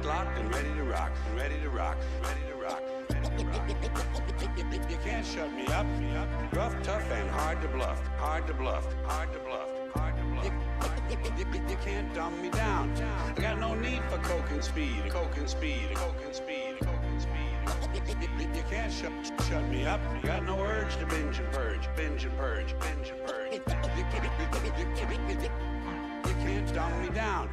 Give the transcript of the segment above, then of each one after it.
locked and ready to rock, and ready to rock, ready to rock, ready to rock. You can't shut me up. Rough, tough, and hard to bluff. Hard to bluff. Hard to bluff. Hard to bluff. You can't dumb me down. I got no need for coke and speed. Coke and speed. Coke and speed. Coke and speed. You can't shut me up. You got no urge to binge and purge. Binge and purge. Binge and purge. You can't dumb me down.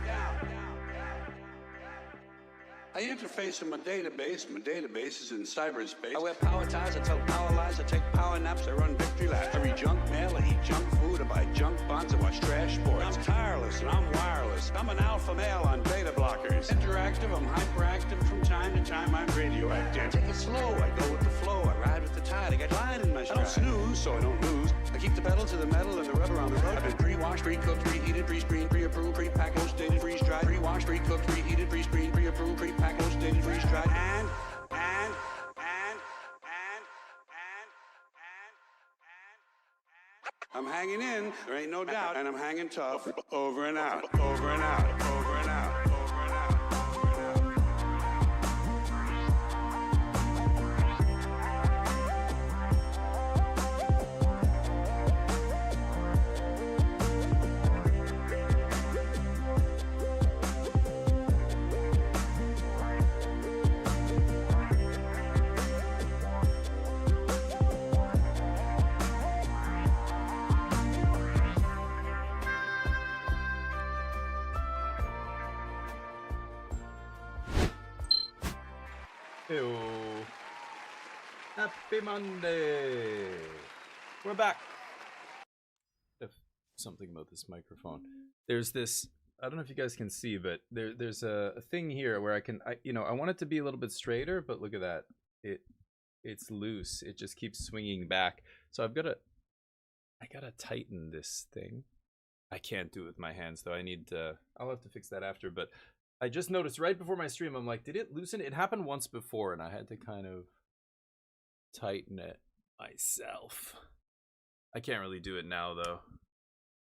I interface with my database. My database is in cyberspace. I wear power ties, I tell power lies, I take power naps, I run victory laps. I read junk mail, I eat junk food, I buy junk bonds, I watch trash sports. I'm tireless and I'm wireless. I'm an alpha male on beta blockers. Interactive, I'm hyperactive. From time to time, I'm radioactive. Take it slow, I go with the flow. I ride with the tide, I got line in my stride. I don't snooze, so I don't lose. I keep the pedal to the metal and the rubber on the road. I've been pre-washed, pre-cooked, preheated, pre-screened, pre-approved, pre-packed, post-dated, freeze-dried. Pre-washed, pre-cooked, preheated, pre-screened, pre-approved, pre-packed, post-dated, freeze-dried. And I'm hanging in, there ain't no doubt, and I'm hanging tough. Over and out, over and out, over and out. Ew. Happy Monday. We're back. Something about this microphone. There's this, I don't know if you guys can see, but there's a thing here where I want it to be a little bit straighter, but look at that. It's loose. It just keeps swinging back. So I gotta tighten this thing. I can't do it with my hands though. I'll have to fix that after, but I just noticed right before my stream, I'm like, did it loosen? It happened once before, and I had to kind of tighten it myself. I can't really do it now, though.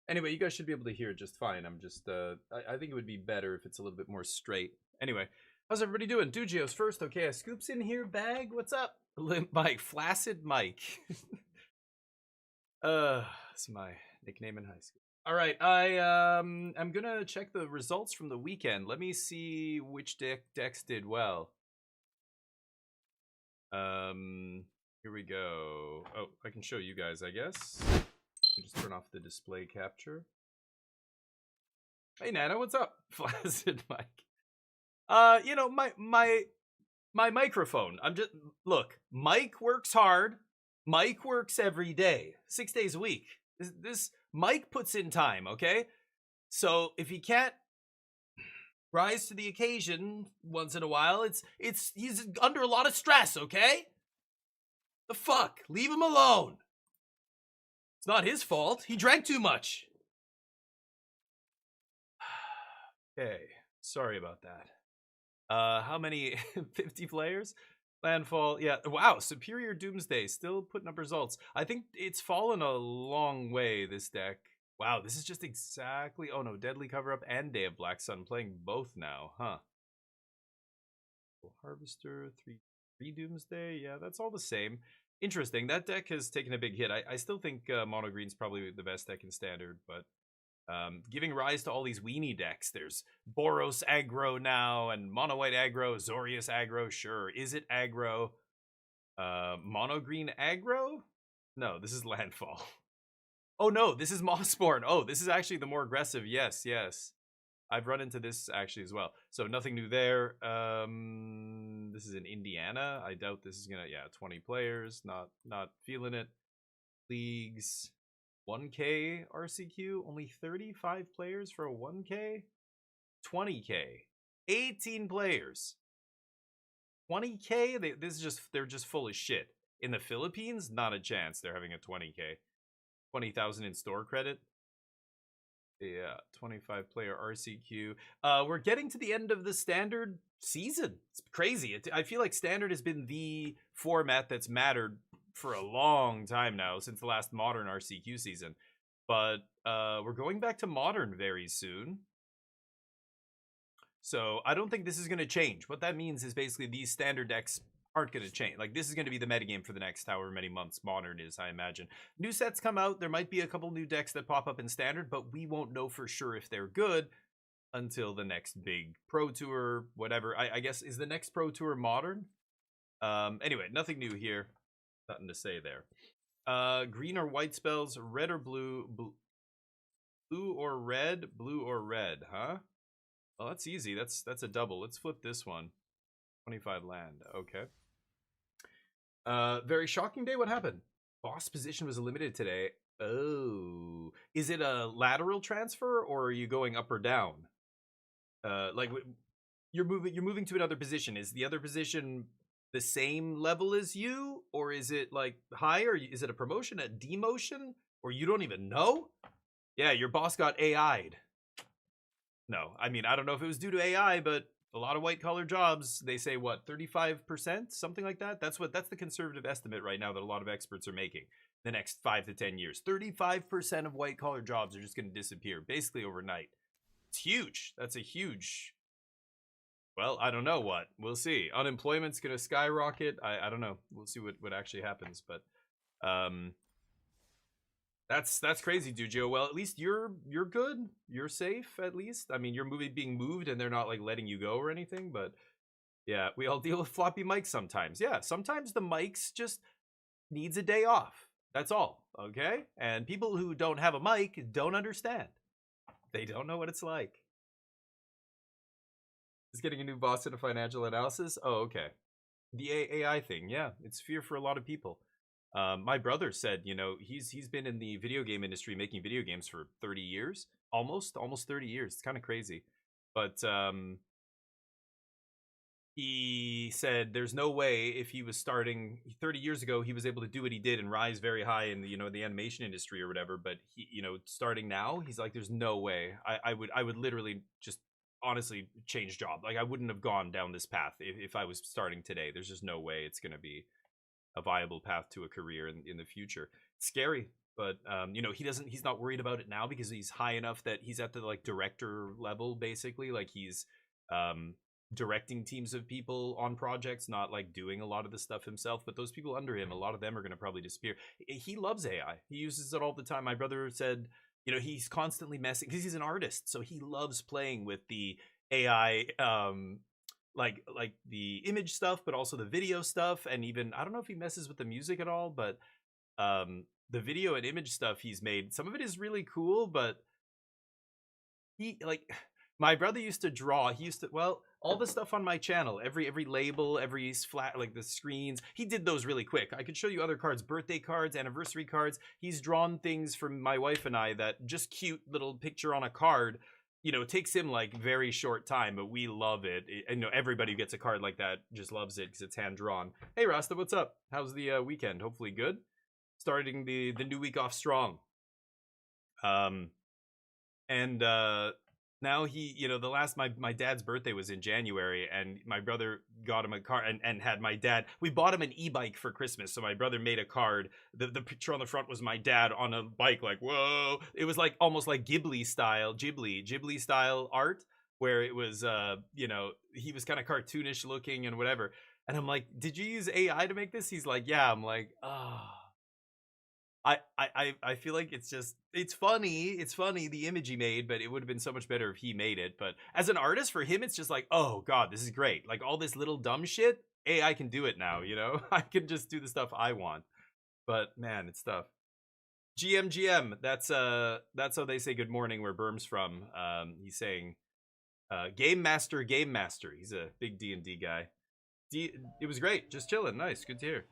Anyway, you guys should be able to hear it just fine. I'm just, I think it would be better if it's a little bit more straight. Anyway, how's everybody doing? Dugios first. Okay, Scoops in here. Bag, what's up? Limp Mike, Flaccid Mike. That's my nickname in high school. All right, I'm gonna check the results from the weekend. Let me see which decks did well. Here we go. Oh, I can show you guys, I guess. Just turn off the display capture. Hey Nana, what's up? Flaccid Mike. You know, my microphone. Look, Mike works hard. Mike works every day, 6 days a week. This Mike puts in time, okay? So if he can't rise to the occasion once in a while, he's under a lot of stress, okay? The fuck? Leave him alone. It's not his fault. He drank too much. Okay, sorry about that. How many? 50 players? Landfall, yeah. Wow, Superior Doomsday still putting up results. I think it's fallen a long way, this deck. Wow, this is just exactly... Oh no, Deadly Cover-Up and Day of Black Sun playing both now, huh? Harvester, 3 Doomsday, yeah, that's all the same. Interesting, that deck has taken a big hit. I still think Mono Green's probably the best deck in Standard, but... giving rise to all these weenie decks. There's Boros aggro now, and Mono White aggro, Zorius aggro, sure. Is it aggro? Mono Green aggro? No, this is Landfall. Oh no, this is Mossborn. Oh, this is actually the more aggressive. Yes, yes. I've run into this actually as well. So nothing new there. This is in Indiana. I doubt this is gonna, yeah, 20 players. Not feeling it. Leagues. 1K RCQ, only 35 players for a 1K? 20K. 18 players. 20K? They're just full of shit. In the Philippines, not a chance they're having a 20K. 20,000 in store credit. Yeah, 25 player RCQ. We're getting to the end of the Standard season. It's crazy. I feel like Standard has been the format that's mattered for a long time now, since the last Modern RCQ season. But we're going back to Modern very soon. So I don't think this is going to change. What that means is basically these standard decks aren't going to change. Like, this is going to be the metagame for the next however many months Modern is, I imagine. New sets come out. There might be a couple new decks that pop up in Standard, but we won't know for sure if they're good until the next big Pro Tour, whatever. I guess, is the next Pro Tour Modern? Anyway, nothing new here. Nothing to say there. Green or white spells, red or blue, blue or red, huh? Well, that's easy. That's a double. Let's flip this one. 25 land. Okay. Very shocking day. What happened? Boss position was eliminated today. Oh. Is it a lateral transfer, or are you going up or down? Like, you're moving to another position. Is the other position the same level as you, or is it like higher? Is it a promotion, a demotion, or you don't even know? Yeah, your boss got AI'd. No, I mean, I don't know if it was due to AI, but a lot of white-collar jobs, they say, what, 35%? Something like that? That's the conservative estimate right now that a lot of experts are making the next 5 to 10 years. 35% of white-collar jobs are just going to disappear, basically overnight. It's huge. That's a huge... Well, I don't know what. We'll see. Unemployment's going to skyrocket. I don't know. We'll see what actually happens, but... That's crazy, Dujio. Well, at least you're good. You're safe, at least. I mean, you're being moved and they're not like letting you go or anything, but yeah, we all deal with floppy mics sometimes. Yeah, sometimes the mics just needs a day off. That's all, okay? And people who don't have a mic don't understand. They don't know what it's like. Is getting a new boss in a financial analysis? Oh, okay. The AI thing, yeah, it's fear for a lot of people. My brother said, you know, he's been in the video game industry making video games for 30 years, almost 30 years. It's kind of crazy. But he said there's no way if he was starting 30 years ago, he was able to do what he did and rise very high in the, you know, the animation industry or whatever. But he, you know, starting now, he's like, there's no way I would literally just honestly change job. Like, I wouldn't have gone down this path if I was starting today. There's just no way it's going to be a viable path to a career in the future. It's scary, but you know, he's not worried about it now because he's high enough that he's at the like director level, basically. Like, he's directing teams of people on projects, not like doing a lot of the stuff himself. But those people under him, a lot of them are going to probably disappear. He loves AI. He uses it all the time. My brother said, you know, he's constantly messing because he's an artist, so he loves playing with the AI like the image stuff, but also the video stuff. And even, I don't know if he messes with the music at all, but the video and image stuff he's made, some of it is really cool. But he, like, my brother used to draw. He used to, well, all the stuff on my channel, every label, every flat, like the screens, he did those really quick. I could show you other cards, birthday cards, anniversary cards. He's drawn things for my wife and I that just cute little picture on a card. You know, it takes him like very short time, but we love it. And, you know, everybody who gets a card like that just loves it because it's hand drawn. Hey Rasta, what's up? How's the weekend? Hopefully good. Starting the new week off strong. Now he, you know, the last, my dad's birthday was in January, and my brother got him a car and had my dad, we bought him an e-bike for Christmas. So my brother made a card. The picture on the front was my dad on a bike, like, whoa. It was like almost like Ghibli style art, where it was, you know, he was kind of cartoonish looking and whatever. And I'm like, did you use AI to make this? He's like, yeah. I'm like, oh. I feel like it's funny the image he made, but it would have been so much better if he made it. But as an artist, for him, it's just like, oh god, this is great. Like, all this little dumb shit, AI can do it now, you know? I can just do the stuff I want. But man, it's tough. GM, that's how they say good morning where Berm's from. He's saying Game Master. He's a big D&D guy. It was great, just chilling. Nice, good to hear.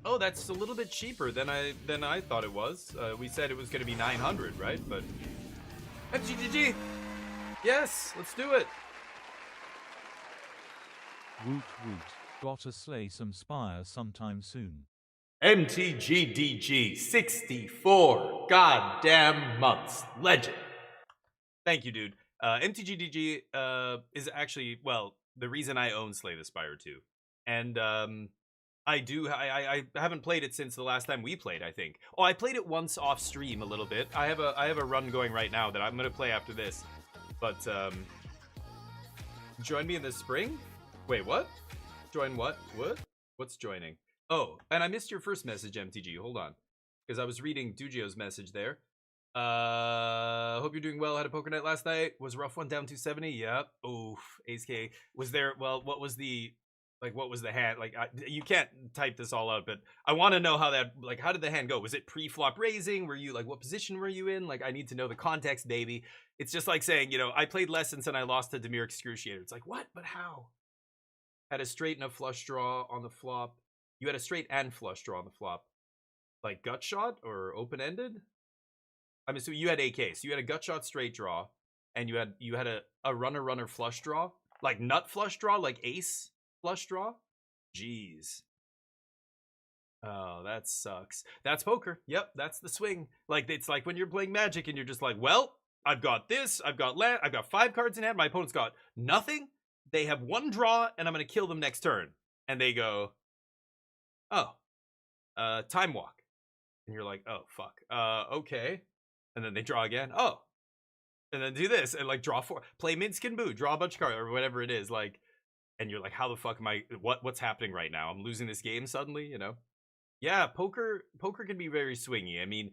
Oh, that's a little bit cheaper than I thought it was. We said it was going to be 900, right? But FGGG. Yes, let's do it. Woot woot. Gotta slay some Spire sometime soon. MTGDG 64 goddamn months. Legend. Thank you, dude. MTGDG is actually, well, the reason I own Slay the Spire 2. And I haven't played it since the last time we played, I think. Oh, I played it once off stream a little bit. I have a run going right now that I'm going to play after this. But join me in the spring? Wait, what? Join what? What? What's joining? Oh, and I missed your first message, MTG. Hold on. Because I was reading Dugio's message there. Hope you're doing well. Had a poker night last night. Was a rough one, down 270. Yep. Oof. Ace K. Was there, well, what was the hand? Like, you can't type this all out, but I want to know how that, like, how did the hand go? Was it pre-flop raising? Were you, like, what position were you in? Like, I need to know the context, baby. It's just like saying, you know, I played Lessons and I lost to Demir Excruciator. It's like, what? But how? Had a straight and a flush draw on the flop. You had a straight and flush draw on the flop. Like, gut shot or open-ended? I mean, so you had AK. So you had a gut shot straight draw, and you had a runner flush draw, like nut flush draw, like ace flush draw. Jeez. Oh, that sucks. That's poker. Yep, that's the swing. Like, it's like when you're playing Magic and you're just like, well, I've got this, I've got 5 cards in hand. My opponent's got nothing. They have 1 draw, and I'm gonna kill them next turn. And they go, oh, time walk. And you're like, oh, fuck. Okay. And then they draw again. Oh. And then do this. And like draw 4. Play Minsc and Boo. Draw a bunch of cards or whatever it is. Like, and you're like, how the fuck am I, what's happening right now? I'm losing this game suddenly, you know? Yeah, poker can be very swingy. I mean,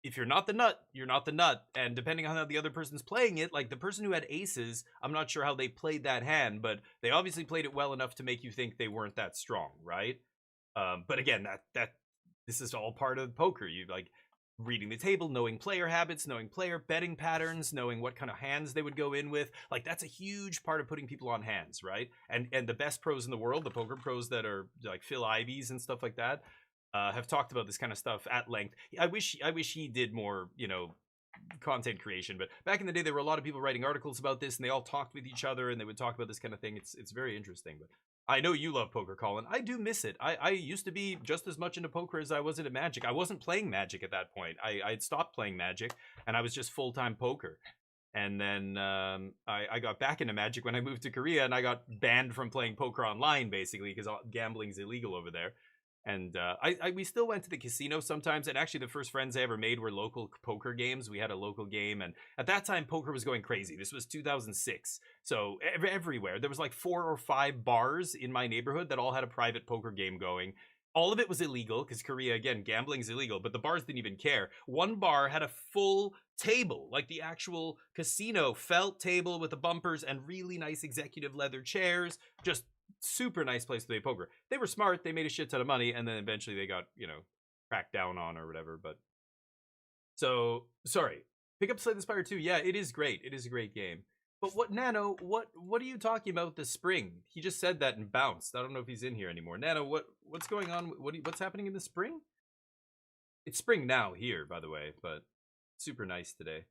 if you're not the nut, you're not the nut. And depending on how the other person's playing it, like the person who had aces, I'm not sure how they played that hand, but they obviously played it well enough to make you think they weren't that strong, right? But again, this is all part of poker. You like reading the table, knowing player habits, knowing player betting patterns, knowing what kind of hands they would go in with. Like, that's a huge part of putting people on hands, right? And the best pros in the world, the poker pros that are like Phil Ivies and stuff like that, have talked about this kind of stuff at length. I wish he did more, you know, content creation, but back in the day there were a lot of people writing articles about this, and they all talked with each other and they would talk about this kind of thing. It's very interesting. But I know you love poker, Colin. I do miss it. I used to be just as much into poker as I was into Magic. I wasn't playing Magic at that point. I'd stopped playing Magic and I was just full-time poker. And then I got back into Magic when I moved to Korea, and I got banned from playing poker online basically because gambling's illegal over there. And we still went to the casino sometimes, and actually the first friends I ever made were local poker games. We had a local game, and at that time poker was going crazy. This was 2006, so everywhere there was like 4 or 5 bars in my neighborhood that all had a private poker game going. All of it was illegal because Korea, again, gambling's illegal, but the bars didn't even care. One bar had a full table, like the actual casino felt table with the bumpers and really nice executive leather chairs. Just super nice place to play poker. They were smart. They made a shit ton of money, and then eventually they got, you know, cracked down on or whatever. But so sorry. Pick up Slay the Spire 2. Yeah, it is great. It is a great game. But what, Nano? What are you talking about? The spring? He just said that and bounced. I don't know if he's in here anymore. Nano, what's going on? What's happening in the spring? It's spring now here, by the way, but super nice today.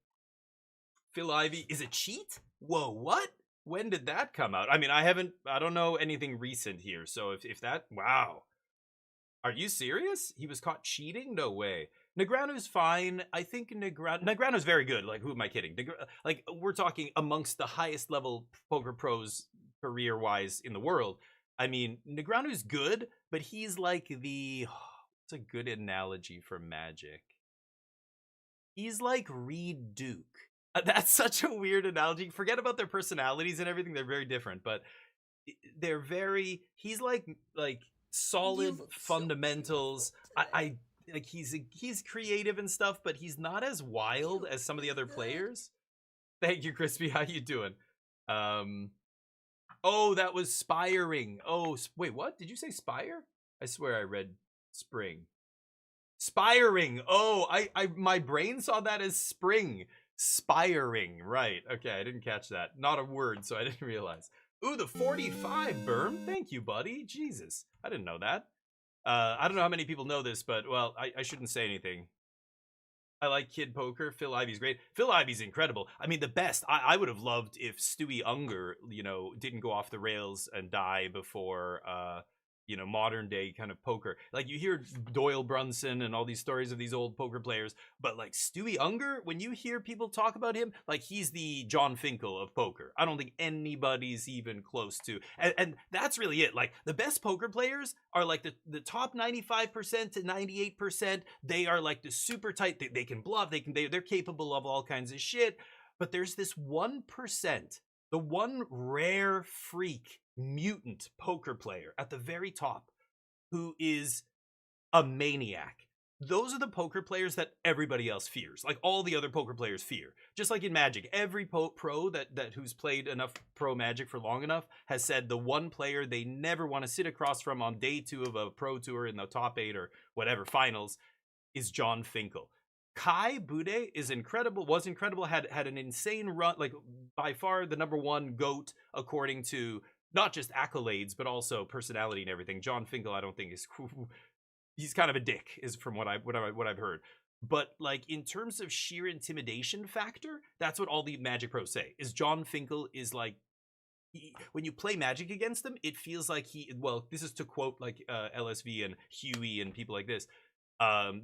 Phil Ivey is a cheat? Whoa, what? When did that come out? I mean, I don't know anything recent here. So if that, wow. Are you serious? He was caught cheating? No way. Negreanu's fine. I think Negreanu's very good. Like, who am I kidding? Like, we're talking amongst the highest level poker pros career-wise in the world. I mean, Negreanu's good, but he's like what's a good analogy for Magic? He's like Reed Duke. That's such a weird analogy. Forget about their personalities and everything. They're very different, but he's like solid fundamentals. I like he's creative and stuff, but he's not as wild as some of the other players. Thank you, Crispy. How you doing? Oh, that was Spiring. Oh, wait, what? Did you say Spire? I swear I read Spring. Spiring. Oh, my brain saw that as Spring. Spiring, right. Okay, I didn't catch that. Not a word, so I didn't realize. Ooh, the 45, Berm. Thank you, buddy. Jesus, I didn't know that. I don't know how many people know this, but, well, I shouldn't say anything. I like Kid Poker. Phil Ivey's great. Phil Ivey's incredible. I mean, the best. I would have loved if Stewie Unger, you know, didn't go off the rails and die before, you know, modern day kind of poker. Like, you hear Doyle Brunson and all these stories of these old poker players, but like Stewie Unger, when you hear people talk about him, like, he's the John Finkel of poker. I don't think anybody's even close to, and that's really it. Like, the best poker players are like the top 95% to 98%. They are like the super tight, they can bluff, they're capable of all kinds of shit. But there's this 1%, the one rare freak mutant poker player at the very top who is a maniac. Those are the poker players that everybody else fears. Like all the other poker players fear. Just like in Magic, every pro that who's played enough pro Magic for long enough has said the one player they never want to sit across from on day 2 of a pro tour in the top 8 or whatever finals is John Finkel. Kai Bude is incredible, was incredible, had an insane run, like by far the #1 GOAT according to not just accolades, but also personality and everything. John Finkel, I don't think is... He's kind of a dick, is from what I've heard. But like in terms of sheer intimidation factor, that's what all the Magic pros say. Is John Finkel is like, when you play Magic against him, it feels like this is to quote like LSV and Huey and people like this.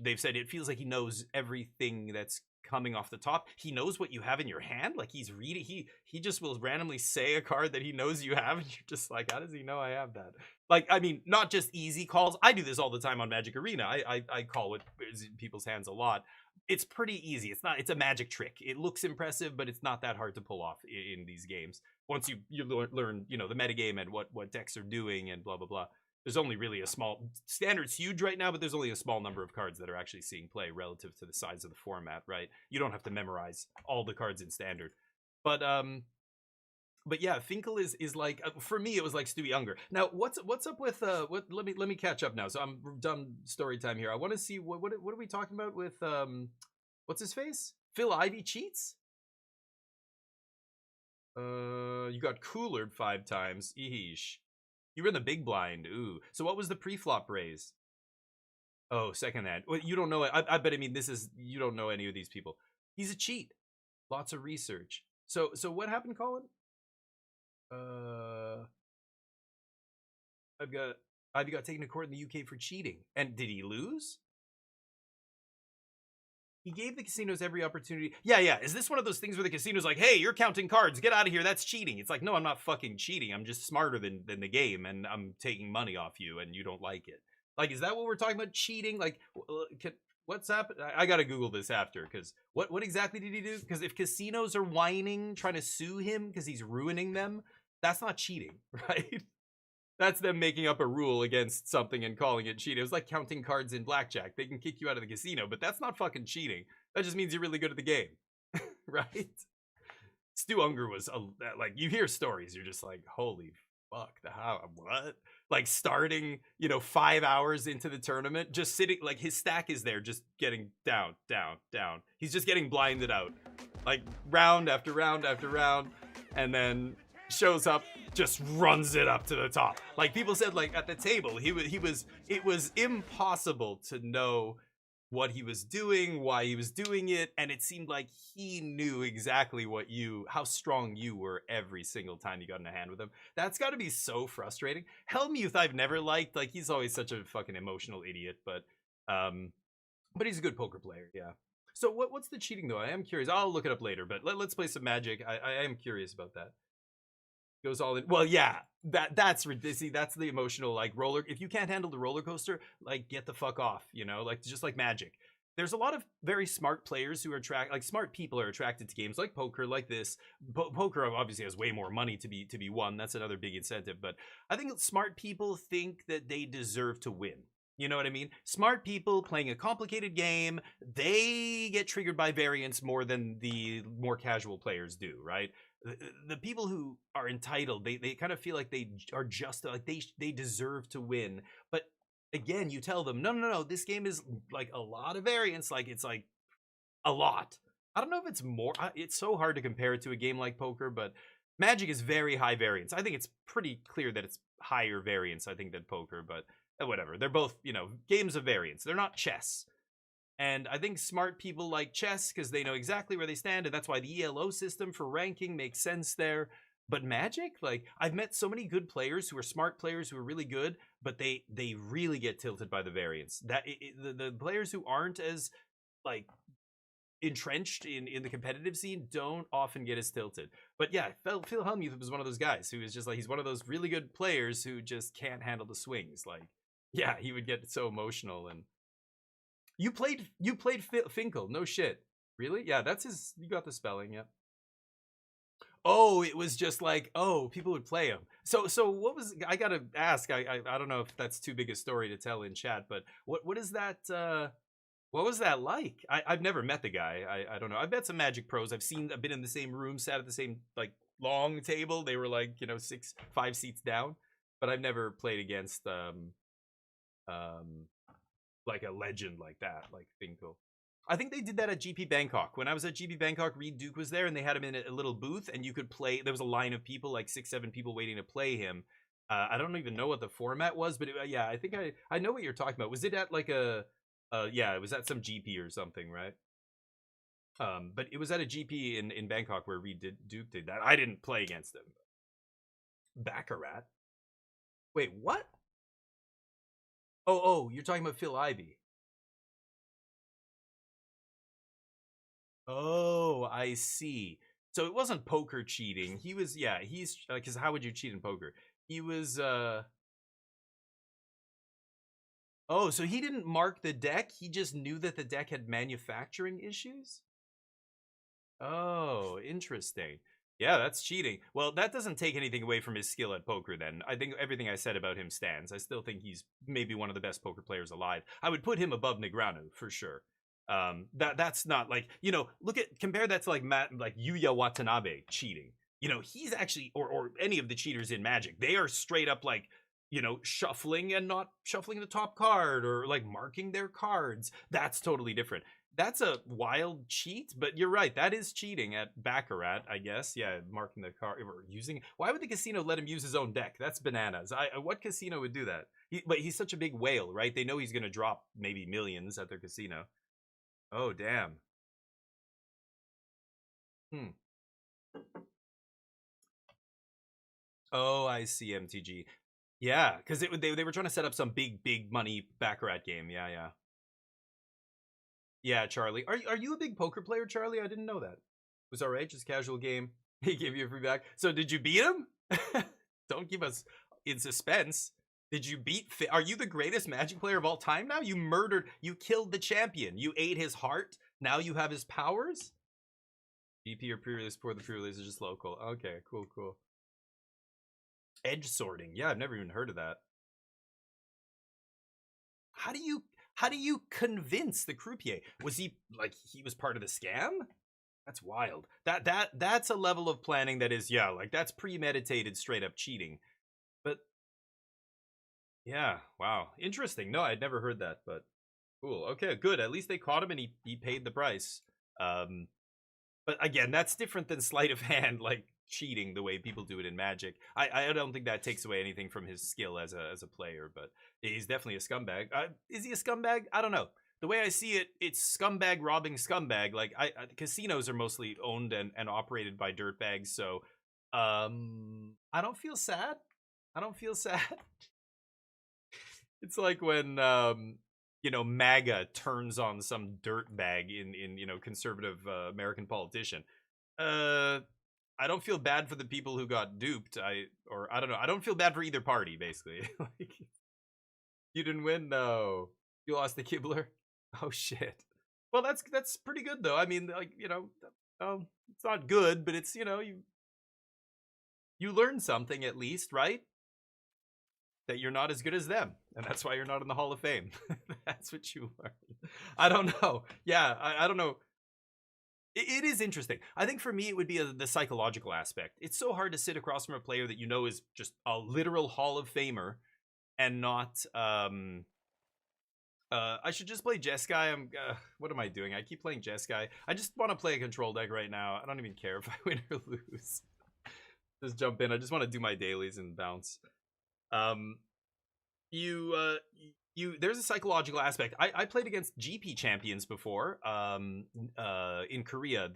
They've said it feels like he knows everything that's coming off the top. He knows what you have in your hand. Like he's reading. He just will randomly say a card that he knows you have, and you're just like, how does he know I have that? Like, I mean, not just easy calls. I do this all the time on Magic Arena. I call what is in people's hands a lot. It's pretty easy. It's a magic trick. It looks impressive, but it's not that hard to pull off in these games. Once you learn, the metagame and what decks are doing and blah, blah, blah. There's only really a small... Standard's huge right now, but there's only a small number of cards that are actually seeing play relative to the size of the format, right? You don't have to memorize all the cards in Standard. But yeah, Finkel is like... for me, it was like Stewie Unger. Now, what's up with... Let me catch up now. So I'm done story time here. I want to see... What are we talking about with... what's his face? Phil Ivey cheats? You got coolered 5 times. Eesh. You were in the big blind. Ooh. So what was the pre-flop raise? Oh, second hand. Well, you don't know it. I bet, you don't know any of these people. He's a cheat. Lots of research. So what happened, Colin? Ivy got taken to court in the UK for cheating. And did he lose? He gave the casinos every opportunity. Yeah. Is this one of those things where the casino's like, hey, you're counting cards. Get out of here. That's cheating. It's like, no, I'm not fucking cheating. I'm just smarter than the game, and I'm taking money off you, and you don't like it. Like, is that what we're talking about? Cheating? Like, what's happened? I got to Google this after, because what exactly did he do? Because if casinos are whining, trying to sue him because he's ruining them, that's not cheating, right? That's them making up a rule against something and calling it cheating. It was like counting cards in blackjack. They can kick you out of the casino, but that's not fucking cheating. That just means you're really good at the game, right? Stu Unger was like, you hear stories, you're just like, holy fuck, what? Like starting, 5 hours into the tournament, just sitting, like his stack is there, just getting down. He's just getting blinded out, like round after round after round, and then shows up, just runs it up to the top. Like people said, like at the table, it was impossible to know what he was doing, why he was doing it, and it seemed like he knew exactly how strong you were every single time you got in a hand with him. That's got to be so frustrating. Helmuth I've never liked. Like he's always such a fucking emotional idiot, but he's a good poker player, yeah. So what's the cheating though? I am curious. I'll look it up later, but let's play some Magic. I am curious about that. Goes all in. Well, yeah, that's ridiculous. That's the emotional like roller. If you can't handle the roller coaster, like get the fuck off. Like just like Magic. There's a lot of very smart players who are smart people are attracted to games like poker, like this. Poker obviously has way more money to be won. That's another big incentive. But I think smart people think that they deserve to win. You know what I mean? Smart people playing a complicated game, they get triggered by variance more than the more casual players do, right? The people who are entitled, they kind of feel like they are just like they deserve to win. But again, you tell them, no, this game is like a lot of variance, like it's like a lot. I don't know if it's more. It's so hard to compare it to a game like poker, but Magic is very high variance. I think it's pretty clear that it's higher variance, I think, than poker, but whatever. They're both, games of variance. They're not chess. And I think smart people like chess because they know exactly where they stand, and that's why the ELO system for ranking makes sense there. But Magic, like I've met so many good players who are smart players who are really good, but they really get tilted by the variance. The players who aren't as like entrenched in the competitive scene don't often get as tilted. But yeah, Phil Hellmuth was one of those guys who is just like, he's one of those really good players who just can't handle the swings. Like, yeah, he would get so emotional. And you played Finkel, no shit. Really? Yeah, that's his, you got the spelling, yeah. Oh, it was just like, oh, people would play him. So what was, I gotta ask, I don't know if that's too big a story to tell in chat, but what is that, what was that like? I've never met the guy. I don't know. I've met some Magic pros. I've been in the same room, sat at the same, like, long table. They were like, you know, 5 seats down, but I've never played against, like a legend like that, like Finkel. I think they did that at GP Bangkok. When I was at GP Bangkok, Reed Duke was there, and they had him in a little booth, and you could play. There was a line of people, like 6-7 people waiting to play him. I don't even know what the format was, but yeah, I think I know what you're talking about. Was it at like yeah, it was at some GP or something, right? But it was at a GP in Bangkok where Duke did that. I didn't play against him. Baccarat? Wait, what? Oh, you're talking about Phil Ivey. Oh, I see. So it wasn't poker cheating. He was, yeah, he's, because how would you cheat in poker? He was, oh, so he didn't mark the deck. He just knew that the deck had manufacturing issues? Oh, interesting. Yeah, that's cheating. Well, that doesn't take anything away from his skill at poker then. I think everything I said about him stands. I still think he's maybe one of the best poker players alive. I would put him above Negreanu for sure. That's not like, you know, compare that to like Yuya Watanabe cheating. You know, he's actually, or any of the cheaters in Magic, they are straight up like, you know, shuffling and not shuffling the top card, or like marking their cards. That's totally different. That's a wild cheat, but you're right. That is cheating at Baccarat, I guess. Yeah, marking the card or using. Why would the casino let him use his own deck? That's bananas. What casino would do that? But he's such a big whale, right? They know he's going to drop maybe millions at their casino. Oh, damn. Oh, I see, MTG. Yeah, because they were trying to set up some big money Baccarat game. Yeah. Yeah, Charlie. Are you a big poker player, Charlie? I didn't know that. It was all right, just casual game. He gave you a free back. So did you beat him? Don't keep us in suspense. Did you beat? Are you the greatest Magic player of all time now? You killed the champion. You ate his heart. Now you have his powers? BP or pre-release for the pre-release is just local. Okay, cool. Edge sorting. Yeah, I've never even heard of that. How do you convince the croupier? Was he was part of the scam? That's wild. That's a level of planning that is, yeah, like that's premeditated, straight up cheating. But yeah, wow, interesting. No, I'd never heard that, but cool. Okay, good. At least they caught him and he paid the price. But again, that's different than sleight of hand, like cheating the way people do it in Magic. I don't think that takes away anything from his skill as a player, but he's definitely a scumbag. Is he a scumbag? I don't know. The way I see it, it's scumbag robbing scumbag. Like casinos are mostly owned and operated by dirtbags, so I don't feel sad. It's like when you know, MAGA turns on some dirtbag in you know, conservative American politician. I don't feel bad for the people who got duped. I don't know. I don't feel bad for either party, basically. Like, you didn't win? No. You lost the Kibler? Oh, shit. Well, that's pretty good, though. I mean, like, you know, it's not good, but it's, you know, you learn something at least, right? That you're not as good as them, and that's why you're not in the Hall of Fame. That's what you learn. I don't know. Yeah, I don't know. It is interesting. I think for me, it would be the psychological aspect. It's so hard to sit across from a player that you know is just a literal Hall of Famer and not... I should just play Jeskai. What am I doing? I keep playing Jeskai. I just want to play a control deck right now. I don't even care if I win or lose. Just jump in. I just want to do my dailies and bounce. There's a psychological aspect. I played against GP champions before, in Korea.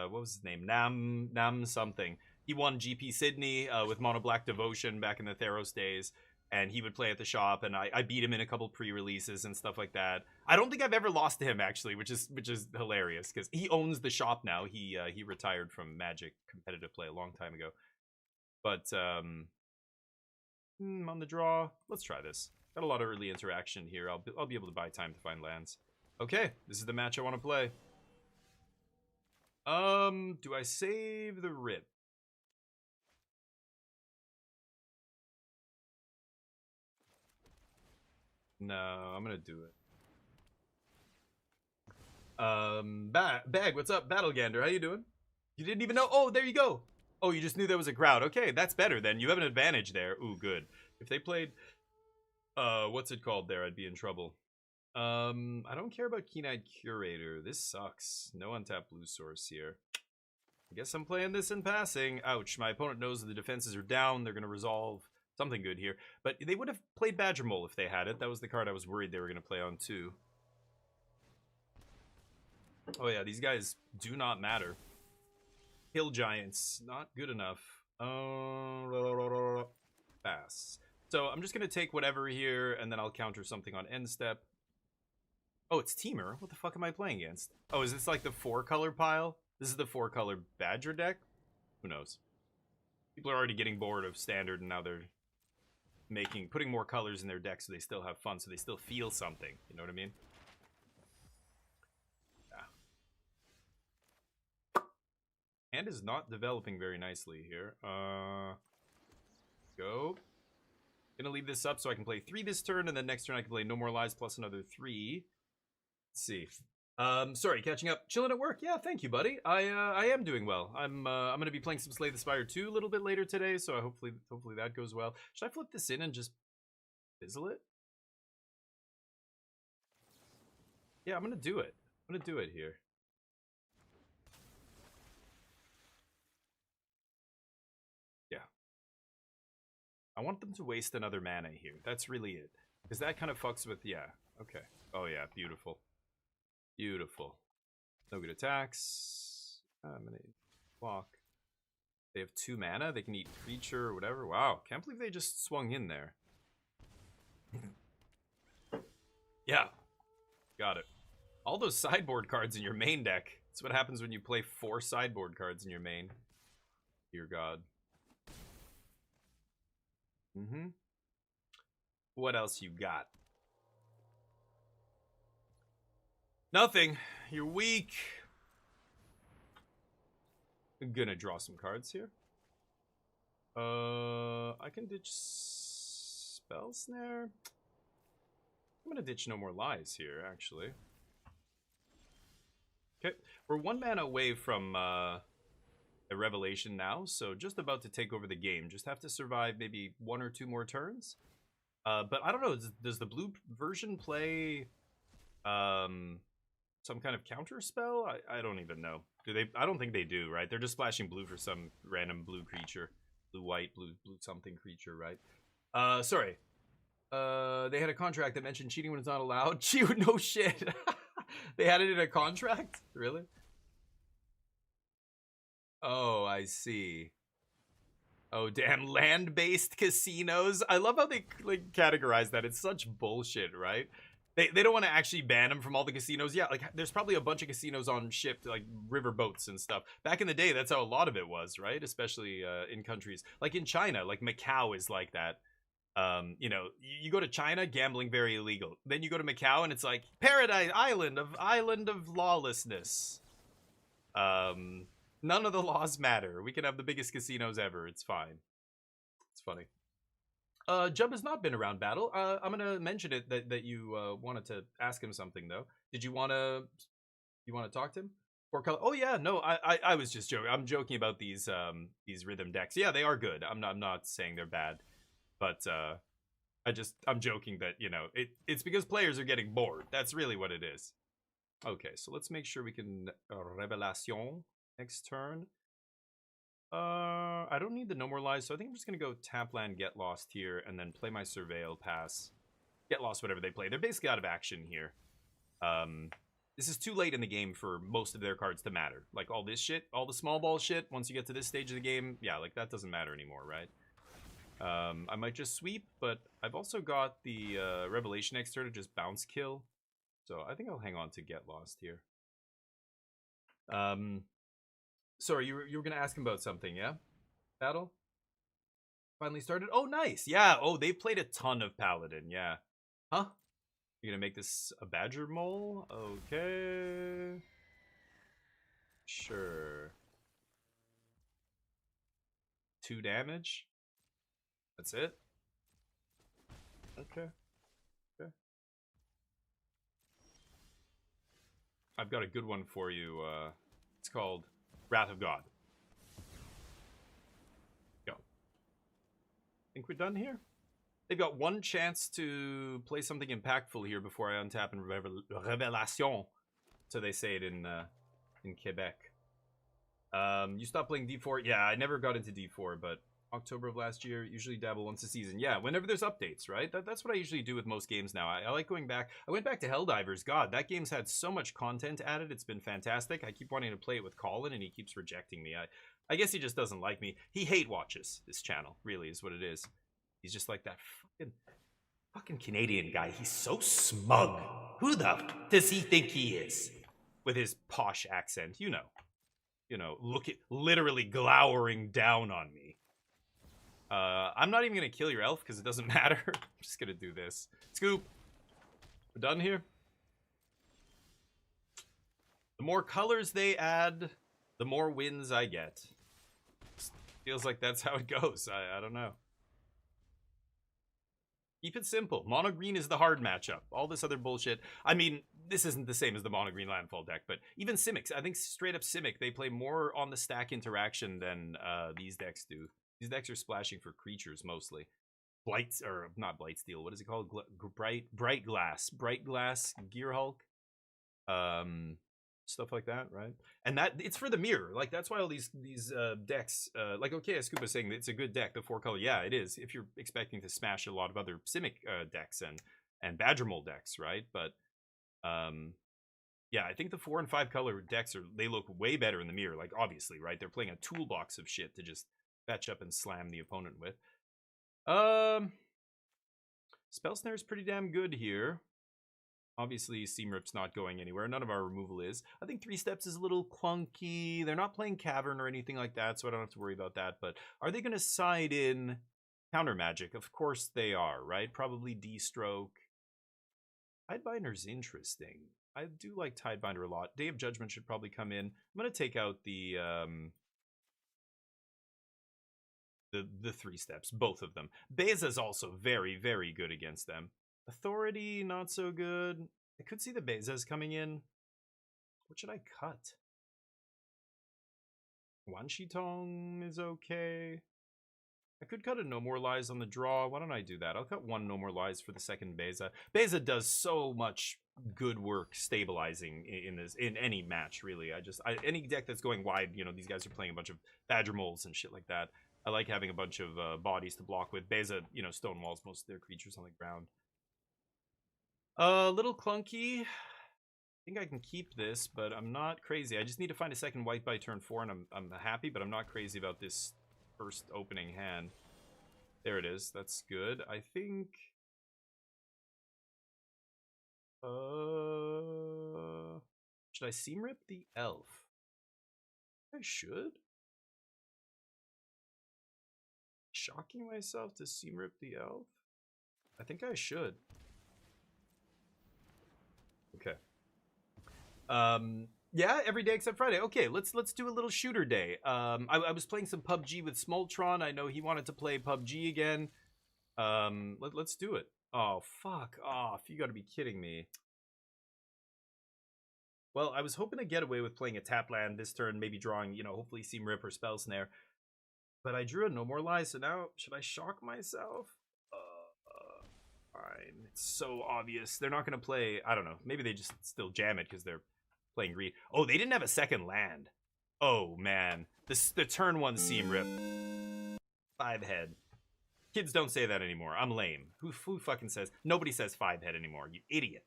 What was his name? Nam something. He won GP Sydney with Mono Black Devotion back in the Theros days, and he would play at the shop, and I beat him in a couple pre-releases and stuff like that. I don't think I've ever lost to him, actually, which is hilarious, because he owns the shop now. He retired from Magic competitive play a long time ago. But on the draw, let's try this. Got a lot of early interaction here. I'll be able to buy time to find lands. Okay, this is the match I want to play. Do I save the rip? No, I'm gonna do it. Bag, what's up? Battlegander, how you doing? You didn't even know? Oh, there you go. Oh, you just knew there was a crowd. Okay, that's better then. You have an advantage there. Ooh, good. If they played, what's it called there, I'd be in trouble. I don't care about Keen-Eyed Curator. This sucks. No untapped blue source here. I guess I'm playing this in passing. Ouch, my opponent knows that the defenses are down. They're going to resolve something good here. But they would have played Badger Mole if they had it. That was the card I was worried they were going to play on too. Oh yeah, these guys do not matter. Hill Giants, not good enough. Pass. So I'm just going to take whatever here, and then I'll counter something on end step. Oh, it's Teamer. What the fuck am I playing against? Oh, is this like the 4-color pile? This is the 4-color Badger deck? Who knows? People are already getting bored of Standard, and now they're putting more colors in their deck so they still have fun, so they still feel something. You know what I mean? Yeah. Hand is not developing very nicely here. Go. Gonna leave this up so I can play 3 this turn, and then next turn I can play No More Lies plus another 3. Let's see. Sorry, catching up. Chilling at work. Yeah, thank you, buddy. I am doing well. I'm gonna be playing some Slay the Spire 2 a little bit later today, so hopefully that goes well. Should I flip this in and just fizzle it? Yeah, I'm gonna do it. I'm gonna do it here. Yeah. I want them to waste another mana here. That's really it. Because that kind of fucks with, yeah. Okay. Oh yeah, beautiful. Beautiful. No good attacks. I'm gonna block. They have 2 mana. They can eat creature or whatever. Wow, can't believe they just swung in there. Yeah, got it. All those sideboard cards in your main deck. That's what happens when you play 4 sideboard cards in your main. Dear God. What else you got? Nothing. You're weak. I'm gonna draw some cards here. I can ditch Spell Snare. I'm gonna ditch No More Lies here, actually. Okay, we're 1 mana away from a Revelation now, so just about to take over the game. Just have to survive maybe 1 or 2 more turns. But I don't know, does the blue version play some kind of counter spell? I don't even know. Do they? I don't think they do, right? They're just splashing blue for some random blue creature. Blue-white, blue something creature, right? Sorry. They had a contract that mentioned cheating when it's not allowed. No shit. They had it in a contract? Really? Oh, I see. Oh, damn. Land-based casinos. I love how they like categorize that. It's such bullshit, right? They don't want to actually ban them from all the casinos. Yeah, like, there's probably a bunch of casinos on ship, like, river boats and stuff. Back in the day, that's how a lot of it was, right? Especially in countries. Like, in China, like, Macau is like that. You know, you go to China, gambling very illegal. Then you go to Macau, and it's like, paradise, island of lawlessness. None of the laws matter. We can have the biggest casinos ever. It's fine. It's funny. Jub has not been around battle. I'm gonna mention it that you wanted to ask him something though. Did you wanna talk to him? Or color? Oh yeah, no, I was just joking. I'm joking about these rhythm decks. Yeah, they are good. I'm not saying they're bad, but I'm joking that, you know, it's because players are getting bored. That's really what it is. Okay, so let's make sure we can Revelation next turn. I don't need the No More Lies, so I think I'm just gonna go tap land, Get Lost here, and then play my Surveil, pass. Get Lost, whatever they play. They're basically out of action here. This is too late in the game for most of their cards to matter. Like, all this shit, all the small ball shit, once you get to this stage of the game, yeah, like, that doesn't matter anymore, right? I might just sweep, but I've also got the Revelation next turn to just bounce kill. So I think I'll hang on to Get Lost here. Sorry, you were gonna ask him about something, yeah? Battle? Finally started? Oh, nice! Yeah, oh, they played a ton of Paladin, yeah. Huh? You're gonna make this a Badger Mole? Okay. Sure. 2 damage? That's it? Okay. Okay. I've got a good one for you. It's called Wrath of God. Go. Think we're done here? They've got one chance to play something impactful here before I untap and Revelation. So they say it in Quebec. You stopped playing D4? Yeah, I never got into D4, but October of last year, usually dabble once a season. Yeah, whenever there's updates, right? That's what I usually do with most games now. I like going back. I went back to Helldivers. God, that game's had so much content added. It's been fantastic. I keep wanting to play it with Colin, and he keeps rejecting me. I guess he just doesn't like me. He hate watches this channel, really, is what it is. He's just like that fucking Canadian guy. He's so smug. Who the does he think he is? With his posh accent, you know, literally glowering down on me. I'm not even gonna kill your elf because it doesn't matter. I'm just gonna do this. Scoop. We're done here. The more colors they add, the more wins I get. Feels like that's how it goes. I don't know. Keep it simple. Mono green is the hard matchup. All this other bullshit. I mean, this isn't the same as the mono green landfall deck, but even Simics, I think straight up Simic, they play more on the stack interaction than these decks do. These decks are splashing for creatures mostly. Blights, or not Blightsteel, what is it called? Bright Glass, Gear Hulk. Stuff like that, right? And that it's for the mirror. Like that's why all these decks, like okay, Scuba is saying it's a good deck, the 4-color. Yeah, it is. If you're expecting to smash a lot of other Simic decks and Badger Mole decks, right? But yeah, I think the 4 and 5 color decks they look way better in the mirror. Like obviously, right? They're playing a toolbox of shit to just fetch up and slam the opponent with. Spell Snare is pretty damn good here. Obviously, Seam Rip's not going anywhere. None of our removal is. I think 3 steps is a little clunky. They're not playing Cavern or anything like that, so I don't have to worry about that. But are they going to side in Counter Magic? Of course they are, right? Probably D-Stroke. Tidebinder's interesting. I do like Tidebinder a lot. Day of Judgment should probably come in. I'm going to take out the 3 steps, both of them. Beza's also very, very good against them. Authority, not so good. I could see the Bezas coming in. What should I cut? Wan Shi Tong is okay. I could cut a No More Lies on the draw. Why don't I do that? I'll cut 1 No More Lies for the second Beza. Beza does so much good work stabilizing in any match, really. Any deck that's going wide, you know, these guys are playing a bunch of Badger Moles and shit like that. I like having a bunch of bodies to block with. Beza, you know, stonewalls most of their creatures on the ground. A little clunky. I think I can keep this, but I'm not crazy. I just need to find a second white by turn 4, and I'm happy, but I'm not crazy about this first opening hand. There it is. That's good. I think... should I Seam Rip the elf? I should. Shocking myself to Seam Rip the elf? I think I should. Okay. Yeah, every day except Friday. Okay, let's do a little shooter day. I was playing some PUBG with Smoltron. I know he wanted to play PUBG again. Let's do it. Oh, fuck off. You gotta be kidding me. Well, I was hoping to get away with playing a tap land this turn, maybe drawing, you know, hopefully Seam Rip or Spell Snare. But I drew a No More Lies, so now, should I shock myself? Fine. It's so obvious. They're not going to play, I don't know, maybe they just still jam it because they're playing green. Oh, they didn't have a second land. Oh, man. The turn 1 Seam Rip. 5 head. Kids don't say that anymore. I'm lame. Who fucking says? Nobody says 5 head anymore, you idiot.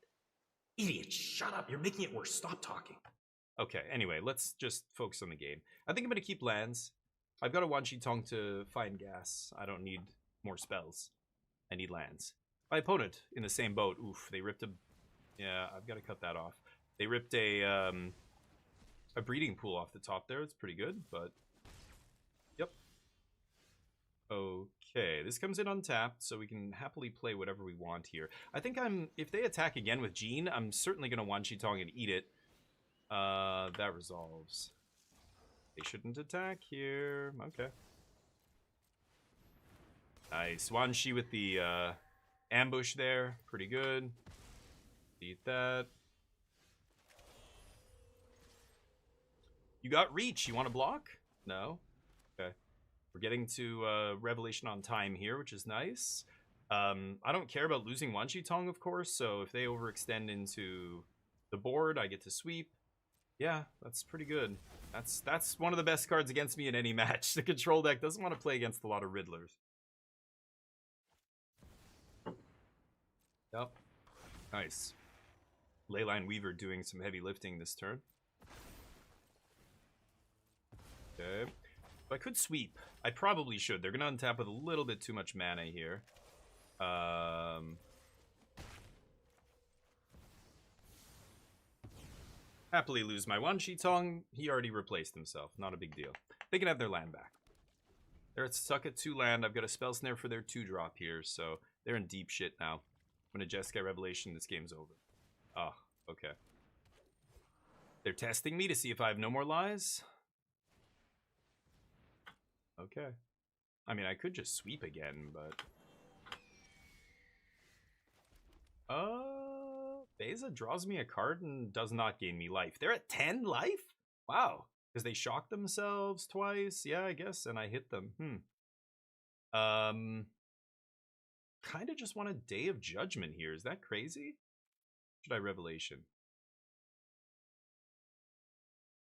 Idiot, shut up. You're making it worse. Stop talking. Okay, anyway, let's just focus on the game. I think I'm going to keep lands. I've got a Wan Shi Tong to find gas. I don't need more spells. I need lands. My opponent in the same boat. Oof, they ripped a... Yeah, I've got to cut that off. They ripped a breeding pool off the top there. It's pretty good, but... Yep. Okay, this comes in untapped, so we can happily play whatever we want here. I think if they attack again with Jean, I'm certainly going to Wan Shi Tong and eat it. That resolves. They shouldn't attack here. Okay. Nice. Wan Shi with the ambush there. Pretty good. Eat that. You got reach. You want to block? No? Okay. We're getting to Revelation on time here, which is nice. I don't care about losing Wanshi Tong, of course, so if they overextend into the board, I get to sweep. Yeah, that's pretty good. That's one of the best cards against me in any match. The control deck doesn't want to play against a lot of Riddlers. Yep. Nice. Leyline Weaver doing some heavy lifting this turn. Okay. I could sweep. I probably should. They're going to untap with a little bit too much mana here. Happily lose my Wanshi Tong. He already replaced himself. Not a big deal. They can have their land back. They're stuck at 2 land. I've got a Spell Snare for their 2-drop here, so they're in deep shit now. I'm going to Jeskai Revelation. This game's over. Ah, okay. They're testing me to see if I have no more lies. Okay. I mean, I could just sweep again, but... Beza draws me a card and does not gain me life. They're at 10 life? Wow. Because they shocked themselves twice? Yeah, I guess, and I hit them. Kind of just want a Day of Judgment here. Is that crazy? Should I Revelation?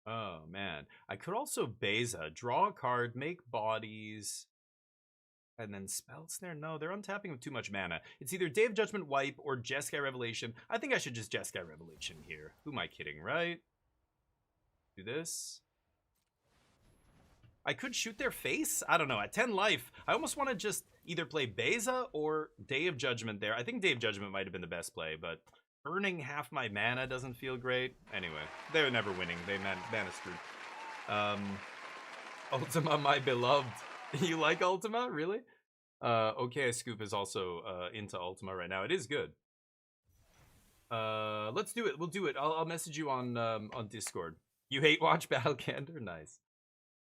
Oh, man. I could also Beza. Draw a card, make bodies... And then Spell Snare? No, they're untapping with too much mana. It's either Day of Judgment wipe or Jeskai Revelation. I think I should just Jeskai Revelation here. Who am I kidding, right? Do this. I could shoot their face? I don't know. At 10 life, I almost want to just either play Beza or Day of Judgment there. I think Day of Judgment might have been the best play, but burning half my mana doesn't feel great. Anyway, they're never winning. They mana screwed. Ultima, my beloved. You like Ultima? Really? Okay, Scoop is also into Ultima right now. It is good. Let's do it. We'll do it. I'll message you on Discord. You hate watch Battle Candor? Nice.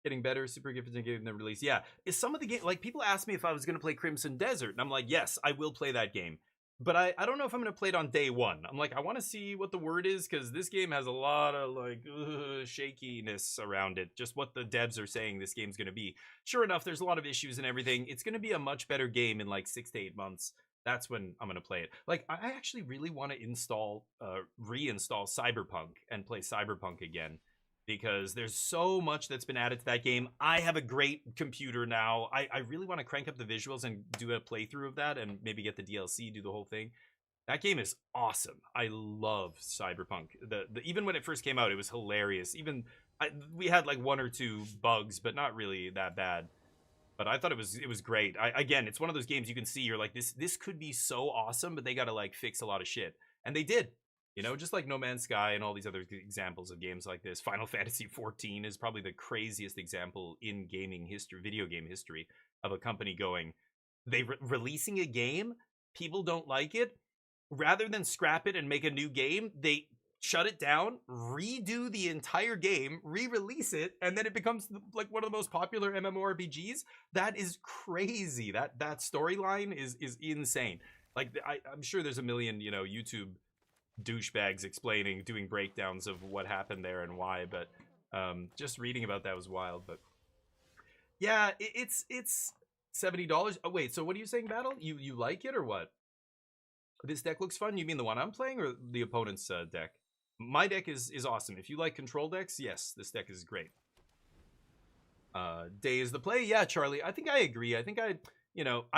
Getting better, super gifted and getting the release. Yeah. Is some of the game like people ask me if I was gonna play Crimson Desert, and I'm like, yes, I will play that game. But I don't know if I'm going to play it on day 1. I'm like, I want to see what the word is, because this game has a lot of, like, shakiness around it. Just what the devs are saying this game's going to be. Sure enough, there's a lot of issues and everything. It's going to be a much better game in, like, 6 to 8 months. That's when I'm going to play it. Like, I actually really want to reinstall Cyberpunk and play Cyberpunk again. Because there's so much that's been added to that game. I have a great computer now. I really want to crank up the visuals and do a playthrough of that and maybe get the DLC, do the whole thing. That game is awesome. I love Cyberpunk. Even when it first came out, it was hilarious. We had like 1 or 2 bugs, but not really that bad. But I thought it was great. Again, it's one of those games you can see, you're like, this could be so awesome, but they got to like fix a lot of shit. And they did. You know, just like No Man's Sky and all these other examples of games like this. Final Fantasy XIV is probably the craziest example in gaming history, video game history, of a company going, releasing a game, people don't like it, rather than scrap it and make a new game, they shut it down, redo the entire game, re-release it, and then it becomes like one of the most popular MMORPGs. That is crazy. That storyline is insane. Like, I'm sure there's a million, you know, YouTube douchebags doing breakdowns of what happened there and why, but just reading about that was wild. But yeah, it's $70. Oh wait, so what are you saying, Battle? You like it or what? This deck looks fun. You mean the one I'm playing or the opponent's deck? My deck is awesome. If you like control decks, yes, this deck is great. Day is the play. Yeah, Charlie, I think I agree. I think I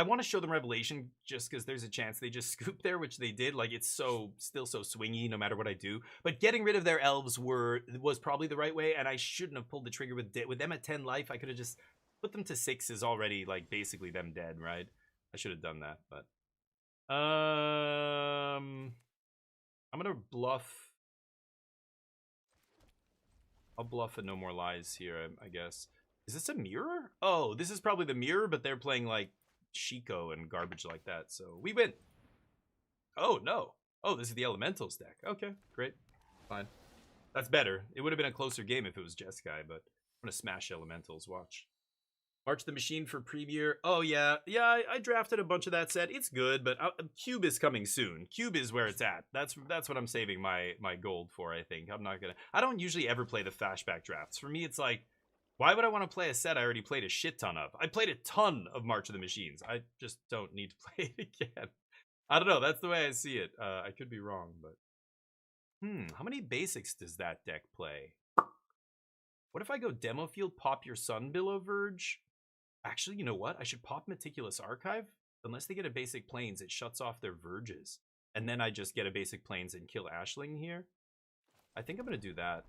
want to show them Revelation just because there's a chance they just scoop there, which they did. Like, it's still so swingy no matter what I do. But getting rid of their elves was probably the right way, and I shouldn't have pulled the trigger with them at 10 life. I could have just put them to 6 is already, like, basically them dead, right? I should have done that, but... I'm going to bluff... I'll bluff a No More Lies here, I guess. Is this a mirror? Oh, this is probably the mirror, but they're playing, like, Chico and garbage like that, so we win. Oh, no. Oh, this is the Elementals deck. Okay, great. Fine. That's better. It would have been a closer game if it was Jeskai, but I'm going to smash Elementals. Watch. March the Machine for Premier. Oh, yeah. Yeah, I drafted a bunch of that set. It's good, but Cube is coming soon. Cube is where it's at. That's what I'm saving my gold for, I think. I'm not going to... I don't usually ever play the flashback drafts. For me, it's like, why would I want to play a set I already played a shit ton of? I played a ton of March of the Machines. I just don't need to play it again. I don't know. That's the way I see it. I could be wrong, but... how many basics does that deck play? What if I go Demo Field, pop your Sun Billow Verge? Actually, you know what? I should pop Meticulous Archive. Unless they get a basic Plains, it shuts off their Verges. And then I just get a basic Plains and kill Ashling here. I think I'm going to do that.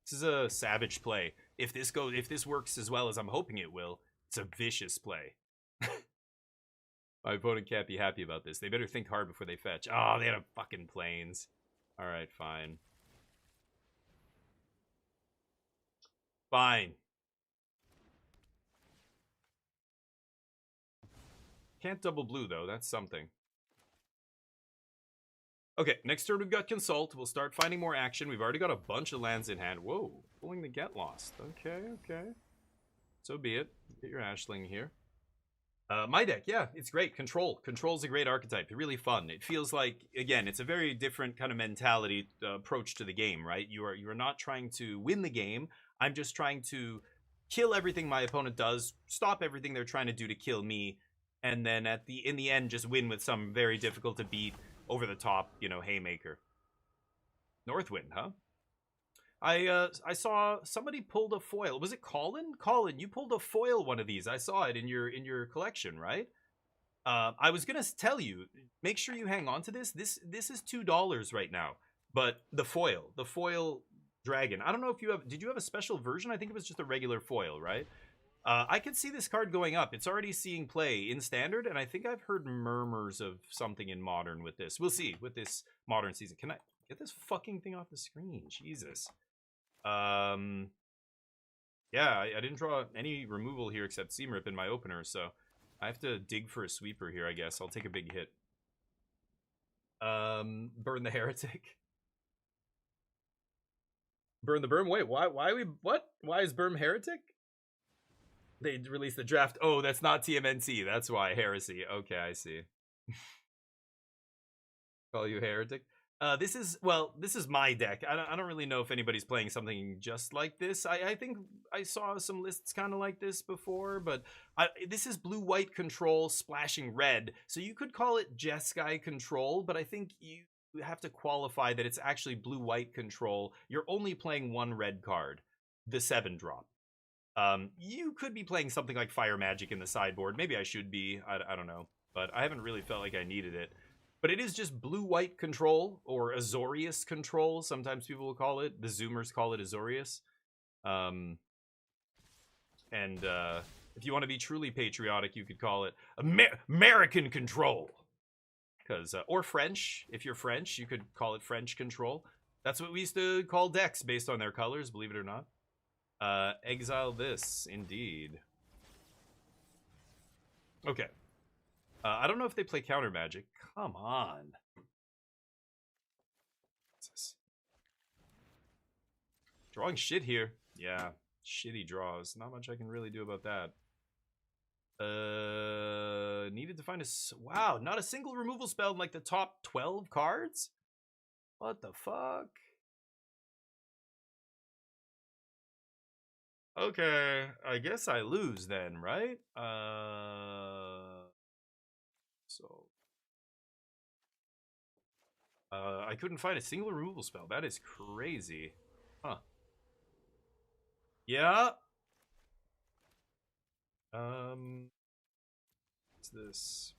This is a savage play. If this works as well as I'm hoping it will, it's a vicious play. My opponent can't be happy about this. They better think hard before they fetch. Oh, they had a fucking Plains. Alright, fine. Fine. Can't double blue, though. That's something. Okay, next turn we've got Consult. We'll start finding more action. We've already got a bunch of lands in hand. Whoa, pulling the Get Lost. Okay, okay. So be it. Get your Ashling here. My deck, yeah, it's great. Control. Control's a great archetype. Really fun. It feels like, again, it's a very different kind of mentality approach to the game, right? You are not trying to win the game. I'm just trying to kill everything my opponent does, stop everything they're trying to do to kill me, and then in the end just win with some very difficult to beat, over the top, you know, haymaker. Northwind, huh? I saw somebody pulled a foil. Was it Colin? Colin, you pulled a foil one of these. I saw it in your collection, right? I was gonna tell you, make sure you hang on to this. This is $2 right now. But the foil dragon. I don't know if you have. Did you have a special version? I think it was just a regular foil, right? I could see this card going up. It's already seeing play in Standard, and I think I've heard murmurs of something in Modern with this. We'll see with this Modern season. Can I get this fucking thing off the screen? Jesus. Yeah, I didn't draw any removal here except Seamrip in my opener, so I have to dig for a sweeper here, I guess. I'll take a big hit. Burn the Heretic. Burn the Berm? Wait, why what? Why is Berm Heretic? They released the draft. Oh, that's not TMNT. That's why. Heresy. Okay, I see. Call you Heretic. This is my deck. I don't really know if anybody's playing something just like this. I think I saw some lists kind of like this before, but this is blue-white control splashing red. So you could call it Jeskai control, but I think you have to qualify that it's actually blue-white control. You're only playing one red card, the 7-drop. You could be playing something like Fire Magic in the sideboard. Maybe I should be. I don't know. But I haven't really felt like I needed it. But it is just blue-white control, or Azorius control, sometimes people will call it. The Zoomers call it Azorius. If you want to be truly patriotic, you could call it American control. Or French. If you're French, you could call it French control. That's what we used to call decks based on their colors, believe it or not. Exile this, indeed. Okay. I don't know if they play counter magic. Come on. What's this? Drawing shit here. Yeah, shitty draws. Not much I can really do about that. Needed to find a... Wow, not a single removal spell in like the top 12 cards? What the fuck? Okay, I guess I lose then, right? I couldn't find a single removal spell. That is crazy. Huh. Yeah. What's this?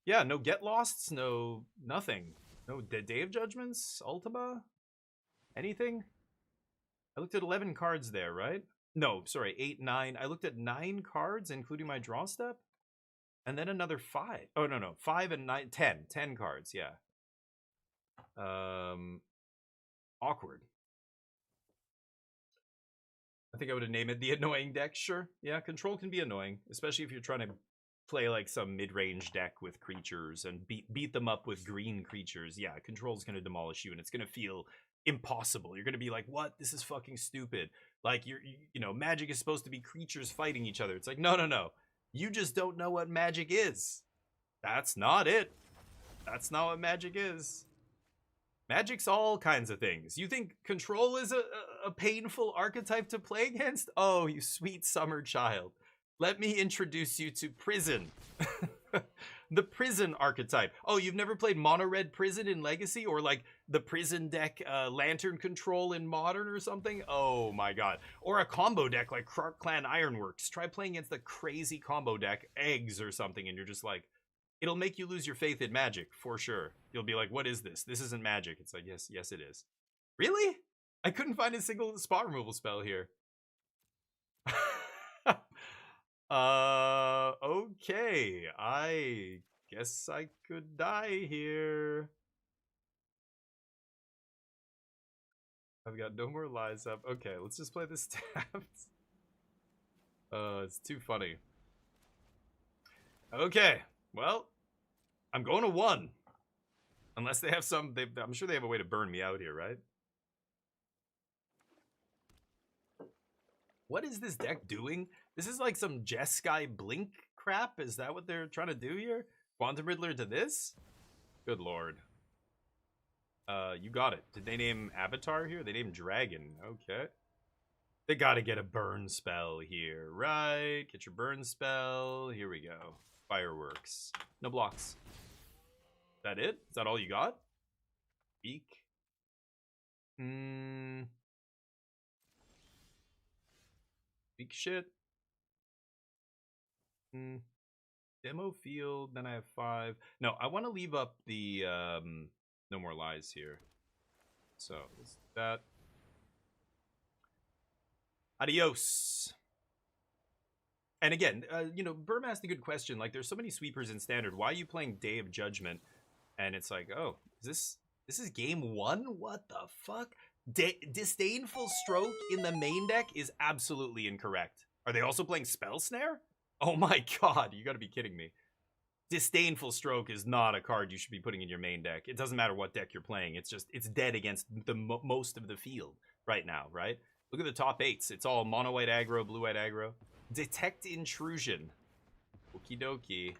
Yeah, no Get Losts, no nothing. No Day of Judgments, Ultima? Anything? I looked at 11 cards there, right? No, sorry, 8, 9. I looked at 9 cards, including my draw step. And then another 5. Oh, no. 5 and 9, 10. 10 cards, yeah. Awkward. I think I would have named it the annoying deck, sure. Yeah, control can be annoying, especially if you're trying to play like some mid-range deck with creatures and beat them up with green creatures. Yeah, control's going to demolish you, and it's going to feel impossible. You're going to be like, what? This is fucking stupid. Like, Magic is supposed to be creatures fighting each other. It's like, no. You just don't know what Magic is. That's not it. That's not what Magic is. Magic's all kinds of things. You think Control is a painful archetype to play against? Oh, you sweet summer child. Let me introduce you to Prison. The Prison archetype. Oh, you've never played Mono Red Prison in Legacy? Or like the Prison deck Lantern Control in Modern or something? Oh my god. Or a combo deck like Krark Clan Ironworks. Try playing against the crazy combo deck Eggs or something, and you're just like, it'll make you lose your faith in Magic, for sure. You'll be like, what is this? This isn't Magic. It's like, yes, it is. Really? I couldn't find a single spot removal spell here. Okay. I guess I could die here. I've got no more lies up. Okay, let's just play this tapped. It's too funny. Okay, well, I'm going to 1. Unless they have I'm sure they have a way to burn me out here, right? What is this deck doing? This is like some Jeskai Blink crap? Is that what they're trying to do here? Quantum Riddler to this? Good lord. You got it. Did they name Avatar here? They named Dragon. Okay. They gotta get a burn spell here, right? Get your burn spell. Here we go. Fireworks. No blocks. Is that it? Is that all you got? Weak. Weak shit. Demo field, then I have 5. No, I want to leave up the no more lies here. So, let's do that. Adios. And again, Burm asked a good question. Like, there's so many sweepers in Standard. Why are you playing Day of Judgment? And it's like, oh, this is game 1? What the fuck? Disdainful Stroke in the main deck is absolutely incorrect. Are they also playing Spell Snare? Oh my god, you gotta be kidding me. Disdainful Stroke is not a card you should be putting in your main deck. It doesn't matter what deck you're playing. It's dead against the most of the field right now, right? Look at the top 8s. It's all mono-white aggro, blue-white aggro. Detect Intrusion. Okie dokie.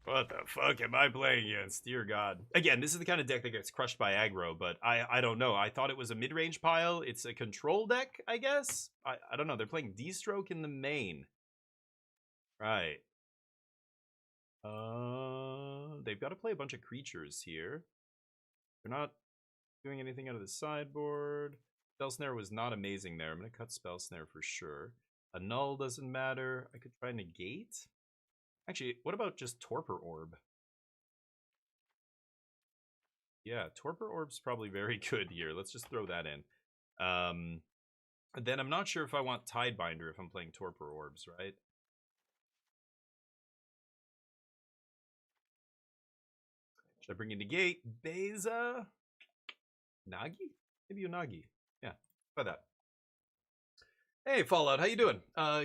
What the fuck am I playing against? Dear God. Again, this is the kind of deck that gets crushed by aggro, but I don't know. I thought it was a mid-range pile. It's a control deck, I guess? I don't know. They're playing D-Stroke in the main. Right. They've got to play a bunch of creatures here. They're not doing anything out of the sideboard. Spell Snare was not amazing there. I'm going to cut Spell Snare for sure. A null doesn't matter. I could try negate. Actually, what about just Torpor Orb? Yeah, Torpor Orb's probably very good here. Let's just throw that in. Then I'm not sure if I want Tidebinder if I'm playing Torpor Orbs, right? Should I bring in negate? Beza? Nagi? Maybe Unagi. Yeah, try that. Hey, Fallout, how you doing?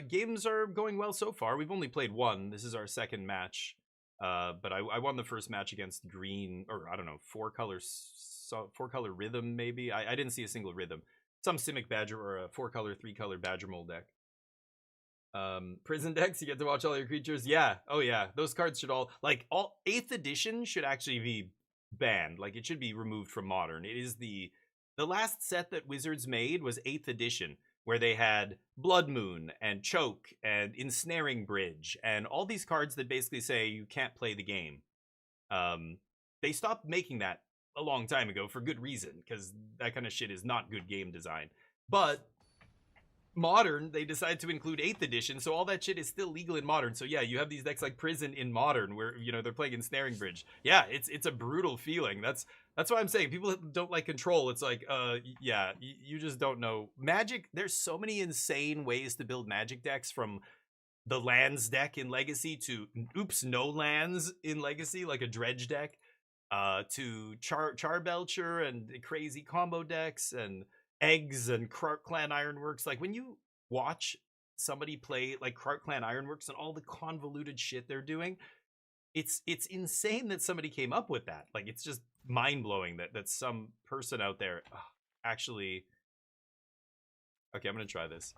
Games are going well so far. We've only played 1. This is our second match. But I won the first match against green, or I don't know, 4-color rhythm, maybe? I didn't see a single rhythm. Some Simic Badger or a 4-color, 3-color Badger Mold deck. Prison decks, you get to watch all your creatures. Yeah, oh yeah, those cards should all 8th edition should actually be banned. Like, it should be removed from Modern. It is the last set that Wizards made was 8th edition, where they had Blood Moon and Choke and Ensnaring Bridge and all these cards that basically say you can't play the game. They stopped making that a long time ago for good reason, because that kind of shit is not good game design. But Modern, they decided to include 8th edition, so all that shit is still legal in Modern. So yeah, you have these decks like Prison in Modern, where they're playing Ensnaring Bridge. Yeah, it's a brutal feeling. That's why I'm saying people don't like Control. It's like, yeah, you just don't know. Magic, there's so many insane ways to build Magic decks, from the lands deck in Legacy to no lands in Legacy, like a Dredge deck, to Charbelcher and crazy combo decks and Eggs and Krark Clan Ironworks. Like, when you watch somebody play like Krark Clan Ironworks and all the convoluted shit they're doing, It's insane that somebody came up with that. Like, it's just mind-blowing that some person out there actually... Okay, I'm gonna try this.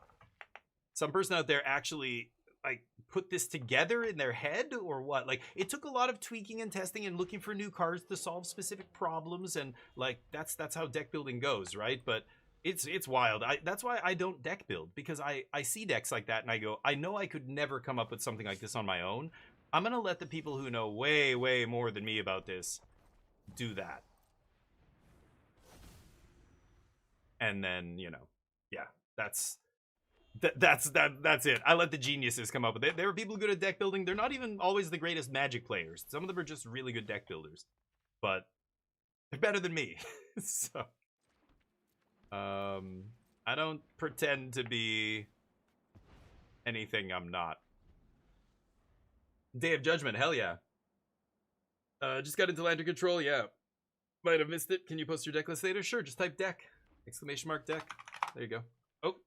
Some person out there actually, like, put this together in their head, or what? Like, it took a lot of tweaking and testing and looking for new cards to solve specific problems, and, like, that's how deck building goes, right? But it's wild. That's why I don't deck build, because I see decks like that and I go, I know I could never come up with something like this on my own. I'm gonna let the people who know way, way more than me about this do that. And then, you know, yeah, that's it. I let the geniuses come up with it. There are people good at deck building. They're not even always the greatest Magic players. Some of them are just really good deck builders, but they're better than me. So, I don't pretend to be anything I'm not. Day of Judgment, hell yeah. Just got into Lantern Control, yeah. Might have missed it. Can you post your deck list later? Sure, just type deck. Exclamation mark deck. There you go. Oh,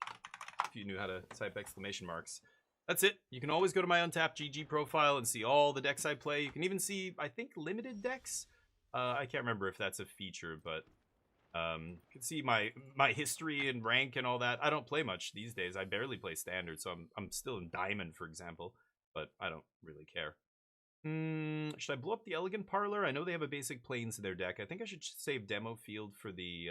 if you knew how to type exclamation marks. That's it. You can always go to my Untapped GG profile and see all the decks I play. You can even see, I think, limited decks. I can't remember if that's a feature, but you can see my history and rank and all that. I don't play much these days. I barely play Standard, so I'm still in Diamond, for example. But I don't really care. Should I blow up the Elegant Parlor? I know they have a basic Plains in their deck. I think I should save Demo Field for the...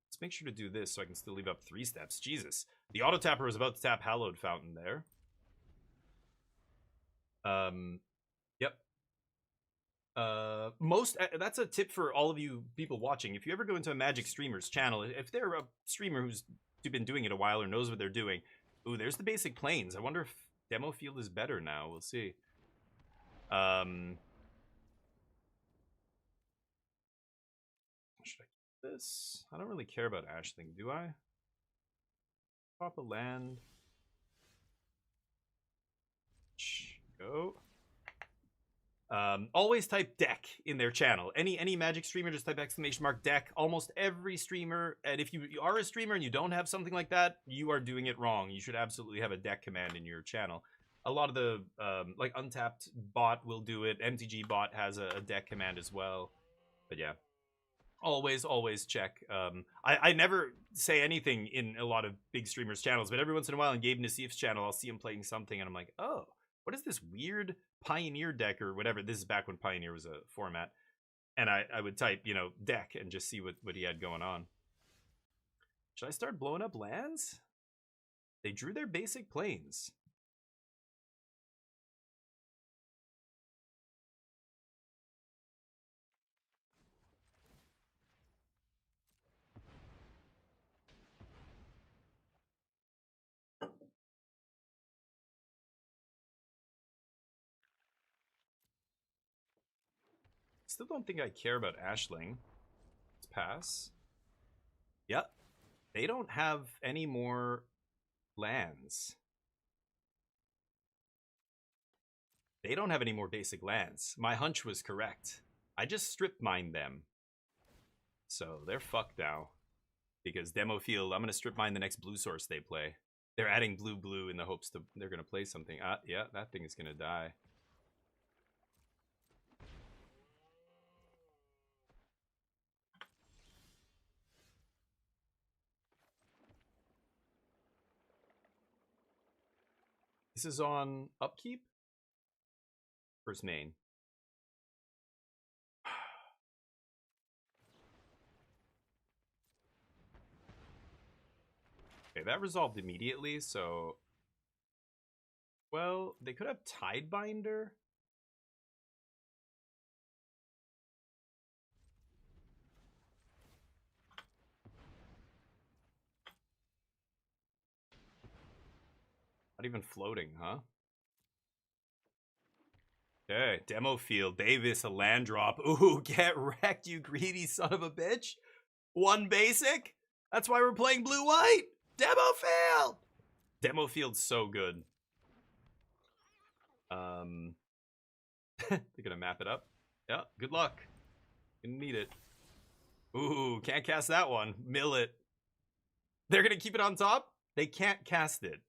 Let's make sure to do this so I can still leave up 3 steps. Jesus. The Auto Tapper was about to tap Hallowed Fountain there. Yep. That's a tip for all of you people watching. If you ever go into a Magic streamer's channel, if they're a streamer who's been doing it a while or knows what they're doing... Ooh, there's the basic Plains. I wonder if Demo Field is better now. We'll see. Should I keep this? I don't really care about Ashling, do I? Pop a land. Go. Always type deck in their channel. Any Magic streamer, just type exclamation mark deck. Almost every streamer, and if you are a streamer and you don't have something like that, you are doing it wrong. You should absolutely have a deck command in your channel. A lot of the, like Untapped bot will do it. MTG bot has a deck command as well. But yeah, always check. I never say anything in a lot of big streamers' channels, but every once in a while in Gabe Nassif's channel, I'll see him playing something, and I'm like, oh, what is this weird Pioneer deck or whatever? This is back when Pioneer was a format. And I would type, you know, deck and just see what he had going on. Should I start blowing up lands? They drew their basic Plains. Still don't think I care about Ashling. Let's pass. Yep. They don't have any more lands. They don't have any more basic lands. My hunch was correct. I just strip mined them. So they're fucked now. Because Demo Field, I'm going to strip mine the next blue source they play. They're adding blue in the hopes that they're going to play something. Yeah, that thing is going to die. This is on upkeep? First main. Okay, that resolved immediately, so... Well, they could have Tidebinder. Not even floating, huh? Okay, Demo Field, Davis, a land drop. Ooh, get wrecked, you greedy son of a bitch. 1 basic? That's why we're playing blue-white. Demo Field! Demo Field's so good. They're gonna map it up. Yeah, good luck. Gonna need it. Ooh, can't cast that one. Mill it. They're gonna keep it on top? They can't cast it.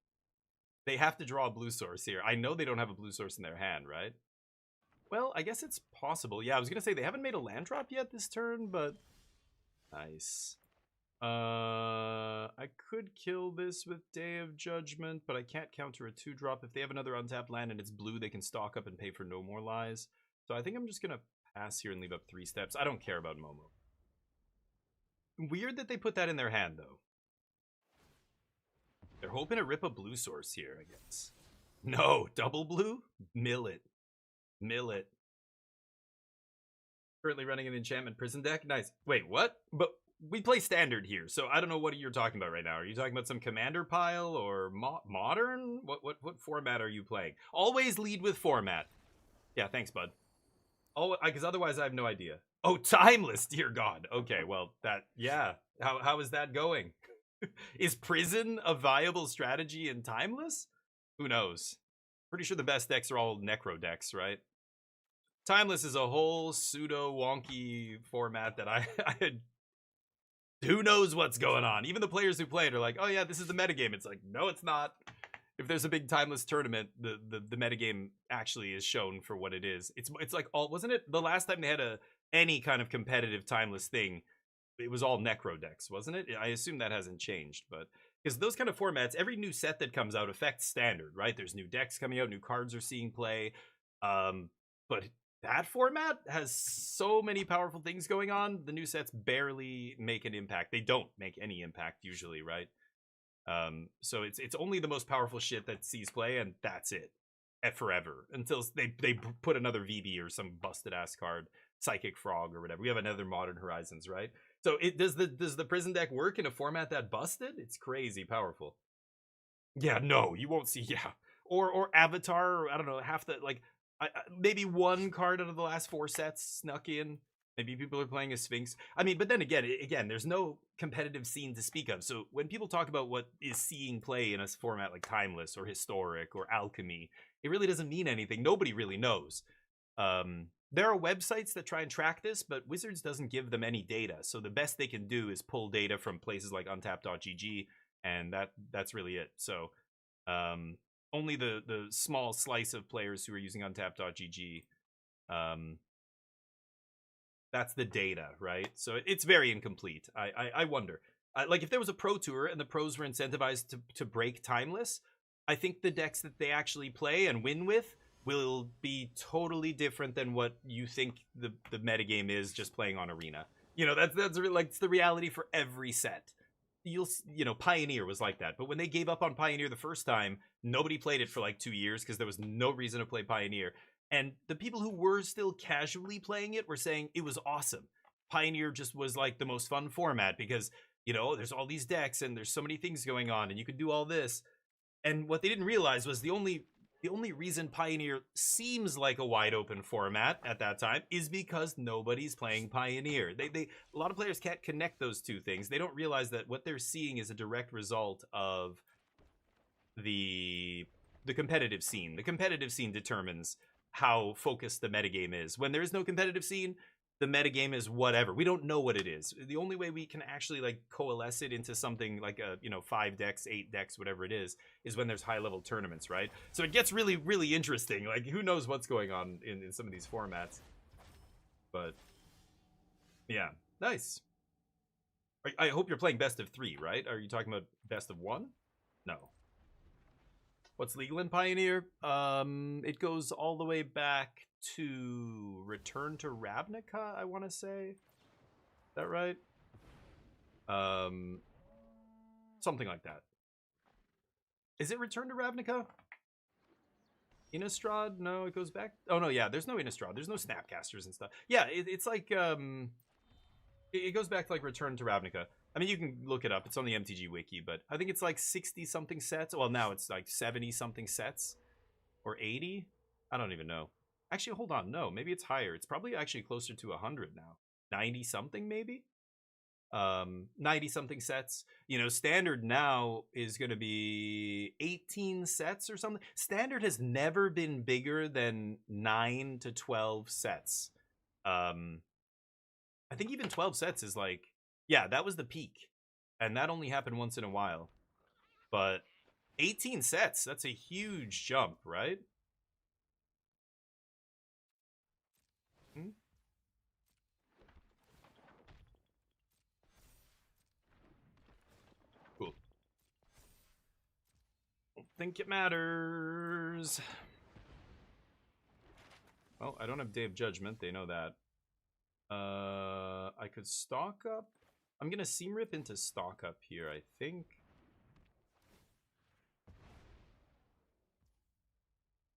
They have to draw a blue source here. I know they don't have a blue source in their hand, right? Well, I guess it's possible. Yeah, I was going to say they haven't made a land drop yet this turn, but... Nice. I could kill this with Day of Judgment, but I can't counter a 2-drop. If they have another untapped land and it's blue, they can stock up and pay for No More Lies. So I think I'm just going to pass here and leave up 3 steps. I don't care about Momo. Weird that they put that in their hand, though. They're hoping to rip a blue source here, I guess. No, double blue? Mill it. Mill it. Currently running an enchantment prison deck. Nice. Wait, what? But we play standard here, so I don't know what you're talking about right now. Are you talking about some commander pile or modern? What format are you playing? Always lead with format. Yeah, thanks, bud. Oh, because otherwise I have no idea. Oh, timeless, dear God. Okay, well, that, yeah. How is that going? Is prison a viable strategy in timeless? Who knows? Pretty sure the best decks are all necro decks, right? Timeless is a whole pseudo wonky format that I who knows what's going on. Even the players who play it are like, oh yeah, this is the metagame. It's like, no, it's not. If there's a big timeless tournament, the metagame actually is shown for what it is. It's like all, wasn't it the last time they had any kind of competitive timeless thing? It was all necro decks, wasn't it? I assume that hasn't changed, but because those kind of formats, every new set that comes out affects standard, right? There's new decks coming out, new cards are seeing play. But that format has so many powerful things going on. The new sets barely make an impact. They don't make any impact usually, right? So it's only the most powerful shit that sees play, and that's it. Forever until they put another VB or some busted ass card, Psychic Frog or whatever. We have another Modern Horizons, right? So does the prison deck work in a format that busted? It's crazy powerful. Yeah, no, you won't see. Yeah, or Avatar, or I don't know, half the like maybe one card out of the last 4 sets snuck in. Maybe people are playing a Sphinx. I mean, but then again, there's no competitive scene to speak of. So when people talk about what is seeing play in a format like Timeless or Historic or Alchemy, it really doesn't mean anything. Nobody really knows. There are websites that try and track this, but Wizards doesn't give them any data. So the best they can do is pull data from places like Untapped.gg, and that's really it. So only the small slice of players who are using Untapped.gg, that's the data, right? So it's very incomplete. I wonder. Like if there was a pro tour and the pros were incentivized to break Timeless, I think the decks that they actually play and win with will be totally different than what you think the metagame is just playing on Arena. You know, that's like it's the reality for every set. You know, Pioneer was like that, but when they gave up on Pioneer the first time, nobody played it for like 2 years because there was no reason to play Pioneer. And the people who were still casually playing it were saying it was awesome. Pioneer just was like the most fun format because, you know, there's all these decks and there's so many things going on and you could do all this. And what they didn't realize was the only reason Pioneer seems like a wide open format at that time is because nobody's playing Pioneer. A lot of players can't connect those two things. They don't realize that what they're seeing is a direct result of the competitive scene. The competitive scene determines how focused the metagame is. When there is no competitive scene, the metagame is whatever. We don't know what it is. The only way we can actually like coalesce it into something like a, you know, 5 decks, 8 decks, whatever it is when there's high level tournaments, right? So it gets really, really interesting. Like who knows what's going on in some of these formats. But yeah, nice. I hope you're playing best of 3, right? Are you talking about best of 1? No. What's legal in Pioneer? It goes all the way back to Return to Ravnica, I want to say. Is that right? Something like that. Is it Return to Ravnica? Innistrad? No, it goes back. Oh no, yeah. There's no Innistrad. There's no Snapcasters and stuff. Yeah, it's like it goes back to like Return to Ravnica. I mean, you can look it up. It's on the MTG wiki, but I think it's like 60-something sets. Well, now it's like 70-something sets. Or 80? I don't even know. Actually, hold on. No, maybe it's higher. It's probably actually closer to 100 now. 90-something, maybe? 90-something sets. You know, Standard now is going to be 18 sets or something. Standard has never been bigger than 9 to 12 sets. I think even 12 sets is like... Yeah, that was the peak. And that only happened once in a while. But 18 sets. That's a huge jump, right? Hmm? Cool. Don't think it matters. Well, I don't have Day of Judgment. They know that. I could stock up. I'm gonna Seam Rip into stock up here, I think.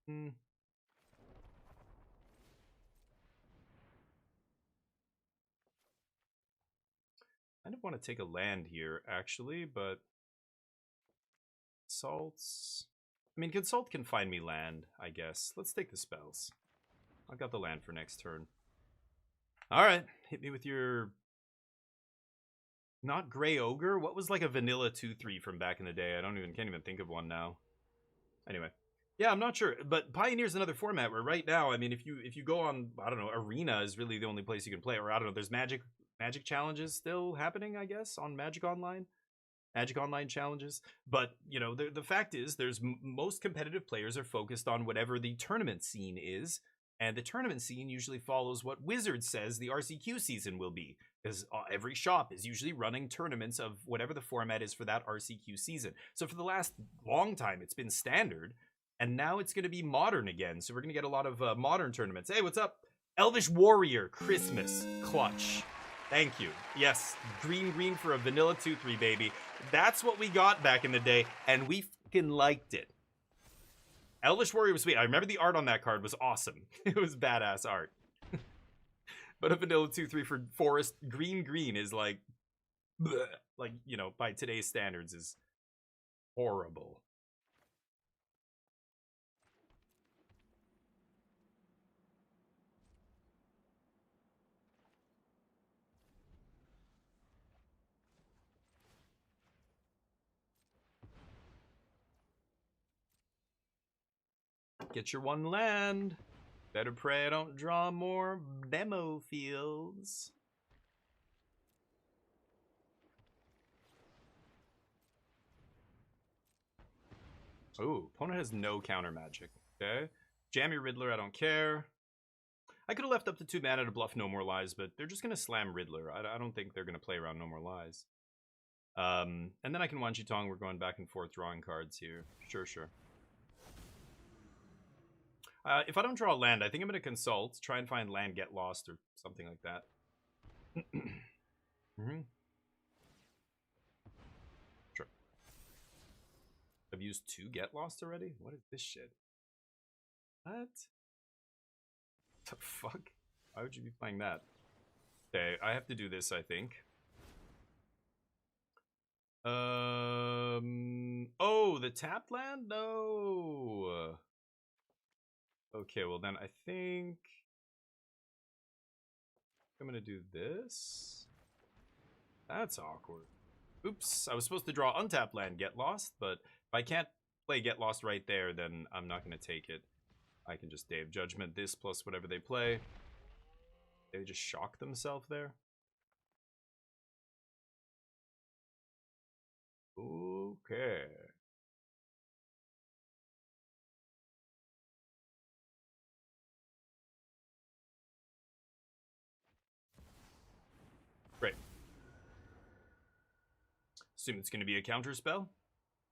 Hmm. I kind of want to take a land here, actually, but Consults. I mean, Consult can find me land, I guess. Let's take the spells. I've got the land for next turn. Alright, hit me with your... Not Grey Ogre? What was like a vanilla 2-3 from back in the day? Can't even think of one now. Anyway. Yeah, I'm not sure. But Pioneer's another format where right now, I mean, if you go on, I don't know, Arena is really the only place you can play. Or I don't know, there's Magic challenges still happening, I guess, on Magic Online. Magic Online challenges. But, you know, the fact is, most competitive players are focused on whatever the tournament scene is. And the tournament scene usually follows what Wizards says the RCQ season will be. Because every shop is usually running tournaments of whatever the format is for that RCQ season. So for the last long time, it's been standard. And now it's going to be modern again. So we're going to get a lot of modern tournaments. Hey, what's up? Elvish Warrior, Christmas, clutch. Thank you. Yes, green for a vanilla 2-3, baby. That's what we got back in the day, and we fucking liked it. Elvish Warrior was sweet. I remember the art on that card was awesome. It was badass art. But a vanilla 2-3 for forest green is like... bleh. Like, you know, by today's standards is horrible. Get your one land. Better pray I don't draw more demo fields. Ooh, opponent has no counter magic. Okay. Jam your Riddler, I don't care. I could have left up to 2 mana to bluff No More Lies, but they're just going to slam Riddler. I don't think they're going to play around No More Lies. And then I can Wan Chi Tong. We're going back and forth drawing cards here. Sure. If I don't draw a land, I think I'm going to consult. Try and find land, get lost, or something like that. Sure. I've used 2 get lost already? What is this shit? What? The fuck? Why would you be playing that? Okay, I have to do this, I think. Oh, the tapped land? No. Okay, well then I think I'm gonna do this. That's awkward. Oops, I was supposed to draw untapped land, get lost, but if I can't play get lost right there, then I'm not gonna take it. I can just Day of Judgment this plus whatever they play. They just shock themselves there. Okay. Great. Assume it's going to be a counter spell.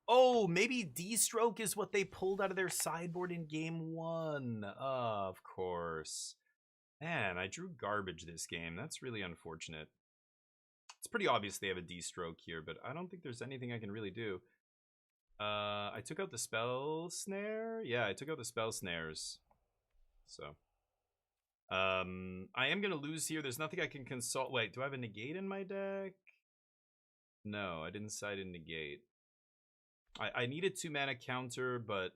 Oh, maybe D-Stroke is what they pulled out of their sideboard in game 1. Of course. Man, I drew garbage this game. That's really unfortunate. It's pretty obvious they have a D-Stroke here, but I don't think there's anything I can really do. I took out the spell snare? Yeah, I took out the spell snares. So. I am going to lose here. There's nothing I can consult. Wait, do I have a negate in my deck? No, I didn't side in negate. I need a 2-mana counter, but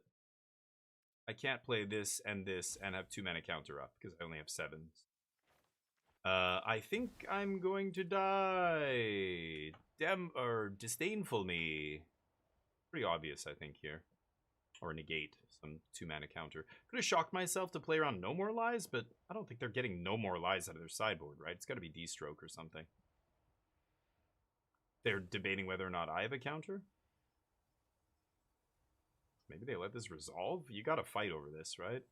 I can't play this and have 2-mana counter up because I only have 7s. I think I'm going to die. Disdainful me. Pretty obvious, I think, here. Or negate some 2-mana counter. Could have shocked myself to play around No More Lies, but I don't think they're getting No More Lies out of their sideboard, right? It's got to be D-Stroke or something. They're debating whether or not I have a counter. Maybe they let this resolve? You gotta fight over this, right?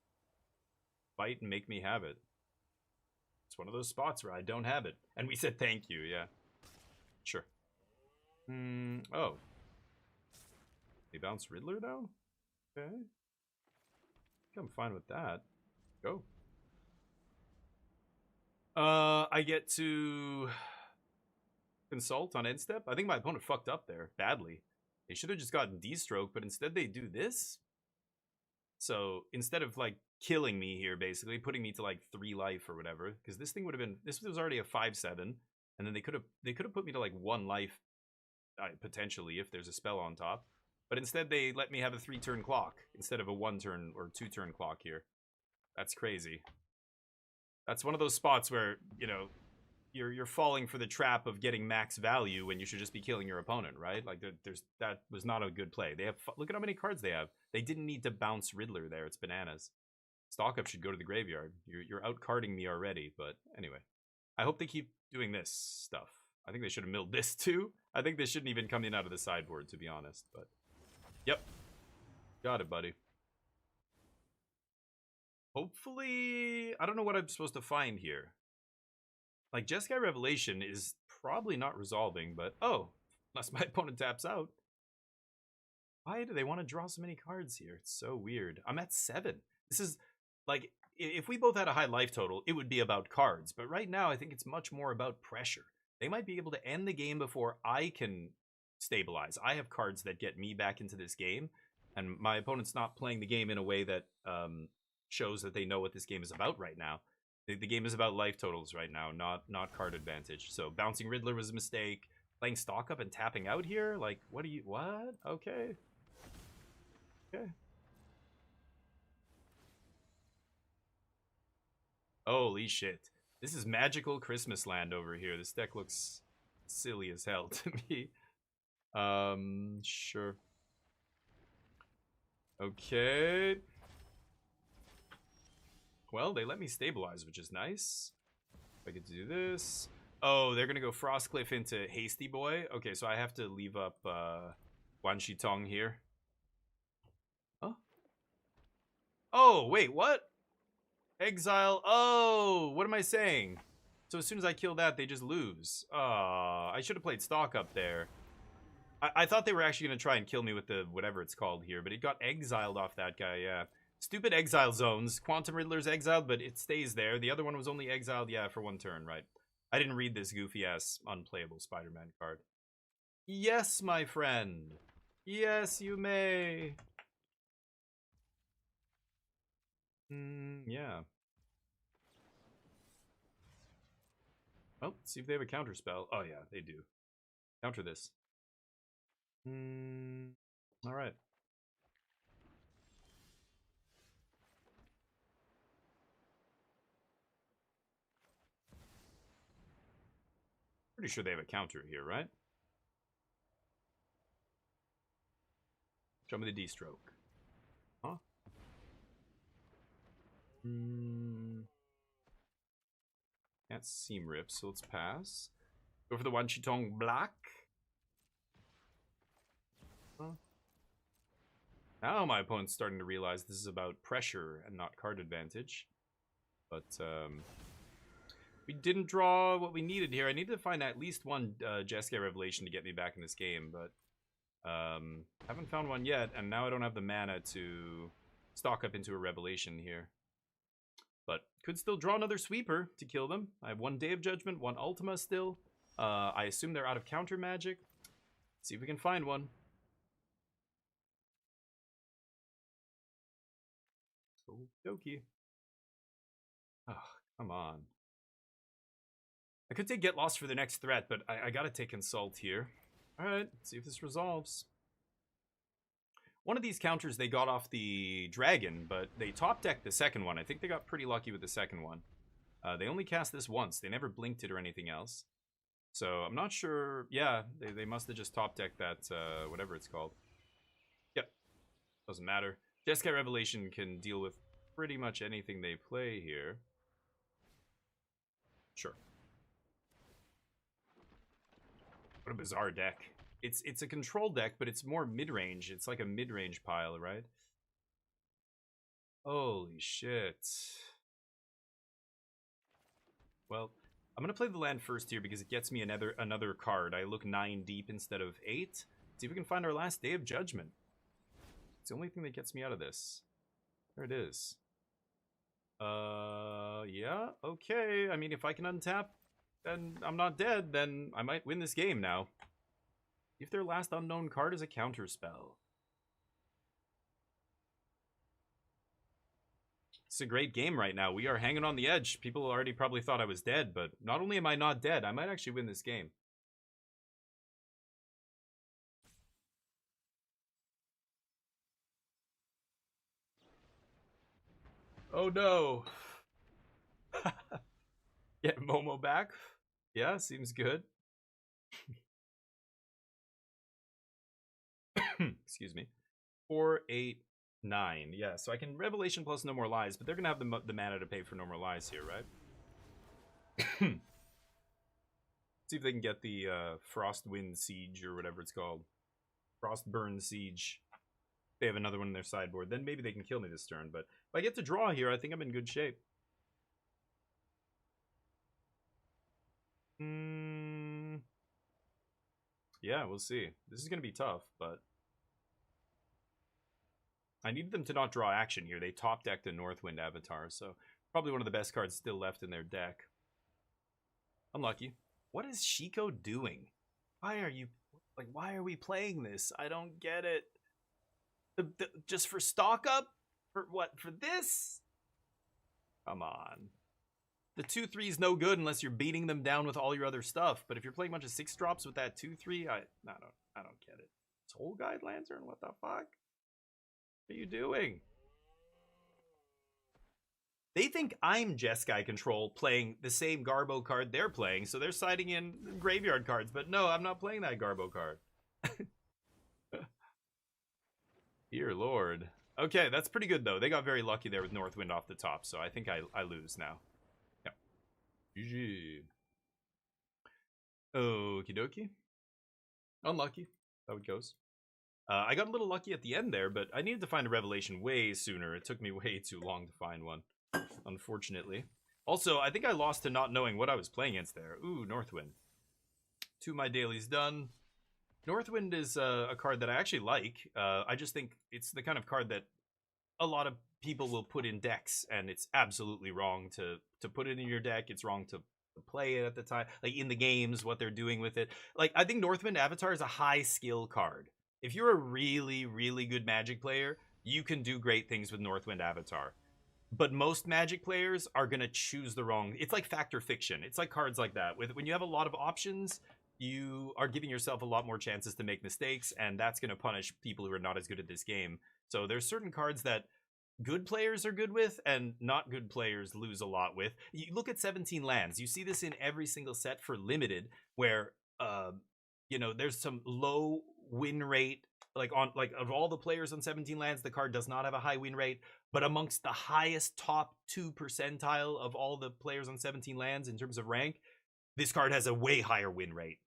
Fight and make me have it. It's one of those spots where I don't have it. And we said thank you, yeah. Sure. Oh. They bounce Riddler, though? Okay. I think I'm fine with that. Go. I get to consult on end step. I think my opponent fucked up there badly. They should have just gotten D-stroke, but instead they do this. So instead of like killing me here, basically putting me to like 3 life or whatever, because this thing would have been, this was already a 5/7, and then they could have put me to like 1 life potentially if there's a spell on top. But instead they let me have a 3-turn clock instead of a 1-turn or 2-turn clock here. That's crazy. That's one of those spots where, you know, you're falling for the trap of getting max value when you should just be killing your opponent, right? Like that was not a good play. They have, look at how many cards they have. They didn't need to bounce Riddler there. It's bananas. Stock up should go to the graveyard. You're out carding me already, but anyway. I hope they keep doing this stuff. I think they should have milled this too. I think this shouldn't even come in out of the sideboard, to be honest, but yep. Got it, buddy. Hopefully, I don't know what I'm supposed to find here. Like, Jeskai Revelation is probably not resolving, but oh, unless my opponent taps out. Why do they want to draw so many cards here? It's so weird. I'm at 7. This is, like, if we both had a high life total, it would be about cards. But right now, I think it's much more about pressure. They might be able to end the game before I can stabilize. I have cards that get me back into this game, and my opponent's not playing the game in a way that shows that they know what this game is about right now. The game is about life totals right now, not card advantage. So bouncing Riddler was a mistake. Playing stock up and tapping out here? Like, what? Okay. Okay. Holy shit. This is magical Christmas land over here. This deck looks silly as hell to me. Sure. Okay. Well, they let me stabilize, which is nice. If I get to do this. Oh, they're going to go Frostcliff into Hasty Boy. Okay, so I have to leave up Wan Shi Tong here. Huh? Oh, wait, what? Exile. Oh, what am I saying? So as soon as I kill that, they just lose. I should have played stock up there. I thought they were actually going to try and kill me with the whatever it's called here, but it got exiled off that guy, yeah. Stupid exile zones. Quantum Riddler's exiled, but it stays there. The other one was only exiled, yeah, for 1 turn, right? I didn't read this goofy-ass, unplayable Spider-Man card. Yes, my friend. Yes, you may. Yeah. Well, let's see if they have a counter spell. Oh, yeah, they do. Counter this. All right. Pretty sure they have a counter here, right? Show me the D-stroke. Huh? Can't seem rip, so let's pass. Go for the Wan Shi Tong Black. Huh? Now my opponent's starting to realize this is about pressure and not card advantage. But, we didn't draw what we needed here. I needed to find at least one Jeskai Revelation to get me back in this game, but haven't found one yet, and now I don't have the mana to stock up into a Revelation here. But could still draw another Sweeper to kill them. I have 1 Day of Judgment, 1 Ultima still. I assume they're out of counter magic. Let's see if we can find one. Okie. Oh, come on. I could take Get Lost for the next threat, but I gotta take Consult here. Alright, let's see if this resolves. One of these counters they got off the Dragon, but they top-decked the second one. I think they got pretty lucky with the second one. They only cast this once. They never blinked it or anything else. So I'm not sure. Yeah, they must have just top-decked that, whatever it's called. Yep. Doesn't matter. Jeskai Revelation can deal with pretty much anything they play here. Sure. What a bizarre deck. It's a control deck, but it's more mid-range. It's like a mid-range pile, right? Holy shit. Well, I'm gonna play the land first here because it gets me another card. I look 9 deep instead of 8. See if we can find our last Day of Judgment. It's the only thing that gets me out of this. There it is. Yeah, okay. I mean, if I can untap and I'm not dead, then I might win this game now. If their last unknown card is a counterspell. It's a great game right now. We are hanging on the edge. People already probably thought I was dead, but not only am I not dead, I might actually win this game. Oh no. Get Momo back. Yeah, seems good. Excuse me. 4, 8, 9. Yeah, so I can Revelation plus No More Lies, but they're going to have the mana to pay for No More Lies here, right? See if they can get the Frostwind Siege or whatever it's called. Frostburn Siege. They have another one in their sideboard. Then maybe they can kill me this turn, but if I get to draw here, I think I'm in good shape. Yeah, we'll see. This is going to be tough, but I need them to not draw action here. They top-decked a Northwind Avatar, so probably one of the best cards still left in their deck. Unlucky. What is Shiko doing? Why are you... Like, why are we playing this? I don't get it. Just for stock up? For what? For this? Come on. The 2/3 is no good unless you're beating them down with all your other stuff. But if you're playing a bunch of 6-drops with that 2/3, I don't get it. Soul Guide Lantern? What the fuck? What are you doing? They think I'm Jeskai Control playing the same Garbo card they're playing, so they're siding in graveyard cards. But no, I'm not playing that Garbo card. Dear Lord. Okay, that's pretty good, though. They got very lucky there with Northwind off the top, so I think I lose now. Yeah. GG. Okie dokie. Unlucky. How it goes. I got a little lucky at the end there, but I needed to find a Revelation way sooner. It took me way too long to find one, unfortunately. Also, I think I lost to not knowing what I was playing against there. Ooh, Northwind. 2 of my dailies done. Northwind is a card that I actually like. I just think it's the kind of card that a lot of people will put in decks, and it's absolutely wrong to put it in your deck. It's wrong to play it at the time. Like, in the games, what they're doing with it. Like, I think Northwind Avatar is a high-skill card. If you're a really, really good Magic player, you can do great things with Northwind Avatar. But most Magic players are going to choose the wrong... It's like Fact or Fiction. It's like cards like that. When you have a lot of options, you are giving yourself a lot more chances to make mistakes, and that's going to punish people who are not as good at this game. So there's certain cards that good players are good with, and not good players lose a lot with. You look at 17 lands. You see this in every single set for Limited, where, you know, there's some low win rate. Like of all the players on 17 lands, the card does not have a high win rate, but amongst the highest top 2 percentile of all the players on 17 lands in terms of rank, this card has a way higher win rate.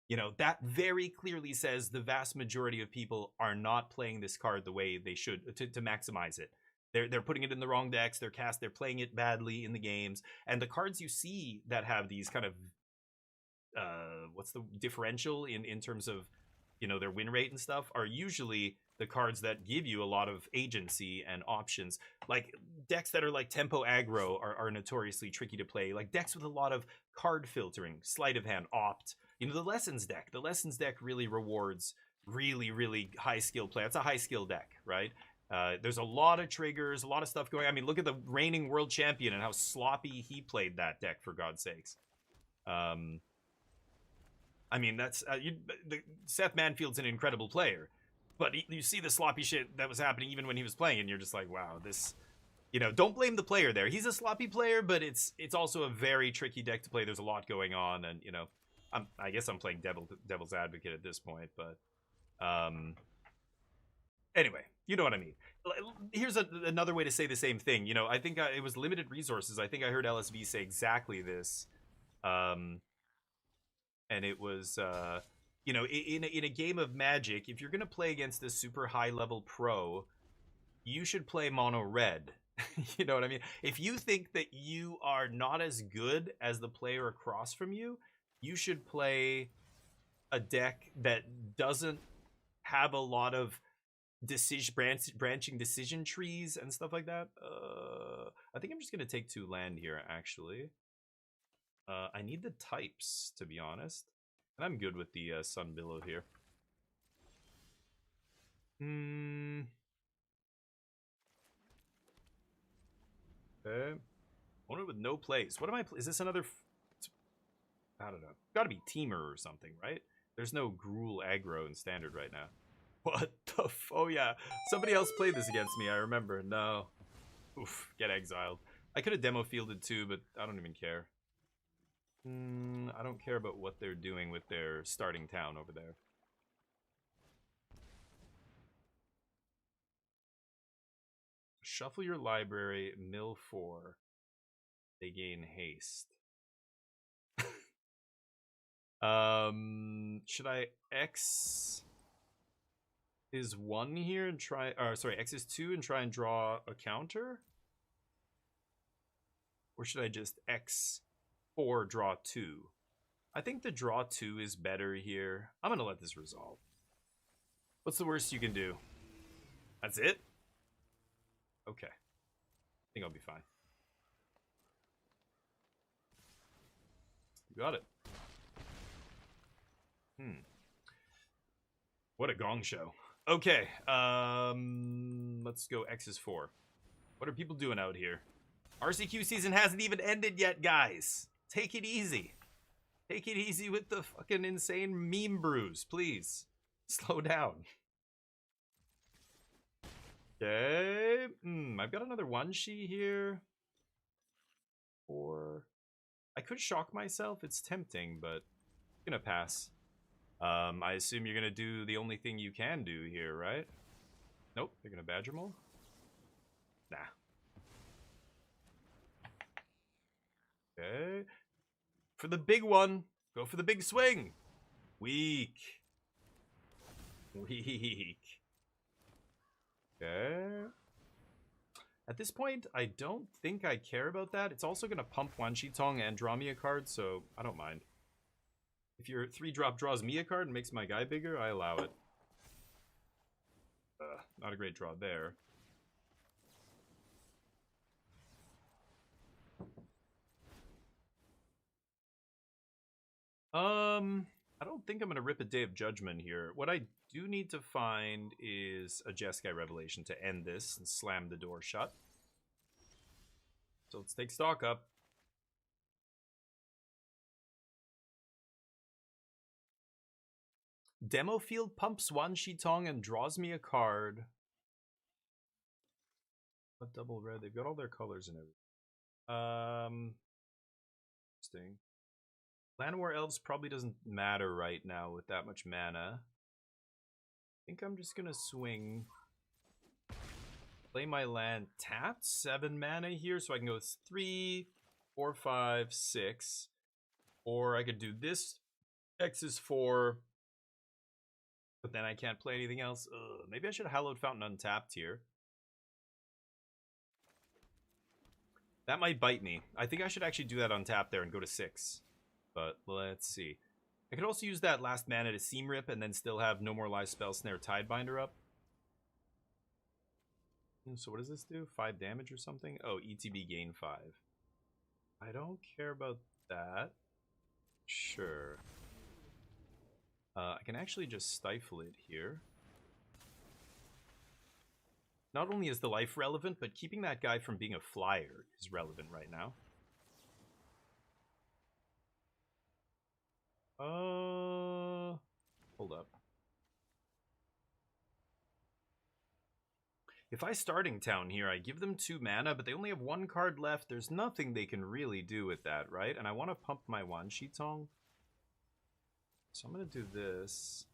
You know, that very clearly says the vast majority of people are not playing this card the way they should to maximize it. They're putting it in the wrong decks, they're playing it badly in the games, and the cards you see that have these kind of what's the differential in terms of, you know, their win rate and stuff are usually the cards that give you a lot of agency and options. Like decks that are like tempo aggro are notoriously tricky to play. Like decks with a lot of card filtering, sleight of hand, opt. You know, the Lessons deck. The Lessons deck really rewards really, really high skill play. It's a high skill deck, right? There's a lot of triggers, a lot of stuff going. I mean, look at the reigning world champion and how sloppy he played that deck, for God's sakes. I mean, that's Seth Manfield's an incredible player, but you see the sloppy shit that was happening even when he was playing, and you're just like, wow, this, you know, don't blame the player there. He's a sloppy player, but it's also a very tricky deck to play. There's a lot going on, and, you know, I guess I'm playing devil's advocate at this point, but anyway, you know what I mean. Here's another way to say the same thing. You know, I think it was limited resources. I think I heard LSV say exactly this. And it was you know, in a game of Magic, if you're gonna play against a super high level pro, you should play mono red. You know what I mean? If you think that you are not as good as the player across from you, you should play a deck that doesn't have a lot of branching decision trees and stuff like that. I think I'm just gonna take 2 land here, actually. I need the types, to be honest. And I'm good with the Sun Billow here. Okay. Opponent with no plays. What am I? Is this another? I don't know. Got to be Teamer or something, right? There's no Gruul aggro in Standard right now. What the? Oh yeah, somebody else played this against me. I remember. No. Oof. Get exiled. I could have demo fielded too, but I don't even care. I don't care about what they're doing with their starting town over there. Shuffle your library, mill 4. They gain haste. Should I X is 1 here and try, or sorry, X is 2 and try and draw a counter? Or should I just X4 draw 2? I think the draw 2 is better here. I'm gonna let this resolve. What's the worst you can do? That's it? Okay. I think I'll be fine. You got it. What a gong show. Okay. Let's go X is 4. What are people doing out here? RCQ season hasn't even ended yet, guys. Take it easy. Take it easy with the fucking insane meme brews, please. Slow down. Okay. I've got another one-she here. 4. I could shock myself. It's tempting, but I'm gonna pass. I assume you're gonna do the only thing you can do here, right? Nope. You're gonna Badger Mole? Nah. Okay. For the big one. Go for the big swing. Weak. Weak. Okay. At this point, I don't think I care about that. It's also going to pump Wan Shi Tong and draw me a card, so I don't mind. If your 3-drop draws me a card and makes my guy bigger, I allow it. Not a great draw there. I don't think I'm going to rip a Day of Judgment here. What I do need to find is a Jeskai Revelation to end this and slam the door shut. So let's take stock up. Demo field pumps Wan Shi Tong and draws me a card. What double red? They've got all their colors and everything. Interesting. Llanowar Elves probably doesn't matter right now with that much mana. I think I'm just gonna swing. Play my land tapped. 7 mana here, so I can go 3, 4, 5, 6. Or I could do this. X is 4. But then I can't play anything else. Ugh, maybe I should have Hallowed Fountain untapped here. That might bite me. I think I should actually do that untapped there and go to 6. But let's see. I could also use that last mana to Seam Rip and then still have No More Lies, Spell Snare, Tidebinder up. So what does this do? 5 damage or something? Oh, ETB gain 5. I don't care about that. Sure. I can actually just stifle it here. Not only is the life relevant, but keeping that guy from being a flyer is relevant right now. Hold up. If I starting town here, I give them 2 mana, but they only have 1 card left. There's nothing they can really do with that, right? And I want to pump my Wan Shi Tong. So I'm going to do this.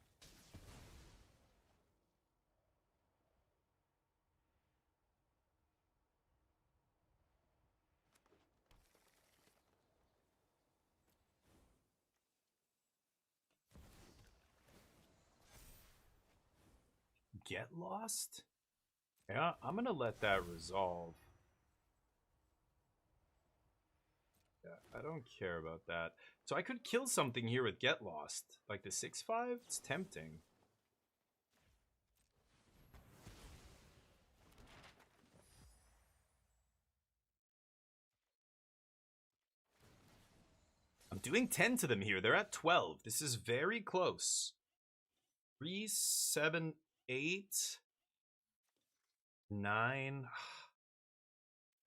get lost? Yeah, I'm gonna let that resolve. Yeah, I don't care about that. So I could kill something here with get lost. Like the 6/5? It's tempting. I'm doing 10 to them here. They're at 12. This is very close. 3, 7, 8, 9.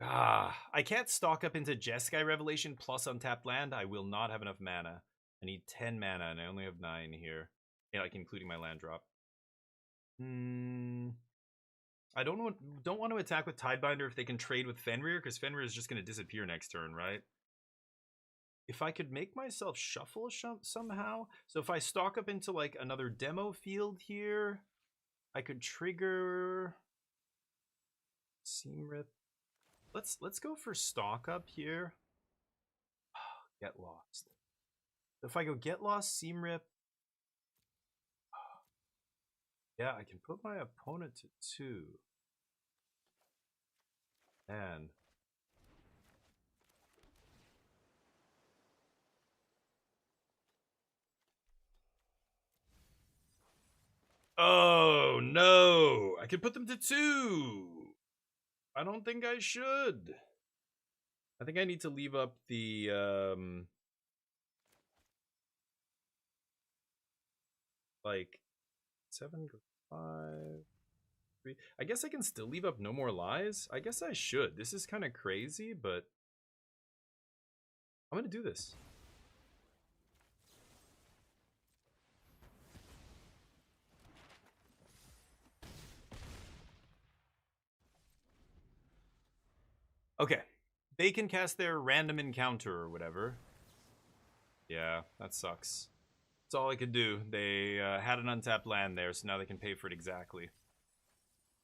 I can't stock up into Jeskai Revelation plus untapped land. I will not have enough mana. I need 10 mana, and I only have 9 here. Yeah, like including my land drop. I don't want to attack with Tidebinder if they can trade with Fenrir, because Fenrir is just going to disappear next turn, right? If I could make myself shuffle somehow. So if I stock up into like another demo field here, I could trigger Seam Rip. Let's go for stock up here. Get lost. If I go get lost, Seam Rip. Yeah, I can put my opponent to 2. And oh no! I can put them to 2. I don't think I should. I think I need to leave up the like 7, 5, 3. I guess I can still leave up No More Lies. I guess I should. This is kind of crazy, but I'm gonna do this. Okay. They can cast their random encounter or whatever. Yeah, that sucks. That's all I could do. They had an untapped land there, so now they can pay for it exactly.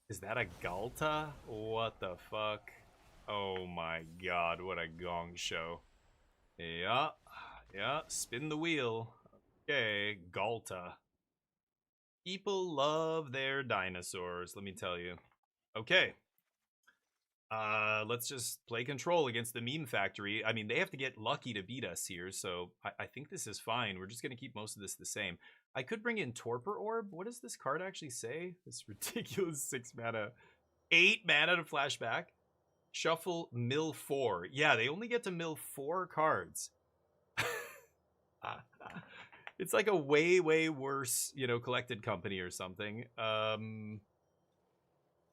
Is that a Galta? What the fuck? Oh my god, what a gong show. Yeah, spin the wheel. Okay, Galta. People love their dinosaurs, let me tell you. Okay. Let's just play control against the meme factory. I mean, they have to get lucky to beat us here, so I think this is fine. We're just going to keep most of this the same. I could bring in Torpor Orb. What does this card actually say? This ridiculous 6 mana. 8 mana to flashback. Shuffle, mill 4. Yeah, they only get to mill 4 cards. It's like a way, way worse, you know, collected company or something.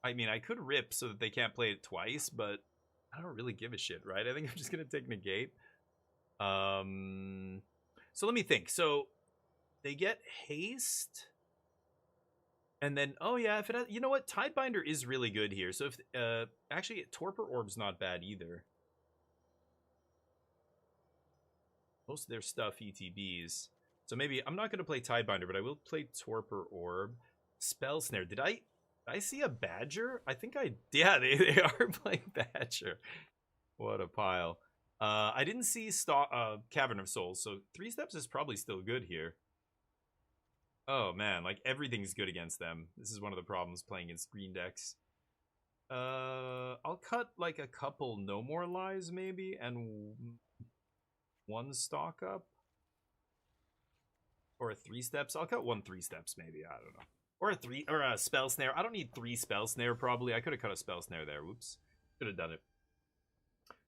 I mean, I could rip so that they can't play it twice, but I don't really give a shit, right? I think I'm just going to take negate. So let me think. So they get haste. And then, oh yeah, if it has, you know what? Tidebinder is really good here. So if, actually, Torpor Orb's not bad either. Most of their stuff ETBs. So maybe, I'm not going to play Tidebinder, but I will play Torpor Orb. Spell Snare. Did I see a Badger? I think I... Yeah, they are playing Badger. What a pile. I didn't see Cavern of Souls, so 3 steps is probably still good here. Oh, man. Like, everything's good against them. This is one of the problems playing against green decks. I'll cut, like, a couple No More Lies, maybe, and 1 stock up. Or a 3 steps. I'll cut 1 3 steps, maybe. I don't know. Or a Spell Snare. I don't need 3 Spell Snare, probably. I could have cut a Spell Snare there. Whoops. Could have done it.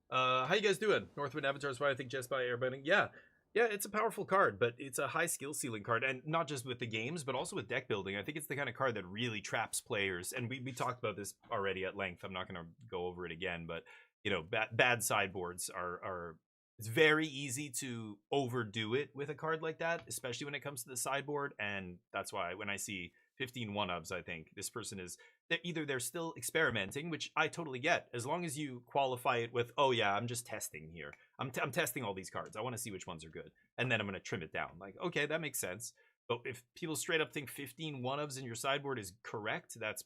How you guys doing? Northwind Avatars, why I think just by airbending. Yeah, it's a powerful card, but it's a high skill ceiling card, and not just with the games, but also with deck building. I think it's the kind of card that really traps players, and we talked about this already at length. I'm not going to go over it again, but you know, bad sideboards are it's very easy to overdo it with a card like that, especially when it comes to the sideboard, and that's why when I see 15 1-ups, I think this person is either they're still experimenting, which I totally get, as long as you qualify it with, oh yeah, I'm just testing here. I'm testing all these cards. I want to see which ones are good, and then I'm going to trim it down. Like, okay, that makes sense. But if people straight up think 15 1-ups in your sideboard is correct, that's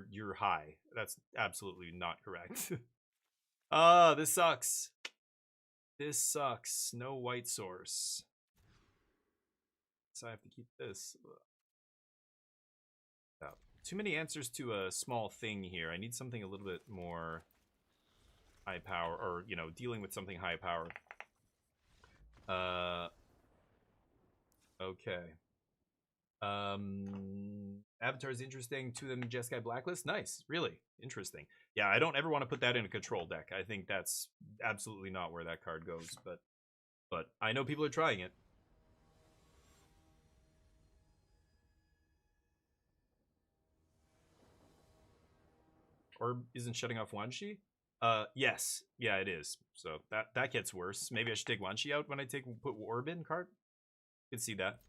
you're high. That's absolutely not correct. This sucks. This sucks. No white source. So I have to keep this. Too many answers to a small thing here. I need something a little bit more high power, or, you know, dealing with something high power. Okay. Avatar's interesting. To them, Jeskai Blacklist. Nice. Really interesting. Yeah, I don't ever want to put that in a control deck. I think that's absolutely not where that card goes, but I know people are trying it. Orb isn't shutting off Wanshi? Yes. Yeah, it is. So that gets worse. Maybe I should take Wanshi out when I put Orb in card. You can see that.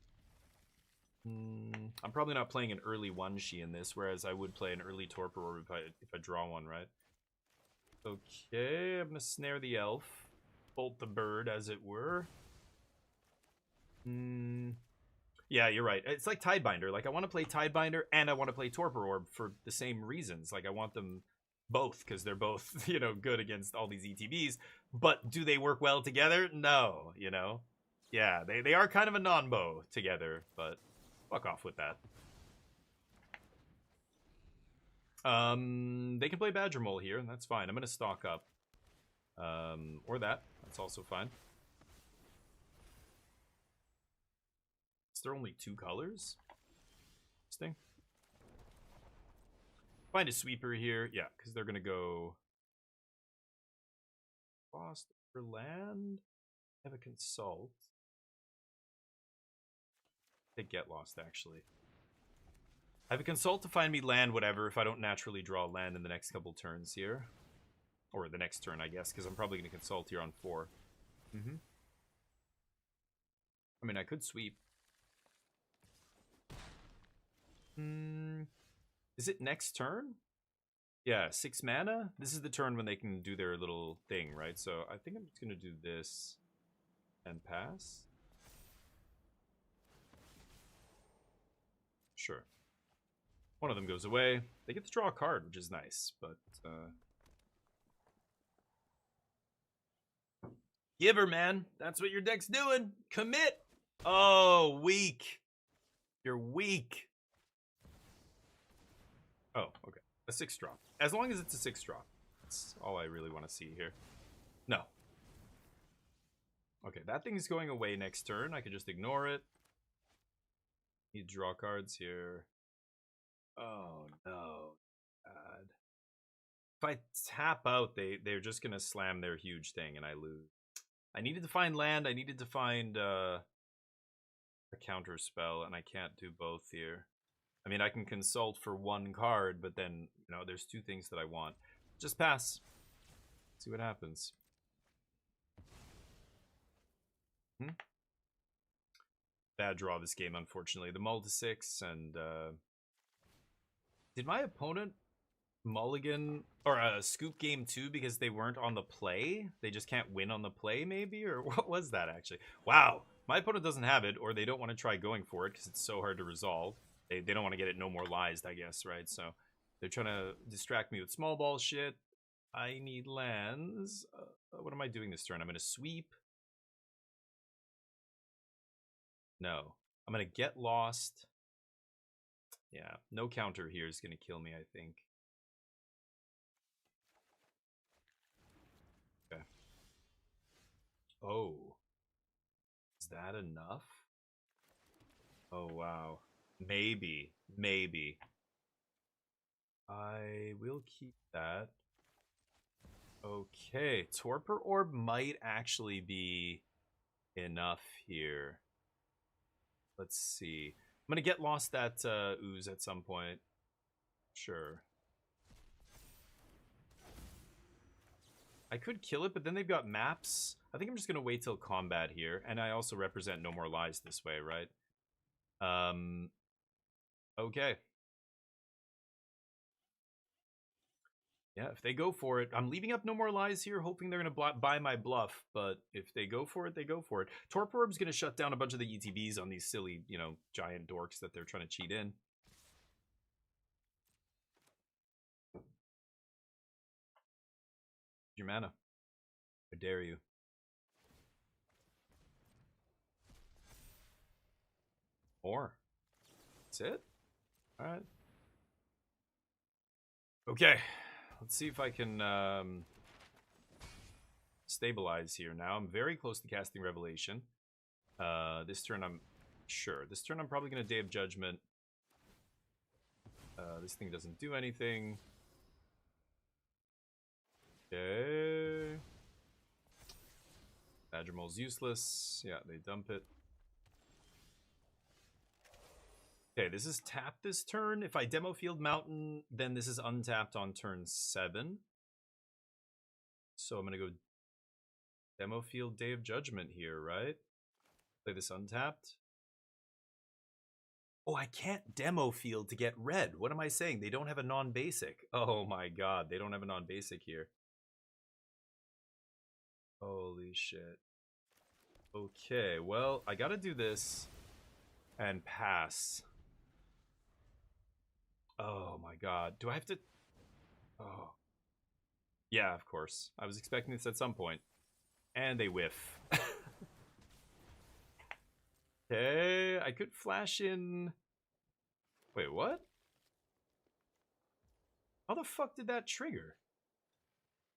I'm probably not playing an early Wanshi in this, whereas I would play an early Torpor Orb if I draw one, right? Okay, I'm gonna snare the elf. Bolt the bird, as it were. Yeah, you're right. It's like Tidebinder. Like, I want to play Tidebinder and I want to play Torpor Orb for the same reasons. Like, I want them both because they're both, you know, good against all these ETBs. But do they work well together? No, you know? Yeah, they are kind of a non-bow together, but fuck off with that. They can play Badger Mole here, and that's fine. I'm going to stock up. Or that. That's also fine. Is there only 2 colors? Interesting. Find a sweeper here. Yeah, because they're going to go... Lost for land? Have a consult. They get lost, actually. I have a consult to find me land, whatever, if I don't naturally draw land in the next couple turns here. Or the next turn, I guess, because I'm probably going to consult here on 4. I mean, I could sweep. Is it next turn? Yeah, 6 mana? This is the turn when they can do their little thing, right? So I think I'm just going to do this and pass. Sure. One of them goes away. They get to draw a card, which is nice, but... Giver, man. That's what your deck's doing. Commit. Oh, weak. You're weak. Oh, okay. A 6 drop. As long as it's a 6 drop. That's all I really want to see here. No. Okay, that thing's going away next turn. I could just ignore it. Need to draw cards here. Oh, no. God. If I tap out, they're just going to slam their huge thing and I lose. I needed to find land. I needed to find a counter spell, and I can't do both here. I mean, I can consult for 1 card, but then, you know, there's 2 things that I want. Just pass. See what happens. Bad draw this game, unfortunately. The mull to 6, and did my opponent mulligan or scoop game 2 because they weren't on the play? They just can't win on the play, maybe? Or what was that, actually? Wow. My opponent doesn't have it, or they don't want to try going for it because it's so hard to resolve. They don't want to get it no more lies, I guess, right? So they're trying to distract me with small ball shit. I need lands. What am I doing this turn? I'm going to sweep. No. I'm going to get lost. Yeah, no counter here is going to kill me, I think. Okay. Oh. Is that enough? Oh, wow. Maybe. Maybe. I will keep that. Okay. Torpor Orb might actually be enough here. Let's see. I'm going to get lost that ooze at some point. Sure. I could kill it, but then they've got maps. I think I'm just going to wait till combat here. And I also represent No More Lies this way, right? Okay. Yeah, if they go for it, I'm leaving up No More Lies here, hoping they're going to buy my bluff. But if they go for it, they go for it. Torpor Orb's going to shut down a bunch of the ETBs on these silly, you know, giant dorks that they're trying to cheat in. Your mana. I dare you. More. That's it? Alright. Okay, let's see if I can stabilize here now. I'm very close to casting Revelation. This turn I'm sure. This turn I'm probably going to Day of Judgment. This thing doesn't do anything. Okay. Badgermole's useless. Yeah, they dump it. Okay, this is tapped this turn. If I Demo Field Mountain, then this is untapped on turn 7. So I'm going to go Demo Field Day of Judgment here, right? Play this untapped. Oh, I can't Demo Field to get red. What am I saying? They don't have a non-basic. Oh my god, they don't have a non-basic here. Holy shit. Okay, well, I gotta do this and pass. Oh my god. Do I have to... Oh. Yeah, of course. I was expecting this at some point. And they whiff. Okay, I could flash in... Wait, what? How the fuck did that trigger?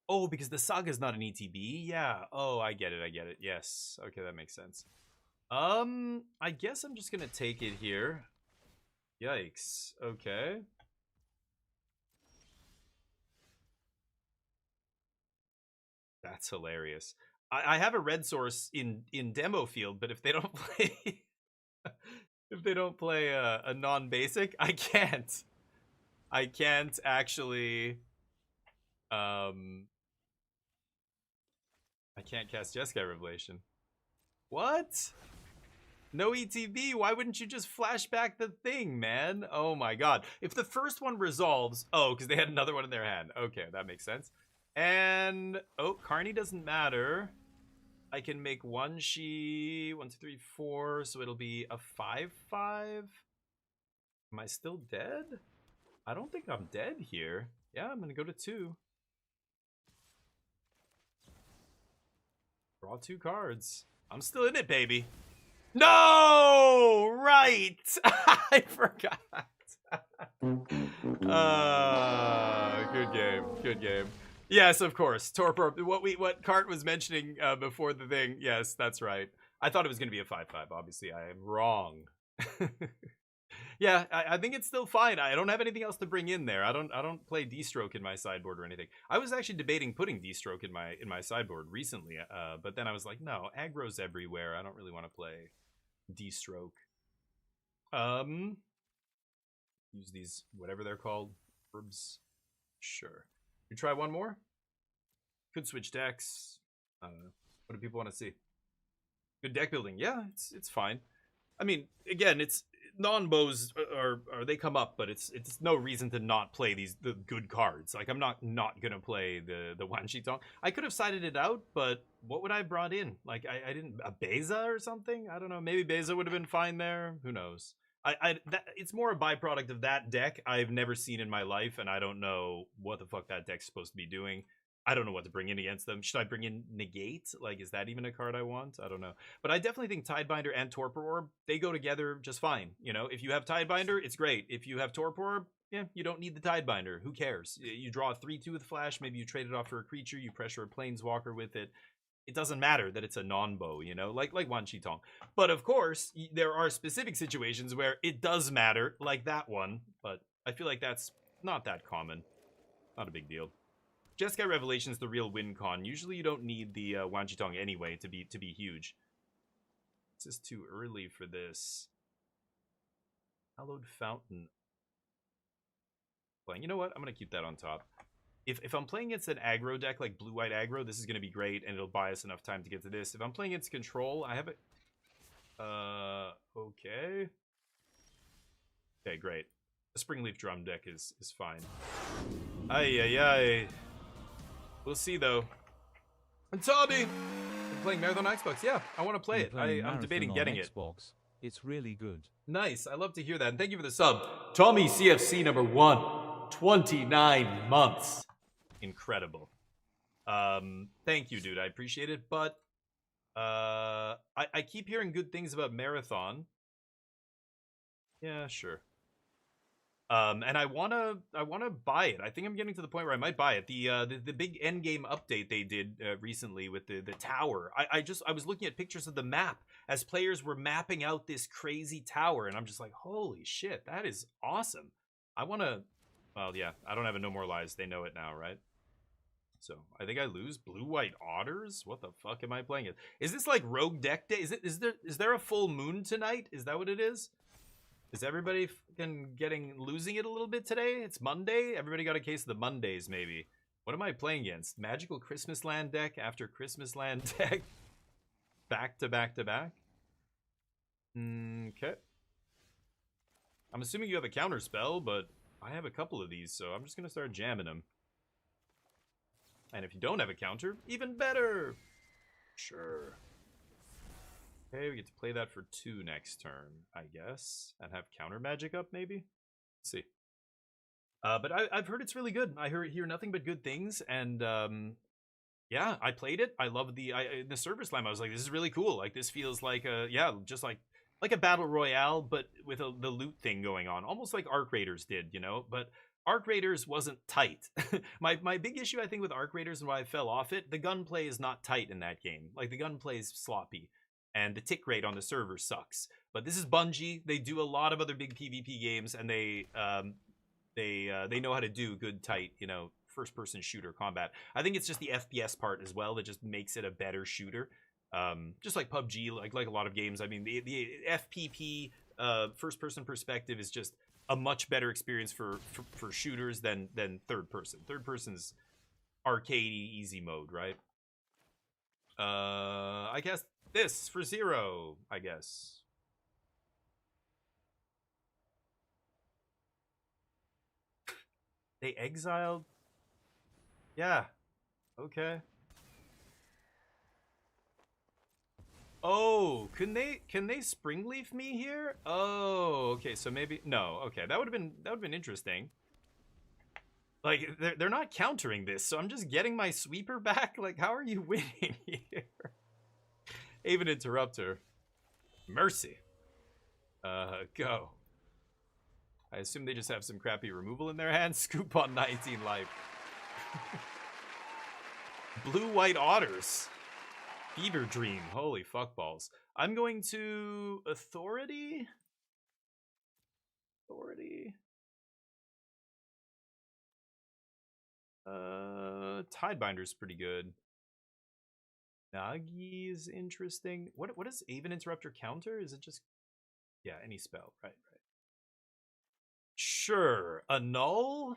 Oh, because the Saga's not an ETB? Yeah. Oh, I get it. Yes. Okay, that makes sense. I guess I'm just gonna take it here. Yikes. Okay. That's hilarious. I have a red source in Demo Field, but if they don't play... if they don't play a non-basic, I can't actually... I can't cast Jeskai Revelation. What? No ETB? Why wouldn't you just flash back the thing, man? Oh my god. If the first one resolves... Oh, because they had another one in their hand. Okay, that makes sense. And... Oh, Carney doesn't matter. I can make one Shi... 1, 2, 3, 4. So it'll be a 5/5. Am I still dead? I don't think I'm dead here. Yeah, I'm gonna go to 2. Draw 2 cards. I'm still in it, baby. No! Right! I forgot. Good game. Good game. Yes, of course. Torpor. What Cart was mentioning before the thing. Yes, that's right. I thought it was going to be a 5/5. Obviously, I am wrong. Yeah, I think it's still fine. I don't have anything else to bring in there. I don't play D-Stroke in my sideboard or anything. I was actually debating putting D-Stroke in my sideboard recently, but then I was like, no, aggro's everywhere. I don't really want to play D-Stroke. Use these, whatever they're called, herbs. Sure. You try one more? Could switch decks. I don't know. What do people want to see? Good deck building. Yeah, it's fine. I mean, again, it's non-bows are they come up, but it's no reason to not play the good cards. Like, I'm not gonna play the Wan Shi Tong. I could have sided it out, but what would I have brought in? Like, I didn't, a Beza or something? I don't know. Maybe Beza would have been fine there. Who knows? It's more a byproduct of that deck I've never seen in my life, and I don't know what the fuck that deck's supposed to be doing. I don't know what to bring in against them. Should I bring in Negate? Like, is that even a card I want? I don't know. But I definitely think Tidebinder and Torpor Orb, they go together just fine. You know, if you have Tidebinder, it's great. If you have Torpor Orb, yeah, you don't need the Tidebinder. Who cares? You draw a 3/2 with Flash. Maybe you trade it off for a creature. You pressure a Planeswalker with it. It doesn't matter that it's a non-bow, you know, like Wan Shi Tong. But of course, there are specific situations where it does matter, like that one. But I feel like that's not that common. Not a big deal. Jeskai Revelation is the real win con. Usually you don't need the Wan Shi Tong anyway to be huge. This is too early for this. Hallowed Fountain. You know what? I'm going to keep that on top. If I'm playing against an aggro deck like blue-white aggro, this is going to be great, and it'll buy us enough time to get to this. If I'm playing against control, I have it... okay. Okay, great. The Springleaf Drum deck is fine. Ay. We'll see, though. And Tommy! I'm playing Marathon on Xbox. Yeah, I want to play it. I'm debating getting it. Xbox. It's really good. Nice. I love to hear that. And thank you for the sub. Tommy CFC number 1. 29 months. Incredible. Thank you, dude. I appreciate it. But I keep hearing good things about Marathon. Yeah, sure. And I wanna buy it. I think I'm getting to the point where I might buy it. The big end game update they did recently with the tower. I was looking at pictures of the map as players were mapping out this crazy tower, and I'm just like, holy shit, that is awesome. I wanna. Well, yeah, I don't have a No More Lies. They know it now, right? So I think I lose. Blue White Otters. What the fuck am I playing it? Is this like Rogue Deck Day? Is there a full moon tonight? Is that what it is? Is everybody fucking losing it a little bit today? It's Monday. Everybody got a case of the Mondays, maybe. What am I playing against? Magical Christmas Land deck after Christmas Land deck, back to back to back. Okay. I'm assuming you have a counter spell, but I have a couple of these, so I'm just gonna start jamming them. And if you don't have a counter, even better. Sure. Okay, we get to play that for 2 next turn, I guess. And have counter magic up, maybe? Let's see. But I've heard it's really good. I hear nothing but good things. And yeah, I played it. I love in the server slam. I was like, this is really cool. Like, this feels like just like a battle royale, but with the loot thing going on. Almost like Arc Raiders did, you know? But Arc Raiders wasn't tight. my big issue, I think, with Arc Raiders and why I fell off it, the gunplay is not tight in that game. Like, the gunplay is sloppy. And the tick rate on the server sucks. But this is Bungie. They do a lot of other big PvP games, and they know how to do good, tight, you know, first-person shooter combat. I think it's just the FPS part as well that just makes it a better shooter. Just like PUBG, like a lot of games. I mean, the FPP first-person perspective is just a much better experience for shooters than third-person. Third-person's arcadey, easy mode, right? I guess this for 0, I guess. They exiled? Yeah. Okay. Oh, can they springleaf me here? Oh, okay, so maybe no, okay. That would have been interesting. Like, they're not countering this, so I'm just getting my sweeper back? Like, how are you winning here? Haven Interrupter. Mercy. Go. I assume they just have some crappy removal in their hands. Scoop on 19 life. Blue White Otters. Fever Dream. Holy fuckballs. I'm going to Authority. Tidebinder's pretty good. Nagi is interesting. What does Haven Interrupter counter? Is it just... Yeah, any spell. Right. Sure. Annul?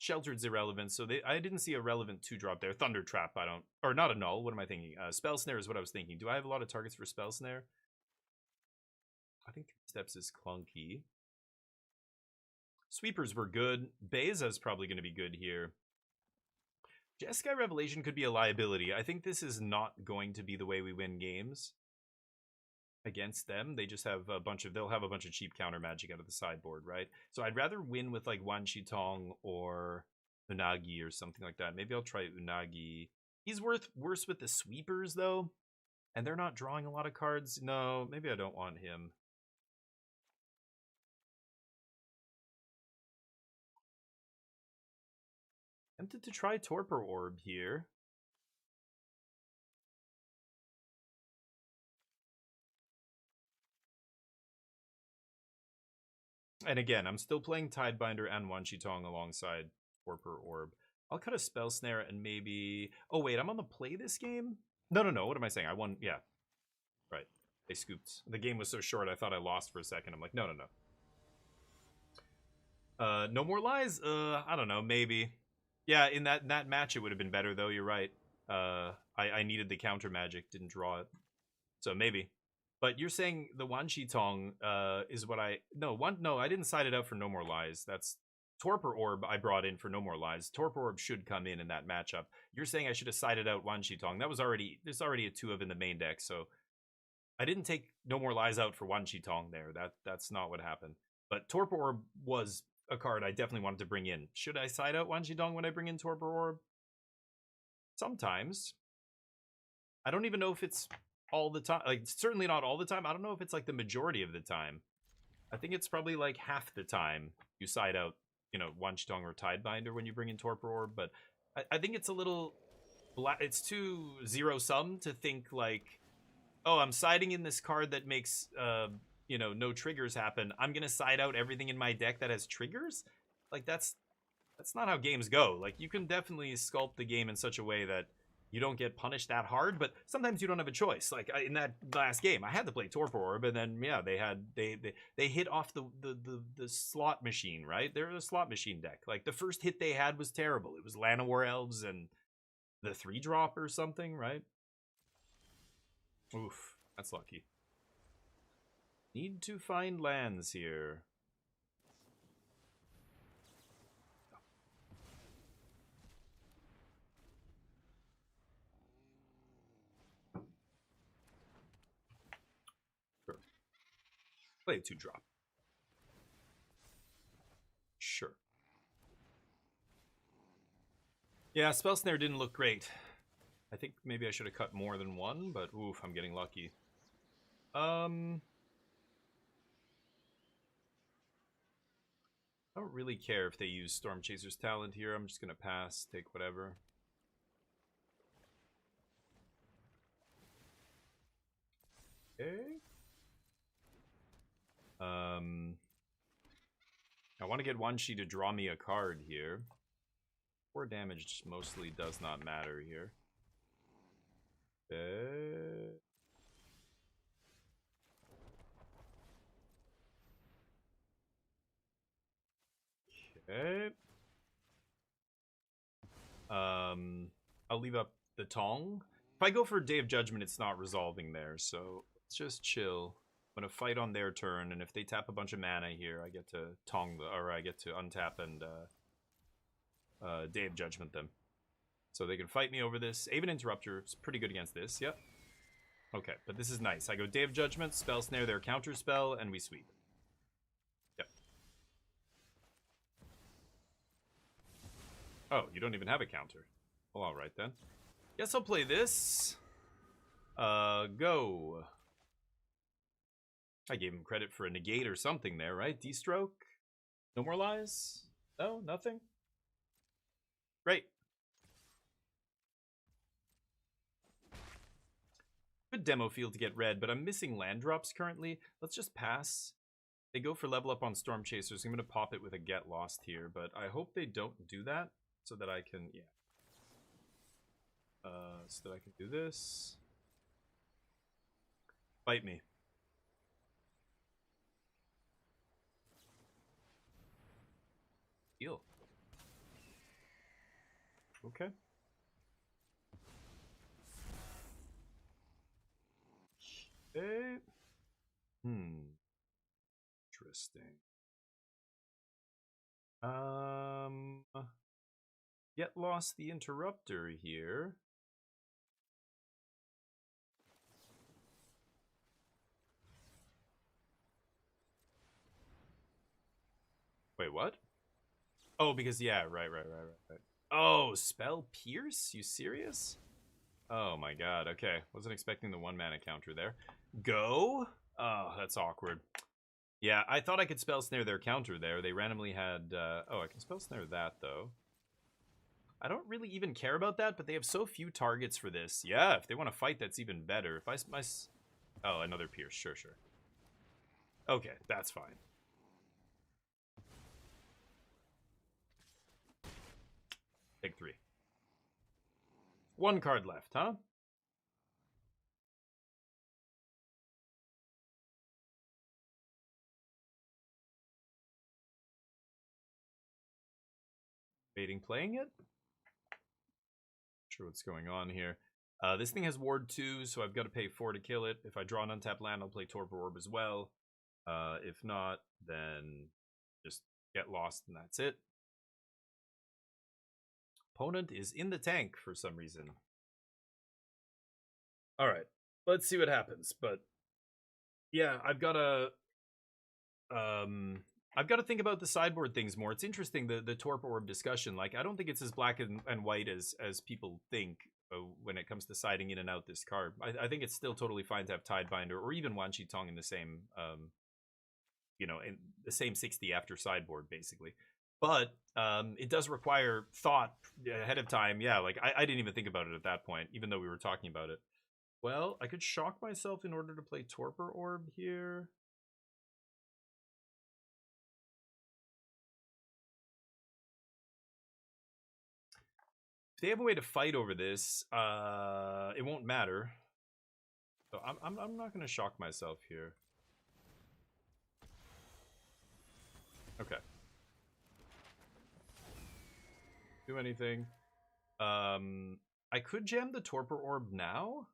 Sheltered's irrelevant, so I didn't see a relevant 2-drop there. Thunder Trap, I don't... Or not Annul, what am I thinking? Spell Snare is what I was thinking. Do I have a lot of targets for Spell Snare? I think Steps is clunky. Sweepers were good. Beza's probably going to be good here. Jeskai Revelation could be a liability. I think this is not going to be the way we win games against them. They just have they'll have a bunch of cheap counter magic out of the sideboard, right? So I'd rather win with like Wan Chitong or Unagi or something like that. Maybe I'll try Unagi. He's worse with the sweepers though, and they're not drawing a lot of cards. No, maybe I don't want him. Tempted to try Torpor Orb here. And again, I'm still playing Tidebinder and Wan Chitong alongside Torpor Orb. I'll cut a Spell Snare and maybe... Oh, wait, I'm on the play this game? No. What am I saying? I won... Yeah. Right. They scooped. The game was so short, I thought I lost for a second. I'm like, no. No More Lies? I don't know. Maybe. Yeah, in that match, it would have been better, though. You're right. I needed the counter magic. Didn't draw it. So maybe. But you're saying the Wan Chitong is what I... No, I didn't side it out for No More Lies. That's Torpor Orb I brought in for No More Lies. Torpor Orb should come in that matchup. You're saying I should have sided out Wan Chitong. There's already a 2 of in the main deck, so I didn't take No More Lies out for Wan Chitong there. That's not what happened. But Torpor Orb was a card I definitely wanted to bring in. Should I side out Wan Chitong when I bring in Torpor Orb? Sometimes. I don't even know if it's all the time. Like, certainly not all the time. I don't know if it's like the majority of the time. I think it's probably like half the time you side out, you know, Wanchitong or Tidebinder when you bring in Torpor Orb, but I think it's a little it's too zero sum to think like, oh, I'm siding in this card that makes you know, no triggers happen. I'm gonna side out everything in my deck that has triggers. Like that's not how games go. Like you can definitely sculpt the game in such a way that you don't get punished that hard, but sometimes you don't have a choice. Like in that last game, I had to play Torpor Orb, and then yeah, they hit off the slot machine, right? They're a slot machine deck. Like the first hit they had was terrible. It was Llanowar Elves and the 3-drop or something, right? Oof, that's lucky. Need to find lands here. Sure. Play a 2-drop. Sure. Yeah, Spell Snare didn't look great. I think maybe I should have cut more than one, but oof, I'm getting lucky. I don't really care if they use Storm Chaser's talent here. I'm just gonna pass, take whatever. Okay. I want to get Wanshi to draw me a card here. 4 damage mostly does not matter here. Okay. I'll leave up the Tong. If I go for Day of Judgment, it's not resolving there, so let's just chill. I'm gonna fight on their turn, and if they tap a bunch of mana here, I get to Tong or I get to untap and Day of Judgment them. So they can fight me over this. Aven Interrupter is pretty good against this, yep. Okay, but this is nice. I go Day of Judgment, Spell Snare their counter spell, and we sweep. Yep. Oh, you don't even have a counter. Well, alright then. Guess I'll play this. Go. I gave him credit for a negate or something there, right? D-stroke? No more lies? No, nothing? Great. Good demo field to get red, but I'm missing land drops currently. Let's just pass. They go for level up on Storm Chasers. I'm going to pop it with a Get Lost here, but I hope they don't do that so that I can, yeah. So that I can do this. Fight me. Heal. Okay. Okay. Interesting. Get Lost the Interrupter here. Wait, what? Oh, because, yeah, right. Oh, Spell Pierce? You serious? Oh my god, okay. Wasn't expecting the 1-mana counter there. Go? Oh, that's awkward. Yeah, I thought I could Spell Snare their counter there. They randomly had, oh, I can Spell Snare that, though. I don't really even care about that, but they have so few targets for this. Yeah, if they want to fight, that's even better. If oh, another Pierce. Sure. Okay, that's fine. Take 3. 1 card left, huh? Debating playing it? Not sure what's going on here. This thing has Ward 2, so I've got to pay 4 to kill it. If I draw an untapped land, I'll play Torpor Orb as well. If not, then just Get Lost and that's it. Opponent is in the tank for some reason. Alright, let's see what happens. But yeah, I've got to think about the sideboard things more. It's interesting, the Torpor Orb discussion. Like, I don't think it's as black and white as people think when it comes to siding in and out this card. I think it's still totally fine to have Tidebinder or even Wanchitong in the same you know, in the same 60 after sideboard, basically. But it does require thought ahead of time. Yeah, like I didn't even think about it at that point, even though we were talking about it. Well, I could shock myself in order to play Torpor Orb here. If they have a way to fight over this, it won't matter. So I'm not gonna shock myself here. Okay. Do anything. I could jam the Torpor Orb now.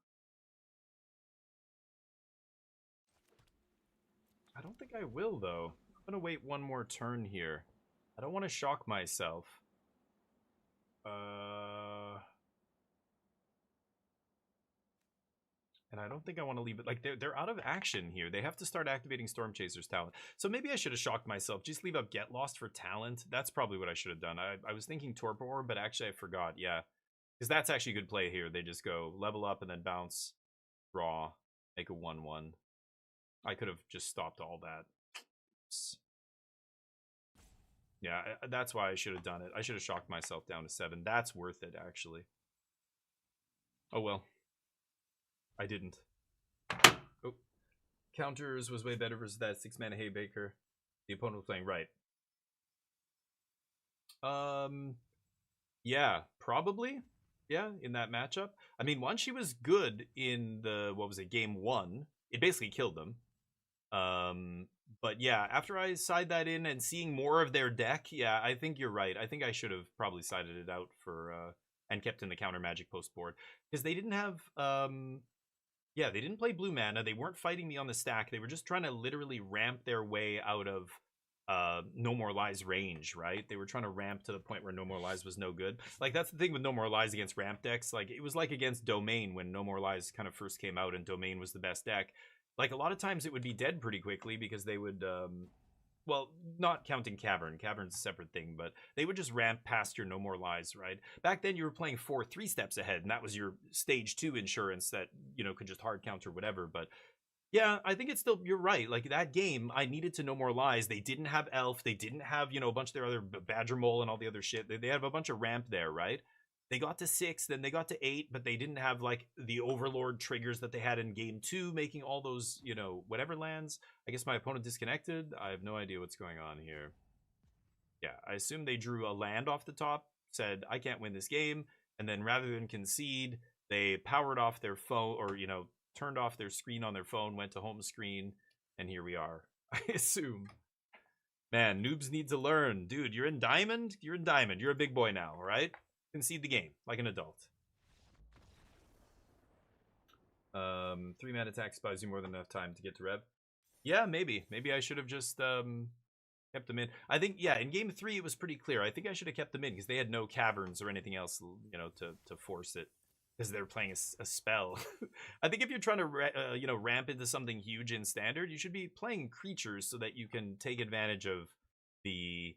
I don't think I will, though. I'm gonna wait one more turn here. I don't want to shock myself. And I don't think I want to leave it. Like, they're out of action here. They have to start activating Storm Chaser's talent. So maybe I should have shocked myself. Just leave up Get Lost for talent. That's probably what I should have done. I was thinking Torpor Orb, but actually I forgot. Yeah. Because that's actually a good play here. They just go level up and then bounce, draw, make a 1/1. I could have just stopped all that. Yeah, that's why I should have done it. I should have shocked myself down to 7. That's worth it, actually. Oh, well. I didn't. Oh. Counters was way better versus that 6-mana Haybaker. The opponent was playing right. Yeah, probably. Yeah, in that matchup. I mean, once she was good in the, what was it, game 1, it basically killed them. But yeah, after I side that in and seeing more of their deck, yeah, I think you're right. I think I should have probably sided it out for, and kept in the counter magic post board. Because they didn't have, yeah, they didn't play blue mana. They weren't fighting me on the stack. They were just trying to literally ramp their way out of No More Lies range, right? They were trying to ramp to the point where No More Lies was no good. Like, that's the thing with No More Lies against ramp decks. Like, it was like against Domain when No More Lies kind of first came out and Domain was the best deck. Like, a lot of times it would be dead pretty quickly because they would, well, not counting Cavern. Cavern's a separate thing, but they would just ramp past your No More Lies, right? Back then you were playing 3 steps ahead, and that was your stage 2 insurance that, you know, could just hard counter whatever. But yeah, I think it's still, you're right. Like, that game, I needed to No More Lies. They didn't have Elf. They didn't have, you know, a bunch of their other Badger Mole and all the other shit. They have a bunch of ramp there, right? They got to 6, then they got to 8, but they didn't have, like, the Overlord triggers that they had in game 2, making all those, you know, whatever lands. I guess my opponent disconnected. I have no idea what's going on here. Yeah, I assume they drew a land off the top, said, I can't win this game, and then rather than concede, they powered off their phone, or, you know, turned off their screen on their phone, went to home screen, and here we are, I assume. Man, noobs need to learn. Dude, you're in Diamond? You're in Diamond. You're a big boy now, all right? Concede the game like an adult. 3-mana attack buys you more than enough time to get to rev. Yeah, maybe I should have just kept them in. I think, yeah, in game 3 it was pretty clear. I think I should have kept them in because they had no caverns or anything else, you know, to force it because they were playing a spell. I think if you're trying to you know, ramp into something huge in standard, you should be playing creatures so that you can take advantage of the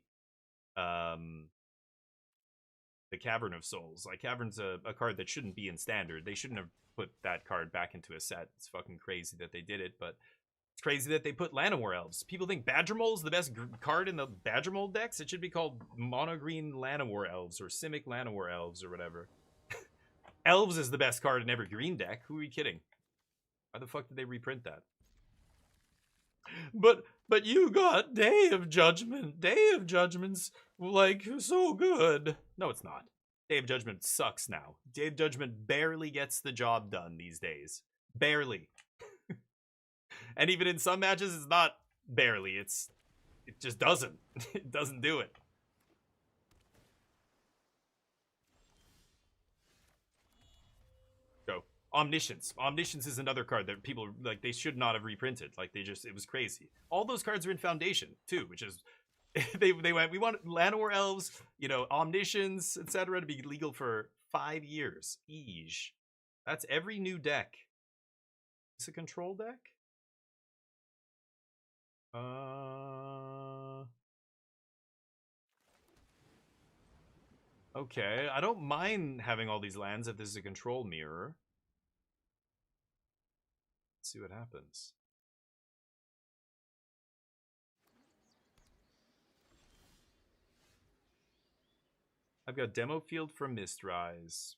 Cavern of Souls. Like, Cavern's a card that shouldn't be in standard. They shouldn't have put that card back into a set. It's fucking crazy that they did it, but it's crazy that they put Llanowar Elves. People think Badger Mole is the best card in the Badger Mole decks. It should be called Mono Green Llanowar Elves or Simic Llanowar Elves or whatever. Elves is the best card in every green deck. Who are you kidding? Why the fuck did they reprint that? But you got Day of Judgment. Day of Judgment's, like, so good. No, it's not. Day of Judgment sucks now. Day of Judgment barely gets the job done these days. Barely. And even in some matches, it's not barely. It just doesn't. It doesn't do it. Go. Omniscience. Omniscience is another card that people, like, they should not have reprinted. Like, they just, it was crazy. All those cards are in Foundation, too, which is, they went, we want Llanowar Elves, you know, Omniscience, etc. to be legal for 5 years. Eesh. That's every new deck. Is it a control deck? Okay, I don't mind having all these lands if this is a control mirror. Let's see what happens. I've got Demo Field from Mistrise.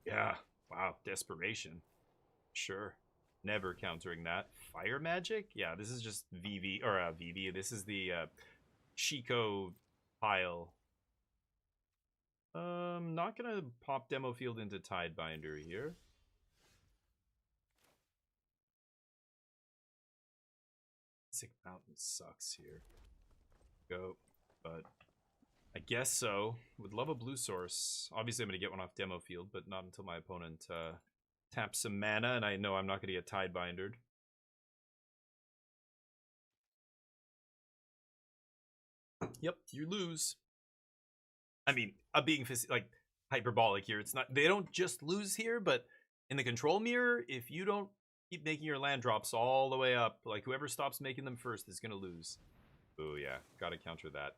Yeah. Wow. Desperation. Sure. Never countering that. Fire magic? Yeah, this is just VV, or VV. This is the Shiko pile. Not gonna pop Demo Field into Tidebinder here. Sick Mountain sucks here. Go, but I guess so. Would love a blue source. Obviously, I'm gonna get one off Demo Field, but not until my opponent taps some mana, and I know I'm not gonna get Tidebindered. Yep, you lose. I mean, I'm being like hyperbolic here. It's not, they don't just lose here, but in the control mirror, if you don't keep making your land drops all the way up, like whoever stops making them first is gonna lose. Oh yeah, gotta counter that.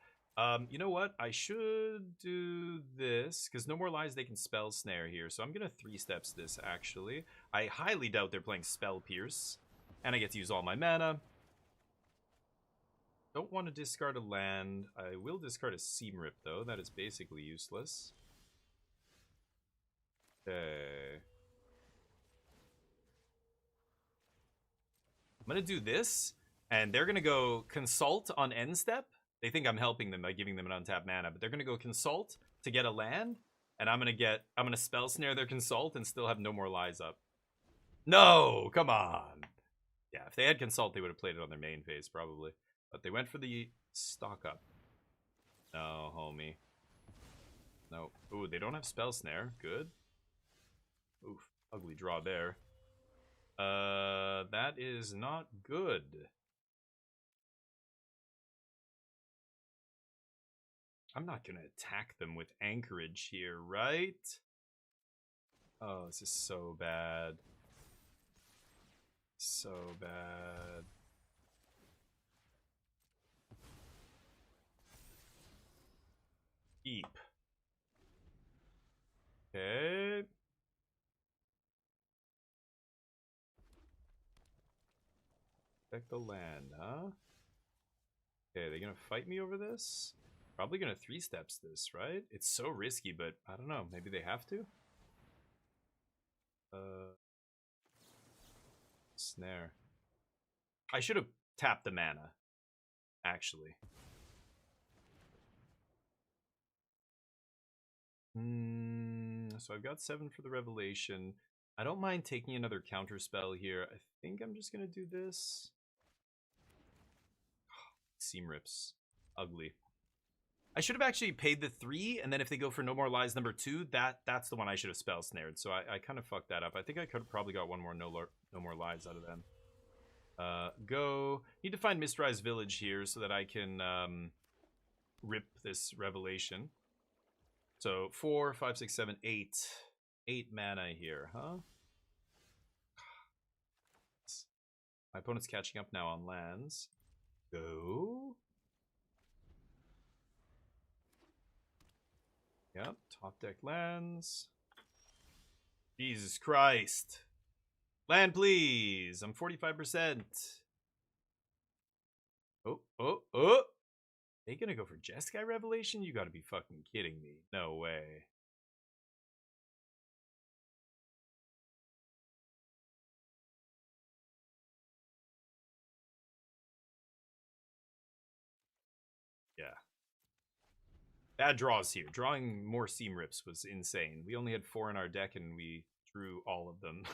You know what? I should do this because no more lies. They can spell snare here, so I'm gonna 3-steps this. Actually, I highly doubt they're playing spell pierce, and I get to use all my mana. Don't want to discard a land. I will discard a Seam Rip, though. That is basically useless. Okay. I'm going to do this, and they're going to go Consult on end step. They think I'm helping them by giving them an untapped mana, but they're going to go Consult to get a land, and I'm going to Spell Snare their Consult and still have No More Lies up. No! Come on! Yeah, if they had Consult, they would have played it on their main phase, probably. But they went for the stock up. No, homie. No. Ooh, they don't have Spell Snare. Good. Oof. Ugly draw there. That is not good. I'm not going to attack them with Anchorage here, right? Oh, this is so bad. So bad. Keep. Okay. Protect the land, huh? Okay, are they gonna fight me over this? Probably gonna 3-steps this, right? It's so risky, but I don't know. Maybe they have to? Snare. I should have tapped the mana, actually. So I've got 7 for the Revelation. I don't mind taking another counter spell here. I think I'm just gonna do this. Seam Rips. Ugly. I should have actually paid the 3, and then if they go for No More Lies number 2, that's the one I should have spell snared. So I kind of fucked that up. I think I could have probably got one more No More Lies out of them. Go. Need to find Mistrise Village here so that I can rip this Revelation. So 4, 5, 6, 7, 8. 8 mana here, huh? My opponent's catching up now on lands. Go. Yep, top deck lands. Jesus Christ. Land, please. I'm 45%. Oh. They gonna go for Jeskai Revelation? You gotta be fucking kidding me. No way. Yeah. Bad draws here. Drawing more Seam Rips was insane. We only had 4 in our deck and we drew all of them.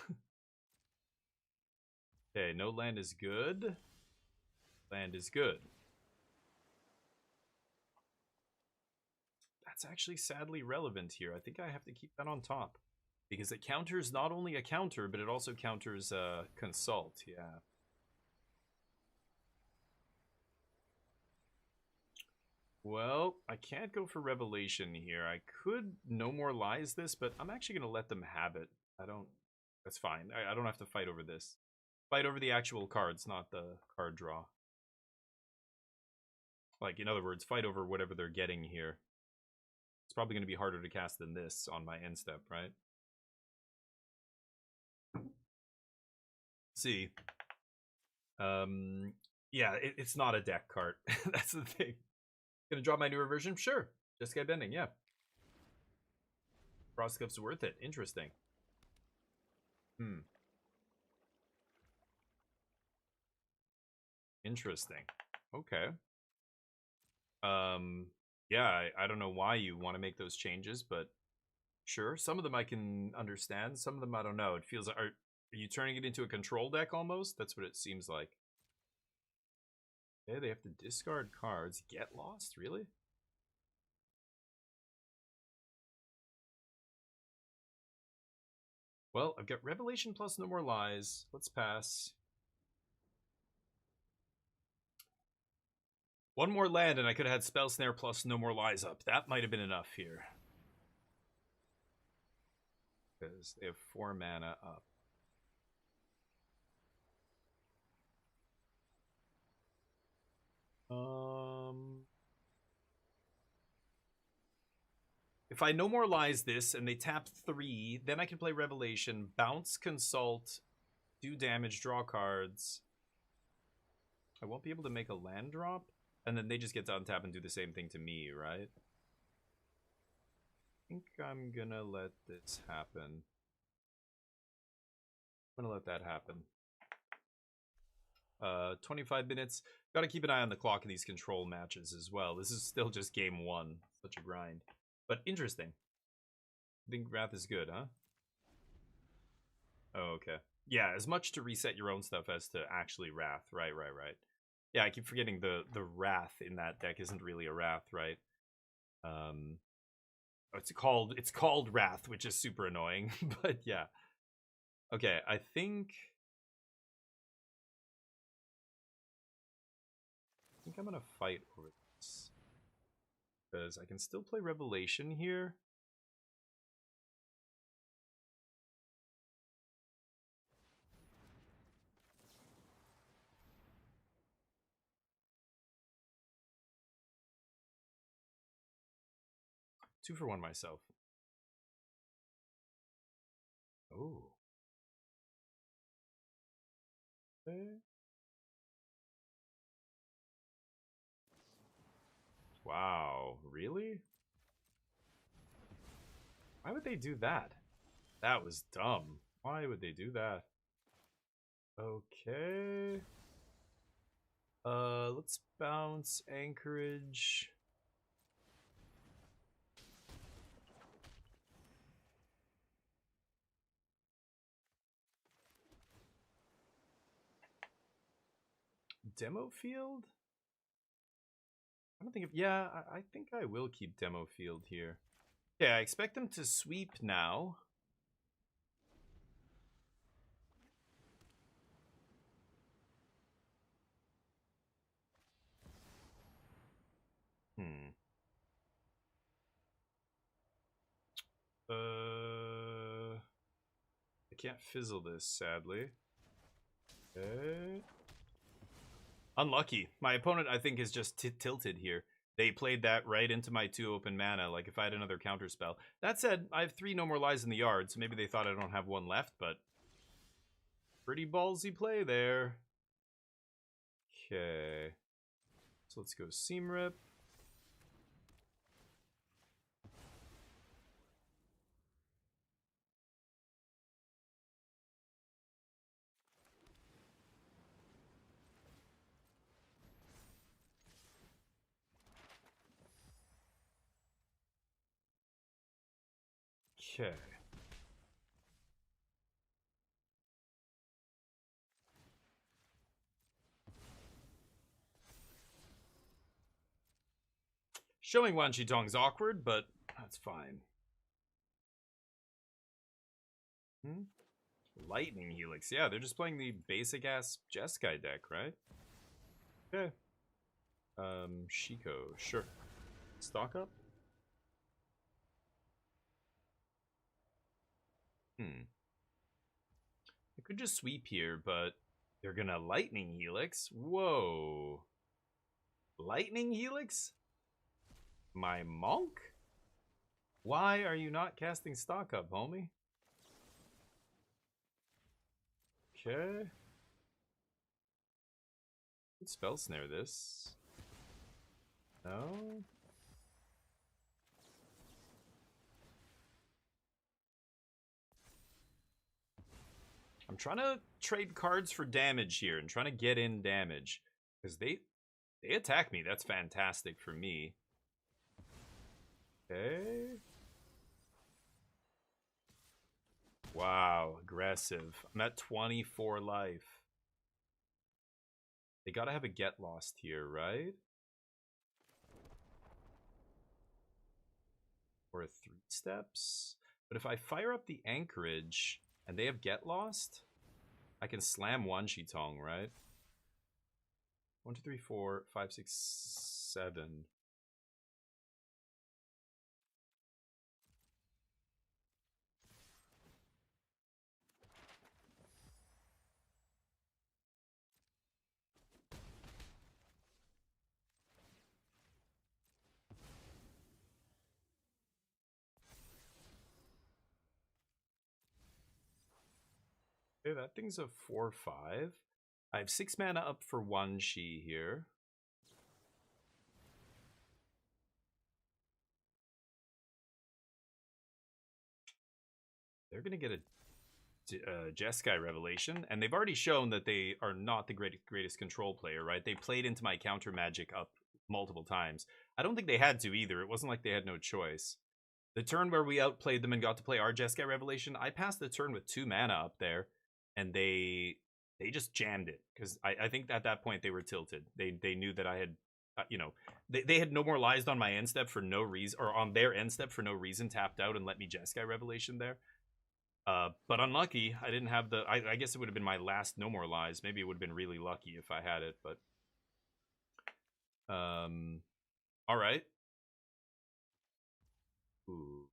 Okay, no land is good. Land is good. That's actually sadly relevant here. I think I have to keep that on top. Because it counters not only a counter, but it also counters Consult. Yeah. Well, I can't go for Revelation here. I could No More Lies this, but I'm actually going to let them have it. That's fine. I don't have to fight over this. Fight over the actual cards, not the card draw. Like, in other words, fight over whatever they're getting here. It's probably going to be harder to cast than this on my end step, right? See. Yeah, it's not a deck cart. That's the thing. Gonna draw my newer version? Sure. Just Sky Bending, yeah. Frostcuff's worth it. Interesting. Interesting. Okay. Yeah, I don't know why you want to make those changes, but sure. Some of them I can understand. Some of them I don't know. It feels like, are you turning it into a control deck almost? That's what it seems like. Okay, they have to discard cards. Get lost? Really? Well, I've got Revelation plus No More Lies. Let's pass. One more land and I could have had Spell Snare plus No More Lies up. That might have been enough here. Because they have 4 mana up. If I No More Lies this and they tap 3, then I can play Revelation, bounce, consult, do damage, draw cards. I won't be able to make a land drop, and then they just get to untap and do the same thing to me, right? I think I'm gonna let this happen. I'm gonna let that happen. 25 minutes. Gotta keep an eye on the clock in these control matches as well. This is still just game 1. Such a grind. But interesting. I think Wrath is good, huh? Oh, okay. Yeah, as much to reset your own stuff as to actually Wrath. Right. Yeah, I keep forgetting the Wrath in that deck isn't really a Wrath, right? It's called Wrath, which is super annoying. But yeah. Okay, I think I'm gonna fight over this. Because I can still play Revelation here. Two for one myself. Oh. Okay. Wow, really? Why would they do that? That was dumb. Why would they do that? Okay. Let's bounce Anchorage. Demo Field? I don't think if, yeah, I think I will keep Demo Field here. Yeah, I expect them to sweep now. I can't fizzle this, sadly. Okay. Unlucky. My opponent, I think, is just tilted here. They played that right into my 2 open mana, like if I had another counterspell. That said, I have 3 No More Lies in the yard, so maybe they thought I don't have 1 left, but pretty ballsy play there. Okay. So let's go Seam Rip. Okay. Showing Wan Shi Tong's awkward, but that's fine. Lightning Helix. Yeah, they're just playing the basic-ass Jeskai deck, right? Okay. Shiko. Sure. Stock up? I could just sweep here, but they're gonna Lightning Helix? Whoa. Lightning Helix? My Monk? Why are you not casting stock up, homie? Okay. Could spell snare this. No. I'm trying to trade cards for damage here and trying to get in damage. Because they attack me. That's fantastic for me. Okay. Wow, aggressive. I'm at 24 life. They gotta have a get lost here, right? Or a 3 steps. But if I fire up the anchorage and they have get lost, I can slam one Shitong, right? 1, 2, 3, 4, 5, 6, 7. Okay, that thing's a 4/5. I have 6 mana up for 1 Shi here. They're gonna get a Jeskai Revelation, and they've already shown that they are not the greatest control player, right? They played into my counter magic up multiple times. I don't think they had to either. It wasn't like they had no choice. The turn where we outplayed them and got to play our Jeskai Revelation, I passed the turn with 2 mana up there, and they just jammed it, because I think at that point they were tilted. They knew that I had, you know, they had no more lies on my end step for no reason, or on their end step for no reason, tapped out and let me Jeskai Revelation there. But unlucky, I didn't have the... I guess it would have been my last No More Lies. Maybe it would have been really lucky if I had it, but... Alright. Ooh.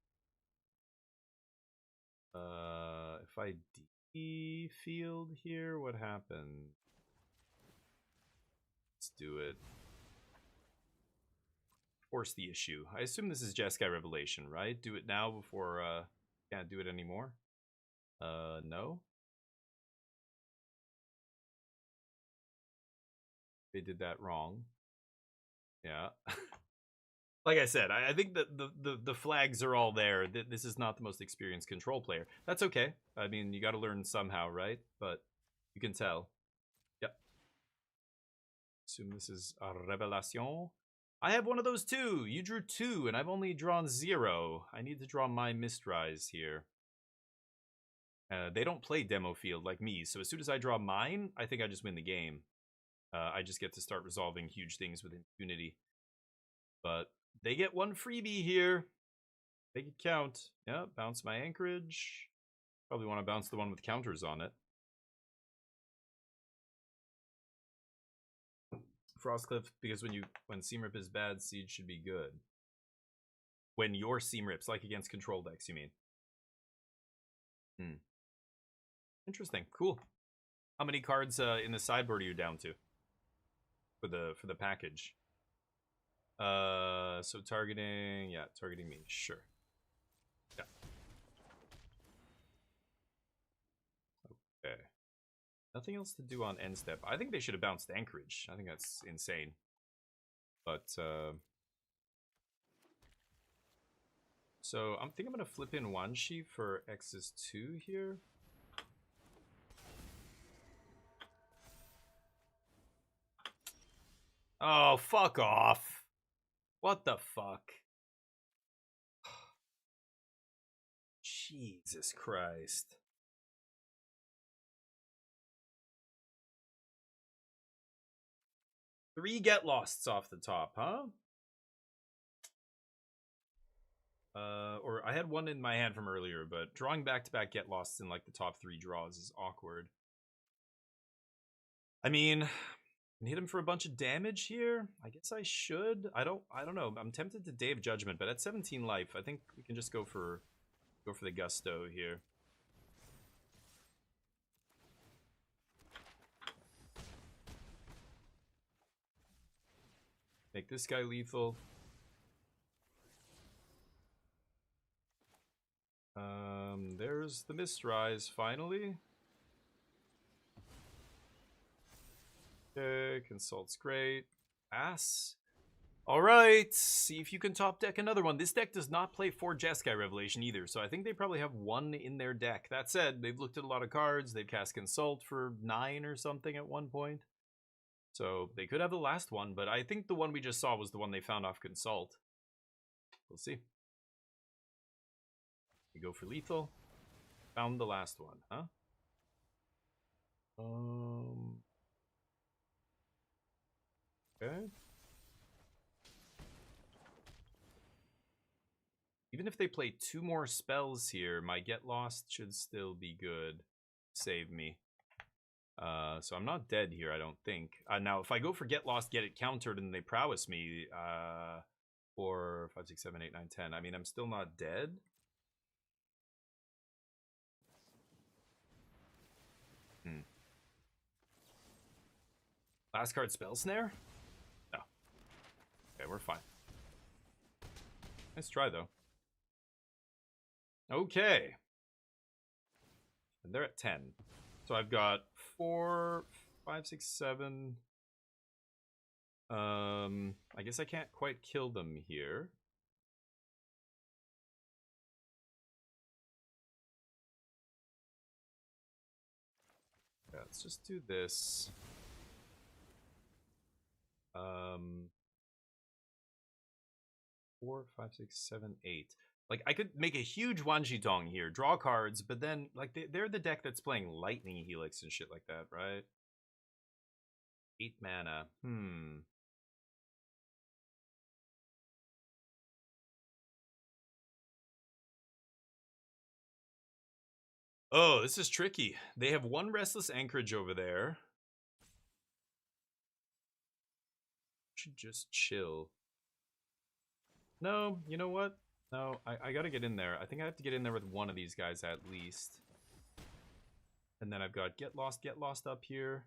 If I D-field here, what happened? Let's do it. Force the issue. I assume this is Jeskai Revelation, right? Do it now before, can't do it anymore. No. They did that wrong. Yeah. Like I said, I think that the flags are all there. This is not the most experienced control player. That's okay. I mean, you got to learn somehow, right? But you can tell. Yep. Assume this is a Revelation. I have one of those too. You drew 2, and I've only drawn 0. I need to draw my Mistrise here. They don't play demo field like me, so as soon as I draw mine, I think I just win the game. I just get to start resolving huge things with impunity. But they get 1 freebie here. Make it count. Yeah, bounce my anchorage. Probably want to bounce the one with counters on it. Frostcliff, because when Seamrip is bad, Siege should be good. When your Seamrips, like against control decks, you mean? Interesting. Cool. How many cards in the sideboard are you down to for the package? So targeting me. Sure. Yeah. Okay. Nothing else to do on end step. I think they should have bounced Anchorage. I think that's insane. But so I'm gonna flip in 1 sheet for X's 2 here. Oh, fuck off. What the fuck? Jesus Christ. Three get losts off the top, huh? Or I had one in my hand from earlier, but drawing back-to-back get losts in like the top 3 draws is awkward. I mean, hit him for a bunch of damage here. I guess I should. I don't know. I'm tempted to Day of Judgment, but at 17 life, I think we can just go for the gusto here. Make this guy lethal. There's the Mistrise finally. Okay, Consult's great. Pass. All right, see if you can top deck another one. This deck does not play 4 Jeskai Revelation either, so I think they probably have 1 in their deck. That said, they've looked at a lot of cards. They've cast Consult for 9 or something at one point. So they could have the last one, but I think the one we just saw was the one they found off Consult. We'll see. We go for lethal. Found the last one, huh? Okay. Even if they play 2 more spells here, my Get Lost should still be good. Save me. So I'm not dead here, I don't think. Now, if I go for Get Lost, get it countered, and they prowess me, 4, 5, 6, 7, 8, 9, 10. I mean, I'm still not dead. Last card, Spell Snare? No. Okay, we're fine. Nice try, though. Okay. And they're at 10. So I've got 4, 5, 6, 7. I guess I can't quite kill them here. Yeah, let's just do this. 4, 5, 6, 7, 8. Like, I could make a huge Wanjitong here, draw cards, but then, like, they're the deck that's playing Lightning Helix and shit like that, right? 8 mana. Oh, this is tricky. They have 1 Restless Anchorage over there. Should just chill. No, you know what? No, I gotta get in there. I think I have to get in there with one of these guys at least. And then I've got Get Lost up here.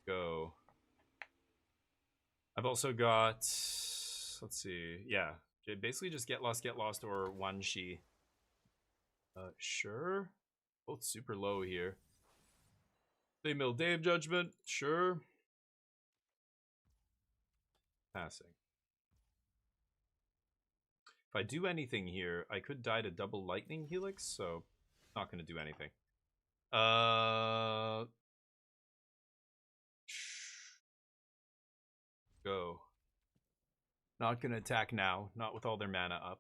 Go. I've also got, let's see, yeah. Basically just Get Lost, or One Shi. Sure. Both super low here. They mill Day of Judgment, sure. Passing. If I do anything here, I could die to double Lightning Helix, so not going to do anything. Go. Not going to attack now, not with all their mana up.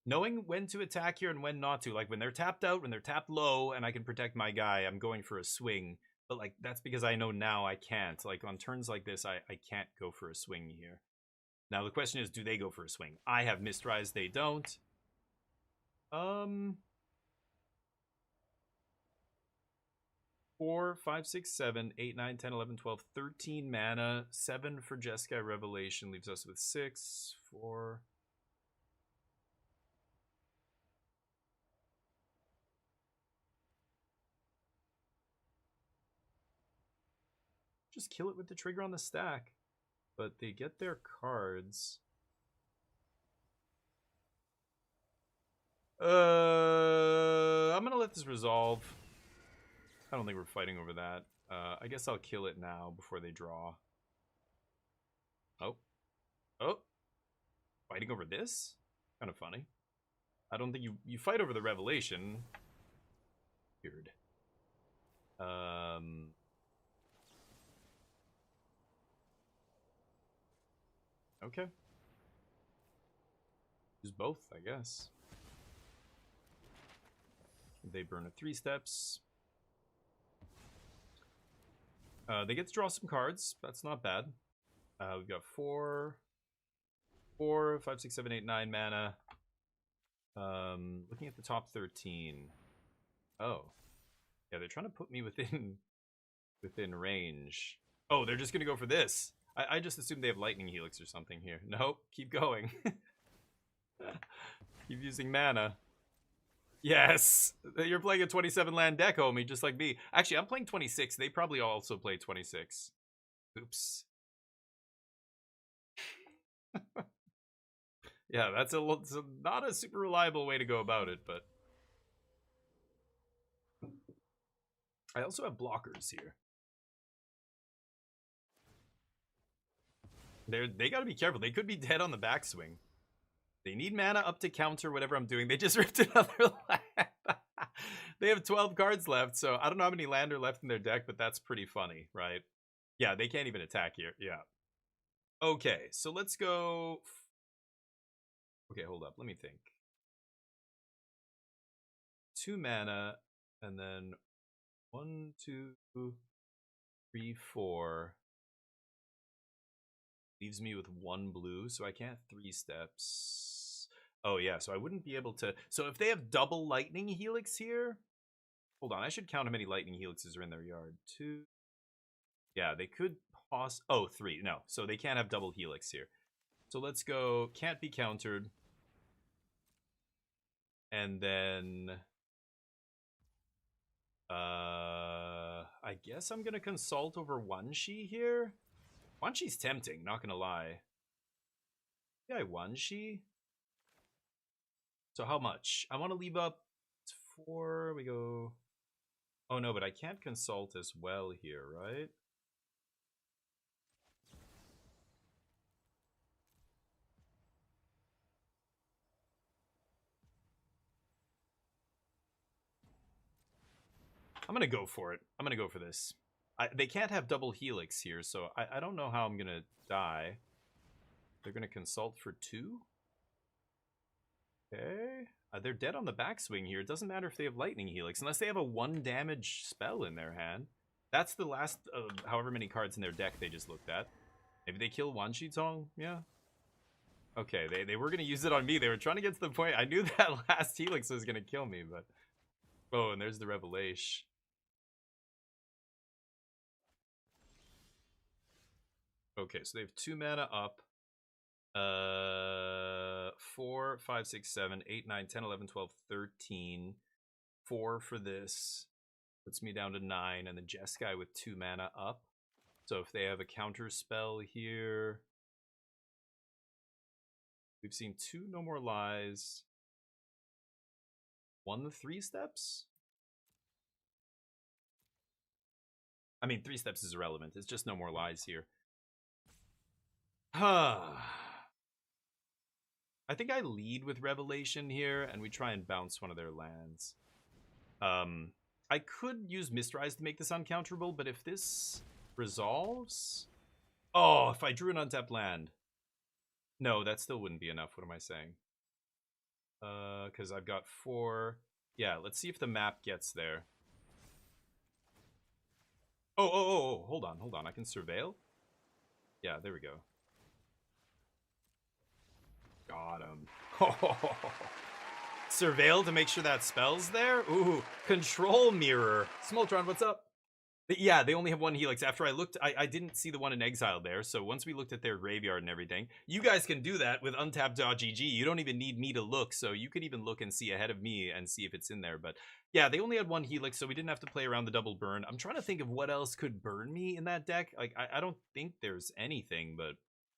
Knowing when to attack here and when not to, like when they're tapped out, when they're tapped low, and I can protect my guy, I'm going for a swing. But like that's because I know now I can't. Like on turns like this, I can't go for a swing here. Now the question is, do they go for a swing? I have Mistrise, they don't. 4, 5, 6, 7, 8, 9, 10, 11, 12, 13 mana. 7 for Jeskai Revelation leaves us with 6, 4. Just kill it with the trigger on the stack. But they get their cards. I'm gonna let this resolve. I don't think we're fighting over that. I guess I'll kill it now before they draw. Oh. Oh. Fighting over this? Kind of funny. I don't think you fight over the Revelation. Weird. Okay. Use both, I guess. They burn at 3 steps. They get to draw some cards. That's not bad. We've got 4, 5, 6, 7, 8, 9 mana. Looking at the top 13. Oh. Yeah, they're trying to put me within range. Oh, they're just going to go for this. I just assumed they have Lightning Helix or something here. Nope, keep going. Keep using mana. Yes! You're playing a 27 land deck, homie, just like me. Actually, I'm playing 26. They probably also play 26. Oops. Yeah, that's not a super reliable way to go about it, but... I also have blockers here. They gotta be careful. They could be dead on the backswing. They need mana up to counter whatever I'm doing. They just ripped another land. They have 12 cards left, so I don't know how many land are left in their deck, but that's pretty funny, right? Yeah, they can't even attack here. Yeah. Okay, so let's go... Okay, hold up. Let me think. 2 mana, and then 1, 2, 3, 4. Leaves me with 1 blue, so I can't 3 steps. Oh yeah, so I wouldn't be able to... So if they have double lightning helix here... Hold on, I should count how many lightning helixes are in their yard. 2... Yeah, they could pause... Oh, 3. No, so they can't have double helix here. So let's go... Can't be countered. And then... I guess I'm gonna consult over One-Shi here. One-Shi's tempting, not gonna lie. Yeah, I One-Shi. So how much? I want to leave up 4. We go... Oh no, but I can't consult as well here, right? I'm gonna go for it. I'm gonna go for this. They can't have double helix here, so I don't know how I'm gonna die. They're gonna consult for 2? Okay. They're dead on the backswing here. It doesn't matter if they have lightning helix, unless they have a 1 damage spell in their hand. That's the last of however many cards in their deck they just looked at. Maybe they kill One-Shi Tong? Yeah. Okay, they were gonna use it on me. They were trying to get to the point. I knew that last helix was gonna kill me, but... Oh, and there's the revelation. Okay, so they have 2 mana up. 4, 5, 6, 7, 8, 9, 10, 11, 12, 13. 4 for this. Puts me down to 9, and the Jeskai with 2 mana up. So if they have a counter spell here... We've seen 2 No More Lies. 1 3 steps? I mean, 3 steps is irrelevant. It's just No More Lies here. I think I lead with Revelation here, and we try and bounce one of their lands. I could use Mistrise to make this uncounterable, but if this resolves... Oh, if I drew an untapped land. No, that still wouldn't be enough. What am I saying? Because I've got 4... Yeah, let's see if the map gets there. Oh, hold on. I can surveil? Yeah, there we go. Got him. Surveil to make sure that spell's there? Ooh, control mirror. Smoltron, what's up? Yeah, they only have 1 helix. After I looked, I didn't see the one in exile there, so once we looked at their graveyard and everything, you guys can do that with untapped.gg. You don't even need me to look, so you could even look and see ahead of me and see if it's in there. But yeah, they only had 1 helix, so we didn't have to play around the double burn. I'm trying to think of what else could burn me in that deck. Like, I don't think there's anything, but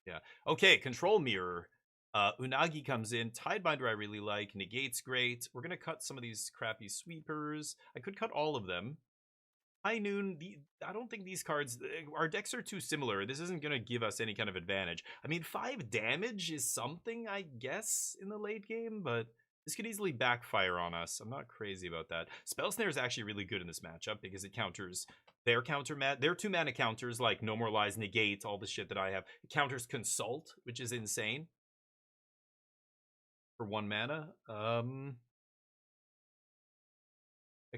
yeah. Okay, control mirror. Unagi comes in. Tidebinder I really like. Negate's great. We're going to cut some of these crappy sweepers. I could cut all of them. High Noon, I don't think these cards... Our decks are too similar. This isn't going to give us any kind of advantage. I mean, 5 damage is something, I guess, in the late game, but this could easily backfire on us. I'm not crazy about that. Spell Snare is actually really good in this matchup because it counters their their 2 mana counters, like No More Lies, Negate, all the shit that I have. It counters Consult, which is insane. For 1 mana. I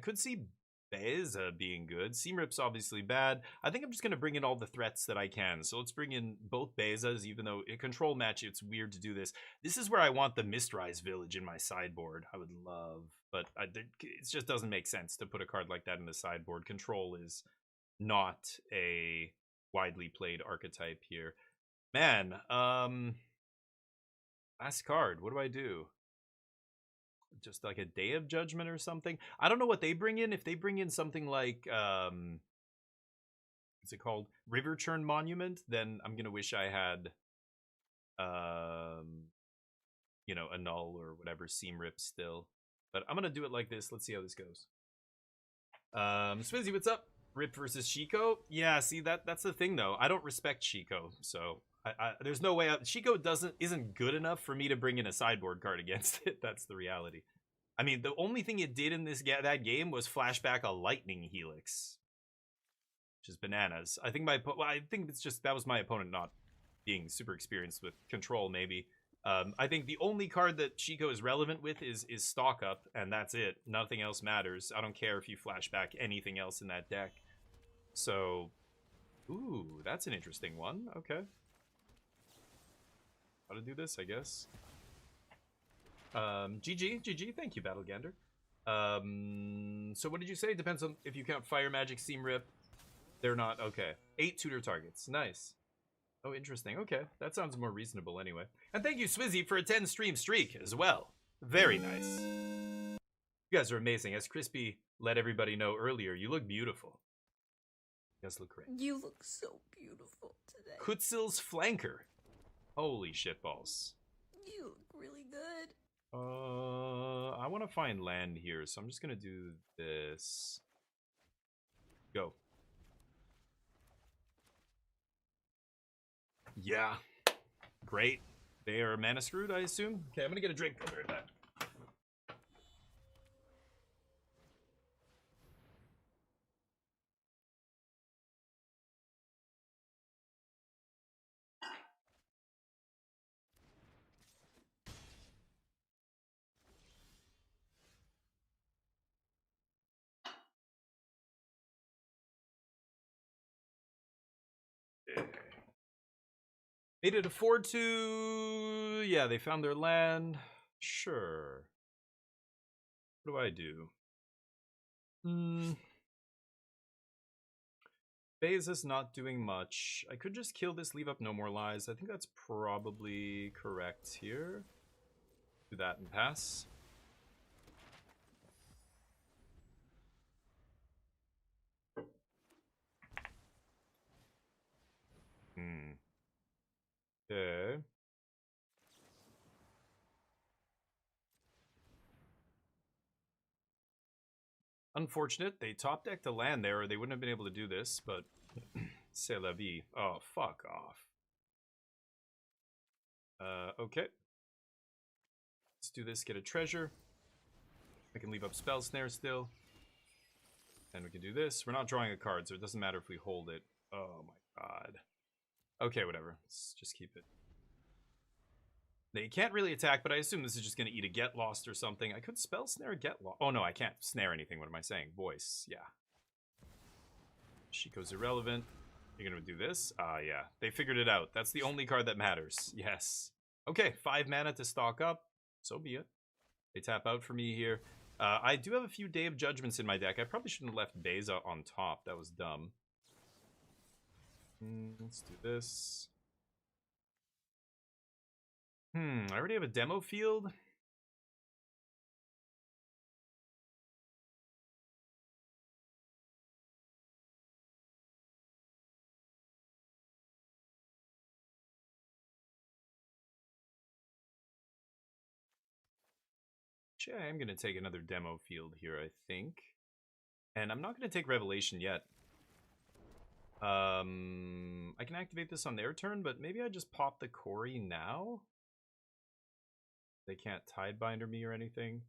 could see Beza being good. Seamrip's obviously bad. I think I'm just going to bring in all the threats that I can. So let's bring in both Bezas, even though in control match, it's weird to do this. This is where I want the Mistrise Village in my sideboard. I would love, but it just doesn't make sense to put a card like that in the sideboard. Control is not a widely played archetype here. Man, last card. What do I do? Just like a Day of Judgment or something. I don't know what they bring in. If they bring in something like what's it called? River Churn Monument, then I'm gonna wish I had you know, a null or whatever, Seam Rip still. But I'm gonna do it like this. Let's see how this goes. Swizzy, what's up? Rip versus Shiko? Yeah, see, that's the thing, though. I don't respect Shiko, so there's no way out. Shiko isn't good enough for me to bring in a sideboard card against it. That's the reality. I mean, the only thing it did in that game was flashback a lightning helix, which is bananas. I think I think it's just that was my opponent not being super experienced with control, maybe. I think the only card that Shiko is relevant with is Stock Up, and that's it. Nothing else matters. I don't care if you flashback anything else in that deck. So, ooh, that's an interesting one. Okay. How to do this, I guess. GG, thank you, Battlegander. So what did you say? Depends on if you count Fire Magic, Seam Rip. They're not, okay. 8 tutor targets, nice. Oh, interesting, okay. That sounds more reasonable anyway. And thank you, Swizzy, for a 10 stream streak as well. Very nice. You guys are amazing. As Crispy let everybody know earlier, you look beautiful. You guys look great. You look so beautiful today. Kutsil's Flanker. Holy shitballs. You look really good. I want to find land here, so I'm just gonna do this. Go. Yeah. Great. They are mana screwed, I assume. Okay, I'm gonna get a drink. I'll be right back. Made it afford to... Yeah, they found their land. Sure. What do I do? Phase is not doing much. I could just kill this, leave up No More Lies. I think that's probably correct here. Do that and pass. Okay. Unfortunate. They top decked a land there, or they wouldn't have been able to do this, but c'est la vie. Oh, fuck off. Okay. Let's do this, get a treasure. I can leave up Spell Snare still. And we can do this. We're not drawing a card, so it doesn't matter if we hold it. Oh my god. Okay, whatever. Let's just keep it. They can't really attack, but I assume this is just going to eat a Get Lost or something. I could Spell Snare a Get Lost. Oh no, I can't snare anything. What am I saying? Voice. Yeah. Shiko's irrelevant. You're going to do this? Yeah. They figured it out. That's the only card that matters. Yes. Okay, 5 mana to stock up. So be it. They tap out for me here. I do have a few Day of Judgments in my deck. I probably shouldn't have left Beza on top. That was dumb. Let's do this. I already have a demo field. Actually, I am going to take another demo field here, I think. And I'm not going to take Revelation yet. I can activate this on their turn, but maybe I just pop the Cory now? They can't Tidebinder me or anything.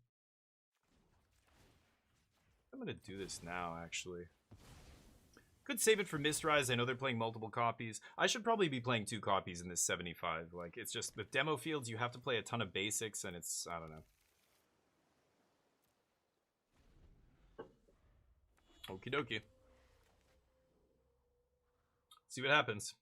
I'm going to do this now, actually. Could save it for Mistrise. I know they're playing multiple copies. I should probably be playing 2 copies in this 75. Like, it's just, with demo fields, you have to play a ton of basics, and it's, I don't know. Okie dokie. See what happens.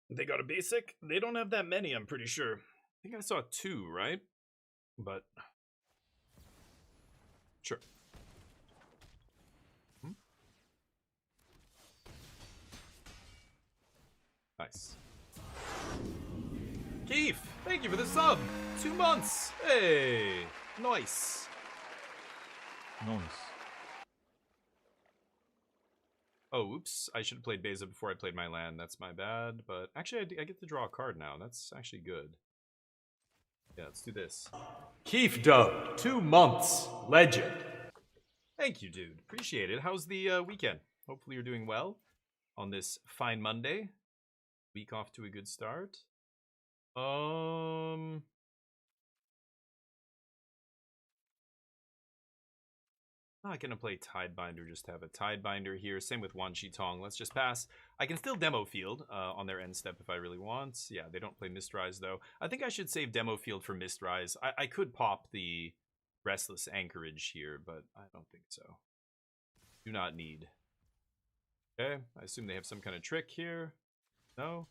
They got a basic? They don't have that many, I'm pretty sure. I think I saw 2, right? But... Sure. Nice. Keith, thank you for the sub. 2 months. Hey, nice. Nice. Oh, oops. I should have played Beza before I played my land. That's my bad. But actually, I get to draw a card now. That's actually good. Yeah, let's do this. Keef Dub, 2 months, legend. Thank you, dude. Appreciate it. How's the weekend? Hopefully you're doing well on this fine Monday. Week off to a good start. Not gonna play Tidebinder, just have a Tidebinder here. Same with Wan Shi Tong. Let's just pass. I can still demo field on their end step if I really want. Yeah, they don't play Mistrise though. I think I should save demo field for Mistrise. I could pop the Restless Anchorage here, but I don't think so. Do not need. Okay, I assume they have some kind of trick here. No?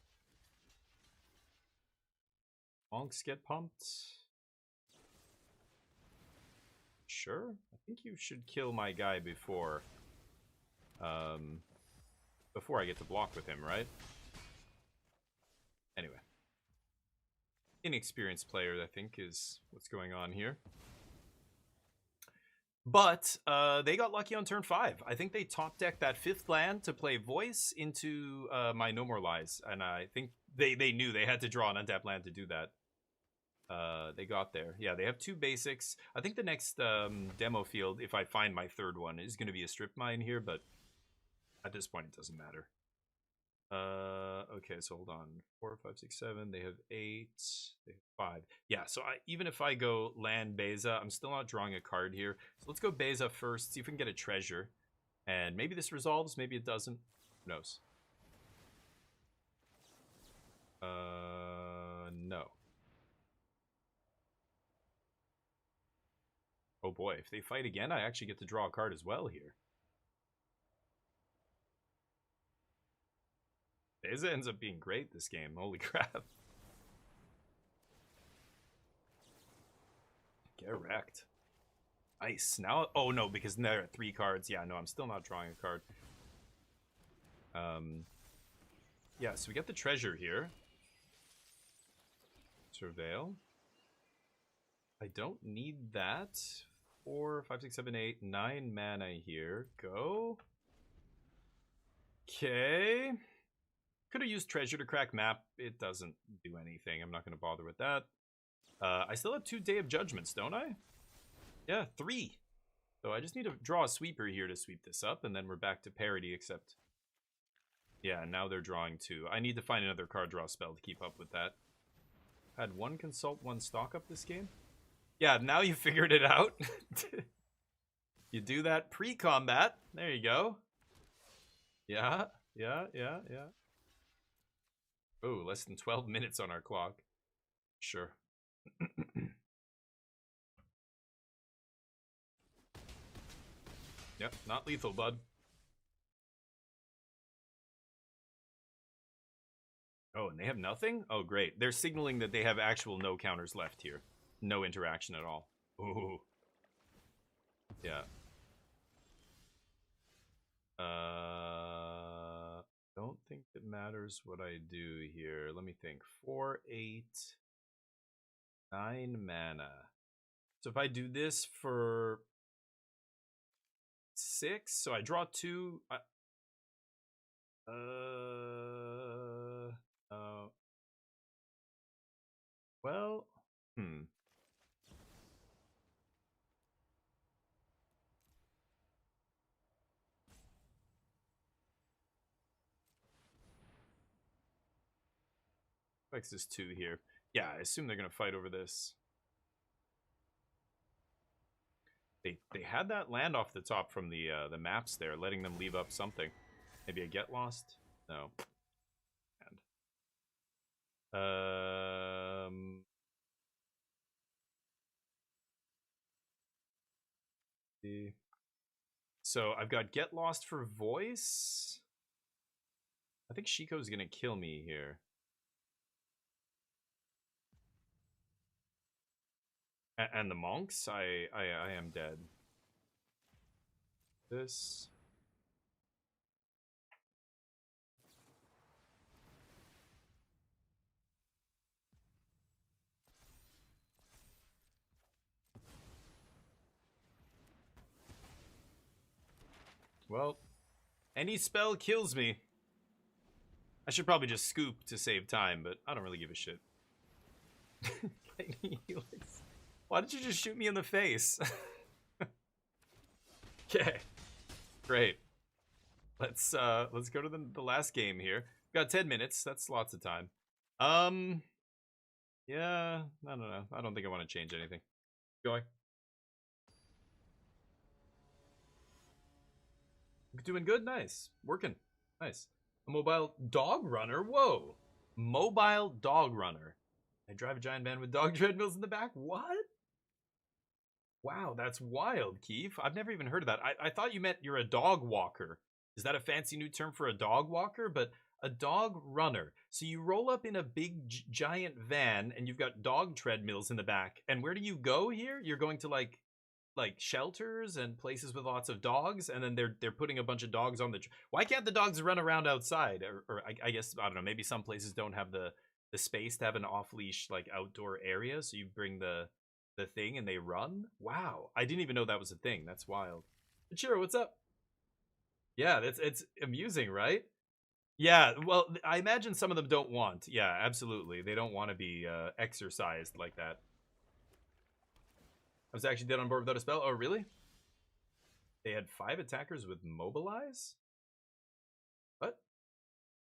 Monks get pumped. Sure. I think you should kill my guy before I get to block with him, right? Anyway. Inexperienced player, I think, is what's going on here. But they got lucky on turn 5. I think they top decked that 5th land to play Voice into my No More Lies. And I think they knew they had to draw an untapped land to do that. They got there. Yeah, they have 2 basics. I think the next demo field, if I find my 3rd one, is going to be a strip mine here, but at this point it doesn't matter. Okay, so hold on. 4, 5, 6, 7. They have 8. They have 5. Yeah, so even if I go land Beza, I'm still not drawing a card here. So let's go Beza first, see if we can get a treasure. And maybe this resolves, maybe it doesn't. Who knows? No. Oh boy, if they fight again, I actually get to draw a card as well here. Beza ends up being great this game. Holy crap. Get wrecked. Nice. Now, oh no, because they're at 3 cards. Yeah, no, I'm still not drawing a card. Yeah, so we get the treasure here. Surveil. I don't need that. 4, 5, 6, 7, 8, 9 mana here. Go. Okay. Could have used treasure to crack map. It doesn't do anything. I'm not going to bother with that. I still have 2 Day of Judgments, don't I? Yeah, 3. So I just need to draw a sweeper here to sweep this up, and then we're back to parity, except... Yeah, now they're drawing 2. I need to find another card draw spell to keep up with that. Had 1 consult, 1 stock up this game. Yeah, now you figured it out. You do that pre-combat. There you go. Yeah. Oh, less than 12 minutes on our clock. Sure. Yep, not lethal, bud. Oh, and they have nothing? Oh, great. They're signaling that they have actual no counters left here. No interaction at all. Ooh. Yeah. Don't think it matters what I do here. Let me think. 4, 8, 9 mana. So if I do this for 6, so I draw 2. Well, Flex is 2 here. Yeah, I assume they're gonna fight over this. They had that land off the top from the maps there, letting them leave up something. Maybe a get lost? No. And so I've got get lost for voice. I think Shiko's gonna kill me here. And the monks, I am dead. This. Well, any spell kills me. I should probably just scoop to save time, but I don't really give a shit. Lightning helix. Why did you just shoot me in the face? Okay, great. Let's go to the last game here. Got 10 minutes. That's lots of time. Yeah, I don't know. I don't think I want to change anything. Going. Doing good? Nice. Working. Nice. A mobile dog runner? Whoa. Mobile dog runner. I drive a giant van with dog treadmills in the back? What? Wow, that's wild, Keith. I've never even heard of that. I thought you meant you're a dog walker. Is that a fancy new term for a dog walker? But a dog runner. So you roll up in a big giant van and you've got dog treadmills in the back. And where do you go here? You're going to like shelters and places with lots of dogs, and then they're putting a bunch of dogs on the. Why can't the dogs run around outside? Or I guess I don't know. Maybe some places don't have the space to have an off leash like outdoor area, so you bring the thing and they run. Wow, I didn't even know that was a thing. That's wild. Chiro, what's up? Yeah, it's amusing, right? Yeah, well, I imagine some of them don't want. Yeah, absolutely, they don't want to be exercised like that. I was actually dead on board without a spell. Oh, really? They had 5 attackers with mobilize? What?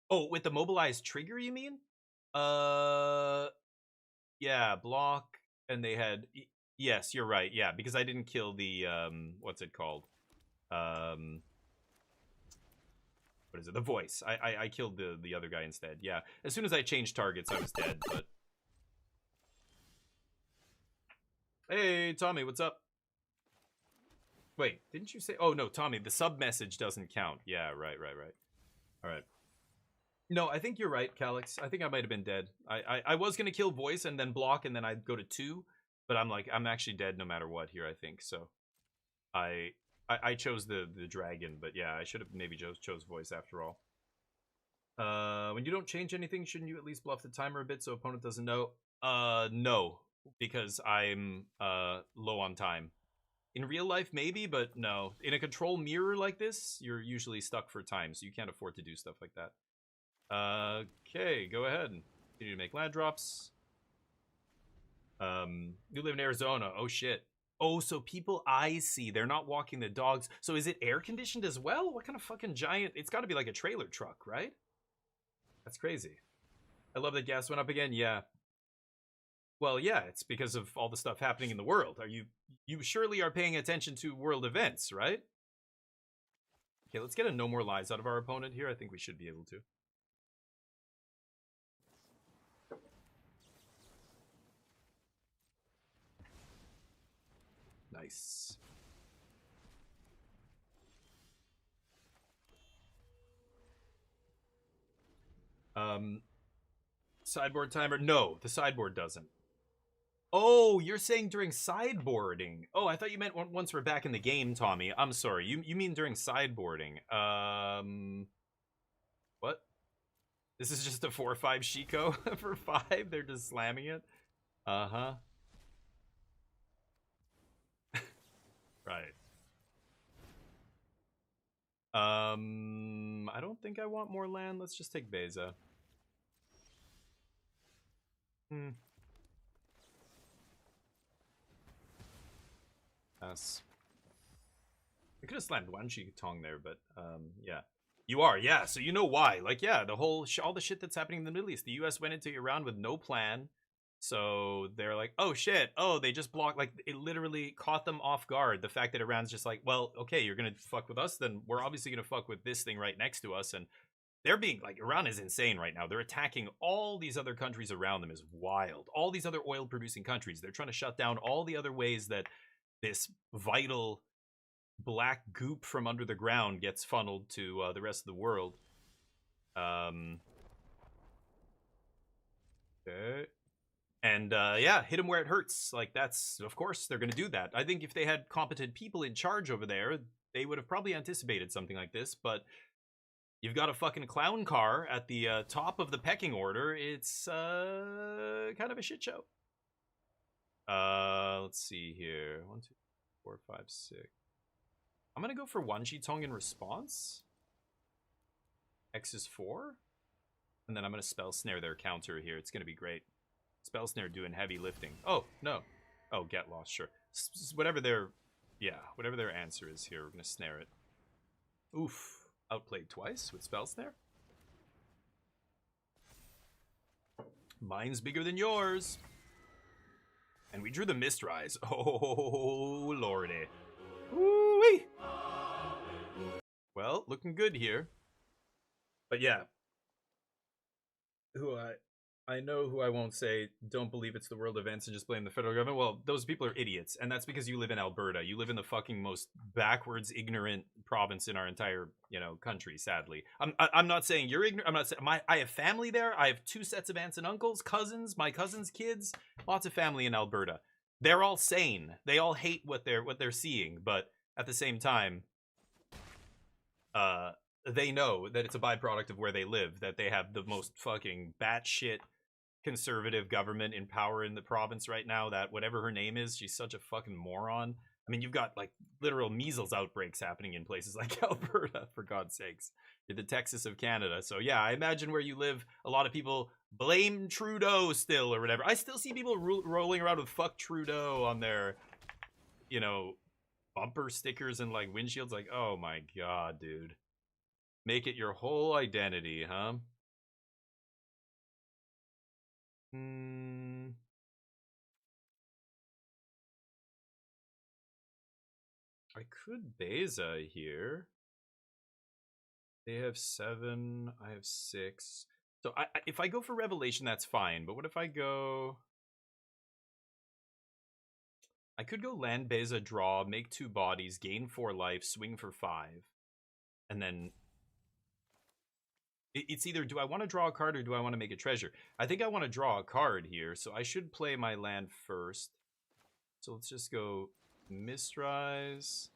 Oh, with the mobilize trigger, you mean? Yeah, block, and they had... Yes, you're right. Yeah, because I didn't kill the, what's it called? What is it? The voice. I killed the other guy instead. Yeah, as soon as I changed targets, I was dead, but... Hey, Tommy, what's up? Wait, didn't you say... Oh, no, Tommy, the sub message doesn't count. Yeah, right. All right. No, I think you're right, Calix. I think I might have been dead. I was going to kill voice and then block, and then I'd go to 2. But I'm actually dead no matter what here, I think. So I chose the dragon, but yeah, I should have maybe chose voice after all. When you don't change anything, shouldn't you at least bluff the timer a bit so opponent doesn't know? No. Because I'm low on time. In real life, maybe, but no. In a control mirror like this, you're usually stuck for time, so you can't afford to do stuff like that. Okay, go ahead. Continue to make land drops. You live in Arizona. Oh, shit. Oh, so people I see, they're not walking the dogs. So is it air conditioned as well? What kind of fucking giant... It's got to be like a trailer truck, right? That's crazy. I love that gas went up again. Yeah. Well, yeah, it's because of all the stuff happening in the world. You surely are paying attention to world events, right? Okay, let's get a no more lies out of our opponent here. I think we should be able to. Nice. Sideboard timer? No, the sideboard doesn't. Oh, you're saying during sideboarding. Oh, I thought you meant once we're back in the game, Tommy. I'm sorry. You mean during sideboarding. What? This is just a 4 or 5 Shiko for 5? They're just slamming it? Uh-huh. Right. I don't think I want more land. Let's just take Beza. Yes. I could have slammed one Tong there, but yeah. You are, yeah. So you know why. Like, yeah, the whole all the shit that's happening in the Middle East. The US went into Iran with no plan. So they're like, oh shit, oh, they just blocked, like, it literally caught them off guard. The fact that Iran's just like, well, okay, you're gonna fuck with us, then we're obviously gonna fuck with this thing right next to us. And they're being, like, Iran is insane right now. They're attacking all these other countries around them is wild. All these other oil-producing countries. They're trying to shut down all the other ways that this vital black goop from under the ground gets funneled to the rest of the world. Okay. And yeah, hit them where it hurts. Like, that's, of course, they're going to do that. I think if they had competent people in charge over there, they would have probably anticipated something like this. But you've got a fucking clown car at the top of the pecking order. It's kind of a shit show. Let's see here. 1, 2, 4, 5, 6. I'm going to go for one Tong in response. X is 4. And then I'm going to spell snare their counter here. It's going to be great. Spell Snare doing heavy lifting. Oh, no. Oh, get lost, sure. Whatever their... Yeah, whatever their answer is here, we're going to snare it. Oof. Outplayed twice with Spell Snare? Mine's bigger than yours. And we drew the Mistrise. Oh, lordy. Woo-wee. Well, looking good here. But yeah. I know who I won't say, don't believe it's the world events and just blame the federal government. Well, those people are idiots. And that's because you live in Alberta. You live in the fucking most backwards, ignorant province in our entire, country, sadly. I'm not saying you're ignorant. I'm not saying... I have family there. I have 2 sets of aunts and uncles, cousins, my cousins' kids. Lots of family in Alberta. They're all sane. They all hate what they're seeing. But at the same time, they know that it's a byproduct of where they live. That they have the most fucking batshit conservative government in power in the province right now, that whatever her name is, she's such a fucking moron. I mean, you've got like literal measles outbreaks happening in places like Alberta, for God's sakes. You're the Texas of Canada. So yeah, I imagine where you live, a lot of people blame Trudeau still or whatever. I still see people rolling around with "fuck Trudeau" on their, bumper stickers and like windshields. Like, oh my God, dude. Make it your whole identity, huh? I could Beza here. They have 7. I have 6. So if I go for Revelation, that's fine. But what if I go... I could go land Beza, draw, make 2 bodies, gain 4 life, swing for 5. And then... It's either, do I want to draw a card or do I want to make a treasure? I think I want to draw a card here, so I should play my land first. So let's just go Mistrise.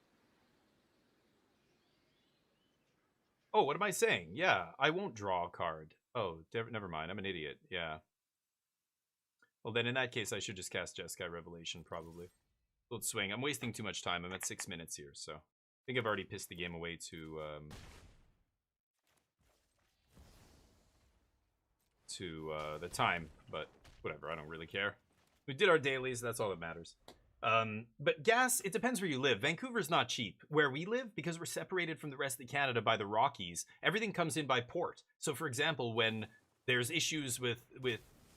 Oh, what am I saying? Yeah, I won't draw a card. Oh, never mind. I'm an idiot. Yeah. Well, then in that case, I should just cast Jeskai Revelation, probably. Let's swing. I'm wasting too much time. I'm at 6 minutes here, so I think I've already pissed the game away to the time, but whatever, I don't really care. We did our dailies, that's all that matters. But gas, it depends where you live. Vancouver's not cheap. Where we live, because we're separated from the rest of Canada by the Rockies, everything comes in by port. So for example, when there's issues with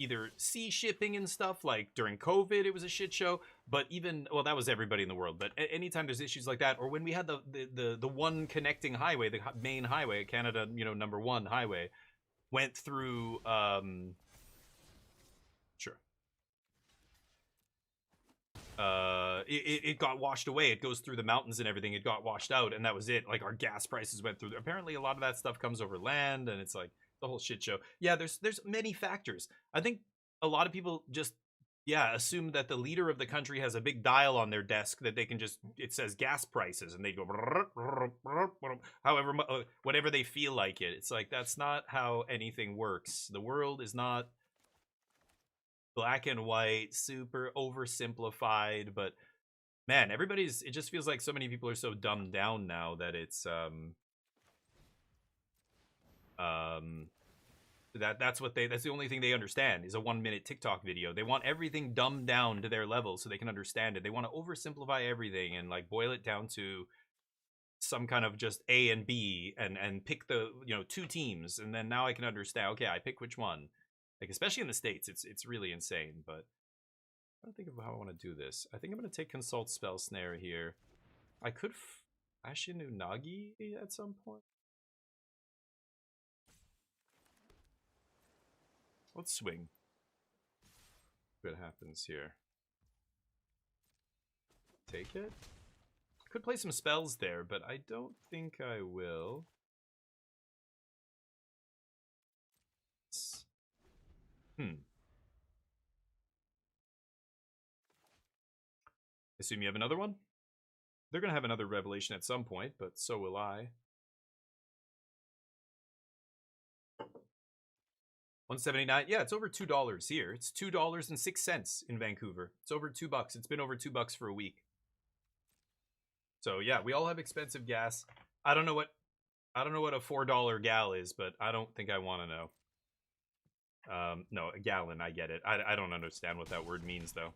either sea shipping and stuff, like during COVID, it was a shit show, but even, well, that was everybody in the world, but anytime there's issues like that, or when we had the one connecting highway, the main highway, Canada, #1 highway, went through, sure. It got washed away. It goes through the mountains and everything. It got washed out, and that was it. Like, our gas prices went through. Apparently, a lot of that stuff comes over land, and it's like the whole shit show. Yeah, there's many factors. I think a lot of people just, assume that the leader of the country has a big dial on their desk that they can just, it says gas prices, and they go however, whatever they feel like it. It's like, that's not how anything works. The world is not black and white, super oversimplified, but man, it just feels like so many people are so dumbed down now that it's that's the only thing they understand is a 1-minute TikTok video. They want everything dumbed down to their level so they can understand it. They want to oversimplify everything and like boil it down to some kind of just A and B and pick the 2 teams, and then now I can understand, okay, I pick which one. Like, especially in the States, it's really insane. But I don't think of how I want to do this. I think I'm going to take Consult Spell Snare here. I could Ashinu Nagi at some point. Let's swing. What happens here? Take it? Could play some spells there, but I don't think I will. Assume you have another one? They're going to have another Revelation at some point, but so will I. 179. Yeah, it's over $2 here. It's $2.06 in Vancouver. It's over $2. It's been over $2 for a week. So yeah, we all have expensive gas. I don't know what a $4 gal is, but I don't think I want to know. No, a gallon, I get it. I don't understand what that word means, though.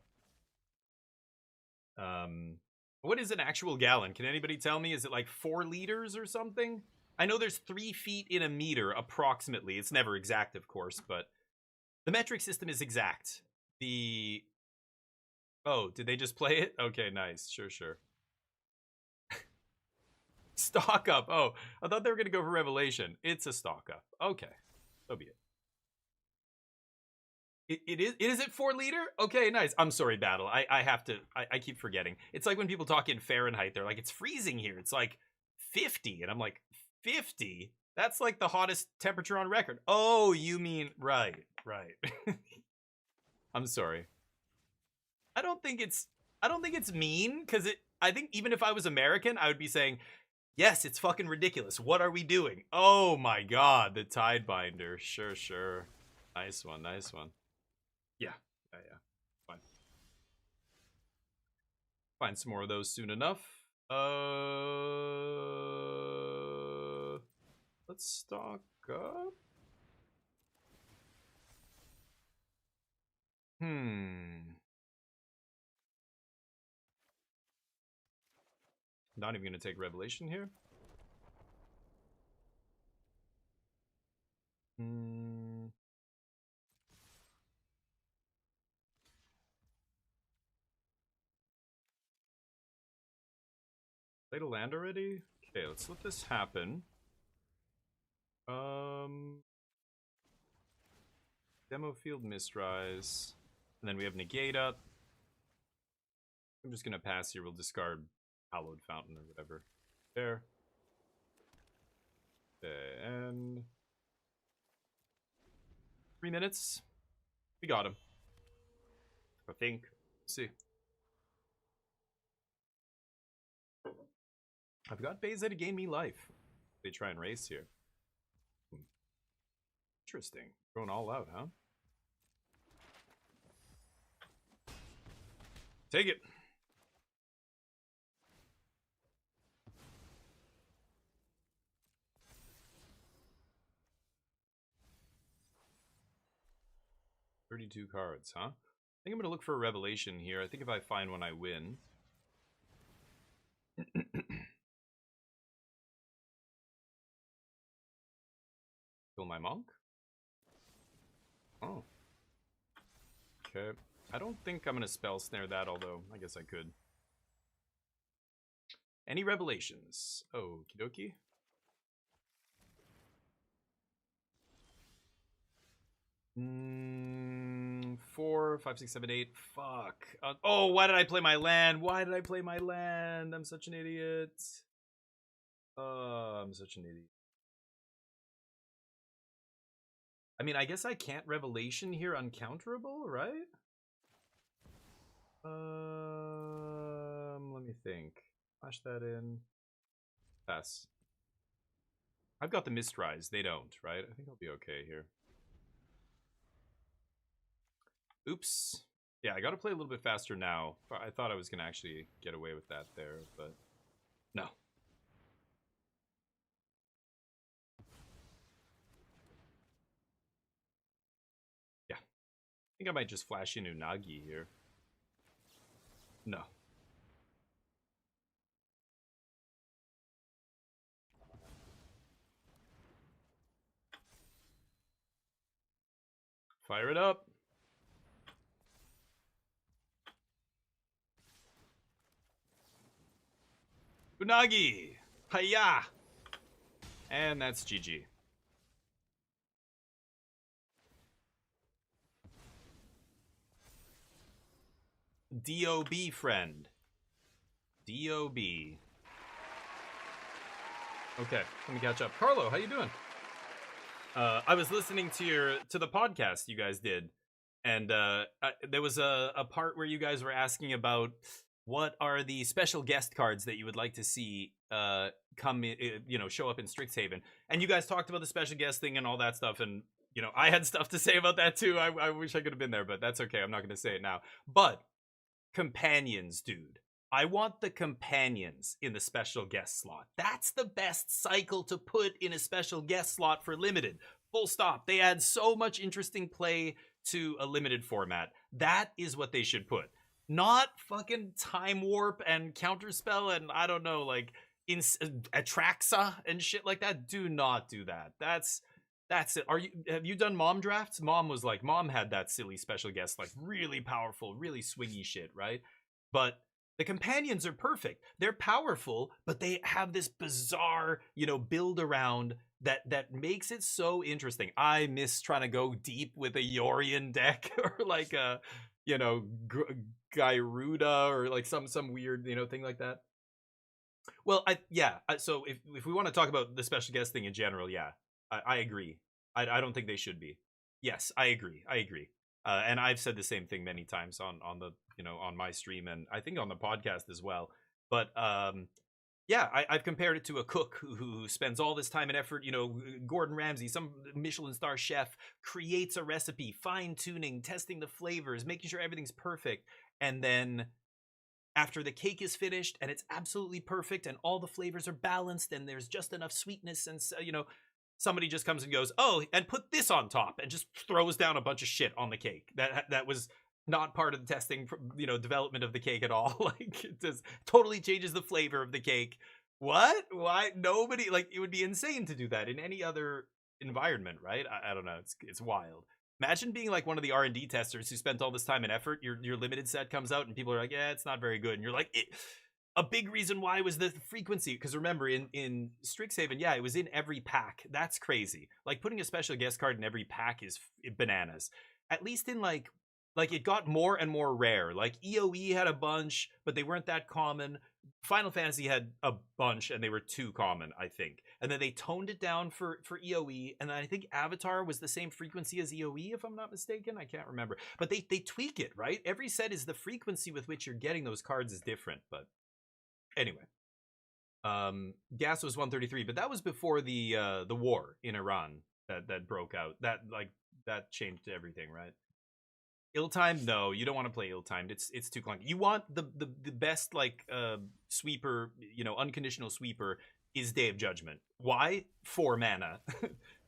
What is an actual gallon? Can anybody tell me? Is it like 4 liters or something? I know there's 3 feet in a meter, approximately. It's never exact, of course, but the metric system is exact. Oh, did they just play it? Okay, nice. Sure. Stock up. Oh, I thought they were going to go for Revelation. It's a stock up. Okay, so be it. Is it 4 liter? Okay, nice. I'm sorry, Battle. I have to, I keep forgetting. It's like when people talk in Fahrenheit, they're like, it's freezing here. It's like 50. And I'm like, 50? That's like the hottest temperature on record. Oh, you mean, right. I'm sorry. I don't think it's mean, because I think even if I was American, I would be saying, yes, it's fucking ridiculous. What are we doing? Oh my god, the Tide Binder. Sure. Nice one. Yeah. Fine. Find some more of those soon enough. Let's stock up. Not even gonna take Revelation here. Play to land already? Okay, let's let this happen. Demo field Mistrise. And then we have Negate up. I'm just gonna pass here. We'll discard Hallowed Fountain or whatever. There. And 3 minutes. We got him. I think. Let's see. I've got Beza to gain me life. They try and race here. Interesting. Going all out, huh? Take it. $32 cards, huh? I think I'm gonna look for a Revelation here. I think if I find one, I win. Kill my monk? Oh. Okay. I don't think I'm gonna spell snare that, although I guess I could. Any Revelations? Okie dokie. Four, 5, 6, 7, 8. Fuck. Oh, why did I play my land? I'm such an idiot. I'm such an idiot. I mean, I guess I can't Revelation here uncounterable, right? Let me think. Flash that in. Pass. I've got the Mistrise. They don't, right? I think I'll be okay here. Oops. Yeah, I gotta play a little bit faster now. I thought I was gonna actually get away with that there, but no. Yeah. I think I might just flash in Unagi here. No. Fire it up. Unagi! Hiya! And that's GG. DOB, friend. DOB. Okay, let me catch up. Carlo, how you doing? I was listening to the podcast you guys did, and there was a part where you guys were asking about what are the special guest cards that you would like to see come, show up in Strixhaven, and you guys talked about the special guest thing and all that stuff, and I had stuff to say about that too. I wish I could have been there, but that's okay. I'm not going to say it now. But companions, dude. I want the companions in the special guest slot. That's the best cycle to put in a special guest slot for limited. Full stop. They add so much interesting play to a limited format. That is what they should put. Not fucking Time Warp and Counterspell and I don't know, like Atraxa and shit like that. Do not do that. That's it. Have you done mom drafts? Mom had that silly special guest, like really powerful, really swingy shit, right? But the companions are perfect. They're powerful, but they have this bizarre, build around that makes it so interesting. I miss trying to go deep with a Yorion deck or like a, Gyruda or like some weird, thing like that. Well, so if we want to talk about the special guest thing in general, yeah, I agree. I don't think they should be. Yes, I agree. And I've said the same thing many times on the on my stream and I think on the podcast as well. But I've compared it to a cook who spends all this time and effort. Gordon Ramsay, some Michelin star chef, creates a recipe, fine tuning, testing the flavors, making sure everything's perfect, and then after the cake is finished and it's absolutely perfect and all the flavors are balanced and there's just enough sweetness and somebody just comes and goes, oh, and put this on top and just throws down a bunch of shit on the cake. That was not part of the testing, development of the cake at all. Like it just totally changes the flavor of the cake. What? Why? Nobody, it would be insane to do that in any other environment, right? I don't know. It's wild. Imagine being like one of the R&D testers who spent all this time and effort. Your limited set comes out and people are like, yeah, it's not very good. And you're like, a big reason why was the frequency. Because remember, in Strixhaven, yeah, it was in every pack. That's crazy. Like putting a special guest card in every pack is bananas. At least in like it got more and more rare. Like EOE had a bunch, but they weren't that common. Final Fantasy had a bunch and they were too common, I think. And then they toned it down for EOE. And then I think Avatar was the same frequency as EOE, if I'm not mistaken. I can't remember. But they tweak it, right? Every set is the frequency with which you're getting those cards is different. But anyway. Gas was 133, but that was before the war in Iran that broke out. That changed everything, right? Ill-timed? No, you don't want to play ill-timed. It's too clunky. You want the best sweeper, unconditional sweeper is Day of Judgment. Why? 4 mana.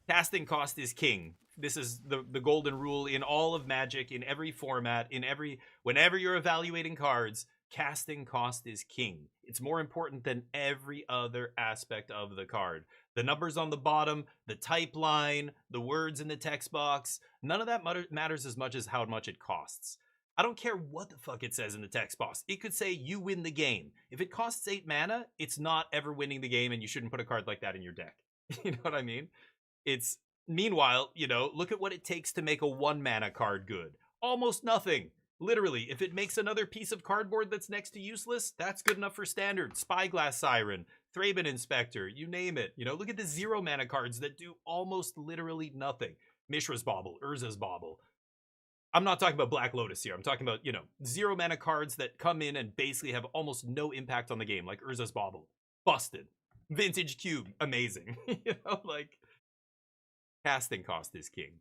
Casting cost is king. This is the golden rule in all of Magic, in every format, whenever you're evaluating cards, casting cost is king. It's more important than every other aspect of the card. The numbers on the bottom, the type line, the words in the text box, none of that matters as much as how much it costs. I don't care what the fuck it says in the text box. It could say you win the game. If it costs 8 mana, it's not ever winning the game and you shouldn't put a card like that in your deck. You know what I mean? Meanwhile, look at what it takes to make a 1 mana card good. Almost nothing. Literally, if it makes another piece of cardboard that's next to useless, that's good enough for standard. Spyglass Siren, Thraben Inspector, you name it. Look at the 0 mana cards that do almost literally nothing. Mishra's Bauble, Urza's Bauble. I'm not talking about Black Lotus here. I'm talking about, 0 mana cards that come in and basically have almost no impact on the game, like Urza's Bauble. Busted. Vintage Cube, amazing. Casting cost is king.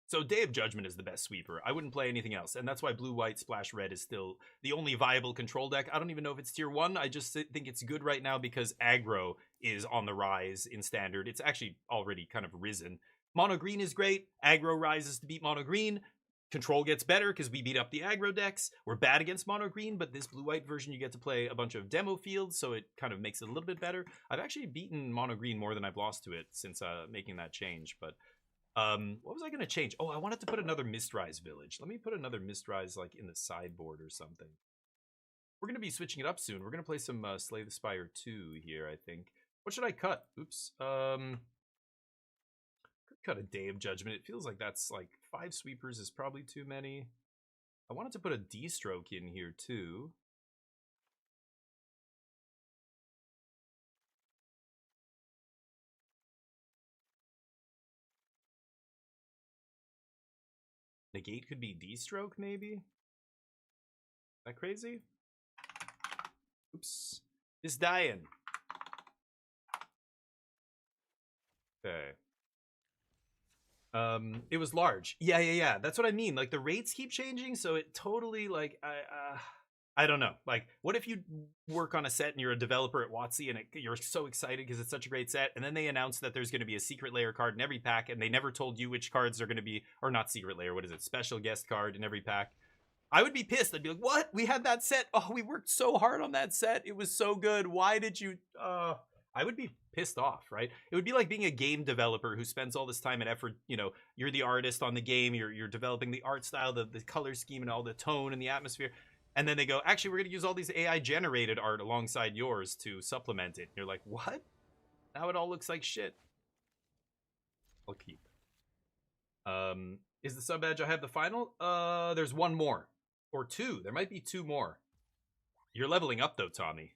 So Day of Judgment is the best sweeper. I wouldn't play anything else. And that's why Blue, White, Splash Red is still the only viable control deck. I don't even know if it's tier 1. I just think it's good right now because aggro is on the rise in standard. It's actually already kind of risen. Mono Green is great. Aggro rises to beat Mono Green. Control gets better because we beat up the aggro decks. We're bad against Mono Green, but this Blue-White version you get to play a bunch of demo fields, so it kind of makes it a little bit better. I've actually beaten Mono Green more than I've lost to it since making that change, but what was I going to change? Oh, I wanted to put another Mistrise village. Let me put another Mistrise in the sideboard or something. We're going to be switching it up soon. We're going to play some Slay the Spire 2 here, I think. What should I cut? Oops. Could cut a Day of Judgment. It feels like that's 5 sweepers is probably too many. I wanted to put a D-stroke in here too. Negate could be D-stroke, maybe? Is that crazy? Oops. It's dying. Okay. It was large. Yeah. That's what I mean. The rates keep changing, so it totally, I don't know. Like, what if you work on a set and you're a developer at WotC and you're so excited because it's such a great set, and then they announce that there's going to be a secret layer card in every pack, and they never told you which cards are going to be, or not secret layer, what is it, special guest card in every pack. I would be pissed. I'd be like, what? We had that set. Oh, we worked so hard on that set. It was so good. Why did you... I would be pissed off, right? It would be like being a game developer who spends all this time and effort. You know, you're the artist on the game. You're developing the art style, the color scheme, and all the tone and the atmosphere. And then they go, actually, we're going to use all these AI-generated art alongside yours to supplement it. And you're like, what? Now it all looks like shit. I'll keep. Is the sub badge I have the final? There's one more. Or two. There might be two more. You're leveling up, though, Tommy.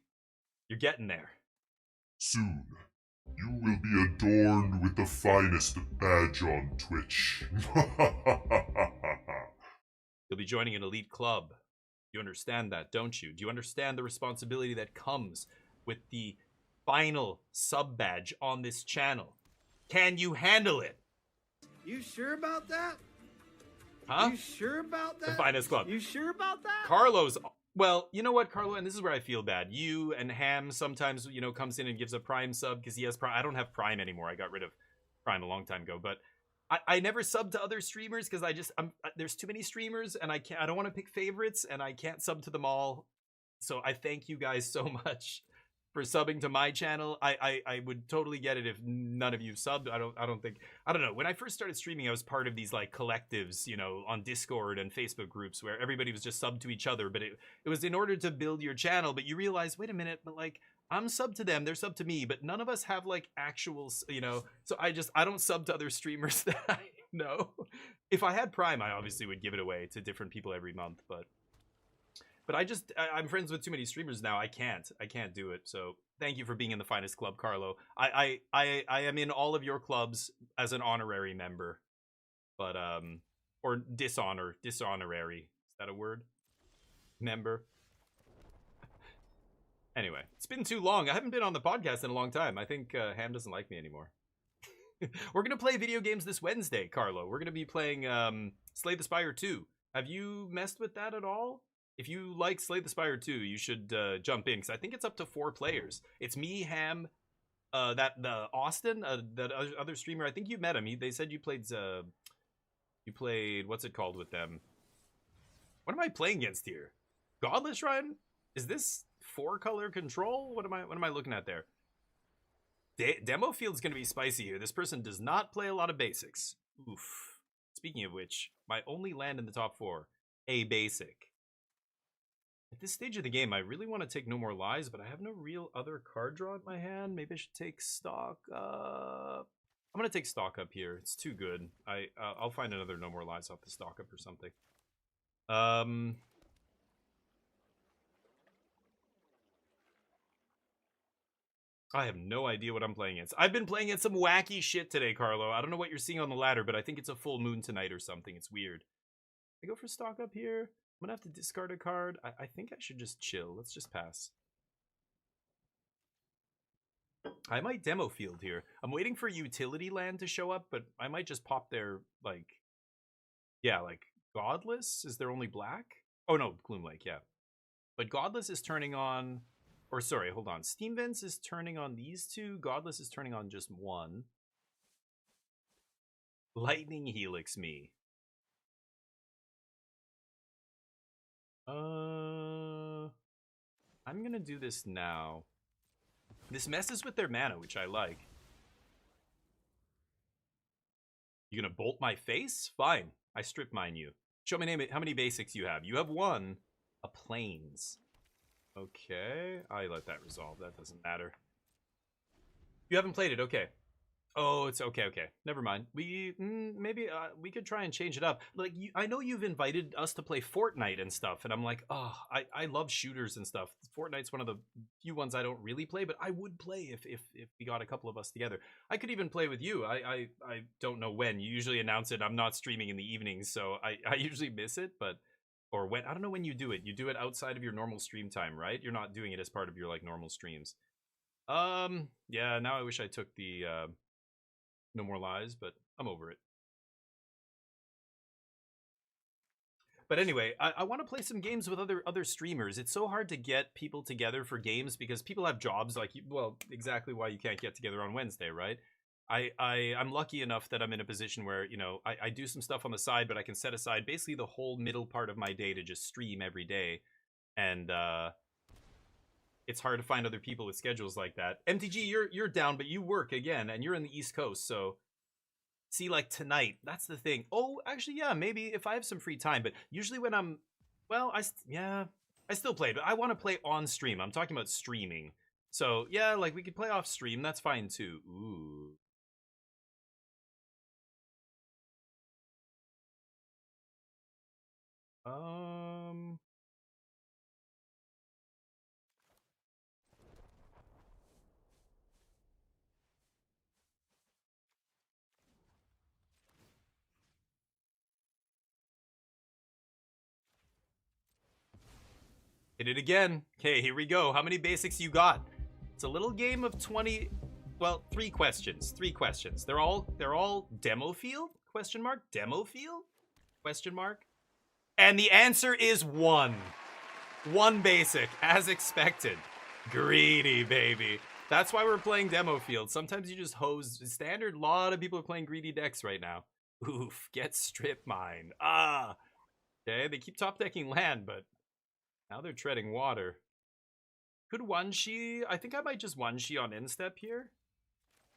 You're getting there. Soon, you will be adorned with the finest badge on Twitch. You'll be joining an elite club. You understand that, don't you? Do you understand the responsibility that comes with the final sub badge on this channel? Can you handle it? You sure about that? Huh? You sure about that? The finest club. You sure about that? Carlo's... Well, you know what, Carlo? And this is where I feel bad. You and Ham sometimes, you know, comes in and gives a Prime sub because he has Prime. I don't have Prime anymore. I got rid of Prime a long time ago. But I never sub to other streamers because there's too many streamers and I don't want to pick favorites and I can't sub to them all. So I thank you guys so much for subbing to my channel. I would totally get it if none of you subbed. I don't know. When I first started streaming, I was part of these like collectives, you know, on Discord and Facebook groups where everybody was just subbed to each other. But it was in order to build your channel. But you realize, wait a minute, but like I'm subbed to them, they're subbed to me, but none of us have like actual, you know. So I don't sub to other streamers that I know. If I had Prime, I obviously would give it away to different people every month, but I'm friends with too many streamers now. I can't do it. So thank you for being in the finest club, Carlo. I am in all of your clubs as an honorary member, but or dishonorary. Is that a word? Member. Anyway, it's been too long. I haven't been on the podcast in a long time. I think Ham doesn't like me anymore. We're gonna play video games this Wednesday, Carlo. We're gonna be playing Slay the Spire 2. Have you messed with that at all? If you like Slay the Spire 2, you should jump in, because I think it's up to 4 players. It's me, Ham, Austin, that other streamer. I think you met him. They said you played, what's it called with them? What am I playing against here? Godless Ryan? Is this 4-color control? What am I looking at there? Demo field's going to be spicy here. This person does not play a lot of basics. Oof. Speaking of which, my only land in the top 4, a basic. At this stage of the game, I really want to take No More Lies, but I have no real other card draw in my hand. Maybe I should take stock up. I'm going to take stock up here. It's too good. I'll find another No More Lies off the stock up or something. I have no idea what I'm playing against. I've been playing against some wacky shit today, Carlo. I don't know what you're seeing on the ladder, but I think it's a full moon tonight or something. It's weird. I go for stock up here. I'm gonna have to discard a card. I think I should just chill. Let's just pass. I might demo field here. I'm waiting for utility land to show up, but I might just pop their, like... Yeah, like, Godless? Is there only black? Oh, no, Gloom Lake, yeah. But Godless is turning on... Or, sorry, hold on. Steam Vents is turning on these 2. Godless is turning on just 1. Lightning Helix me. I'm gonna do this now. This messes with their mana, which I like. You gonna bolt my face? Fine. I strip mine you. Show me how many basics you have. You have 1. A plains. Okay. I let that resolve. That doesn't matter. You haven't played it. Okay. Oh, it's okay. Never mind. Maybe we could try and change it up. Like, I know you've invited us to play Fortnite and stuff, and I'm like, oh, I love shooters and stuff. Fortnite's one of the few ones I don't really play, but I would play if we got a couple of us together. I could even play with you. I don't know when. You usually announce it. I'm not streaming in the evenings, so I usually miss it, but... Or when, I don't know when you do it. You do it outside of your normal stream time, right? You're not doing it as part of your, like, normal streams. Yeah, now I wish I took the, No More Lies, but I'm over it. But anyway, I want to play some games with other streamers. It's so hard to get people together for games because people have jobs. Like, well, exactly why you can't get together on Wednesday, right? I'm lucky enough that I'm in a position where, you know, I do some stuff on the side, but I can set aside basically the whole middle part of my day to just stream every day. And it's hard to find other people with schedules like that. MTG, you're down, but you work again, and you're in the East Coast, so see, like tonight, that's the thing. Oh, actually, yeah, maybe if I have some free time, but usually when I'm, well, I still play, but I want to play on stream. I'm talking about streaming. So yeah, like we could play off stream. That's fine too. Ooh. Hit it again. Okay, here we go. How many basics you got? It's a little game of 20, well, 3 questions. 3 questions. They're all demo field? Question mark? Demo field? Question mark? And the answer is 1. 1 basic, as expected. Greedy, baby. That's why we're playing demo field. Sometimes you just hose standard. A lot of people are playing greedy decks right now. Oof, get strip mine. Ah. Okay, they keep top decking land, but now they're treading water. Could one-shi? I think I might just one-shi on instep here.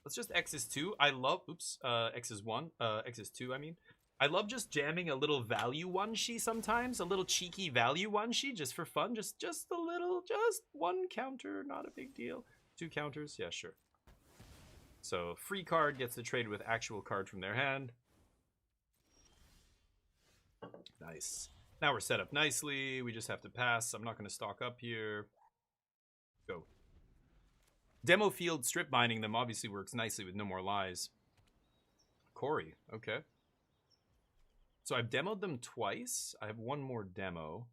Let's just X is 2. I love, oops, X is 1. X is 2, I mean. I love just jamming a little value one-shi sometimes. A little cheeky value one-shi just for fun. Just a little, just 1 counter, not a big deal. 2 counters, yeah, sure. So free card gets to trade with actual card from their hand. Nice. Now we're set up nicely. We just have to pass. I'm not going to stock up here. Go. Demo field strip mining them obviously works nicely with No More Lies. Corey, okay. So I've demoed them twice. I have 1 more demo.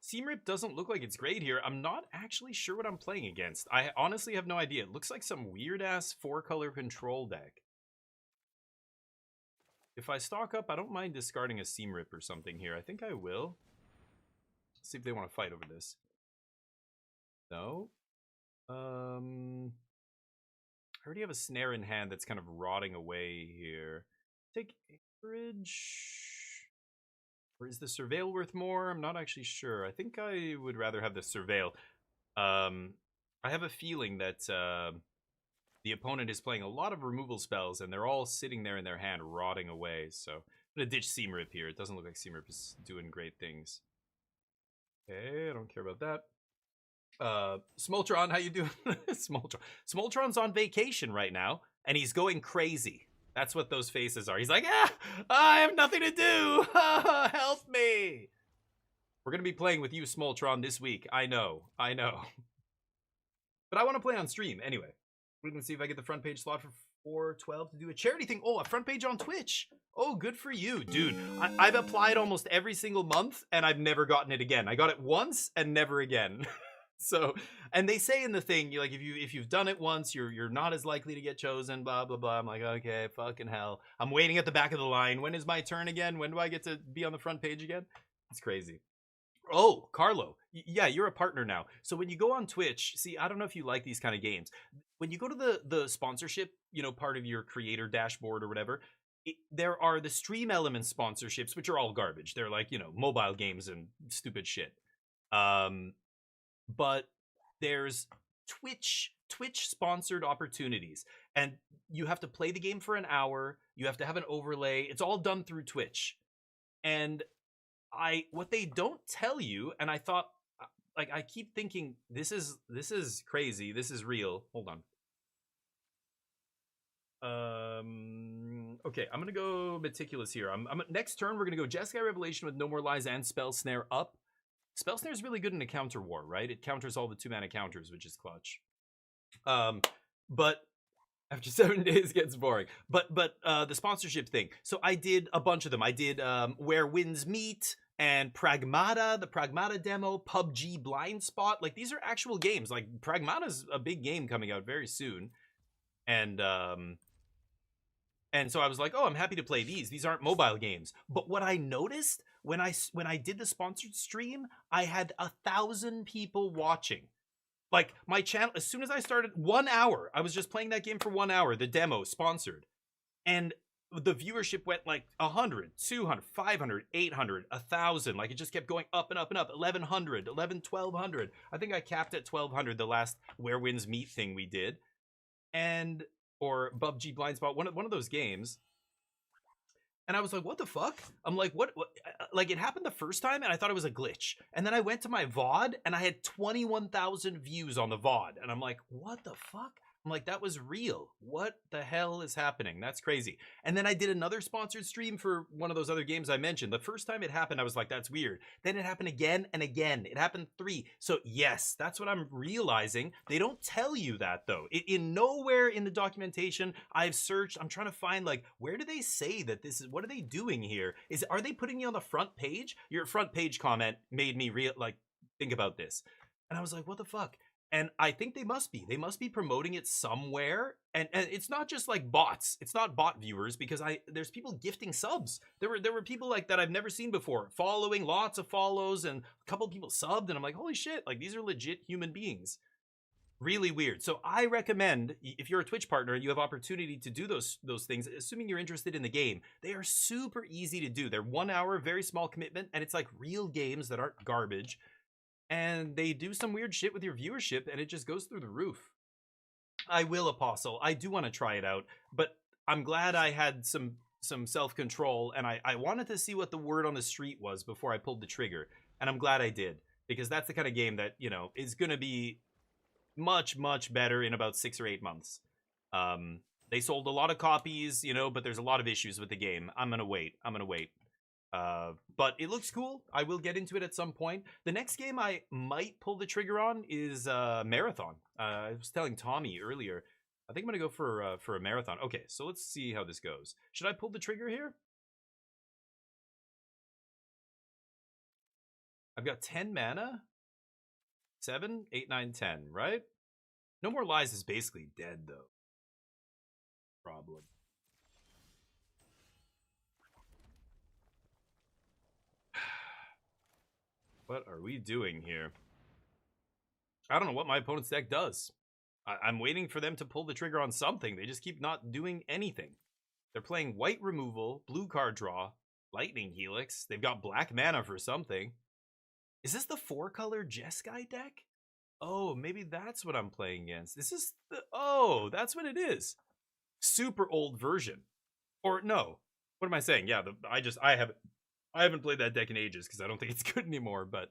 Seamrip doesn't look like it's great here. I'm not actually sure what I'm playing against. I honestly have no idea. It looks like some weird-ass 4-color control deck. If I stock up, I don't mind discarding a Seamrip or something here. I think I will. Let's see if they want to fight over this. No. I already have a snare in hand that's kind of rotting away here. Take Acreage. Or is the Surveil worth more? I'm not actually sure. I think I would rather have the Surveil. I have a feeling that the opponent is playing a lot of removal spells, and they're all sitting there in their hand, rotting away. So I'm going to ditch Seamrip here. It doesn't look like Seamrip is doing great things. Okay, I don't care about that. Smoltron, how you doing? Smoltron's on vacation right now, and he's going crazy. That's what those faces are. He's like, I have nothing to do. Help me. We're going to be playing with you, Smoltron, this week. I know. But I want to play on stream anyway. We're going to see if I get the front page slot for 412 to do a charity thing. Oh, a front page on Twitch. Oh, good for you, dude. I've applied almost every single month, and I've never gotten it again. I got it once and never again. So, and they say in the thing, like, if you've done it once, you're not as likely to get chosen, blah, blah, blah. I'm like, okay, fucking hell. I'm waiting at the back of the line. When is my turn again? When do I get to be on the front page again? It's crazy. Oh, Carlo. Yeah, you're a partner now. So when you go on Twitch, see, I don't know if you like these kind of games. When you go to the sponsorship, part of your creator dashboard or whatever, there are the stream element sponsorships, which are all garbage. They're like, mobile games and stupid shit. But there's Twitch sponsored opportunities, and you have to play the game for an hour. You have to have an overlay. It's all done through Twitch. And what they don't tell you, and I thought, like, I keep thinking this is crazy. This is real. Hold on. Okay, I'm gonna go meticulous here. Next turn we're gonna go Jeskai Revelation with No More Lies and Spell Snare up. Spell Snare is really good in a counter war, right? It counters all the 2-mana counters, which is clutch. But after 7 days it gets boring. But the sponsorship thing. So I did a bunch of them. I did Where Winds Meet and Pragmata, the Pragmata demo, PUBG Blind Spot. Like, these are actual games. Like, Pragmata's a big game coming out very soon. And And so I was like, oh, I'm happy to play these. These aren't mobile games. But what I noticed when I did the sponsored stream, I had 1,000 people watching. Like my channel, as soon as I started, 1 hour, I was just playing that game for 1 hour, the demo sponsored. And the viewership went like 100, 200, 500, 800, 1,000. Like it just kept going up and up and up. 1,100, 1,200. I think I capped at 1,200 the last Where Winds Meet thing we did. And, or PUBG Blind Spot, one of those games. And I was like, what the fuck? I'm like, what? Like, it happened the first time, and I thought it was a glitch. And then I went to my VOD, and I had 21,000 views on the VOD. And I'm like, what the fuck? I'm like, that was real. What the hell is happening? That's crazy. And then I did another sponsored stream for one of those other games I mentioned. The first time it happened, I was like, that's weird. Then it happened again and again. It happened 3. So yes, that's what I'm realizing. They don't tell you that though. In nowhere in the documentation I've searched, I'm trying to find like, where do they say that this is, what are they doing here? Are they putting you on the front page? Your front page comment made me think about this. And I was like, what the fuck? And I think they must be promoting it somewhere. And it's not just like bots. It's not bot viewers, because there's people gifting subs. There were people like that I've never seen before, following, lots of follows, and a couple of people subbed, and I'm like, holy shit, like these are legit human beings. Really weird. So I recommend, if you're a Twitch partner and you have opportunity to do those things, assuming you're interested in the game, they are super easy to do. They're 1 hour, very small commitment, and it's like real games that aren't garbage. And they do some weird shit with your viewership, and it just goes through the roof. I will, Apostle. I do want to try it out, but I'm glad I had some self-control, and I wanted to see what the word on the street was before I pulled the trigger, and I'm glad I did, because that's the kind of game that, you know, is going to be much, much better in about 6 or 8 months. They sold a lot of copies, you know, but there's a lot of issues with the game. I'm going to wait. But it looks cool. I will get into it at some point. The next game I might pull the trigger on is Marathon. I was telling Tommy earlier, I think I'm going to go for a Marathon. Okay, so let's see how this goes. Should I pull the trigger here? I've got 10 mana. 7, 8, 9, 10, right? No More Lies is basically dead, though. Problem. What are we doing here? I don't know what my opponent's deck does. I'm waiting for them to pull the trigger on something. They just keep not doing anything. They're playing white removal, blue card draw, lightning helix. They've got black mana for something. Is this the 4-color Jeskai deck? Oh, maybe that's what I'm playing against. This is the... Oh, that's what it is. Super old version. Or no. What am I saying? Yeah, I haven't played that deck in ages because I don't think it's good anymore, but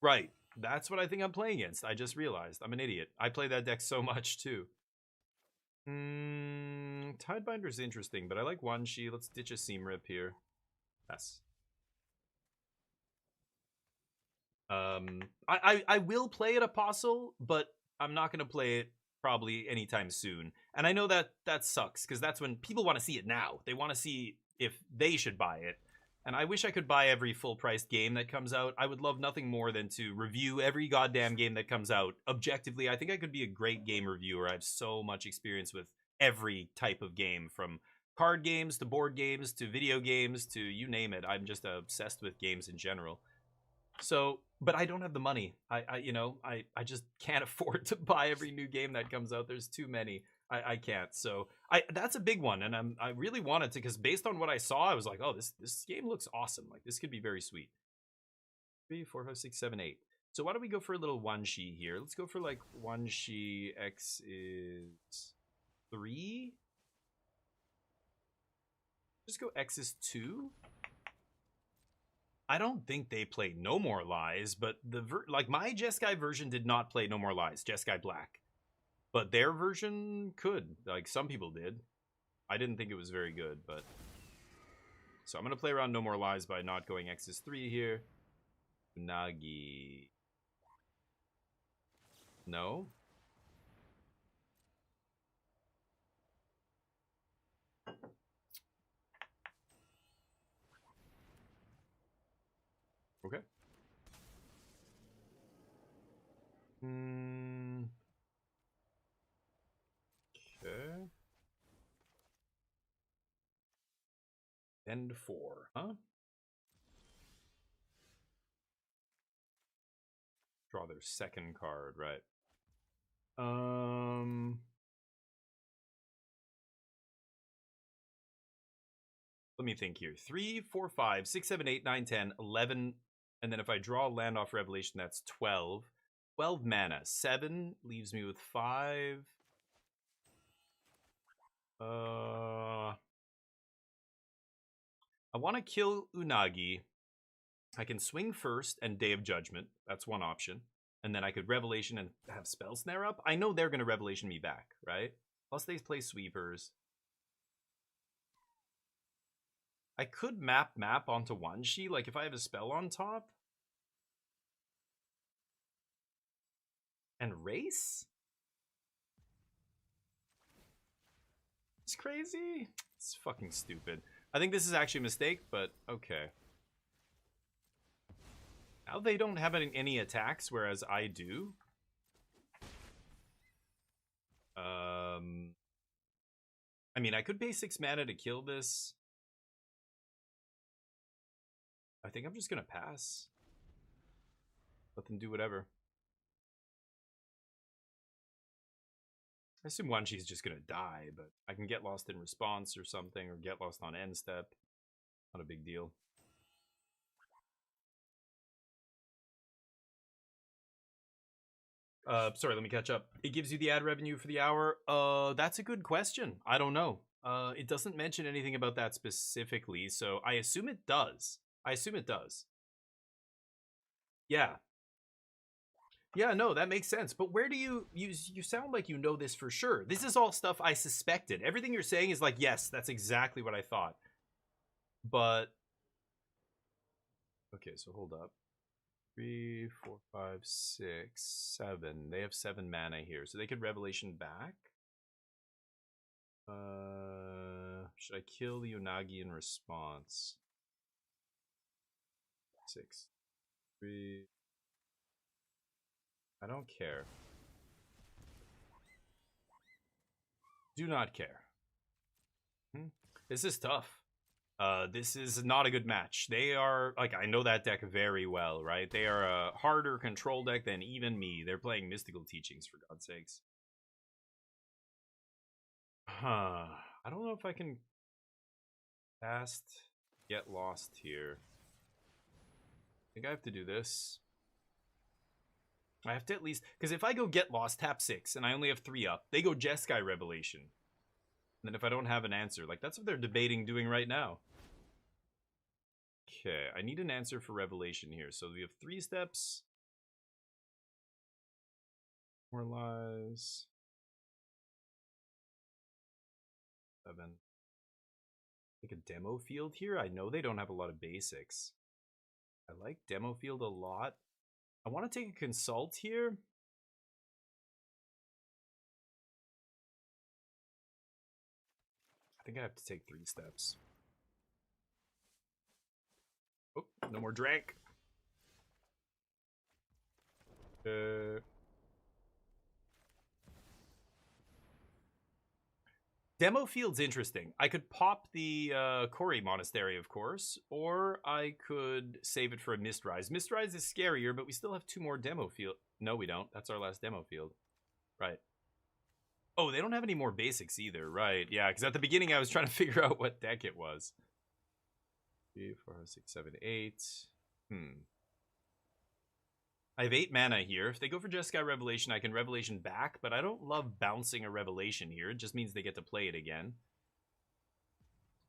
right. That's what I think I'm playing against. I just realized. I'm an idiot. I play that deck so much too. Tidebinder's interesting, but I like Wanshi. Let's ditch a Seam Rip here. Yes. I will play it, Apostle, but I'm not gonna play it probably anytime soon. And I know that sucks, because that's when people want to see it now. They want to see if they should buy it. And I wish I could buy every full-priced game that comes out. I would love nothing more than to review every goddamn game that comes out. Objectively, I think I could be a great game reviewer. I have so much experience with every type of game, from card games to board games to video games to you name it. I'm just obsessed with games in general. So, but I don't have the money. I just can't afford to buy every new game that comes out. There's too many. I can't. So that's a big one, and I really wanted to, because based on what I saw, I was like, oh, this game looks awesome. Like, this could be very sweet. 3, 4, 5, 6, 7, 8. So why don't we go for a little Wanshi here? Let's go for like Wanshi. X is 3. Just go X is 2. I don't think they play No More Lies, but like my Jeskai version did not play No More Lies, Jeskai Black. But their version could. Like, some people did. I didn't think it was very good, but... So I'm going to play around No More Lies by not going X's 3 here. Nagi. No. Okay. Okay. End 4, huh? Draw their second card, right. Let me think here. 3, 4, 5, 6, 7, 8, 9, 10, 11. And then if I draw a land off Revelation, that's 12. 12 mana. 7 leaves me with 5. I want to kill Unagi. I can swing first and Day of Judgment. That's one option. And then I could Revelation and have Spell Snare up. I know they're going to Revelation me back, right? Plus they play Sweepers. I could map onto Wanshi, like if I have a spell on top. And race? It's crazy. It's fucking stupid. I think this is actually a mistake, but okay. Now they don't have any attacks, whereas I do. I mean, I could pay 6 mana to kill this. I think I'm just gonna pass. Let them do whatever. I assume Wanshi's just gonna die, but I can get lost in response or something, or get lost on end step. Not a big deal. Sorry, let me catch up. It gives you the ad revenue for the hour. That's a good question. I don't know. It doesn't mention anything about that specifically, so I assume it does. Yeah. Yeah, no, that makes sense. But where do you sound like you know this for sure. This is all stuff I suspected. Everything you're saying is like, yes, that's exactly what I thought. But okay, so hold up. 3, 4, 5, 6, 7. They have 7 mana here, so they could Revelation back. Should I kill the Unagi in response? 6, 3. I don't care. Do not care. This is tough. This is not a good match. They are, like, I know that deck very well, right? They are a harder control deck than even me. They're playing Mystical Teachings, for God's sakes. I don't know if I can cast Get Lost here. I think I have to do this. I have to at least, because if I go Get Lost, tap 6, and I only have 3 up, they go Jeskai Revelation. And then if I don't have an answer, like, that's what they're debating doing right now. Okay, I need an answer for Revelation here. So we have 3 steps. More lives. 7. Like a demo field here? I know they don't have a lot of basics. I like demo field a lot. I want to take a consult here. I think I have to take 3 steps. Oh, no more drink. Demo field's interesting. I could pop the Kori Monastery, of course, or I could save it for a Mistrise. Mistrise is scarier, but we still have 2 more demo field. No, we don't. That's our last demo field. Right. Oh, they don't have any more basics either. Right. Yeah, because at the beginning I was trying to figure out what deck it was. 3, 4, 6, 7, 8. I have 8 mana here. If they go for Jeskai Revelation, I can Revelation back, but I don't love bouncing a Revelation here. It just means they get to play it again.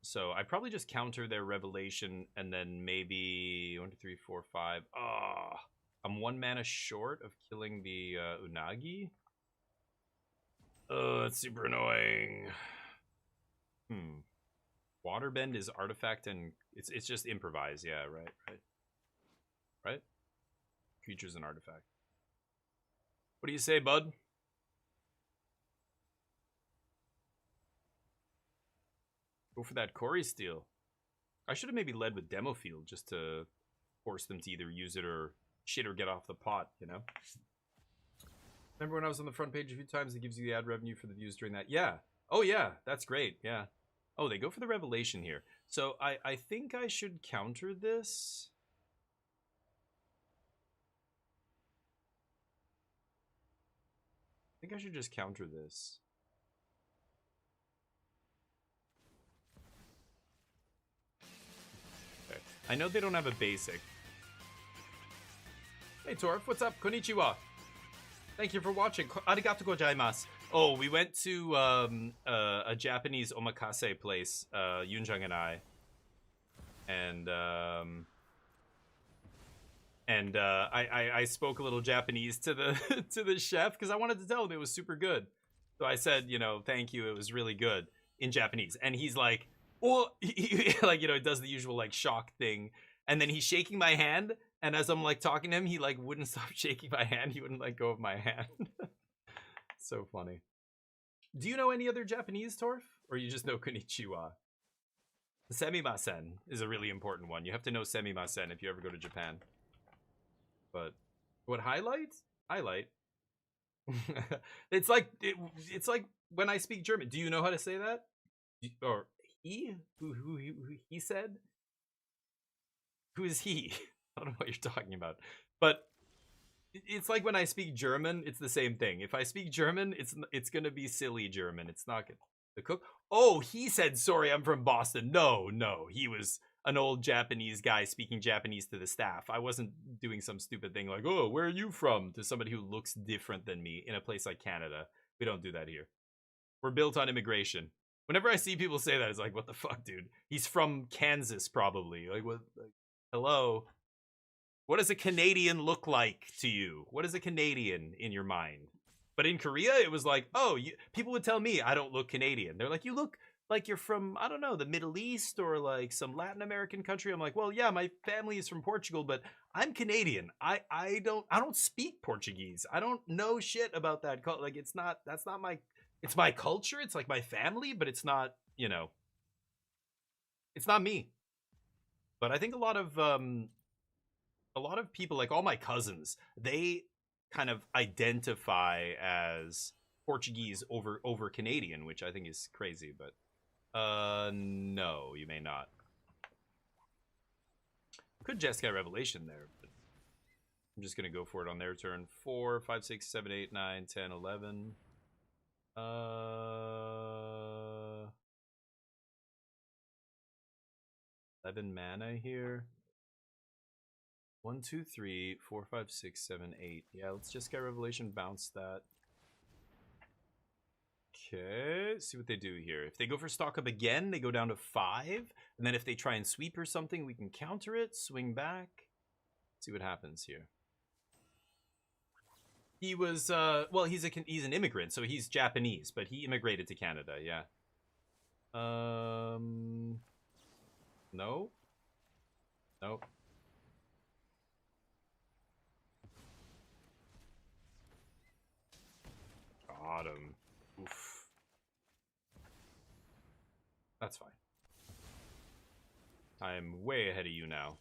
So I probably just counter their Revelation and then maybe 1, 2, 3, 4, 5. Ah, I'm 1 mana short of killing the Unagi. Oh, that's super annoying. Waterbend is artifact and it's just improvise. Yeah, right. Creature's an artifact. What do you say, bud? Go for that Kori Steel. I should have maybe led with Demo Field just to force them to either use it or shit or get off the pot, you know? Remember when I was on the front page a few times, it gives you the ad revenue for the views during that? Yeah. Oh, yeah. That's great. Yeah. Oh, they go for the Revelation here. So I think I should counter this. I think I should just counter this. Okay. I know they don't have a basic. Hey Torf, what's up? Konnichiwa. Thank you for watching. Arigatou gozaimasu. Oh, we went to a Japanese omakase place, Yunjang and I. And I spoke a little Japanese to the to the chef because I wanted to tell him it was super good. So I said, you know, thank you, it was really good in Japanese. And he's like, oh, like, you know, it does the usual like shock thing. And then he's shaking my hand. And as I'm like talking to him, he like wouldn't stop shaking my hand. He wouldn't let go of my hand. So funny. Do you know any other Japanese, Torf? Or you just know konnichiwa? Semimasen is a really important one. You have to know semimasen if you ever go to Japan. But what highlight? Highlight. It's like when I speak German. Do you know how to say that? Or he? Who he said? Who is he? I don't know what you're talking about. But it's like when I speak German, it's the same thing. If I speak German, it's gonna be silly German. It's not good. The cook. Oh, he said, sorry, I'm from Boston. No, he was an old Japanese guy speaking Japanese to the staff. I wasn't doing some stupid thing like, oh, where are you from? To somebody who looks different than me in a place like Canada. We don't do that here. We're built on immigration. Whenever I see people say that, it's like, what the fuck, dude? He's from Kansas, probably. Like, what? Like, hello? What does a Canadian look like to you? What is a Canadian in your mind? But in Korea, it was like, oh, people would tell me I don't look Canadian. They're like, you look like you're from, I don't know, the Middle East or like some Latin American country. I'm like, well, yeah, my family is from Portugal, but I'm Canadian. I don't speak Portuguese. I don't know shit about that. Like, it's not my culture. It's like my family, but it's not, you know, it's not me. But I think a lot of people, like all my cousins, they kind of identify as Portuguese over Canadian, which I think is crazy, but no, you may not. Could just get Revelation there, but I'm just gonna go for it on their turn. 4, 5, 6, 7, 8, 9, 10, 11. 11 mana here. 1, 2, 3, 4, 5, 6, 7, 8. Yeah, let's just get Revelation, bounce that. Okay, see what they do here. If they go for stock up again, they go down to 5. And then if they try and sweep or something, we can counter it, swing back. See what happens here. He was, well, he's an immigrant, so he's Japanese, but he immigrated to Canada, yeah. No. Nope. Got him. Oof. That's fine. I'm way ahead of you now.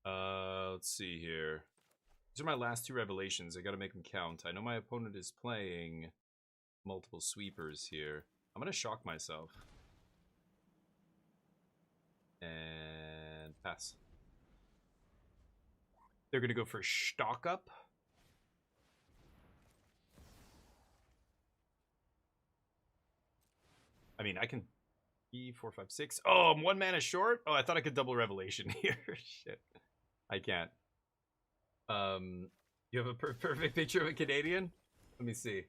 Let's see here. These are my last 2 revelations. I gotta make them count. I know my opponent is playing multiple sweepers here. I'm gonna shock myself. And pass. They're gonna go for stock up. I mean, I can 3, 4, 5, 6. Oh, I'm 1 mana short. Oh, I thought I could double Revelation here. Shit, I can't. You have a perfect picture of a Canadian? Let me see.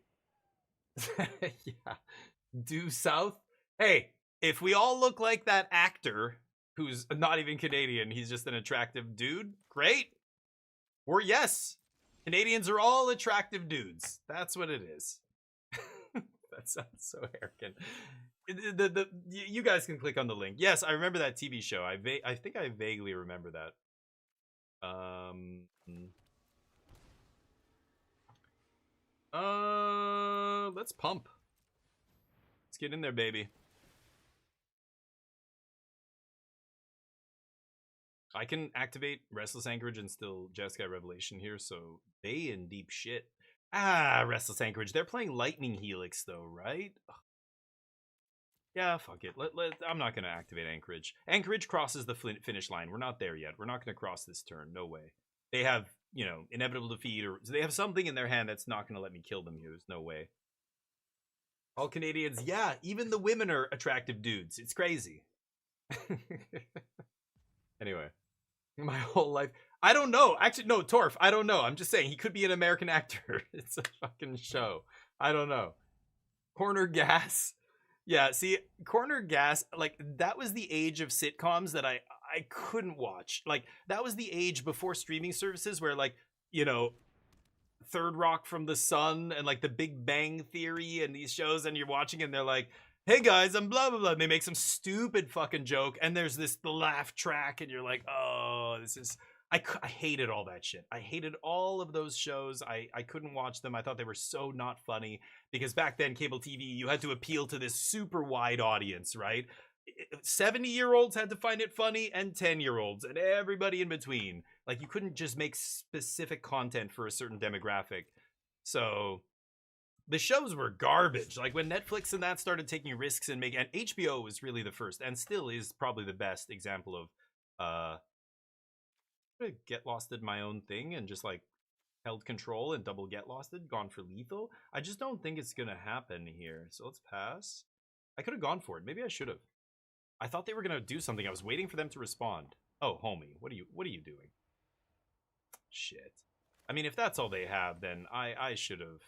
Yeah, due south. Hey, if we all look like that actor who's not even Canadian, he's just an attractive dude. Great. Or yes, Canadians are all attractive dudes. That's what it is. That sounds so arrogant. You guys can click on the link. Yes, I remember that TV show. I think I vaguely remember that. Let's pump. Let's get in there, baby. I can activate Restless Anchorage and still Jeskai Revelation here, so they in deep shit. Ah, Restless Anchorage. They're playing Lightning Helix, though, right? Ugh. Yeah, fuck it. I'm not going to activate Anchorage. Anchorage crosses the finish line. We're not there yet. We're not going to cross this turn. No way. They have, you know, inevitable defeat, or they have something in their hand that's not going to let me kill them here. There's no way. All Canadians, yeah, even the women are attractive dudes. It's crazy. Anyway, my whole life. I don't know. Actually, no, Torf, I don't know. I'm just saying he could be an American actor. It's a fucking show. I don't know. Corner Gas. Yeah, see, Corner Gas, like, that was the age of sitcoms that I couldn't watch. Like, that was the age before streaming services where, like, you know, Third Rock from the Sun and, like, The Big Bang Theory and these shows, and you're watching and they're like, hey guys, I'm blah, blah, blah. And they make some stupid fucking joke, and there's this laugh track, and you're like, oh, this is... I hated all that shit. I hated all of those shows. I couldn't watch them. I thought they were so not funny, because back then, cable TV, you had to appeal to this super wide audience, right? 70-year-olds had to find it funny, and 10-year-olds, and everybody in between. Like, you couldn't just make specific content for a certain demographic. So the shows were garbage. Like, when Netflix and that started taking risks and making... And HBO was really the first, and still is probably the best example of... get losted my own thing and just like held control and double get losted, gone for lethal. I just don't think it's gonna happen here. So let's pass. I could have gone for it. Maybe I should have. I thought they were gonna do something. I was waiting for them to respond. Oh, homie, what are you doing? Shit. I mean, if that's all they have, then I should have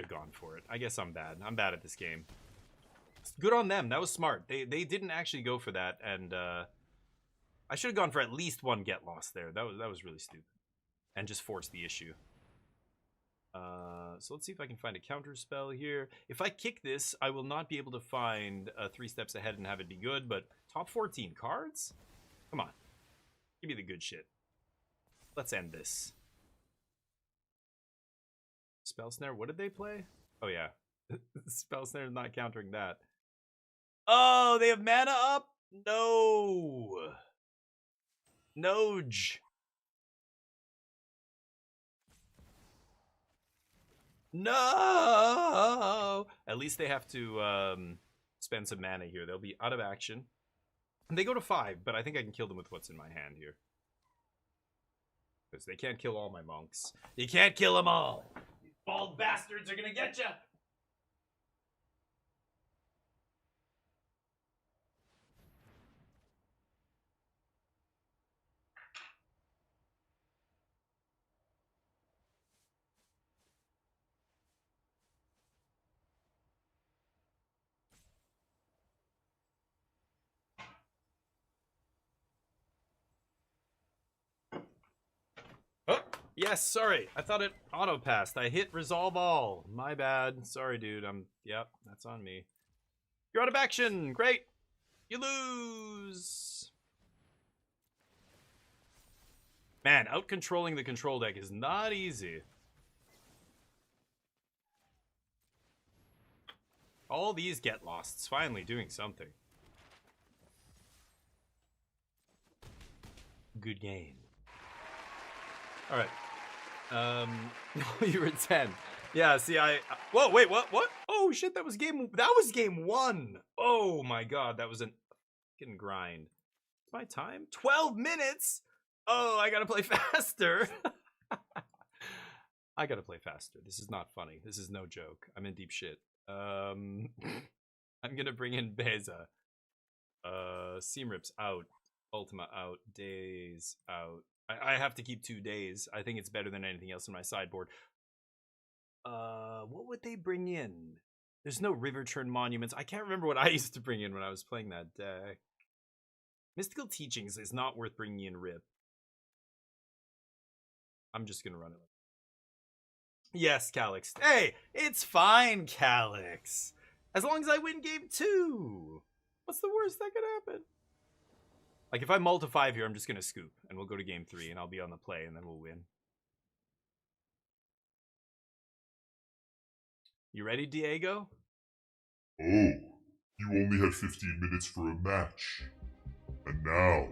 gone for it. I guess I'm bad. I'm bad at this game. Good on them. That was smart. They didn't actually go for that, and I should have gone for at least one get lost there. That was really stupid. And just force the issue. So let's see if I can find a counter spell here. If I kick this, I will not be able to find 3 steps ahead and have it be good, but top 14 cards? Come on. Give me the good shit. Let's end this. Spell Snare, what did they play? Oh yeah. Spell Snare is not countering that. Oh, they have mana up? No. Noj. No. At least they have to spend some mana here. They'll be out of action. And they go to 5, but I think I can kill them with what's in my hand here. Because they can't kill all my monks. You can't kill them all. These bald bastards are gonna get you. Oh, yes, sorry. I thought it auto-passed. I hit resolve all. My bad. Sorry, dude. Yep, that's on me. You're out of action. Great. You lose. Man, out-controlling the control deck is not easy. All these get losts. Finally doing something. Good game. All right. You were 10. Yeah, see, whoa, wait, what? Oh, shit, that was game 1. Oh, my God, that was a fucking grind. It's my time? 12 minutes? Oh, I gotta play faster. I gotta play faster. This is not funny. This is no joke. I'm in deep shit. I'm gonna bring in Beza. Seamrips out. Ultima out. Days out. I have to keep 2 days. I think it's better than anything else in my sideboard. What would they bring in? There's no River Turn Monuments. I can't remember what I used to bring in when I was playing that deck. Mystical Teachings is not worth bringing in Rip. I'm just gonna run it. Yes, Calyx. Hey, it's fine, Calyx. As long as I win game 2. What's the worst that could happen? Like, if I multi 5 here, I'm just gonna scoop, and we'll go to game 3, and I'll be on the play, and then we'll win. You ready, Diego? Oh, you only had 15 minutes for a match. And now,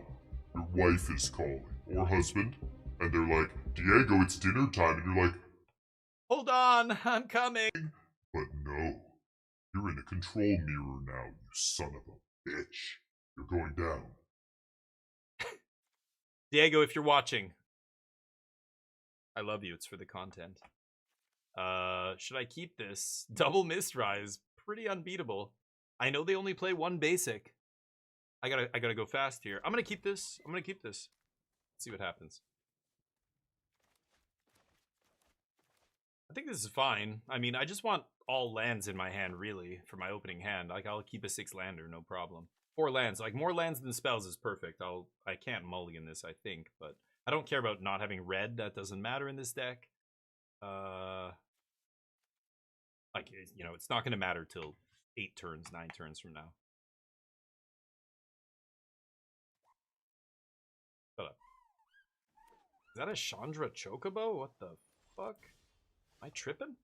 your wife is calling, or husband, and they're like, Diego, it's dinner time, and you're like, Hold on, I'm coming. but no, You're in a control mirror now, you son of a bitch. You're going down. Diego, if you're watching, I love you. It's for the content. Should I keep this? Double Mistrise, pretty unbeatable. I know they only play one basic. I gotta go fast here. I'm gonna keep this. Let's see what happens. I think this is fine. I mean, I just want all lands in my hand, really, for my opening hand. Like, I'll keep a 6-lander, no problem. 4 lands. Like, more lands than spells is perfect. I can't mulligan this, I think, but I don't care about not having red. That doesn't matter in this deck. Like, you know, it's not going to matter till 8 turns, 9 turns from now. Shut up. Is that a Chandra Chocobo? What the fuck? Am I tripping?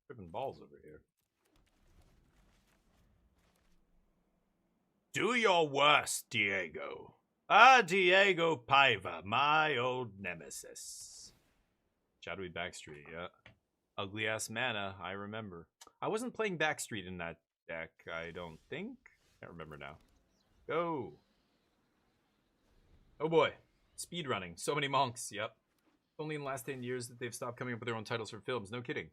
Tripping balls over here. Do your worst, Diego. Ah, Diego Paiva, my old nemesis. Shadowy Backstreet, yeah. Ugly ass mana, I remember. I wasn't playing Backstreet in that deck, I don't think. Can't remember now. Go. Oh boy. Speedrunning. So many monks, yep. Only in the last 10 years that they've stopped coming up with their own titles for films. No kidding.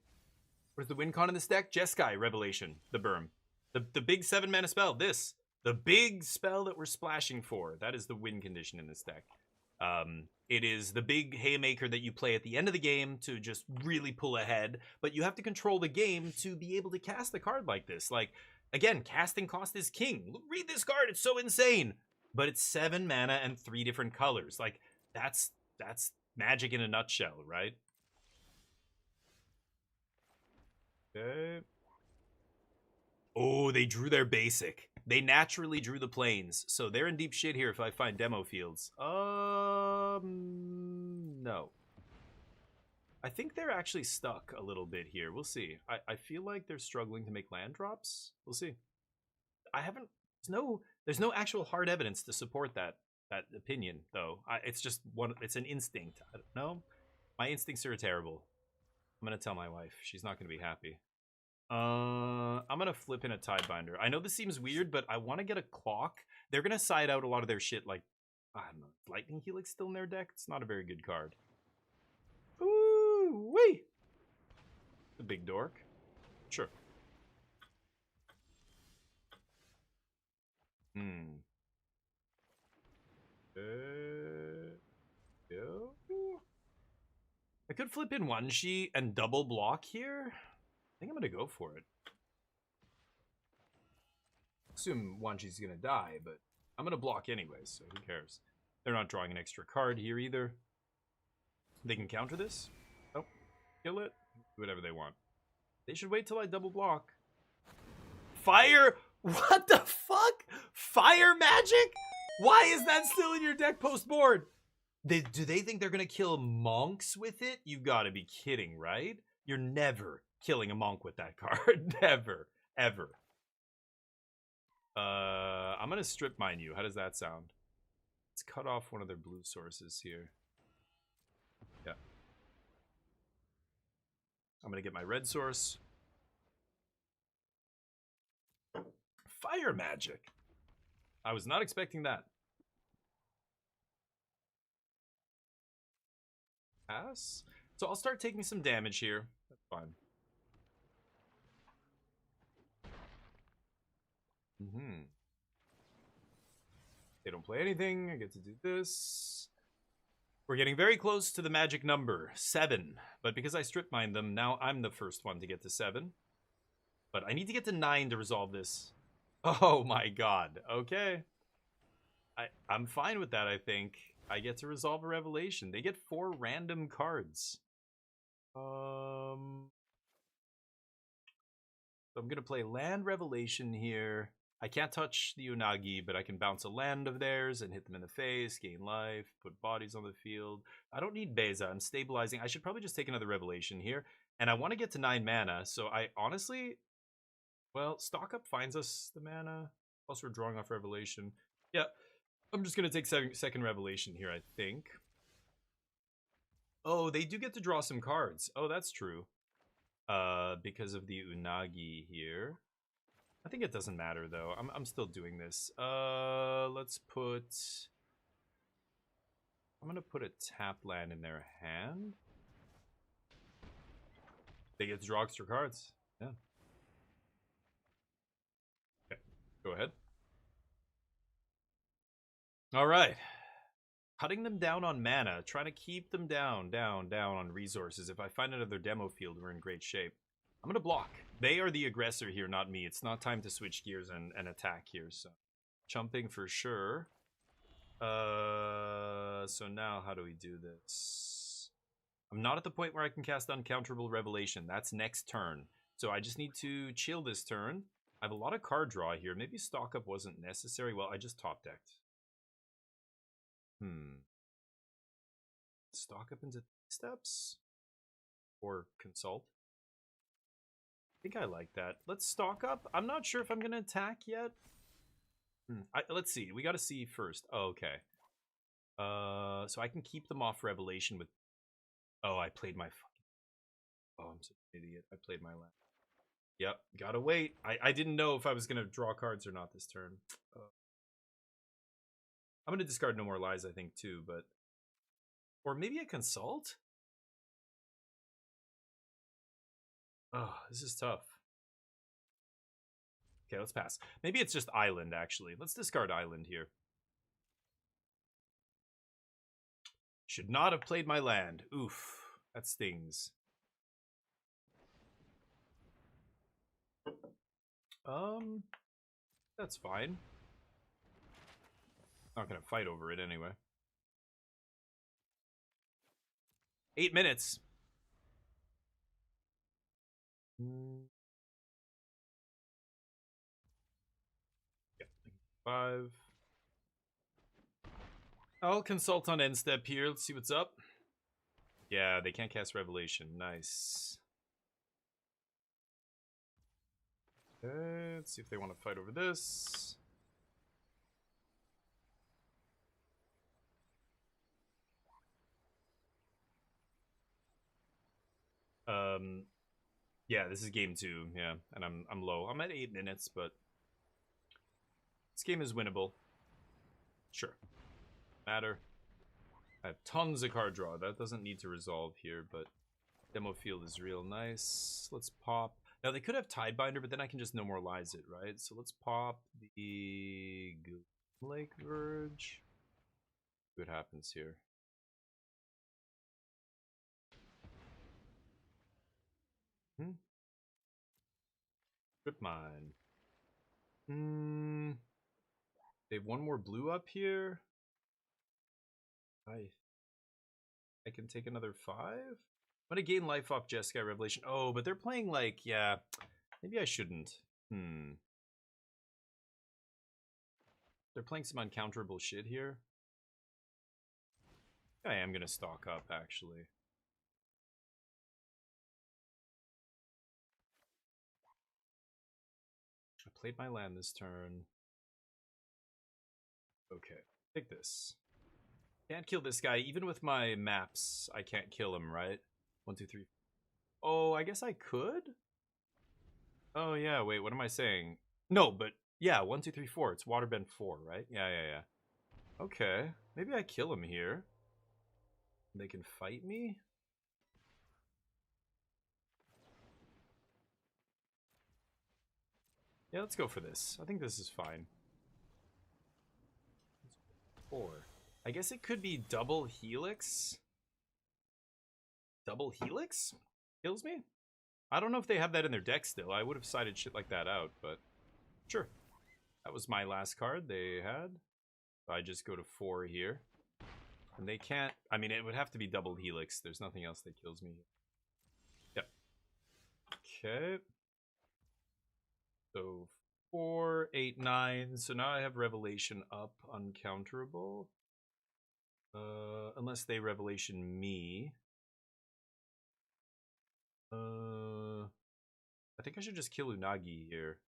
Where's the win con in this deck? Jeskai Revelation. The Berm. The big 7-mana spell. This. The big spell that we're splashing for. That is the win condition in this deck. It is the big haymaker that you play at the end of the game to just really pull ahead. But you have to control the game to be able to cast a card like this. Like, again, casting cost is king. Read this card. It's so insane. But it's 7 mana and 3 different colors. Like, that's Magic in a nutshell, right? Okay. Oh, they drew their basic. They naturally drew the planes. So they're in deep shit here if I find demo fields. No. I think they're actually stuck a little bit here. We'll see. I feel like they're struggling to make land drops. We'll see. There's no actual hard evidence to support that opinion, though. It's just it's an instinct. I don't know. My instincts are terrible. I'm gonna tell my wife. She's not gonna be happy. I'm gonna flip in a Tidebinder. I know this seems weird, but I want to get a clock. They're gonna side out a lot of their shit, like, I don't know, Lightning Helix still in their deck. It's not a very good card. Ooh wee! The big dork. Sure. I could flip in One-Shi and double block here. I think I'm gonna go for it. Assume One-Shi's gonna die, but I'm gonna block anyways, so who cares? They're not drawing an extra card here either. They can counter this. Oh, kill it. Do whatever they want. They should wait till I double block. Fire! What the fuck? Fire magic? Why is that still in your deck post-board? Do they think they're gonna kill monks with it? You gotta be kidding, right? You're never killing a monk with that card. Never. Ever. I'm gonna strip mine you. How does that sound? Let's cut off one of their blue sources here. Yeah. I'm gonna get my red source. Fire magic. I was not expecting that. Pass. So I'll start taking some damage here. That's fine. They don't play anything. I get to do this. We're getting very close to the magic number, 7. But because I strip mined them, now I'm the first one to get to 7. But I need to get to 9 to resolve this. Oh my god. Okay. I'm fine with that, I think. I get to resolve a revelation. They get 4 random cards. So I'm going to play land revelation here. I can't touch the Unagi, but I can bounce a land of theirs and hit them in the face, gain life, put bodies on the field. I don't need Beza. I'm stabilizing. I should probably just take another revelation here. And I want to get to 9 mana, so I honestly... Well, Stock Up finds us the mana. Plus we're drawing off revelation. Yeah, I'm just going to take second revelation here, I think. Oh, they do get to draw some cards. Oh, that's true. Because of the Unagi here. I think it doesn't matter though. I'm still doing this. Let's put. I'm gonna put a tap land in their hand. They get to draw extra cards. Yeah. Okay, go ahead. All right. Cutting them down on mana, trying to keep them down on resources. If I find another demo field, we're in great shape. I'm gonna block. They are the aggressor here, not me. It's not time to switch gears and attack here, so. Chumping for sure. So now how do we do this? I'm not at the point where I can cast Uncounterable Revelation. That's next turn. So I just need to chill this turn. I have a lot of card draw here. Maybe stock up wasn't necessary. Well, I just top decked. Stock up into steps? Or consult? I think I like that. Let's stock up. I'm not sure if I'm going to attack yet. Let's see. We got to see first. Oh, okay. So I can keep them off Revelation with... Oh, I played my fucking... Oh, I'm such an idiot. I played my land. Yep, gotta wait. I didn't know if I was going to draw cards or not this turn. I'm going to discard No More Lies, I think, too, but... Or maybe a consult? Oh, this is tough. Okay, let's pass. Maybe it's just Island, actually. Let's discard Island here. Should not have played my land. Oof, that stings. That's fine. Not gonna fight over it anyway. 8 minutes. Yep. 5. I'll consult on end step here. Let's see what's up. Yeah, they can't cast Revelation. Nice. Okay, let's see if they want to fight over this. Yeah, this is game 2. Yeah, and I'm low. I'm at 8 minutes, but this game is winnable. Sure. Matter. I have tons of card draw. That doesn't need to resolve here, but demo field is real nice. Let's pop. Now they could have Tidebinder, but then I can just No More Lies it, right? So let's pop the Lake Verge. See what happens here. Good mine. They have one more blue up here. I can take another 5. I'm gonna gain life off Jeskai Revelation. Oh, but they're playing like, yeah, maybe I shouldn't. They're playing some uncounterable shit here. I am gonna stock up, actually. I played my land this turn. Okay, take this. Can't kill this guy. Even with my maps, I can't kill him, right? 1, 2, 3. Oh, I guess I could? Oh, yeah, wait, what am I saying? No, but yeah, 1, 2, 3, 4. It's Waterbend 4, right? Yeah. Okay, maybe I kill him here. They can fight me? Yeah, let's go for this. I think this is fine. 4. I guess it could be double Helix. Double Helix? Kills me? I don't know if they have that in their deck still. I would have sided shit like that out, but sure. That was my last card they had. I just go to 4 here. And they can't... I mean, it would have to be double Helix. There's nothing else that kills me. Yep. Okay. So 4, 8, 9. So now I have Revelation up, uncounterable. Unless they Revelation me. I think I should just kill Unagi here.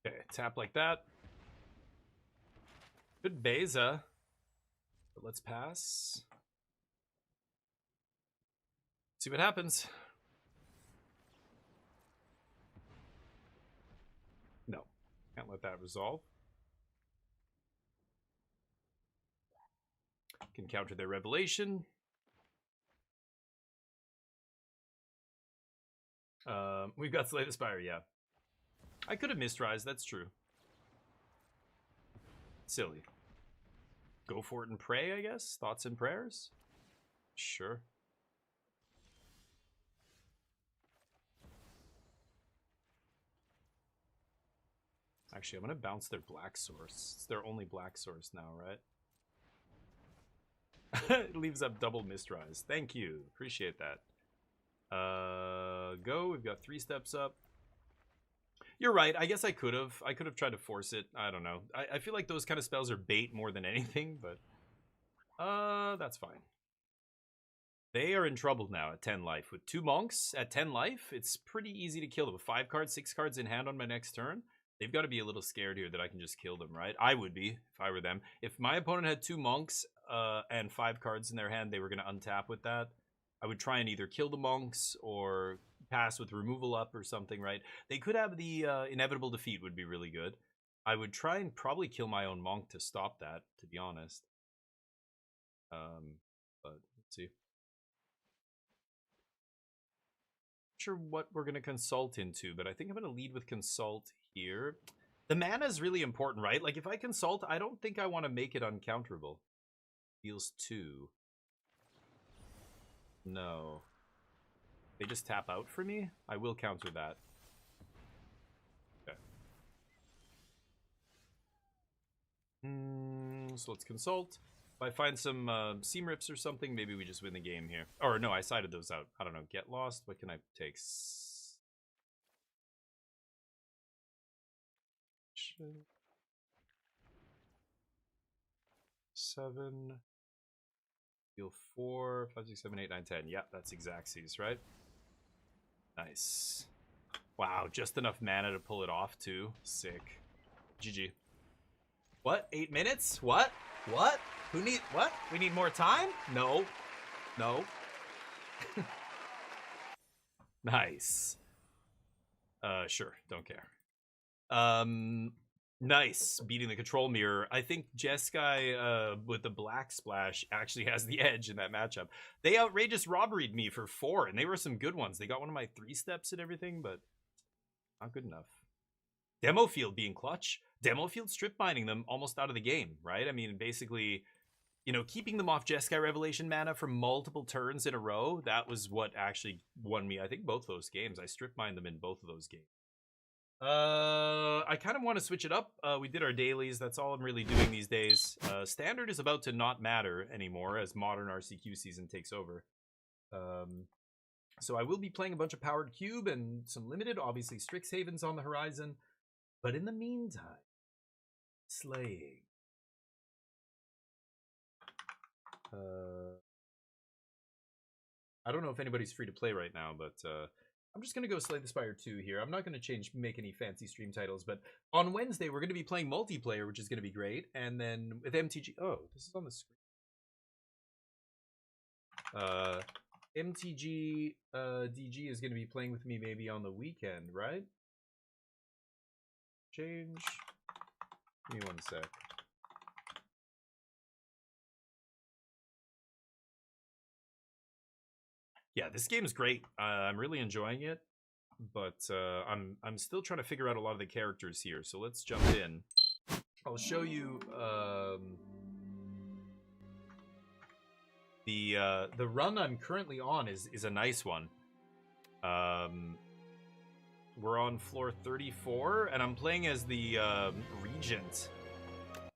Okay, tap like that. Good Beza. But let's pass. See what happens. No. Can't let that resolve. Can counter their revelation. We've got Slay the Spire, yeah. I could have missed Rise, that's true. Silly. Go for it and pray, I guess? Thoughts and prayers? Sure. Actually, I'm going to bounce their black source. It's their only black source now, right? It leaves up double Mistrise. Thank you. Appreciate that. Go. We've got 3 steps up. You're right. I guess I could have. I could have tried to force it. I don't know. I feel like those kind of spells are bait more than anything, but that's fine. They are in trouble now at 10 life. With 2 monks at 10 life, it's pretty easy to kill them. With 5 cards, 6 cards in hand on my next turn, they've got to be a little scared here that I can just kill them, right? I would be if I were them. If my opponent had 2 monks and 5 cards in their hand, they were going to untap with that. I would try and either kill the monks or pass with removal up or something, right? They could have the inevitable defeat would be really good. I would try and probably kill my own monk to stop that, to be honest. But let's see. Not sure what we're going to consult into, but I think I'm going to lead with consult here. The mana is really important, right? Like, if I consult, I don't think I want to make it uncounterable. Deals 2. No. They just tap out for me? I will counter that. Okay. So let's consult. If I find some seam rips or something, maybe we just win the game here. Or no, I sided those out. I don't know. Get lost. What can I take? 7. Deal 4, 5, 6, 7, 8, 9, 10. Yeah, that's Xaxes, right? Nice. Wow, just enough mana to pull it off, too. Sick. GG. What? 8 minutes? What? What? Who need... What? We need more time? No. No. Nice. Sure. Don't care. Nice. Beating the control mirror. I think Jeskai with the black splash actually has the edge in that matchup. They outrageous robberied me for 4, and they were some good ones. They got one of my 3 steps and everything, but not good enough. Demo field being clutch. Demo field strip mining them almost out of the game, right? I mean, basically, you know, keeping them off Jeskai Revelation mana for multiple turns in a row, that was what actually won me, I think, both those games. I strip mined them in both of those games. I kind of want to switch it up. We did our dailies. That's all I'm really doing these days. Standard is about to not matter anymore as modern RCQ season takes over. So I will be playing a bunch of Powered Cube and some limited, obviously Strixhaven's on the horizon. But in the meantime, slaying. I don't know if anybody's free to play right now, but I'm just going to go Slay the Spire 2 here. I'm not going to make any fancy stream titles, but on Wednesday, we're going to be playing multiplayer, which is going to be great. And then with MTG... Oh, this is on the screen. MTG DG is going to be playing with me maybe on the weekend, right? Change. Give me one sec. Yeah, this game is great. I'm really enjoying it, but I'm still trying to figure out a lot of the characters here. So let's jump in. I'll show you the run I'm currently on is a nice one. We're on floor 34, and I'm playing as the Regent.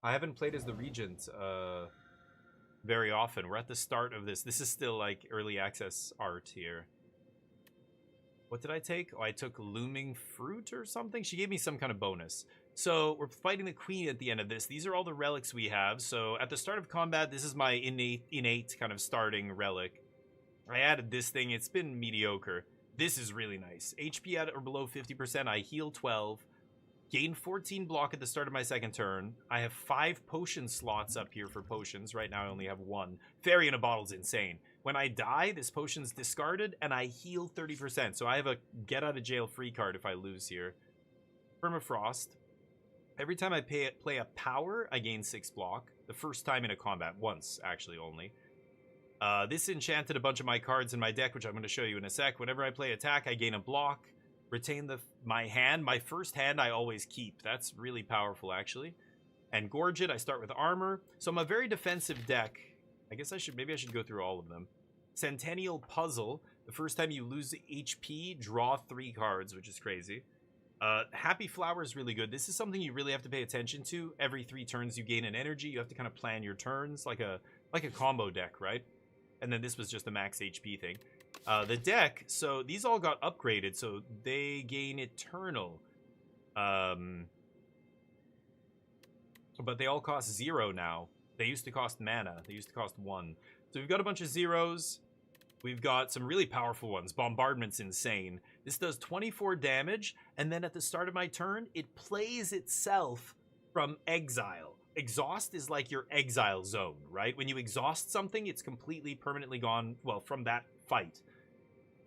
I haven't played as the Regent very often. We're at the start of this. This is still like early access art here. What did I take? Oh, I took Looming Fruit or something. She gave me some kind of bonus. So we're fighting the Queen at the end of this. These are all the relics we have. So at the start of combat, this is my innate kind of starting relic. I added this thing. It's been mediocre. This is really nice. HP at or below 50%. I heal 12. Gain 14 block at the start of my second turn. I have 5 potion slots up here for potions. Right now I only have 1. Fairy in a bottle's insane. When I die, this potion's discarded, and I heal 30%. So I have a get out of jail free card if I lose here. Permafrost. Every time I play a power, I gain 6 block. The first time in a combat. Once, actually, only. This enchanted a bunch of my cards in my deck, which I'm going to show you in a sec. Whenever I play attack, I gain a block. Retain my hand. My first hand I always keep. That's really powerful, actually. And Gorge it, I start with armor. So I'm a very defensive deck. I guess maybe I should go through all of them. Centennial Puzzle. The first time you lose HP, draw 3 cards, which is crazy. Happy Flower is really good. This is something you really have to pay attention to. Every 3 turns you gain an energy. You have to kind of plan your turns like a combo deck, right? And then this was just a max HP thing. The deck, so these all got upgraded, so they gain Eternal. But they all cost 0 now. They used to cost mana. They used to cost 1. So we've got a bunch of zeros. We've got some really powerful ones. Bombardment's insane. This does 24 damage, and then at the start of my turn, it plays itself from exile. Exhaust is like your exile zone, right? When you exhaust something, it's completely permanently gone, well, from that fight.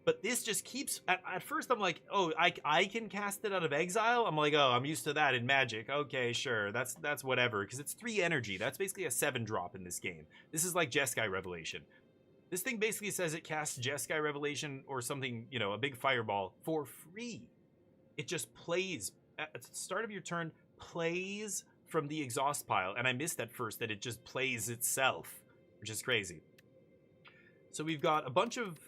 But this just keeps... At first, I'm like, oh, I can cast it out of exile? I'm like, oh, I'm used to that in Magic. Okay, sure, that's whatever, because it's 3 energy. That's basically a 7-drop in this game. This is like Jeskai Revelation. This thing basically says it casts Jeskai Revelation or something, you know, a big fireball for free. It just plays. At the start of your turn, plays from the exhaust pile. And I missed at first that it just plays itself, which is crazy. So we've got a bunch of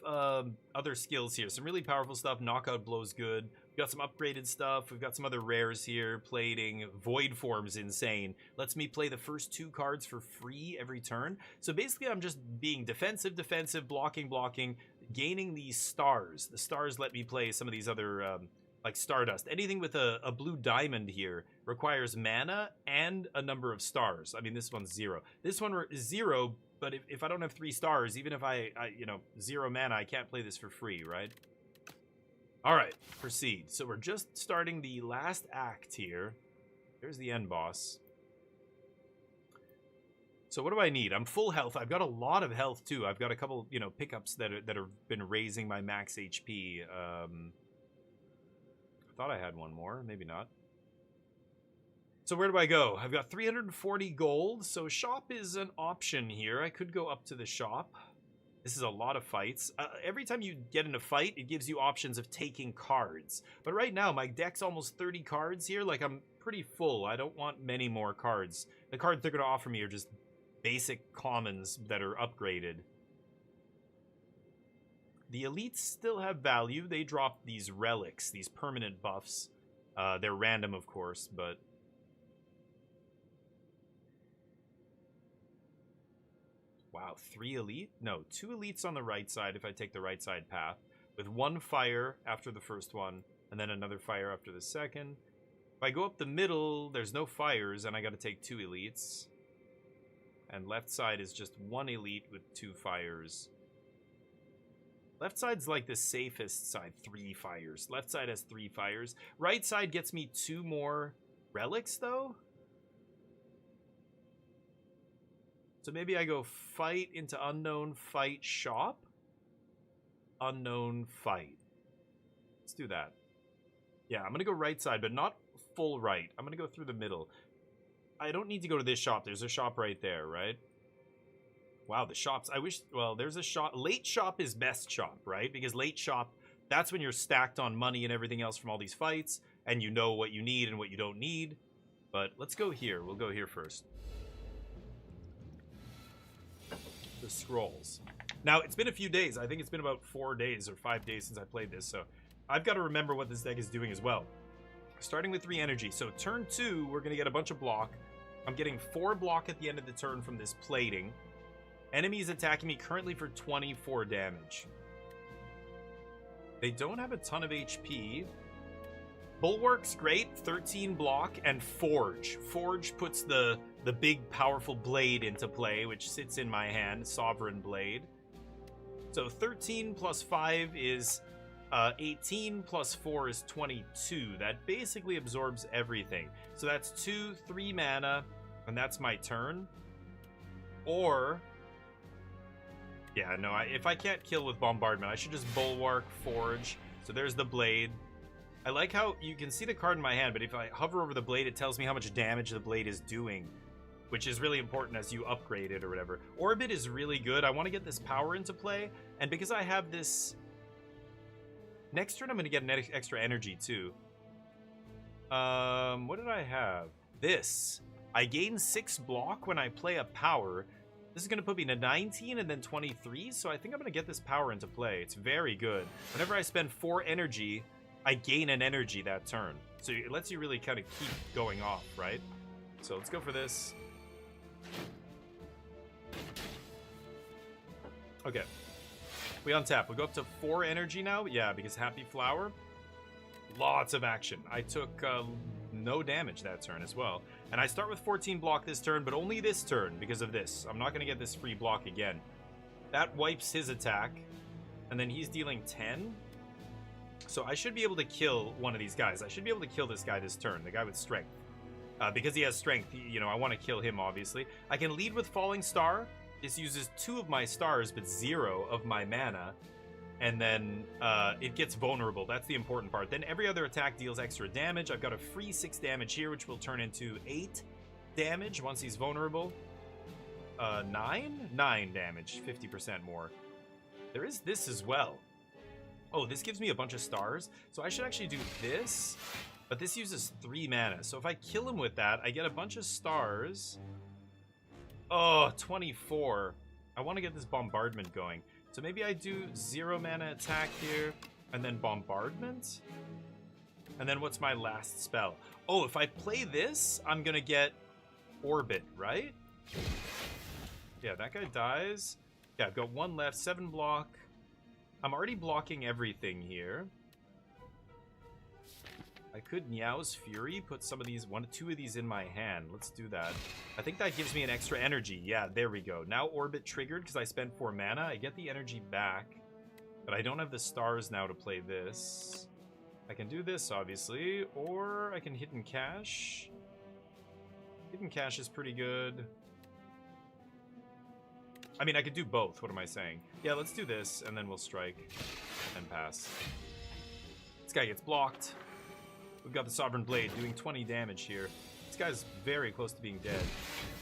other skills here. Some really powerful stuff. Knockout Blow's good. We've got some upgraded stuff. We've got some other rares here. Plating. Void Form's insane. Lets me play the first 2 cards for free every turn. So basically I'm just being defensive, blocking, gaining these stars. The stars let me play some of these other, like Stardust. Anything with a blue diamond here requires mana and a number of stars. I mean, this one's 0. This one is 0, but if I don't have 3 stars, even if I 0 mana, I can't play this for free, right? All right, proceed. So we're just starting the last act here. There's the end boss. So what do I need? I'm full health. I've got a lot of health too. I've got a couple, pickups that have been raising my max HP. I thought I had one more, maybe not. So where do I go? I've got 340 gold, so shop is an option here. I could go up to the shop. This is a lot of fights. Every time you get in a fight, it gives you options of taking cards. But right now, my deck's almost 30 cards here. Like, I'm pretty full. I don't want many more cards. The cards they're going to offer me are just basic commons that are upgraded. The elites still have value. They drop these relics, these permanent buffs. They're random, of course, but... Wow, 3 elite? No, 2 elites on the right side if I take the right side path, with 1 fire after the first one, and then another fire after the second. If I go up the middle, there's no fires, and I gotta take 2 elites. And left side is just 1 elite with 2 fires. Left side's like the safest side, 3 fires. Left side has 3 fires. Right side gets me 2 more relics, though? So maybe I go fight into unknown, fight, shop. Unknown, fight. Let's do that. Yeah, I'm going to go right side, but not full right. I'm going to go through the middle. I don't need to go to this shop. There's a shop right there, right? Wow, the shops. I wish, well, there's a shop. Late shop is best shop, right? Because late shop, that's when you're stacked on money and everything else from all these fights, and you know what you need and what you don't need. But let's go here. We'll go here first. The scrolls. Now, it's been a few days. I think it's been about 4 days or 5 days since I played this, so I've got to remember what this deck is doing as well. Starting with 3 energy. So turn 2, we're going to get a bunch of block. I'm getting 4 block at the end of the turn from this plating. Enemies attacking me currently for 24 damage. They don't have a ton of HP. Bulwark's great, 13 block, and Forge. Forge puts the big, powerful blade into play, which sits in my hand, Sovereign Blade. So 13 plus 5 is 18 plus 4 is 22. That basically absorbs everything. So that's 2, 3 mana, and that's my turn. Or, yeah, no, if I can't kill with Bombardment, I should just Bulwark, Forge. So there's the Blade. I like how you can see the card in my hand, but if I hover over the blade, it tells me how much damage the blade is doing, which is really important as you upgrade it or whatever. Orbit is really good. I want to get this power into play, and because I have this... Next turn, I'm going to get an extra energy, too. What did I have? This. I gain 6 block when I play a power. This is going to put me to 19 and then 23, so I think I'm going to get this power into play. It's very good. Whenever I spend 4 energy, I gain an energy that turn. So it lets you really kind of keep going off, right? So let's go for this. Okay. We untap. We go up to 4 energy now. Yeah, because Happy Flower. Lots of action. I took no damage that turn as well. And I start with 14 block this turn, but only this turn because of this. I'm not going to get this free block again. That wipes his attack. And then he's dealing 10. So I should be able to kill one of these guys. I should be able to kill this guy this turn, the guy with strength. Because he has strength, you know, I want to kill him, obviously. I can lead with Falling Star. This uses 2 of my stars, but 0 of my mana. And then it gets vulnerable. That's the important part. Then every other attack deals extra damage. I've got a free 6 damage here, which will turn into 8 damage once he's vulnerable. 9? 9 damage, 50% more. There is this as well. Oh, this gives me a bunch of stars. So I should actually do this. But this uses 3 mana. So if I kill him with that, I get a bunch of stars. Oh, 24. I want to get this bombardment going. So maybe I do 0 mana attack here, and then bombardment. And then what's my last spell? Oh, if I play this, I'm going to get orbit, right? Yeah, that guy dies. Yeah, I've got 1 left, 7 block. I'm already blocking everything here. I could Niao's Fury, put some of these, 2 of these in my hand. Let's do that. I think that gives me an extra energy. Yeah, there we go. Now Orbit triggered because I spent 4 mana. I get the energy back, but I don't have the stars now to play this. I can do this, obviously, or I can Hidden Cache. Hidden Cache is pretty good. I mean, I could do both. What am I saying? Yeah, let's do this, and then we'll strike and pass. This guy gets blocked. We've got the Sovereign Blade doing 20 damage here. This guy's very close to being dead.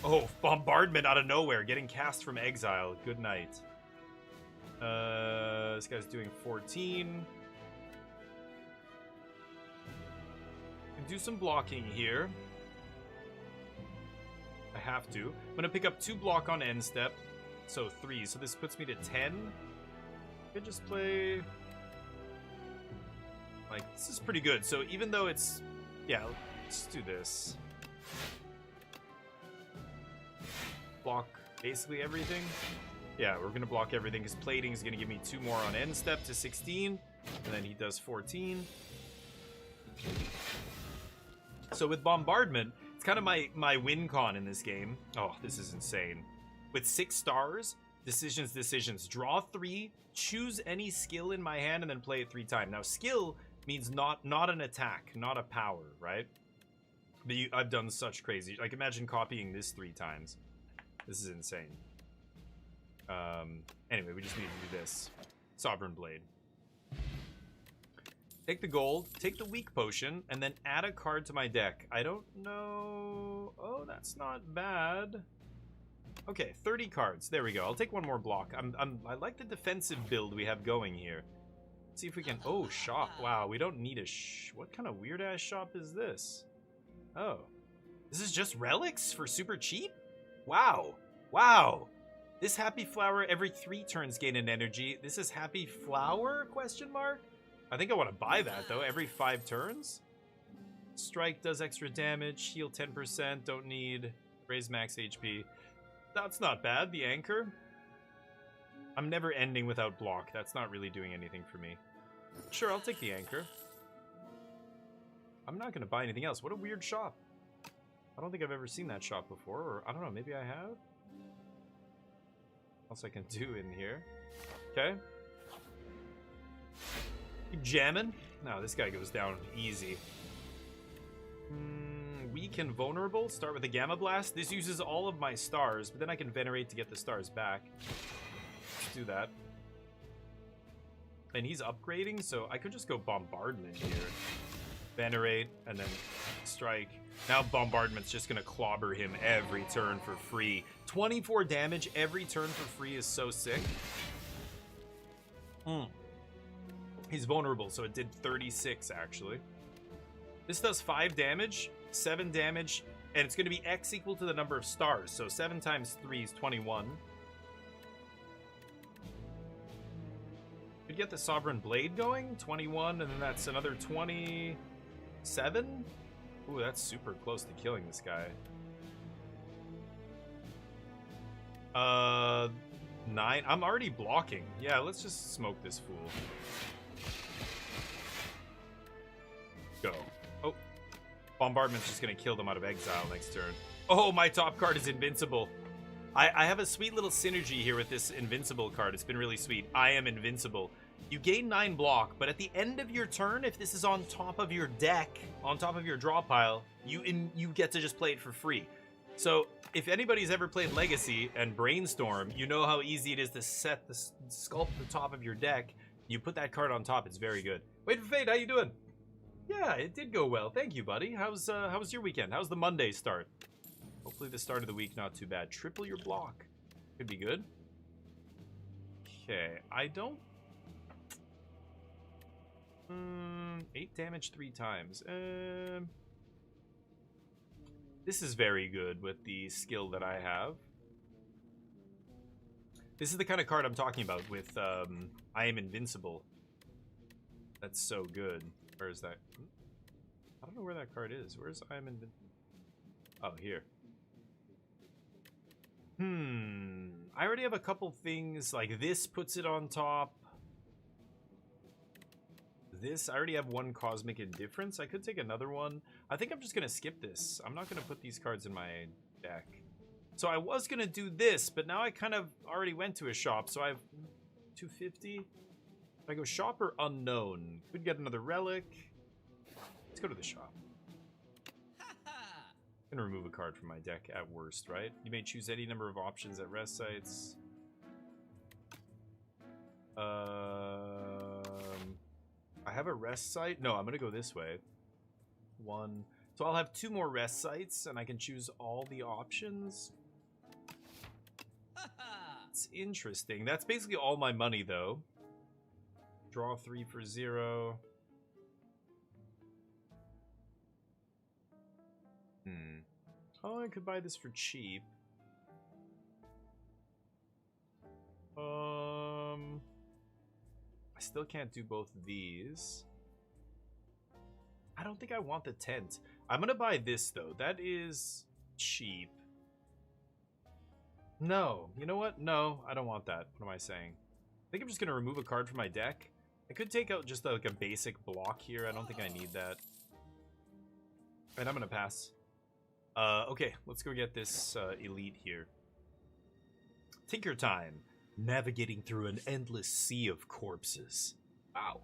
Oh, bombardment out of nowhere, getting cast from exile. Good night. This guy's doing 14. Can do some blocking here. I have to. I'm gonna pick up 2 block on end step. So 3. So this puts me to 10. I could just play... Like, this is pretty good. So even though it's... Yeah, let's do this. Block basically everything. Yeah, we're going to block everything because plating is going to give me 2 more on end step to 16. And then he does 14. So with bombardment, it's kind of my win con in this game. Oh, this is insane. With 6 stars, decisions. Draw 3, choose any skill in my hand, and then play it 3 times. Now, skill means not an attack, not a power, right? But I've done such crazy... Like, imagine copying this 3 times. This is insane. Anyway, we just need to do this. Sovereign Blade. Take the gold, take the weak potion, and then add a card to my deck. I don't know... Oh, that's not bad. Okay, 30 cards. There we go. I'll take 1 more block. I like the defensive build we have going here. Let's see if we can... Oh, shop. Wow, we don't need a What kind of weird-ass shop is this? Oh. This is just relics for super cheap? Wow. Wow. This Happy Flower every 3 turns gain an energy. This is Happy Flower? Question mark? I think I want to buy that, though. Every 5 turns? Strike does extra damage. Heal 10%. Don't need. Raise max HP. That's not bad. The Anchor. I'm never ending without block. That's not really doing anything for me. Sure, I'll take the Anchor. I'm not going to buy anything else. What a weird shop. I don't think I've ever seen that shop before. Or, I don't know, maybe I have? What else I can do in here? Okay. You jamming? No, this guy goes down easy. Weak and vulnerable. Start with a Gamma Blast. This uses all of my stars, but then I can Venerate to get the stars back. Let's do that. And he's upgrading, so I could just go Bombardment here. Venerate, and then Strike. Now Bombardment's just going to clobber him every turn for free. 24 damage every turn for free is so sick. He's vulnerable, so it did 36, actually. This does 5 damage, 7 damage, and it's going to be X equal to the number of stars. So 7 times 3 is 21. Could get the Sovereign Blade going, 21, and then that's another 27. Ooh, that's super close to killing this guy. 9. I'm already blocking. Yeah, let's just smoke this fool. Go. Oh, Bombardment's just gonna kill them out of exile next turn. Oh, my top card is invincible. I have a sweet little synergy here with this invincible card. It's been really sweet. I am invincible. You gain 9 block, but at the end of your turn, if this is on top of your deck, on top of your draw pile, you get to just play it for free. So if anybody's ever played Legacy and Brainstorm, you know how easy it is to set the sculpt the top of your deck. You put that card on top, it's very good. Wait for Fade, how you doing? Yeah, it did go well. Thank you, buddy. How's your weekend? How's the Monday start? Hopefully the start of the week not too bad. Triple your block. Could be good. Okay, I don't... 8 damage 3 times. This is very good with the skill that I have. This is the kind of card I'm talking about with I am invincible. That's so good. Where is that? I don't know where that card is. Where's I am invincible? Oh, here. I already have a couple things, like this puts it on top. This, I already have one Cosmic Indifference. I could take another one. I think I'm just going to skip this. I'm not going to put these cards in my deck. So I was going to do this, but now I kind of already went to a shop. So I have 250. If I go shop or unknown, could get another relic. Let's go to the shop. I'm going to remove a card from my deck at worst, right? You may choose any number of options at rest sites. I have a rest site. No, I'm going to go this way. 1. So I'll have 2 more rest sites, and I can choose all the options. It's interesting. That's basically all my money, though. Draw 3 for 0. Oh, I could buy this for cheap. I still can't do both of these. I don't think I want the tent. I'm gonna buy this, though. That is cheap. No. You know what? No, I don't want that. What am I saying? I think I'm just gonna remove a card from my deck. I could take out just like a basic block here. I don't think I need that. And I'm gonna pass. Okay, let's go get this elite here. Tinker time. Navigating through an endless sea of corpses. Wow.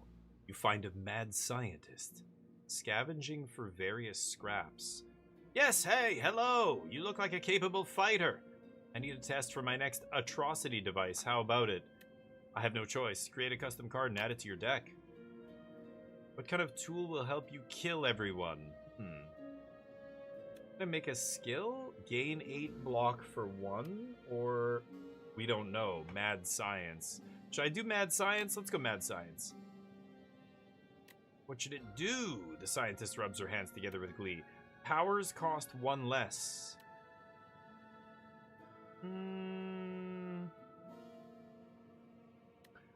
You find a mad scientist. Scavenging for various scraps. Yes, hey, hello. You look like a capable fighter. I need a test for my next atrocity device. How about it? I have no choice. Create a custom card and add it to your deck. What kind of tool will help you kill everyone? Gonna make a skill? Gain 8 block for 1? Or... we don't know. Mad science. Should I do mad science? Let's go mad science. What should it do? The scientist rubs her hands together with glee. Powers cost 1 less.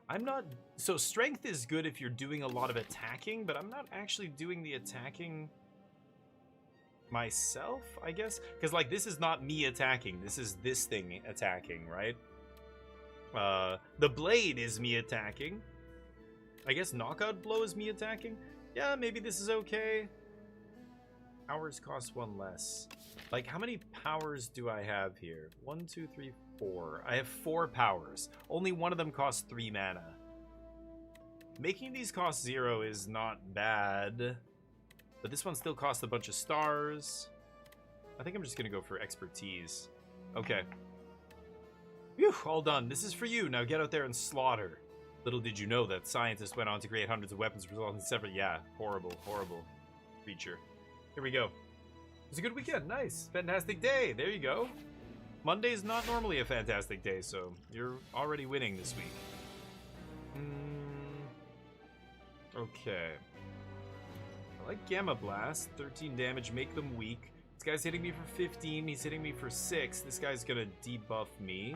I'm not... so strength is good if you're doing a lot of attacking, but I'm not actually doing the attacking myself, I guess? Because, like, this is not me attacking. This is this thing attacking, right? The blade is me attacking. I guess knockout blow is me attacking. Yeah, maybe this is okay. Powers cost 1 less. Like, how many powers do I have here? 1, 2, 3, 4. I have 4 powers. Only one of them costs 3 mana. Making these cost 0 is not bad. But this one still costs a bunch of stars. I think I'm just going to go for expertise. Okay. Phew, all done. This is for you. Now get out there and slaughter. Little did you know that scientists went on to create hundreds of weapons resulting in several... Yeah, horrible, horrible creature. Here we go. It was a good weekend. Nice. Fantastic day. There you go. Monday's not normally a fantastic day, so you're already winning this week. Okay. I like Gamma Blast. 13 damage, make them weak. This guy's hitting me for 15. He's hitting me for 6. This guy's gonna debuff me.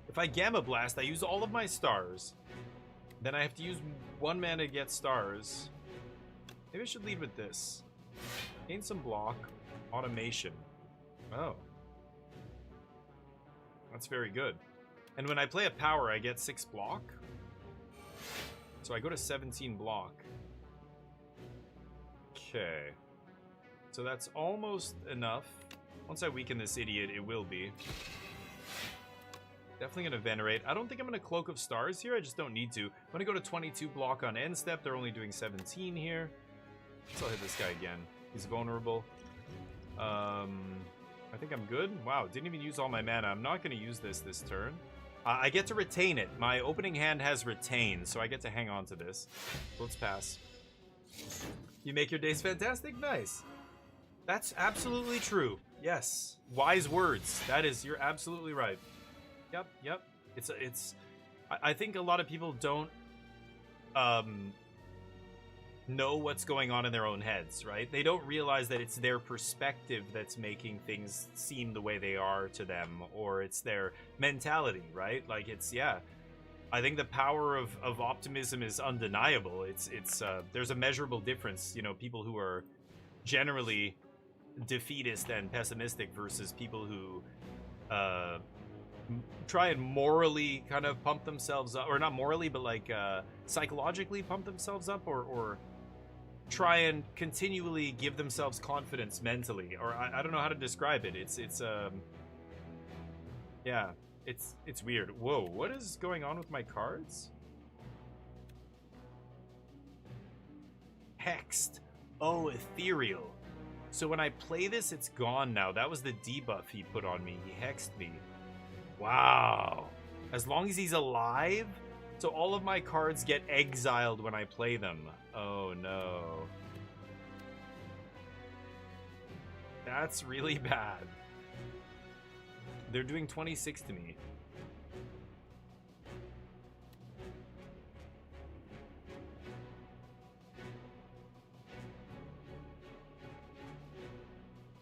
If I Gamma Blast, I use all of my stars. Then I have to use 1 mana to get stars. Maybe I should lead with this. Gain some block. Automation. Oh. That's very good. And when I play a power, I get 6 block. So I go to 17 block. Okay. So that's almost enough. Once I weaken this idiot, it will be. Definitely going to Venerate. I don't think I'm going to Cloak of Stars here. I just don't need to. I'm going to go to 22 block on end step. They're only doing 17 here. So I'll hit this guy again. He's vulnerable. I think I'm good. Wow, didn't even use all my mana. I'm not going to use this turn. I get to retain it. My opening hand has retained, so I get to hang on to this. Let's pass. You make your days fantastic? Nice. That's absolutely true. Yes. Wise words. That is, you're absolutely right. Yep. I think a lot of people don't know what's going on in their own heads, right? They don't realize that it's their perspective that's making things seem the way they are to them, or it's their mentality, right? Like, it's, yeah. I think the power of optimism is undeniable. It's there's a measurable difference, you know, people who are generally defeatist and pessimistic versus people who try and morally kind of pump themselves up, or not morally, but like psychologically pump themselves up, or try and continually give themselves confidence mentally, or I don't know how to describe it. It's yeah, it's weird. Whoa, what is going on with my cards? Hexed. Oh, ethereal. So when I play this, it's gone now. That was the debuff he put on me. He hexed me. Wow. As long as he's alive? So all of my cards get exiled when I play them. Oh no. That's really bad. They're doing 26 to me.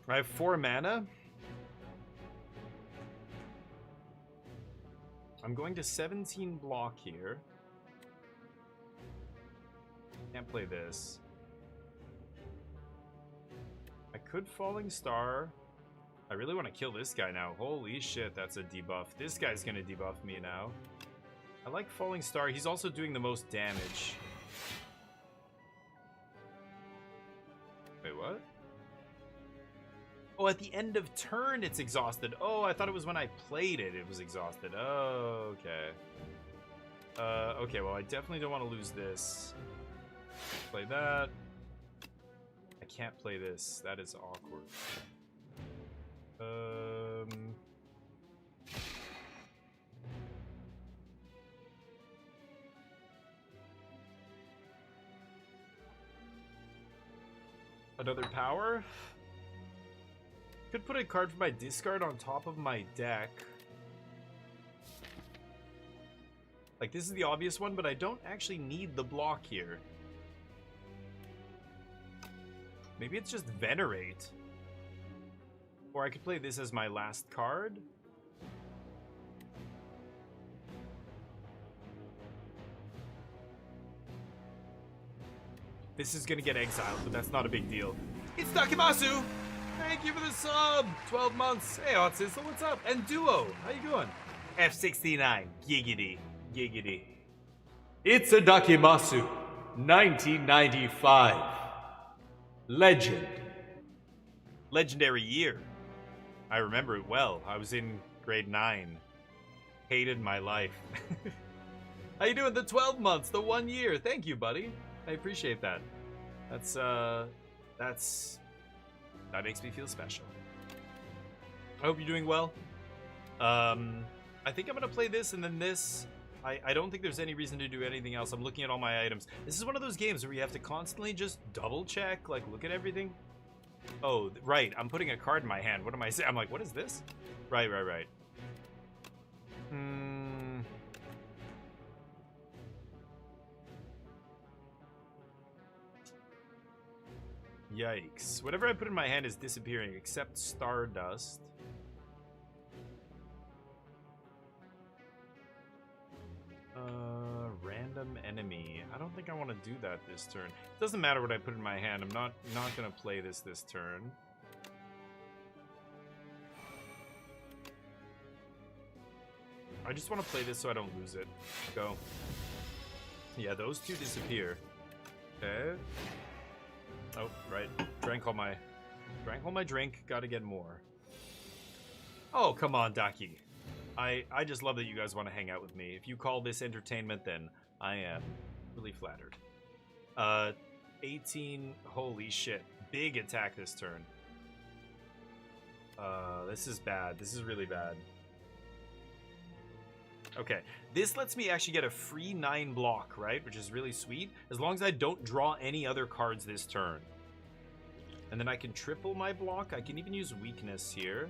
I have 4 mana. I'm going to 17 block here. Can't play this. I could Falling Star. I really want to kill this guy now. Holy shit, that's a debuff. This guy's gonna debuff me now. I like Falling Star. He's also doing the most damage. Wait, what? Oh, at the end of turn, it's exhausted. Oh, I thought it was when I played it, it was exhausted. Oh, okay. Okay, well, I definitely don't want to lose this. Play that. I can't play this. That is awkward. Another power? Could put a card from my discard on top of my deck. Like, this is the obvious one, but I don't actually need the block here. Maybe it's just Venerate. Or I could play this as my last card. This is gonna get exiled, but that's not a big deal. It's Takimasu! Thank you for the sub! 12 months. Hey, Hot Sizzle, what's up? And Duo, how you doing? F69, giggity, giggity. It's a Dakimasu, 1995. Legend. Legendary year. I remember it well. I was in grade 9. Hated my life. How you doing? The 12 months, the 1 year. Thank you, buddy. I appreciate that. That makes me feel special. I hope you're doing well. I think I'm gonna play this and then this. I don't think there's any reason to do anything else. I'm looking at all my items. This is one of those games where you have to constantly just double check, like look at everything. Oh, right. I'm putting a card in my hand. What am I saying? I'm like, what is this? Right. Yikes. Whatever I put in my hand is disappearing, except Stardust. Random enemy. I don't think I want to do that this turn. It doesn't matter what I put in my hand. I'm not going to play this turn. I just want to play this so I don't lose it. Go. Yeah, those two disappear. Okay. Oh, right. Drank all my drink. Gotta get more. Oh, come on, Daki. I just love that you guys want to hang out with me. If you call this entertainment, then I am really flattered. 18. Holy shit. Big attack this turn. This is bad. This is really bad. Okay. This lets me actually get a free 9 block, right? Which is really sweet. As long as I don't draw any other cards this turn. And then I can triple my block. I can even use weakness here.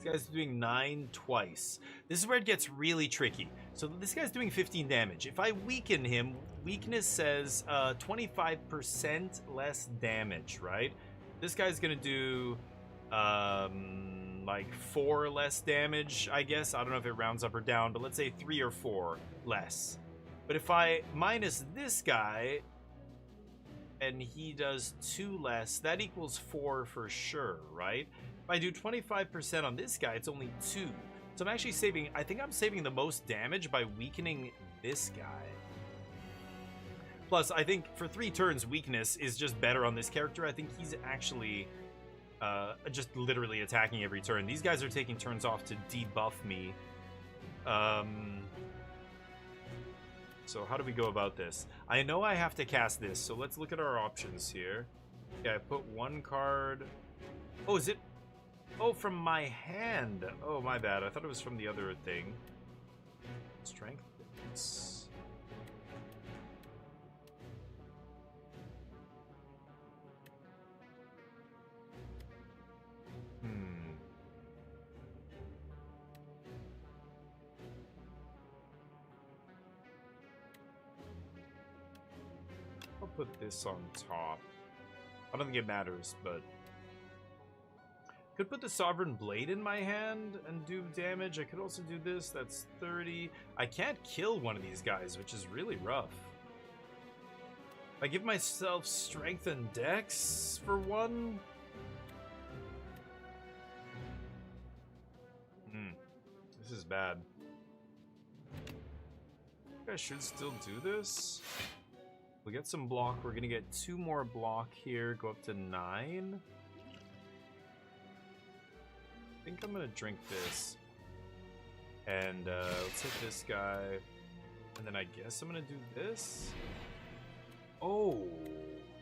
This guy's doing 9 twice. This is where it gets really tricky. So this guy's doing 15 damage. If I weaken him, weakness says 25% less damage, right? This guy's gonna do like 4 less damage, I guess. I don't know if it rounds up or down, but let's say 3 or 4 less. But if I minus this guy and he does 2 less, that equals 4 for sure, right? If I do 25% on this guy, it's only 2. So I'm actually saving, I think I'm saving the most damage by weakening this guy. Plus, I think for 3 turns, weakness is just better on this character. I think he's actually just literally attacking every turn. These guys are taking turns off to debuff me. So how do we go about this? I know I have to cast this, so let's look at our options here. Yeah, I put 1 card. Oh, is it? Oh, from my hand. Oh, my bad. I thought it was from the other thing. Strength. I'll put this on top. I don't think it matters, but could put the Sovereign Blade in my hand and do damage. I could also do this. That's 30. I can't kill one of these guys, which is really rough. I give myself Strength and Dex for 1. This is bad. I think I should still do this. We'll get some block. We're gonna get 2 more block here. Go up to 9. I think I'm gonna drink this. And let's hit this guy. And then I guess I'm gonna do this. Oh,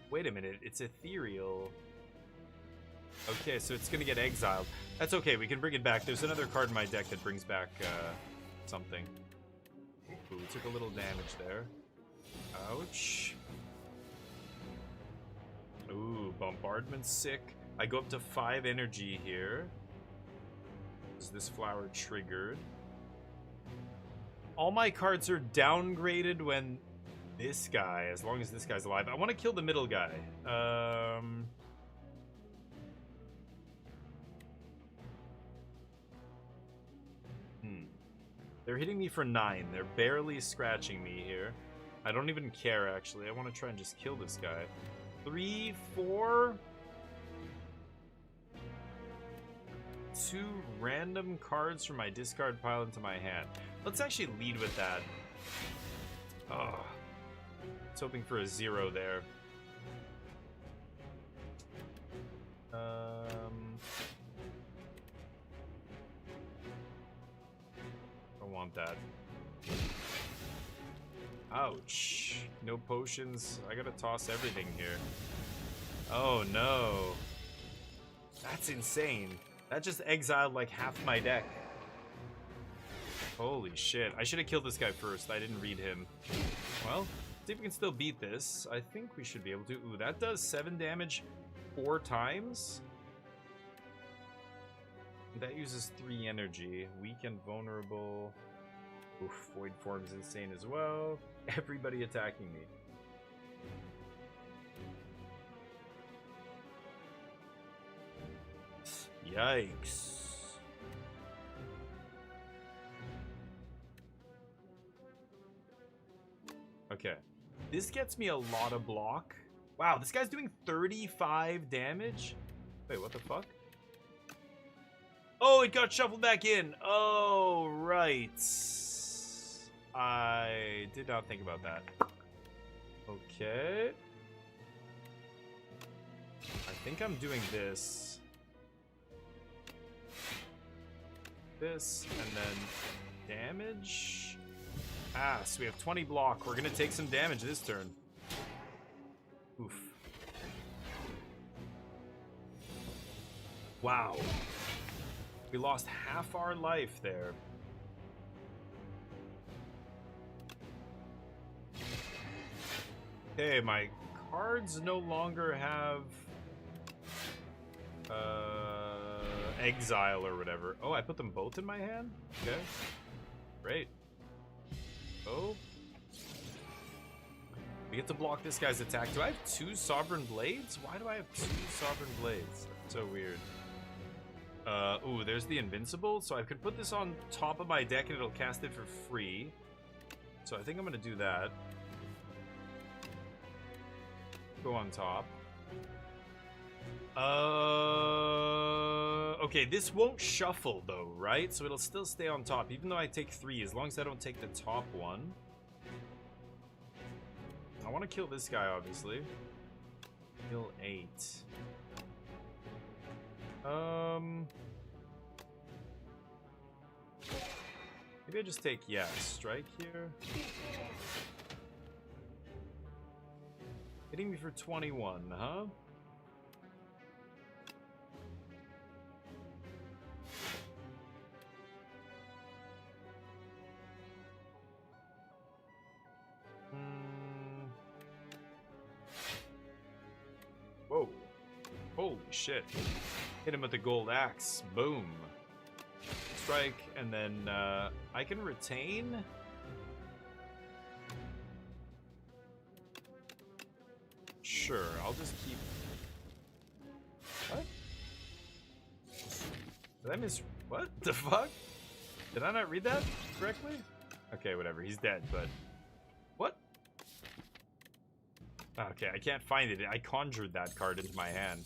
wait a minute. It's ethereal. Okay, so it's gonna get exiled. That's okay. We can bring it back. There's another card in my deck that brings back something. Ooh, we took a little damage there. Ouch. Ooh, Bombardment's sick. I go up to 5 energy here. Is this flower triggered? All my cards are downgraded when this guy, as long as this guy's alive. I want to kill the middle guy. They're hitting me for 9. They're barely scratching me here. I don't even care, actually. I want to try and just kill this guy. 3, 4. 2 random cards from my discard pile into my hand. Let's actually lead with that. Oh, I was hoping for a 0 there. Don't want that. Ouch. No potions. I gotta toss everything here. Oh no. That's insane. That just exiled like half my deck. Holy shit. I should have killed this guy first. I didn't read him. Well, see if we can still beat this. I think we should be able to. Ooh, that does 7 damage 4 times. That uses 3 energy. Weak and vulnerable. Oof, Void Form's insane as well. Everybody attacking me. Yikes. Okay. This gets me a lot of block. Wow, this guy's doing 35 damage? Wait, what the fuck? Oh, it got shuffled back in. Oh, right. I did not think about that. Okay. I think I'm doing this. This, and then damage. Ah, so we have 20 block. We're gonna take some damage this turn. Oof. Wow. We lost half our life there. Okay, my cards no longer have exile or whatever. Oh, I put them both in my hand? Okay. Great. Oh. We get to block this guy's attack. Do I have 2 Sovereign Blades? Why do I have 2 Sovereign Blades? That's so weird. Ooh, there's the Invincible. So I could put this on top of my deck and it'll cast it for free. So I think I'm gonna do that. Go on top. Okay, this won't shuffle though, right? So it'll still stay on top, even though I take 3, as long as I don't take the top one. I want to kill this guy, obviously. Kill 8. Maybe I just take, yeah, strike here. Hitting me for 21, huh? Whoa. Holy shit. Hit him with the gold axe. Boom. Strike, and then I can retain. Sure, I'll just keep... What? Did I miss... What the fuck? Did I not read that correctly? Okay, whatever. He's dead, but... What? Okay, I can't find it. I conjured that card into my hand.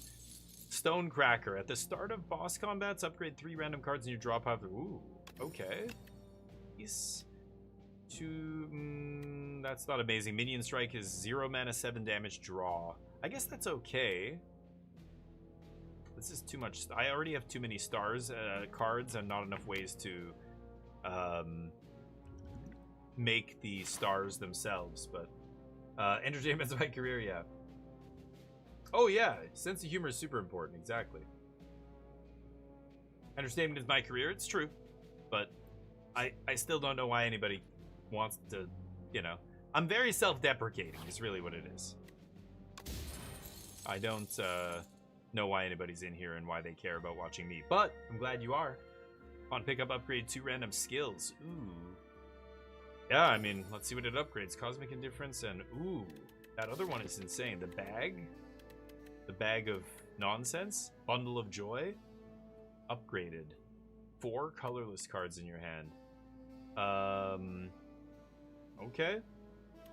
Stonecracker. At the start of boss combats, upgrade 3 random cards in your draw pile. Ooh, okay. He's... that's not amazing. Minion strike is 0 mana, 7 damage, draw. I guess that's okay. This is too much. I already have too many stars cards and not enough ways to make the stars themselves. But entertainment's my career, yeah. Oh yeah, sense of humor is super important. Exactly. Entertainment is my career. It's true, but I still don't know why anybody wants to, you know. I'm very self-deprecating is really what it is. I don't know why anybody's in here and why they care about watching me, but I'm glad you are. On pick up, upgrade 2 random skills. Ooh. Yeah, I mean, let's see what it upgrades. Cosmic Indifference and ooh, that other one is insane. The bag of nonsense, Bundle of Joy, upgraded. 4 colorless cards in your hand. Okay.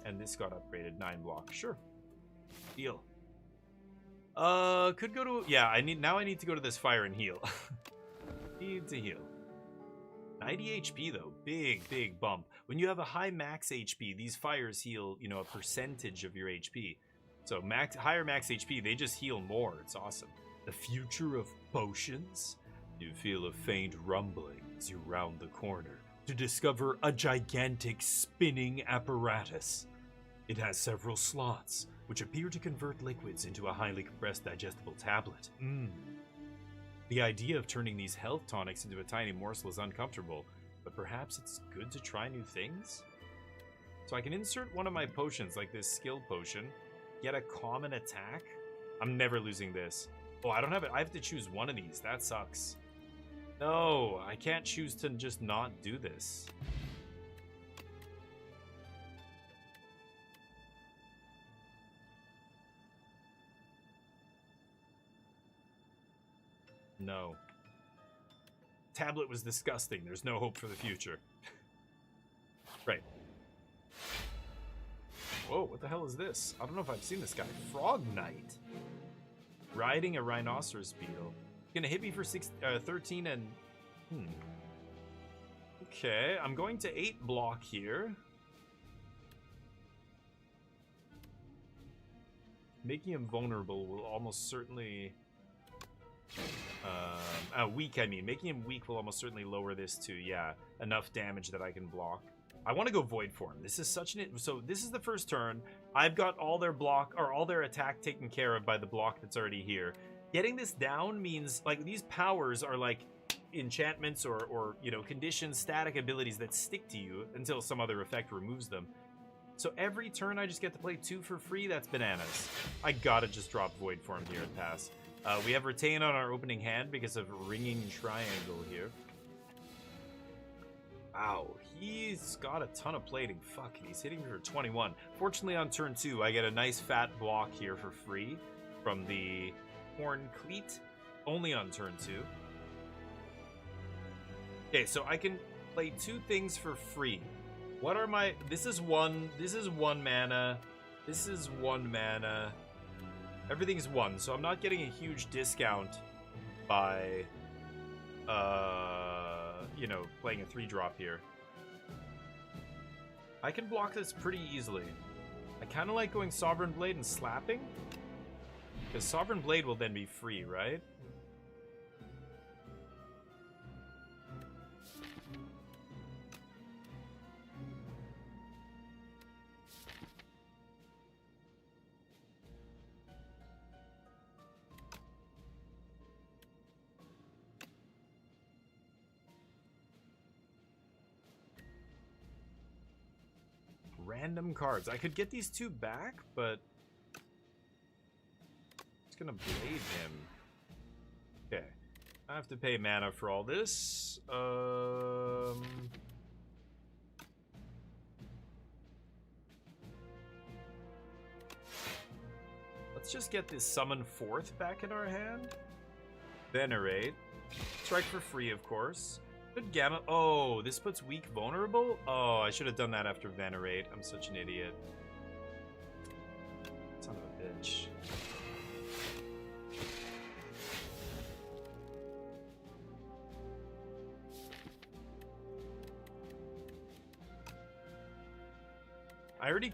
And this got upgraded, 9 block. Sure. Deal. Could go to... Yeah, I need to go to this fire and heal. Need to heal. 90 HP, though. Big bump. When you have a high max HP, these fires heal, you know, a percentage of your HP. So higher max HP, they just heal more. It's awesome. The future of potions? You feel a faint rumbling as you round the corner to discover a gigantic spinning apparatus. It has several slots, which appear to convert liquids into a highly compressed digestible tablet. The idea of turning these health tonics into a tiny morsel is uncomfortable, but perhaps it's good to try new things? So I can insert one of my potions, like this skill potion, get a common attack. I'm never losing this. Oh, I don't have it. I have to choose one of these. That sucks. No, I can't choose to just not do this. No. Tablet was disgusting. There's no hope for the future. Right. Whoa, what the hell is this? I don't know if I've seen this guy. Frog Knight. Riding a rhinoceros beetle. Gonna hit me for 13 and... Okay, I'm going to 8 block here. Making him vulnerable will almost certainly... weak, I mean. Making him weak will almost certainly lower this to, yeah, enough damage that I can block. I want to go Void Form. This is such an... So this is the first turn. I've got all their block, or all their attack taken care of by the block that's already here. Getting this down means, like, these powers are like enchantments or you know, conditions, static abilities that stick to you until some other effect removes them. So every turn I just get to play 2 for free. That's bananas. I gotta just drop Void Form here and pass. We have Retain on our opening hand because of Ringing Triangle here. Wow, he's got a ton of plating. Fuck, he's hitting me for 21. Fortunately, on turn 2, I get a nice fat block here for free from the Horn Cleat, only on turn 2. Okay, so I can play 2 things for free. What are my... This is 1 mana. This is 1 mana. Everything's 1, so I'm not getting a huge discount by, you know, playing a 3-drop here. I can block this pretty easily. I kind of like going Sovereign Blade and slapping, because Sovereign Blade will then be free, right? Random cards. I could get these 2 back, but it's gonna blade him. Okay. I have to pay mana for all this. Let's just get this Summon 4th back in our hand. Venerate. Strike for free, of course. Good Gamma. Oh, this puts weak vulnerable? Oh, I should have done that after Venerate. I'm such an idiot. Son of a bitch. I already...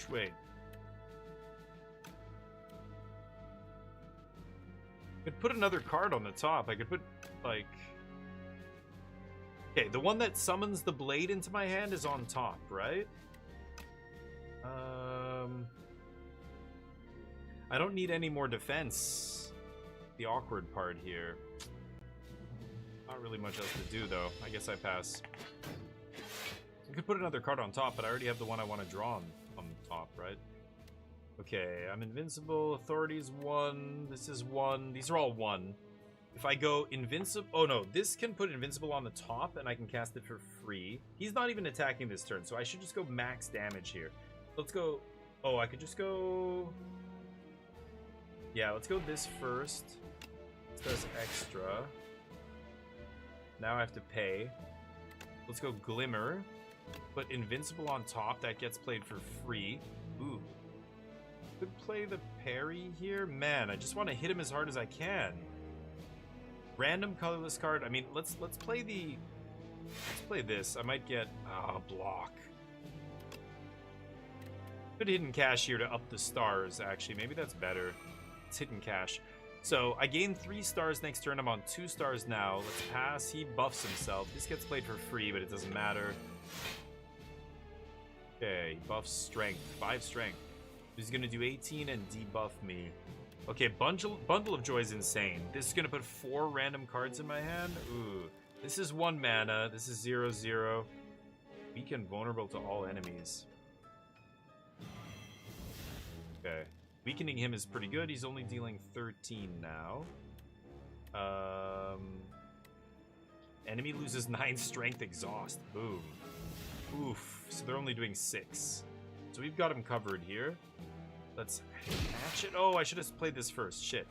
Wait. I could put another card on the top. I could put, like... Okay, the one that summons the blade into my hand is on top, right? I don't need any more defense. The awkward part here. Not really much else to do, though. I guess I pass. I could put another card on top, but I already have the one I want to draw on top, right? Okay, I'm invincible. Authority's 1. This is 1. These are all 1. If I go invincible... Oh, no. This can put invincible on the top, and I can cast it for free. He's not even attacking this turn, so I should just go max damage here. Let's go... Oh, I could just go... Yeah, let's go this first. This does extra. Now I have to pay. Let's go Glimmer. Put invincible on top. That gets played for free. Ooh. Could play the parry here. Man, I just want to hit him as hard as I can. Random colorless card. I mean, let's play the... Let's play this. I might get... block. Could hidden cash here to up the stars, actually. Maybe that's better. It's hit and cash. So I gain 3 stars next turn. I'm on 2 stars now. Let's pass. He buffs himself. This gets played for free, but it doesn't matter. Okay, he buffs strength. 5 strength. He's going to do 18 and debuff me. Okay, Bundle of Joy is insane. This is going to put 4 random cards in my hand. Ooh. This is 1 mana. This is 0/0. Weak and vulnerable to all enemies. Okay. Weakening him is pretty good. He's only dealing 13 now. Enemy loses 9 strength exhaust. Boom. Oof. So they're only doing 6. So we've got him covered here. Let's match it. Oh, I should have played this first. Shit.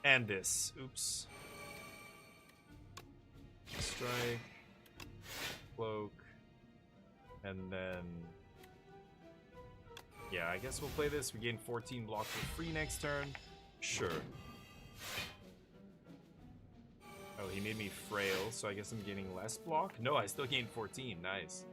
And this. Oops. Strike. Cloak. And then... yeah, I guess we'll play this. We gain 14 block for free next turn. Sure. Oh, he made me frail, so I guess I'm gaining less block. No, I still gain 14. Nice.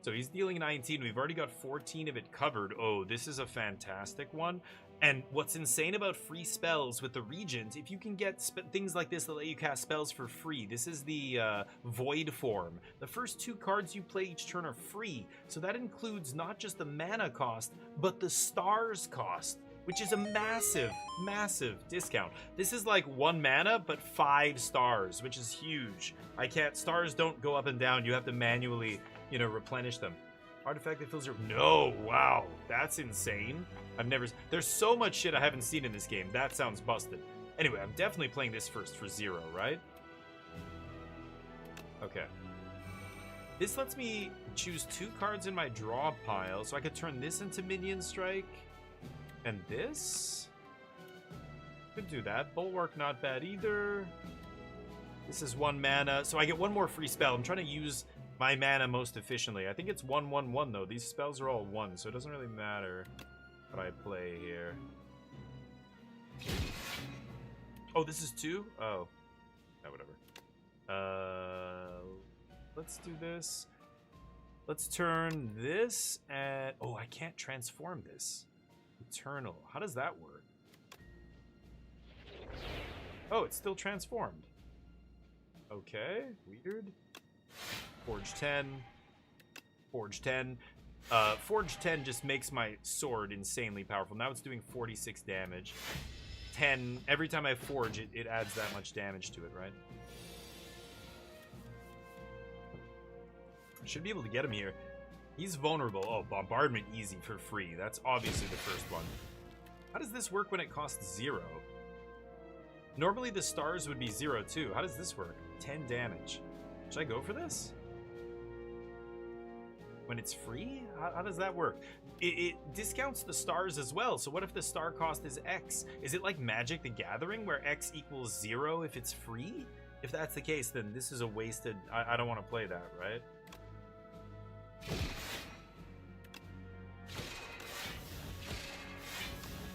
So he's dealing 19. We've already got 14 of it covered. Oh, this is a fantastic one. And what's insane about free spells with the Regent, if you can get things like this that let you cast spells for free, this is the Void form. The first 2 cards you play each turn are free. So that includes not just the mana cost, but the stars cost, which is a massive, massive discount. This is like 1 mana, but 5 stars, which is huge. Stars don't go up and down. You have to manually, replenish them. Artifact that fills your... no, wow, that's insane. There's so much shit I haven't seen in this game. That sounds busted. Anyway, I'm definitely playing this first for 0, right? Okay. This lets me choose 2 cards in my draw pile, so I could turn this into Minion Strike. And this? Could do that. Bulwark, not bad either. This is 1 mana, so I get 1 more free spell. I'm trying to use my mana most efficiently. I think it's 1/1/1 though. These spells are all 1, so it doesn't really matter what I play here. Oh, this is 2? Oh. Yeah, whatever. Let's do this. Let's turn this and... oh, I can't transform this. Eternal. How does that work? Oh, it's still transformed. Okay, weird. Forge 10. Forge 10. Forge 10 just makes my sword insanely powerful. Now it's doing 46 damage. 10. Every time I forge it, it adds that much damage to it, right? I should be able to get him here. He's vulnerable. Oh, bombardment easy for free. That's obviously the first one. How does this work when it costs 0? Normally the stars would be 0 too. How does this work? 10 damage. Should I go for this? When it's free? How does that work? It discounts the stars as well. So what if the star cost is X? Is it like Magic the Gathering where X equals 0 if it's free? If that's the case, then this is a wasted... I don't want to play that, right?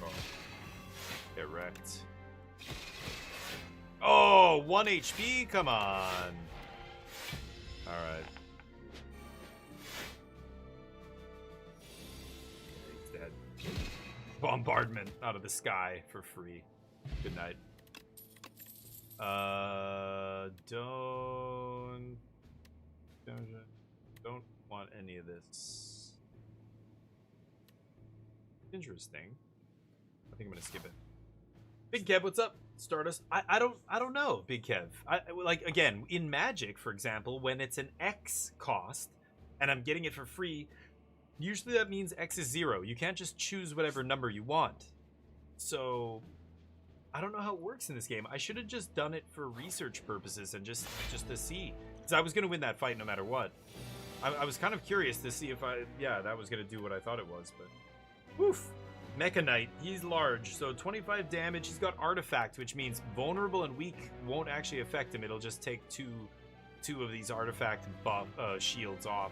Oh. Get wrecked. Oh, 1 HP? Come on. Alright. He's dead. Bombardment out of the sky for free. Good night. Don't want any of this. Interesting. I think I'm gonna skip it. Big Kev, what's up? Stardust. I don't know, Big Kev. Like, again, in Magic, for example, when it's an X cost and I'm getting it for free, usually that means X is 0. You can't just choose whatever number you want. So I don't know how it works in this game. I should have just done it for research purposes and just to see, because I was gonna win that fight no matter what. I was kind of curious to see if that was gonna do what I thought it was, but woof. Mecha Knight, he's large, so 25 damage. He's got Artifact, which means vulnerable and weak won't actually affect him. It'll just take two of these Artifact shields off.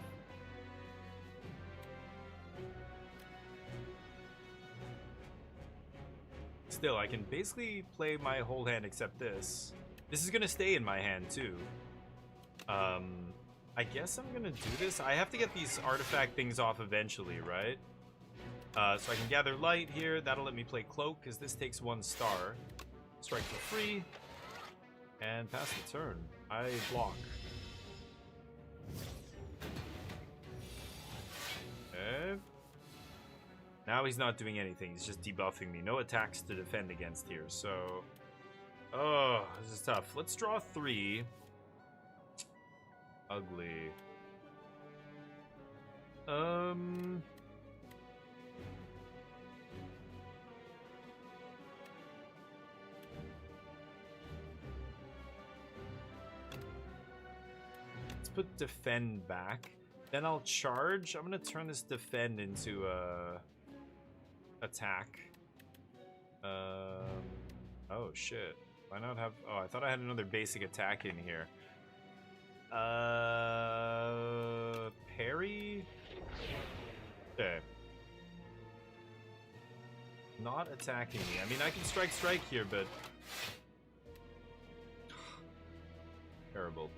Still, I can basically play my whole hand except this. This is gonna stay in my hand too. I guess I'm gonna do this. I have to get these Artifact things off eventually, right? So I can gather light here. That'll let me play cloak, because this takes 1 star. Strike for free. And pass the turn. I block. Okay. Now he's not doing anything. He's just debuffing me. No attacks to defend against here. So, oh, this is tough. Let's draw 3. Ugly. Let's put defend back. Then I'll charge. I'm gonna turn this defend into attack. Oh shit. Why not have? Oh, I thought I had another basic attack in here. Parry. Okay. Not attacking me. I mean, I can strike here, but terrible.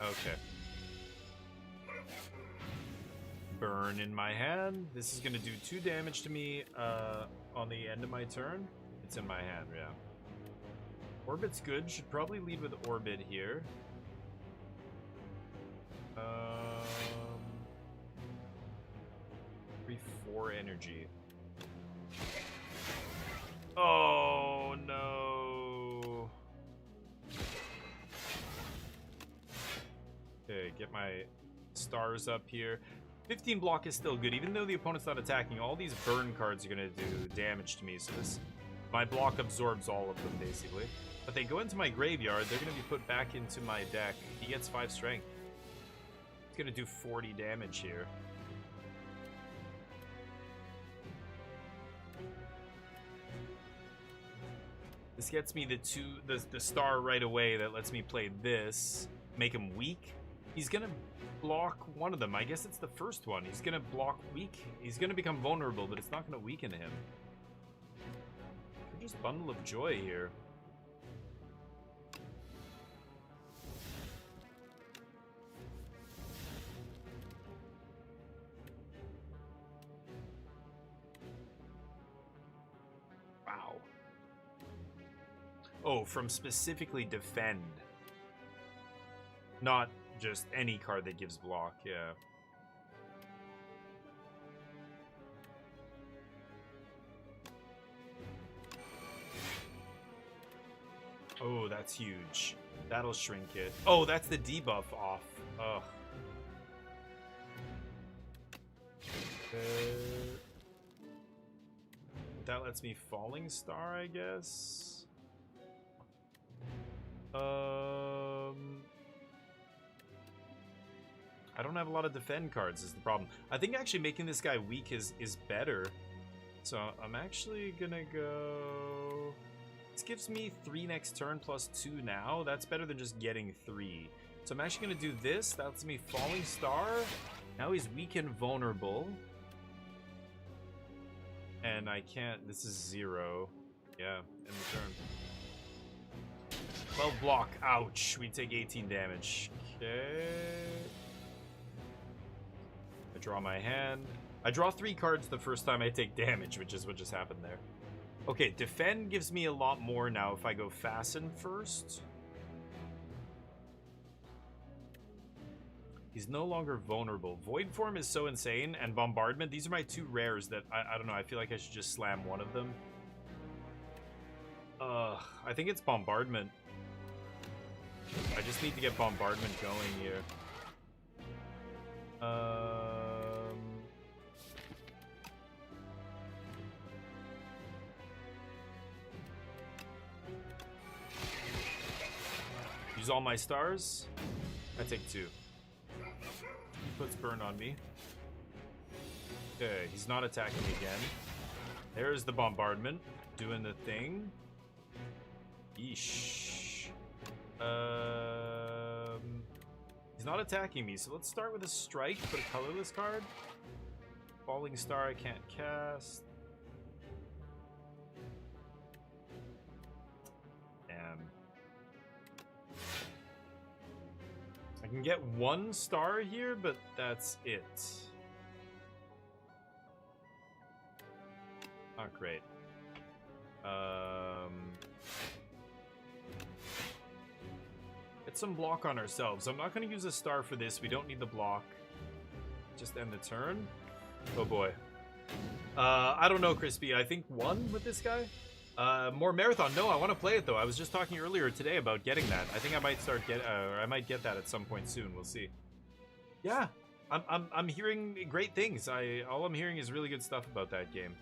Okay. Burn in my hand. This is gonna do 2 damage to me on the end of my turn. It's in my hand, yeah. Orbit's good. Should probably lead with Orbit here. 3-4 energy. Oh no. Okay, get my stars up here. 15 block is still good, even though the opponent's not attacking. All these burn cards are gonna do damage to me, so my block absorbs all of them basically. But they go into my graveyard, they're gonna be put back into my deck. He gets 5 strength. It's gonna do 40 damage here. This gets me the star right away that lets me play this, make him weak. He's gonna block one of them. I guess it's the first one. He's gonna block weak. He's gonna become vulnerable, but it's not gonna weaken him. We're just bundle of joy here. Wow. Oh, from specifically defend. Not just any card that gives block, yeah. Oh, that's huge. That'll shrink it. Oh, that's the debuff off. Ugh. That lets me Falling Star, I guess. I don't have a lot of defend cards is the problem. I think actually making this guy weak is better. So I'm actually gonna go... This gives me 3 next turn plus 2 now. That's better than just getting 3. So I'm actually gonna do this. That lets me Falling Star. Now he's weak and vulnerable. And I can't... This is 0. Yeah, end the turn. 12 block. Ouch. We take 18 damage. Okay. I draw my hand. I draw 3 cards the first time I take damage, which is what just happened there. Okay, defend gives me a lot more now if I go fasten first. He's no longer vulnerable. Void Form is so insane, and Bombardment, these are my 2 rares that, I don't know, I feel like I should just slam one of them. I think it's Bombardment. I just need to get Bombardment going here. Use all my stars. I take 2. He puts burn on me. Okay, he's not attacking me again. There's the Bombardment doing the thing. Yeesh. He's not attacking me, so let's start with a strike. Put a colorless card. Falling Star I can't cast. Damn. I can get 1 star here, but that's it. Not great. Get some block on ourselves. I'm not going to use a star for this. We don't need the block. Just end the turn. Oh boy. I don't know, Crispy. I think 1 with this guy. More marathon. No, I want to play it though. I was just talking earlier today about getting that. I think I might I might get that at some point soon. We'll see. Yeah, I'm hearing great things. All I'm hearing is really good stuff about that game.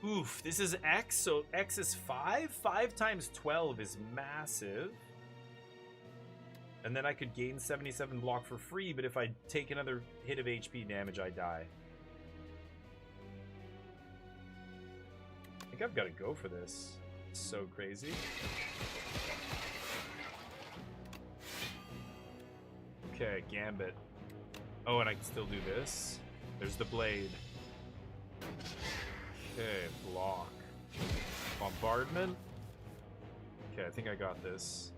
Oof, this is X, so X is 5. 5 times 12 is massive. And then I could gain 77 block for free, but if I take another hit of HP damage, I die. I think I've got to go for this. It's so crazy. Okay, Gambit. Oh, and I can still do this. There's the blade. Okay, block. Bombardment. Okay, I think I got this.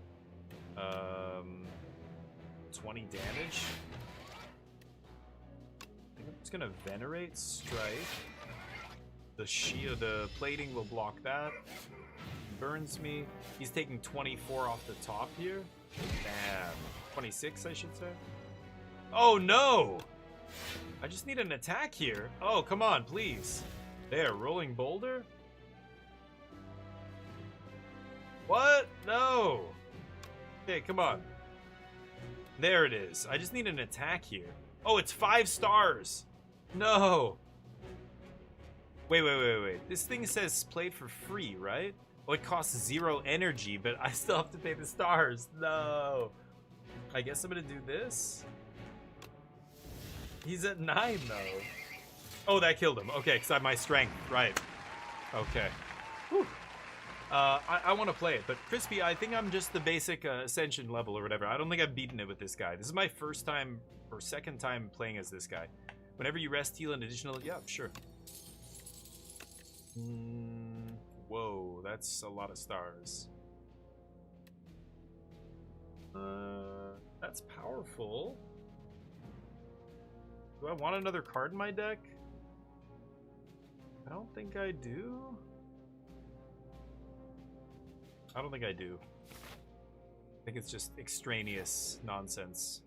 20 damage. I think I'm just gonna Venerate Strike. The shield, the plating will block that. Burns me. He's taking 24 off the top here. Damn. 26, I should say. Oh no! I just need an attack here. Oh, come on, please. There, Rolling Boulder? What? No! Okay, come on. There it is. I just need an attack here. Oh, it's 5 stars! No! Wait. This thing says played for free, right? Oh, it costs 0 energy, but I still have to pay the stars. No! I guess I'm gonna do this? He's at 9, though. Oh, that killed him. Okay, because I have my strength. Right. Okay. Whew. I want to play it, but Crispy, I think I'm just the basic Ascension level or whatever. I don't think I've beaten it with this guy. This is my first time or second time playing as this guy. Whenever you rest, heal an additional... Yeah, sure. Whoa, that's a lot of stars. That's powerful. Do I want another card in my deck? I don't think I do. I don't think I do. I think it's just extraneous nonsense.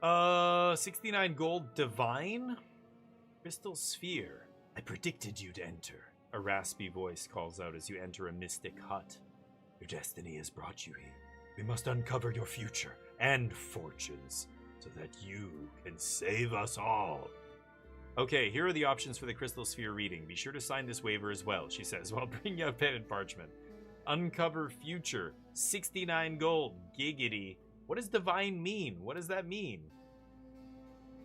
69 gold Divine? Crystal Sphere. I predicted you'd enter. A raspy voice calls out as you enter a mystic hut. Your destiny has brought you here. We must uncover your future and fortunes so that you can save us all. Okay, here are the options for the Crystal Sphere reading. Be sure to sign this waiver as well, she says, while bringing out pen and parchment. Uncover future. 69 gold. Giggity. What does divine mean? What does that mean?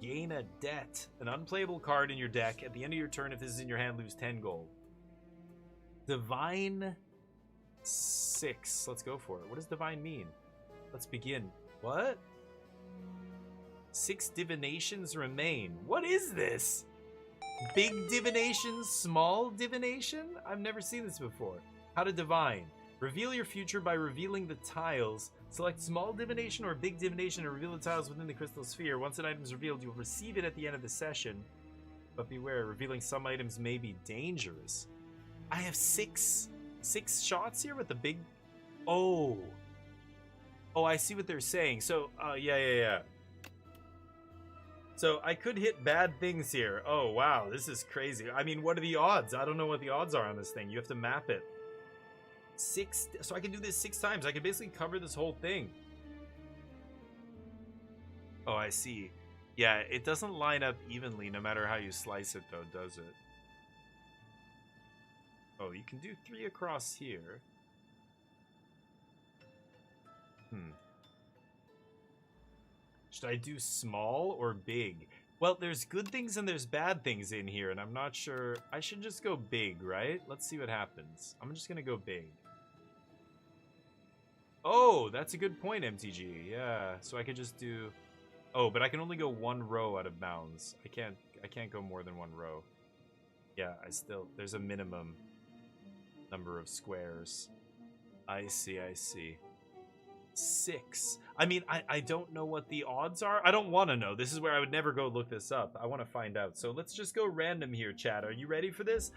Gain a debt. An unplayable card in your deck. At the end of your turn, if this is in your hand, lose 10 gold. Divine 6. Let's go for it. What does divine mean? Let's begin. What? 6 divinations remain. What is this? Big divination, small divination? I've never seen this before. How to divine. Reveal your future by revealing the tiles. Select small divination or big divination and reveal the tiles within the crystal sphere. Once an item is revealed, you'll receive it at the end of the session. But beware, revealing some items may be dangerous. I have 6 shots here with the big... Oh, I see what they're saying. So, yeah. So I could hit bad things here. Oh, wow, this is crazy. I mean, what are the odds? I don't know what the odds are on this thing. You have to map it. 6, so I can do this 6 times. I can basically cover this whole thing. Oh, I see. Yeah, it doesn't line up evenly no matter how you slice it, though, does it? Oh, you can do 3 across here. Should I do small or big? Well, there's good things and there's bad things in here, and I'm not sure. I should just go big, right? Let's see what happens. I'm just gonna go big. Oh, that's a good point, MTG. Yeah, so I could just do... Oh, but I can only go 1 row out of bounds. I can't go more than 1 row. Yeah, there's a minimum number of squares. I see. 6. I mean, I don't know what the odds are. I don't want to know. This is where I would never go look this up. I want to find out. So let's just go random here, chat. Are you ready for this?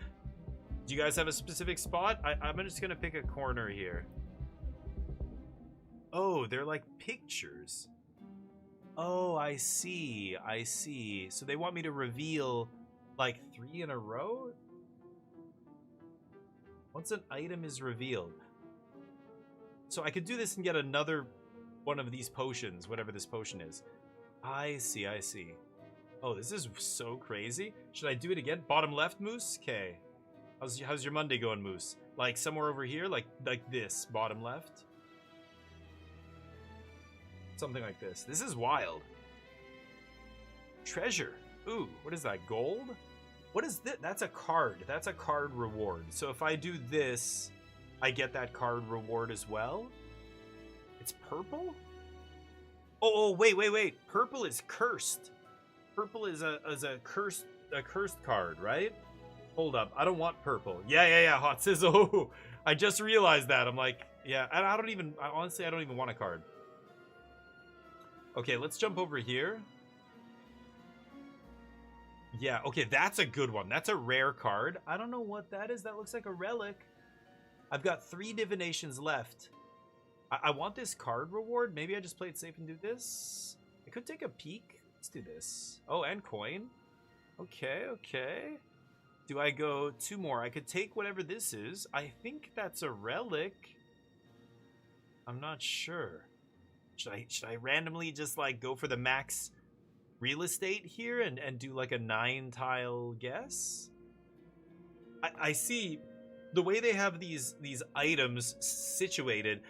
Do you guys have a specific spot? I'm just going to pick a corner here. Oh, they're like pictures. Oh, I see. I see. So they want me to reveal like 3 in a row? Once an item is revealed. So I could do this and get another one of these potions, whatever this potion is. I see, I see. Oh, this is so crazy. Should I do it again? Bottom left, Moose? Okay. How's your Monday going, Moose? Like somewhere over here? Like this, bottom left? Something like this. This is wild. Treasure. Ooh, what is that? Gold? What is this? That's a card. That's a card reward. So if I do this, I get that card reward as well? It's purple? Oh, wait. Purple is cursed. Purple is a cursed card, right? Hold up. I don't want purple. Yeah, Hot Sizzle. I just realized that. I'm like, yeah, and honestly, I don't even want a card. Okay, let's jump over here. Yeah, okay, that's a good one. That's a rare card. I don't know what that is. That looks like a relic. I've got 3 divinations left. I want this card reward. Maybe I just play it safe and do this. I could take a peek. Let's do this. Oh, and coin. Okay. Do I go 2 more? I could take whatever this is. I think that's a relic. I'm not sure. Should I randomly just like go for the max real estate here and do like a 9-tile guess? I see the way they have these items situated.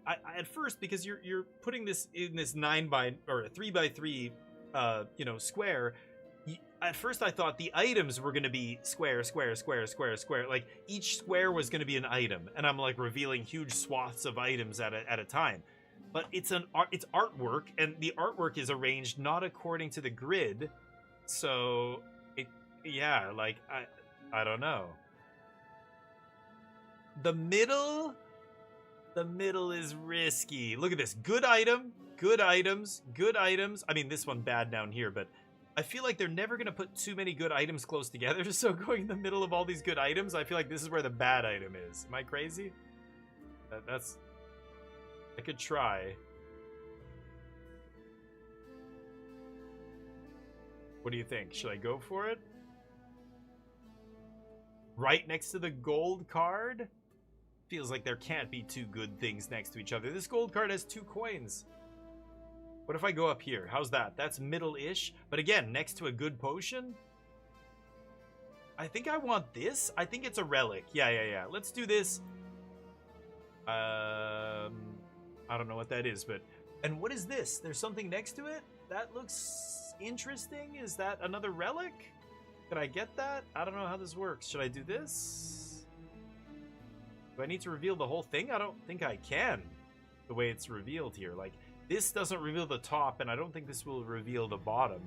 At first, because you're putting this in this 3x3 square. At first I thought the items were going to be square. Like each square was going to be an item, and I'm like revealing huge swaths of items at a time. But it's artwork, and the artwork is arranged not according to the grid. So I don't know. The middle is risky. Look at this. Good item, good items, good items. I mean, this one bad down here, but I feel like they're never going to put too many good items close together. So going in the middle of all these good items, I feel like this is where the bad item is. Am I crazy? I could try. What do you think? Should I go for it? Right next to the gold card? Feels like there can't be 2 good things next to each other. This gold card has 2 coins. What if I go up here? How's that? That's middle-ish. But again, next to a good potion? I think I want this. I think it's a relic. Yeah. Let's do this. I don't know what that is, but... And what is this? There's something next to it? That looks interesting. Is that another relic? Could I get that? I don't know how this works. Should I do this? Do I need to reveal the whole thing? I don't think I can. The way it's revealed here. Like, this doesn't reveal the top, and I don't think this will reveal the bottom.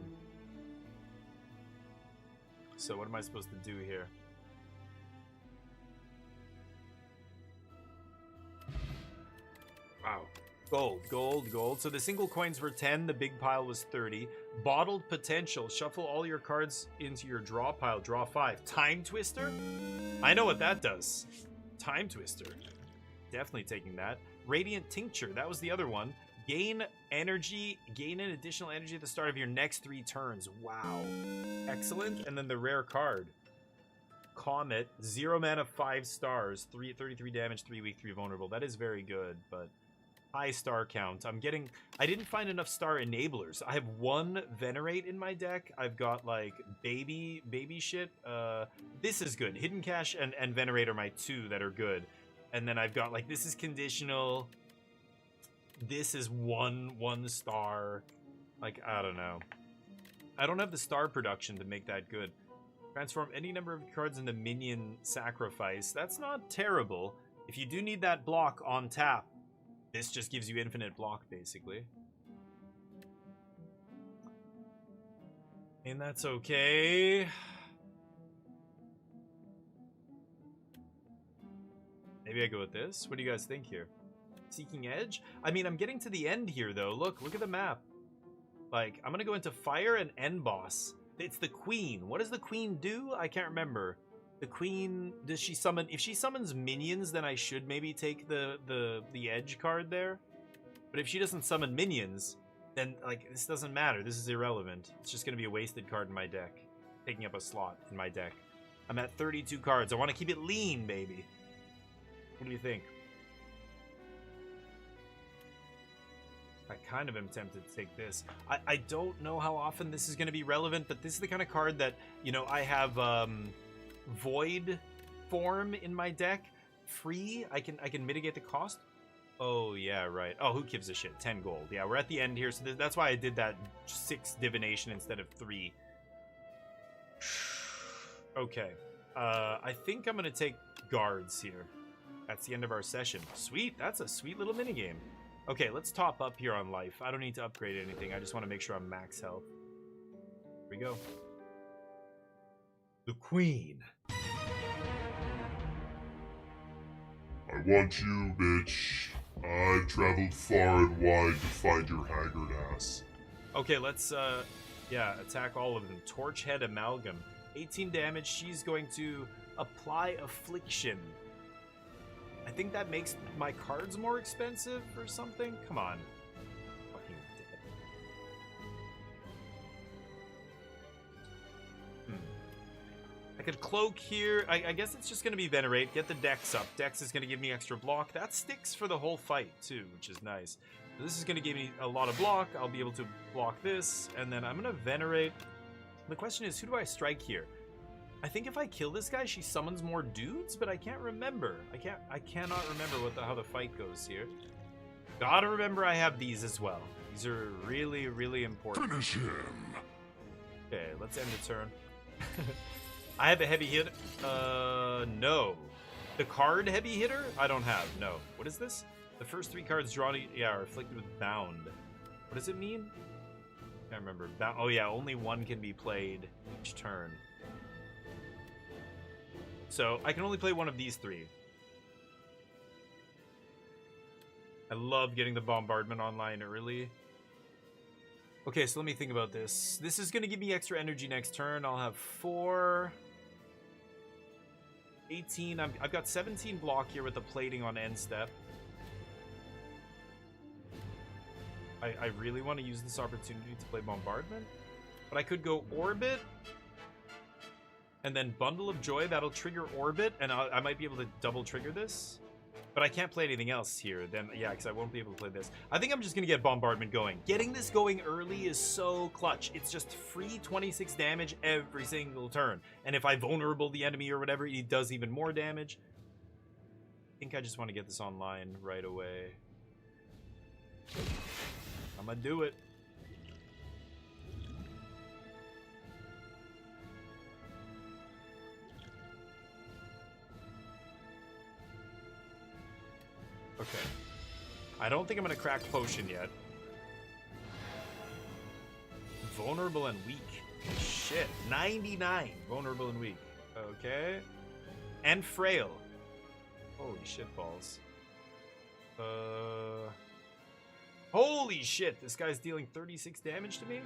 So what am I supposed to do here? Wow. Gold. So the single coins were 10, the big pile was 30. Bottled potential. Shuffle all your cards into your draw pile. Draw 5. Time Twister? I know what that does. Time Twister. Definitely taking that. Radiant Tincture. That was the other one. Gain energy. Gain an additional energy at the start of your next 3 turns. Wow. Excellent. And then the rare card. Comet. 0 mana, 5 stars. 33 damage, 3 weak, 3 vulnerable. That is very good, but... high star count. I didn't find enough star enablers. I have 1 Venerate in my deck. I've got like baby shit. This is good. Hidden Cache and Venerate are my 2 that are good. And then I've got like, this is conditional. This is one star. Like, I don't know. I don't have the star production to make that good. Transform any number of cards into minion sacrifice. That's not terrible. If you do need that block on tap, this just gives you infinite block, basically. And that's okay. Maybe I go with this? What do you guys think here? Seeking Edge? I mean, I'm getting to the end here, though. Look at the map. Like, I'm gonna go into Fire and End Boss. It's the Queen. What does the Queen do? I can't remember. The Queen, does she summon... If she summons minions, then I should maybe take the Edge card there. But if she doesn't summon minions, then, like, this doesn't matter. This is irrelevant. It's just gonna be a wasted card in my deck. Taking up a slot in my deck. I'm at 32 cards. I want to keep it lean, baby. What do you think? I kind of am tempted to take this. I don't know how often this is going to be relevant, but this is the kind of card that, you know, I have Void form in my deck. Free. I can mitigate the cost. Oh, yeah, right. Oh, who gives a shit? 10 gold. Yeah, we're at the end here, so that's why I did that 6 divination instead of 3. Okay. I think I'm going to take guards here. That's the end of our session. Sweet. That's a sweet little minigame. Okay, let's top up here on life. I don't need to upgrade anything. I just want to make sure I'm max health. Here we go. The Queen. I want you, bitch. I've traveled far and wide to find your haggard ass. Okay, let's, yeah, attack all of them. Torchhead Amalgam. 18 damage. She's going to apply Affliction. I think that makes my cards more expensive or something. Come on. Fucking dead. I could cloak here. I guess it's just going to be Venerate. Get the Dex up. Dex is going to give me extra block. That sticks for the whole fight, too, which is nice. So this is going to give me a lot of block. I'll be able to block this. And then I'm going to Venerate. The question is, who do I strike here? I think if I kill this guy, she summons more dudes, but I can't remember. I cannot remember how the fight goes here. Gotta remember I have these as well. These are really, really important. Finish him. Okay, let's end the turn. I have a heavy hit. No. The card heavy hitter? I don't have. No. What is this? The first 3 cards drawn, are afflicted with bound. What does it mean? Can't remember. Oh yeah, only 1 can be played each turn. So, I can only play one of these 3. I love getting the bombardment online early. Okay, so let me think about this. This is going to give me extra energy next turn. I'll have 4... 18. I've got 17 block here with the plating on end step. I really want to use this opportunity to play bombardment. But I could go Orbit... and then Bundle of Joy, that'll trigger Orbit, and I might be able to double trigger this. But I can't play anything else here, then, yeah, because I won't be able to play this. I think I'm just going to get Bombardment going. Getting this going early is so clutch. It's just free 26 damage every single turn. And if I vulnerable the enemy or whatever, he does even more damage. I think I just want to get this online right away. I'm going to do it. Okay. I don't think I'm going to crack Potion yet. Vulnerable and weak. Shit. 99. Vulnerable and weak. Okay. And frail. Holy shit balls. Holy shit. This guy's dealing 36 damage to me?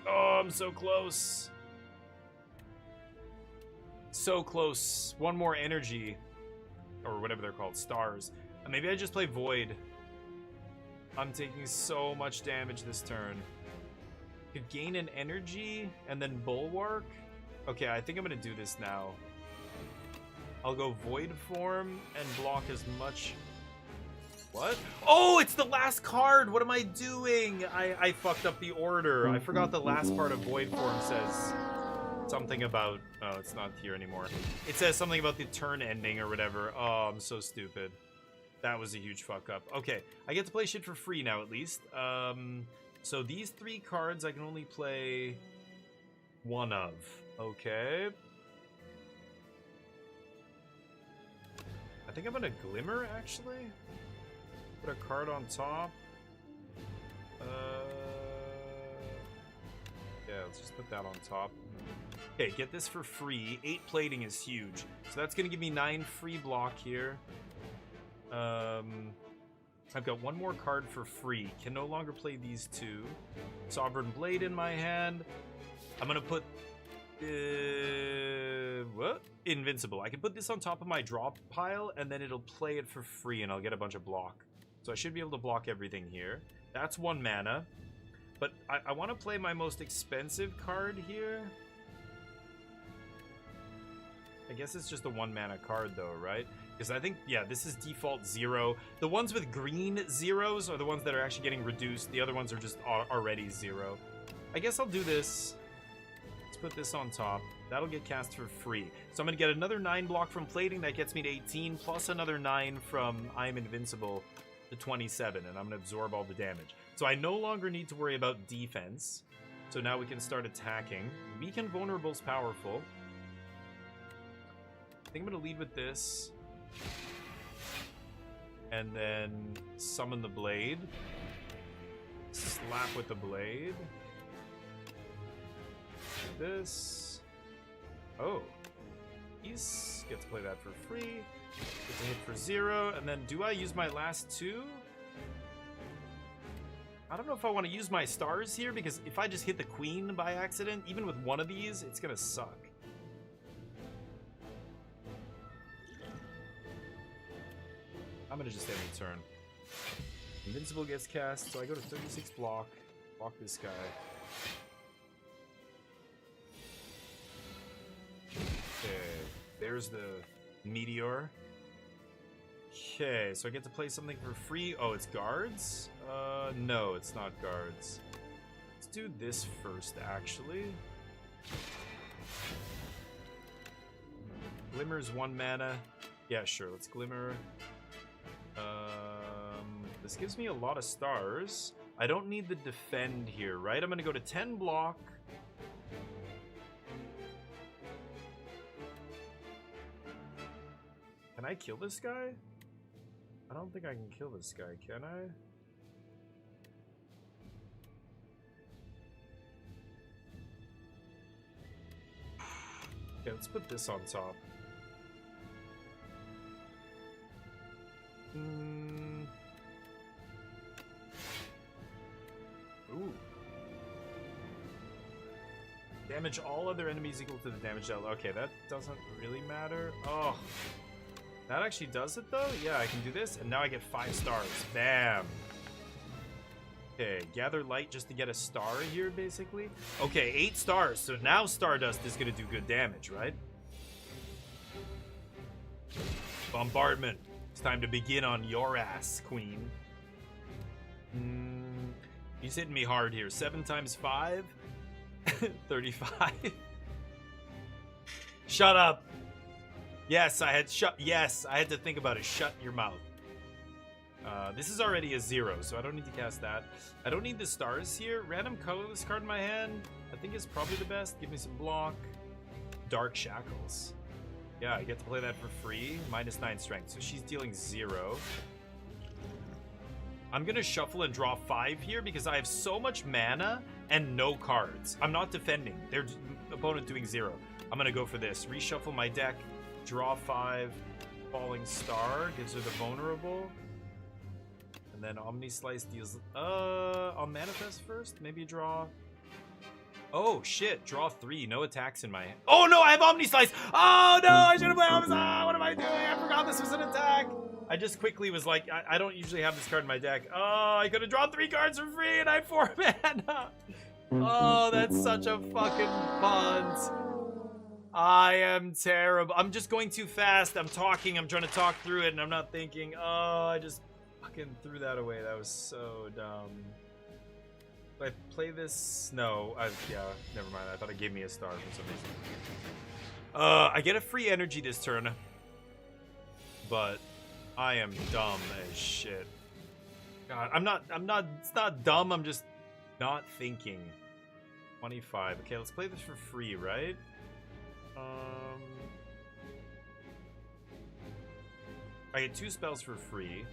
Oh, I'm so close. So close. One more energy. Or whatever they're called, stars. Maybe I just play Void. I'm taking so much damage this turn. Could gain an energy and then Bulwark. Okay, I think I'm gonna do this now. I'll go Void form and block as much. What? Oh, it's the last card! What am I doing? I fucked up the order. I forgot the last part of Void form says something about... Oh, it's not here anymore. It says something about the turn ending or whatever. Oh, I'm so stupid. That was a huge fuck up. Okay, I get to play shit for free now at least. So these 3 cards I can only play 1 of. Okay. I think I'm gonna Glimmer, actually. Put a card on top. Yeah, let's just put that on top. Okay, get this for free. 8 plating is huge. So that's going to give me 9 free block here. I've got one more card for free. Can no longer play these two. Sovereign Blade in my hand. I'm gonna put what? Invincible. I can put this on top of my drop pile, and then it'll play it for free, and I'll get a bunch of block. So I should be able to block everything here. That's 1 mana. But I want to play my most expensive card here. I guess it's just a 1 mana card, though, right? Because I think, yeah, this is default 0. The ones with green zeros are the ones that are actually getting reduced. The other ones are just already 0. I guess I'll do this. Put this on top. That'll get cast for free. So I'm going to get another 9 block from plating. That gets me to 18, plus another 9 from I'm Invincible to 27, and I'm going to absorb all the damage. So I no longer need to worry about defense. So now we can start attacking. Weaken Vulnerable's powerful. I think I'm going to lead with this. And then summon the blade. Slap with the blade. This. Oh. He's gets to play that for free. Get to hit for 0. And then do I use my last 2? I don't know if I want to use my stars here, because if I just hit the queen by accident, even with one of these, it's gonna suck. I'm gonna just end the turn. Invincible gets cast, so I go to 36 block. Block this guy. Okay, there's the meteor. Okay, so I get to play something for free. Oh, it's guards? No, it's not guards. Let's do this first, actually. Glimmer's 1 mana. Yeah, sure, let's Glimmer. This gives me a lot of stars. I don't need the defend here, right? I'm gonna go to 10 block. Can I kill this guy? I don't think I can kill this guy, can I? Okay, let's put this on top. Ooh. Damage all other enemies equal to the damage dealt. Okay, that doesn't really matter. Oh. That actually does it, though? Yeah, I can do this, and now I get 5 stars. Bam! Okay, gather light just to get a star here, basically. Okay, 8 stars, so now Stardust is gonna do good damage, right? Bombardment. It's time to begin on your ass, queen. He's hitting me hard here. 7 times 5? 35? Shut up! Yes, I had to think about it. Shut your mouth. This is already a 0, so I don't need to cast that. I don't need the stars here. Random colorless card in my hand, I think is probably the best. Give me some block. Dark Shackles. Yeah, I get to play that for free. -9 strength, so she's dealing 0. I'm gonna shuffle and draw 5 here because I have so much mana and no cards. I'm not defending. Their opponent doing 0. I'm gonna go for this. Reshuffle my deck. Draw 5, Falling Star, gives her the vulnerable. And then Omni Slice deals... I'll manifest first, maybe draw... Oh, shit, draw 3, no attacks in my hand. Oh, no, I have Omni Slice! Oh, no, I should have played Omni Slice! What am I doing? I forgot this was an attack! I just quickly was like, I don't usually have this card in my deck. Oh, I could have drawn 3 cards for free and I have 4 mana! Oh, that's such a fucking punt. I am terrible. I'm just going too fast. I'm talking. I'm trying to talk through it, and I'm not thinking. Oh, I just fucking threw that away. That was so dumb. Do I play this? No. Yeah, never mind. I thought it gave me a star for some reason. I get a free energy this turn, but I am dumb as shit. God, it's not dumb. I'm just not thinking. 25. Okay, let's play this for free, right? I get 2 spells for free.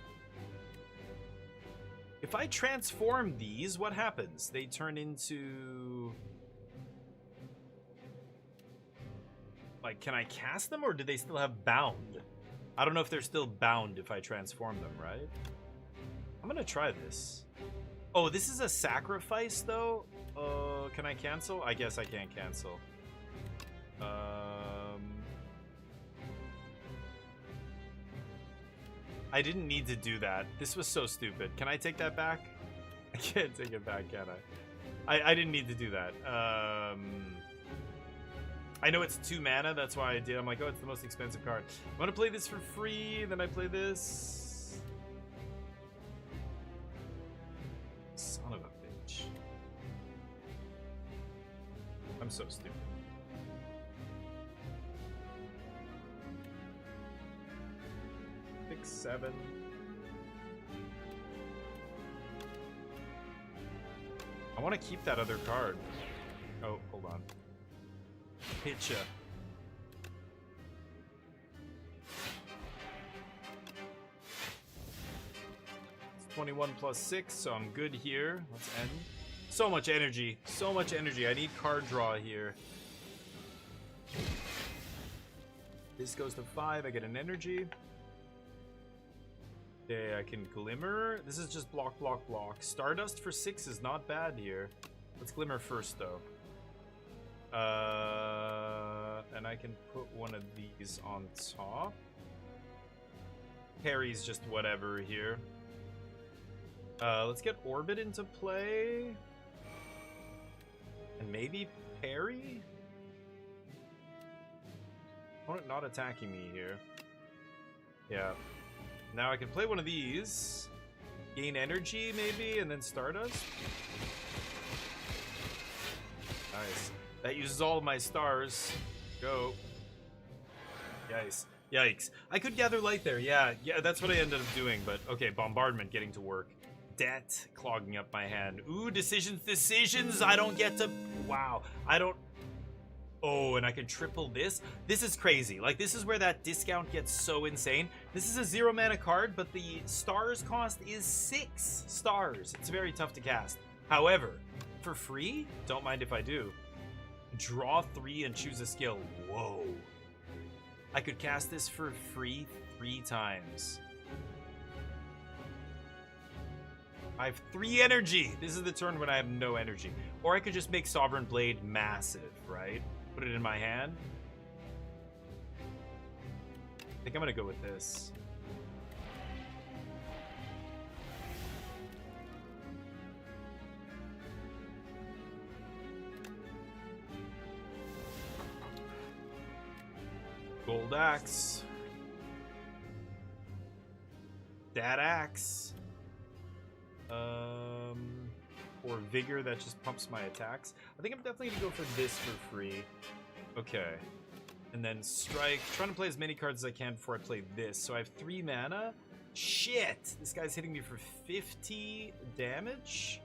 If I transform these, what happens? They turn into... Like, can I cast them, or do they still have bound? I don't know if they're still bound if I transform them, right? I'm gonna try this. Oh, this is a sacrifice, though? Can I cancel? I guess I can't cancel. I didn't need to do that. This was so stupid. Can I take that back? I can't take it back, can I? I didn't need to do that. I know it's 2 mana, that's why I did. I'm like, oh, it's the most expensive card. I'm gonna play this for free, then I play this. Son of a bitch. I'm so stupid. Six, 7. I want to keep that other card. Oh, hold on. Hitcha. It's 21 plus 6, so I'm good here. Let's end. So much energy. So much energy. I need card draw here. This goes to 5. I get an energy. Okay, I can Glimmer. This is just block, block, block. Stardust for 6 is not bad here. Let's Glimmer first, though. And I can put one of these on top. Parry's just whatever here. Let's get Orbit into play. And maybe parry? Opponent not attacking me here. Yeah. Now I can play one of these. Gain energy, maybe, and then Stardust. Nice. That uses all of my stars. Go. Yikes. Yikes. I could gather light there. Yeah, that's what I ended up doing. But, okay, Bombardment getting to work. Debt clogging up my hand. Ooh, decisions. I don't get to... Wow. I don't... Oh, and I can triple this? This is crazy. Like, this is where that discount gets so insane. This is a 0 mana card, but the stars cost is 6 stars. It's very tough to cast. However, for free, don't mind if I do. Draw 3 and choose a skill. Whoa. I could cast this for free 3 times. I have 3 energy. This is the turn when I have no energy. Or I could just make Sovereign Blade massive, right? Put it in my hand. I think I'm gonna go with this. Gold Axe. That Axe. Or Vigor that just pumps my attacks. I think I'm definitely gonna go for this for free. Okay. And then Strike. Trying to play as many cards as I can before I play this. So I have 3 mana. Shit! This guy's hitting me for 50 damage?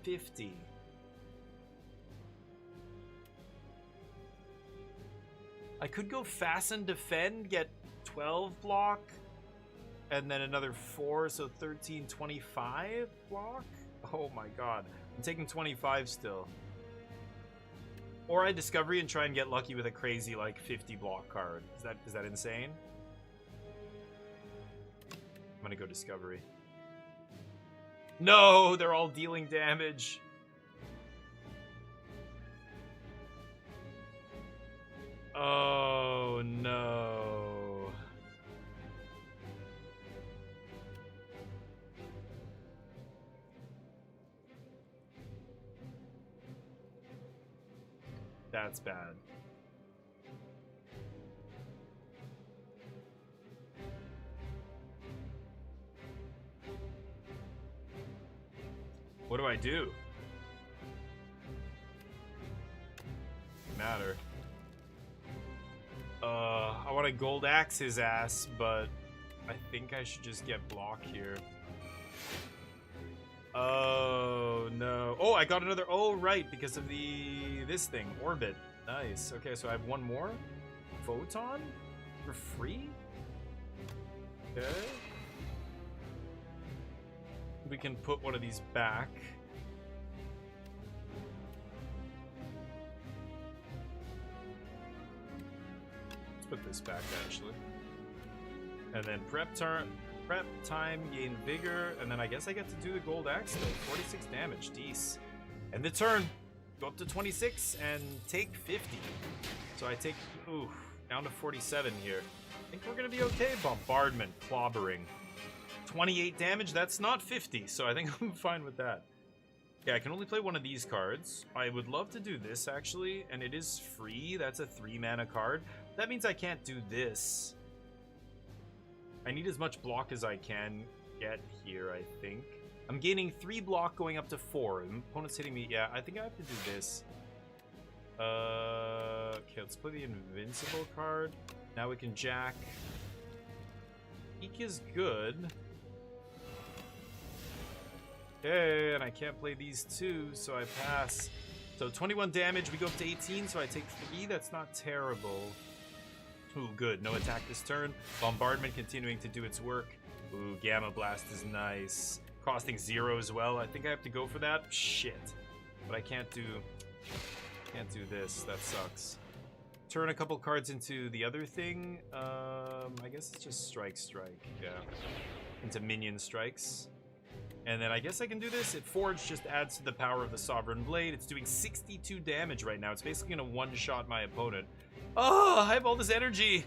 50. I could go Fasten Defend, get 12 block, and then another 4, so 13, 25 block? Oh my god. I'm taking 25 still. Or I Discovery and try and get lucky with a crazy, like, 50 block card. Is that insane? I'm gonna go Discovery. No! They're all dealing damage. Oh, no. That's bad. What do I do? Matter. I want to Gold Axe his ass, but I think I should just get block here. Oh, no. Oh, I got another... Oh, right, because of this thing. Orbit. Nice. Okay, so I have one more. Photon? For free? Okay. We can put one of these back. Let's put this back, actually. And then prep time, gain vigor, and then I guess I get to do the gold axe still. 46 damage, decent. And the turn, go up to 26 and take 50. So I take, down to 47 here. I think we're gonna be okay. Bombardment, clobbering. 28 damage, that's not 50, so I think I'm fine with that. Yeah, I can only play one of these cards. I would love to do this, actually, and it is free. That's a 3-mana card. That means I can't do this. I need as much block as I can get here, I think. I'm gaining 3 block going up to 4. The opponent's hitting me. Yeah, I think I have to do this. Okay, let's play the Invincible card. Now we can jack. Eek is good. Okay, and I can't play these two, so I pass. So 21 damage, we go up to 18, so I take 3. That's not terrible. Ooh, good. No attack this turn. Bombardment continuing to do its work. Ooh, Gamma Blast is nice. Costing 0 as well. I think I have to go for that. Shit. But I can't do this. That sucks. Turn a couple cards into the other thing. I guess it's just strike. Yeah. Into minion strikes. And then I guess I can do this. It Forge just adds to the power of the Sovereign Blade. It's doing 62 damage right now. It's basically gonna one-shot my opponent. Oh, I have all this energy.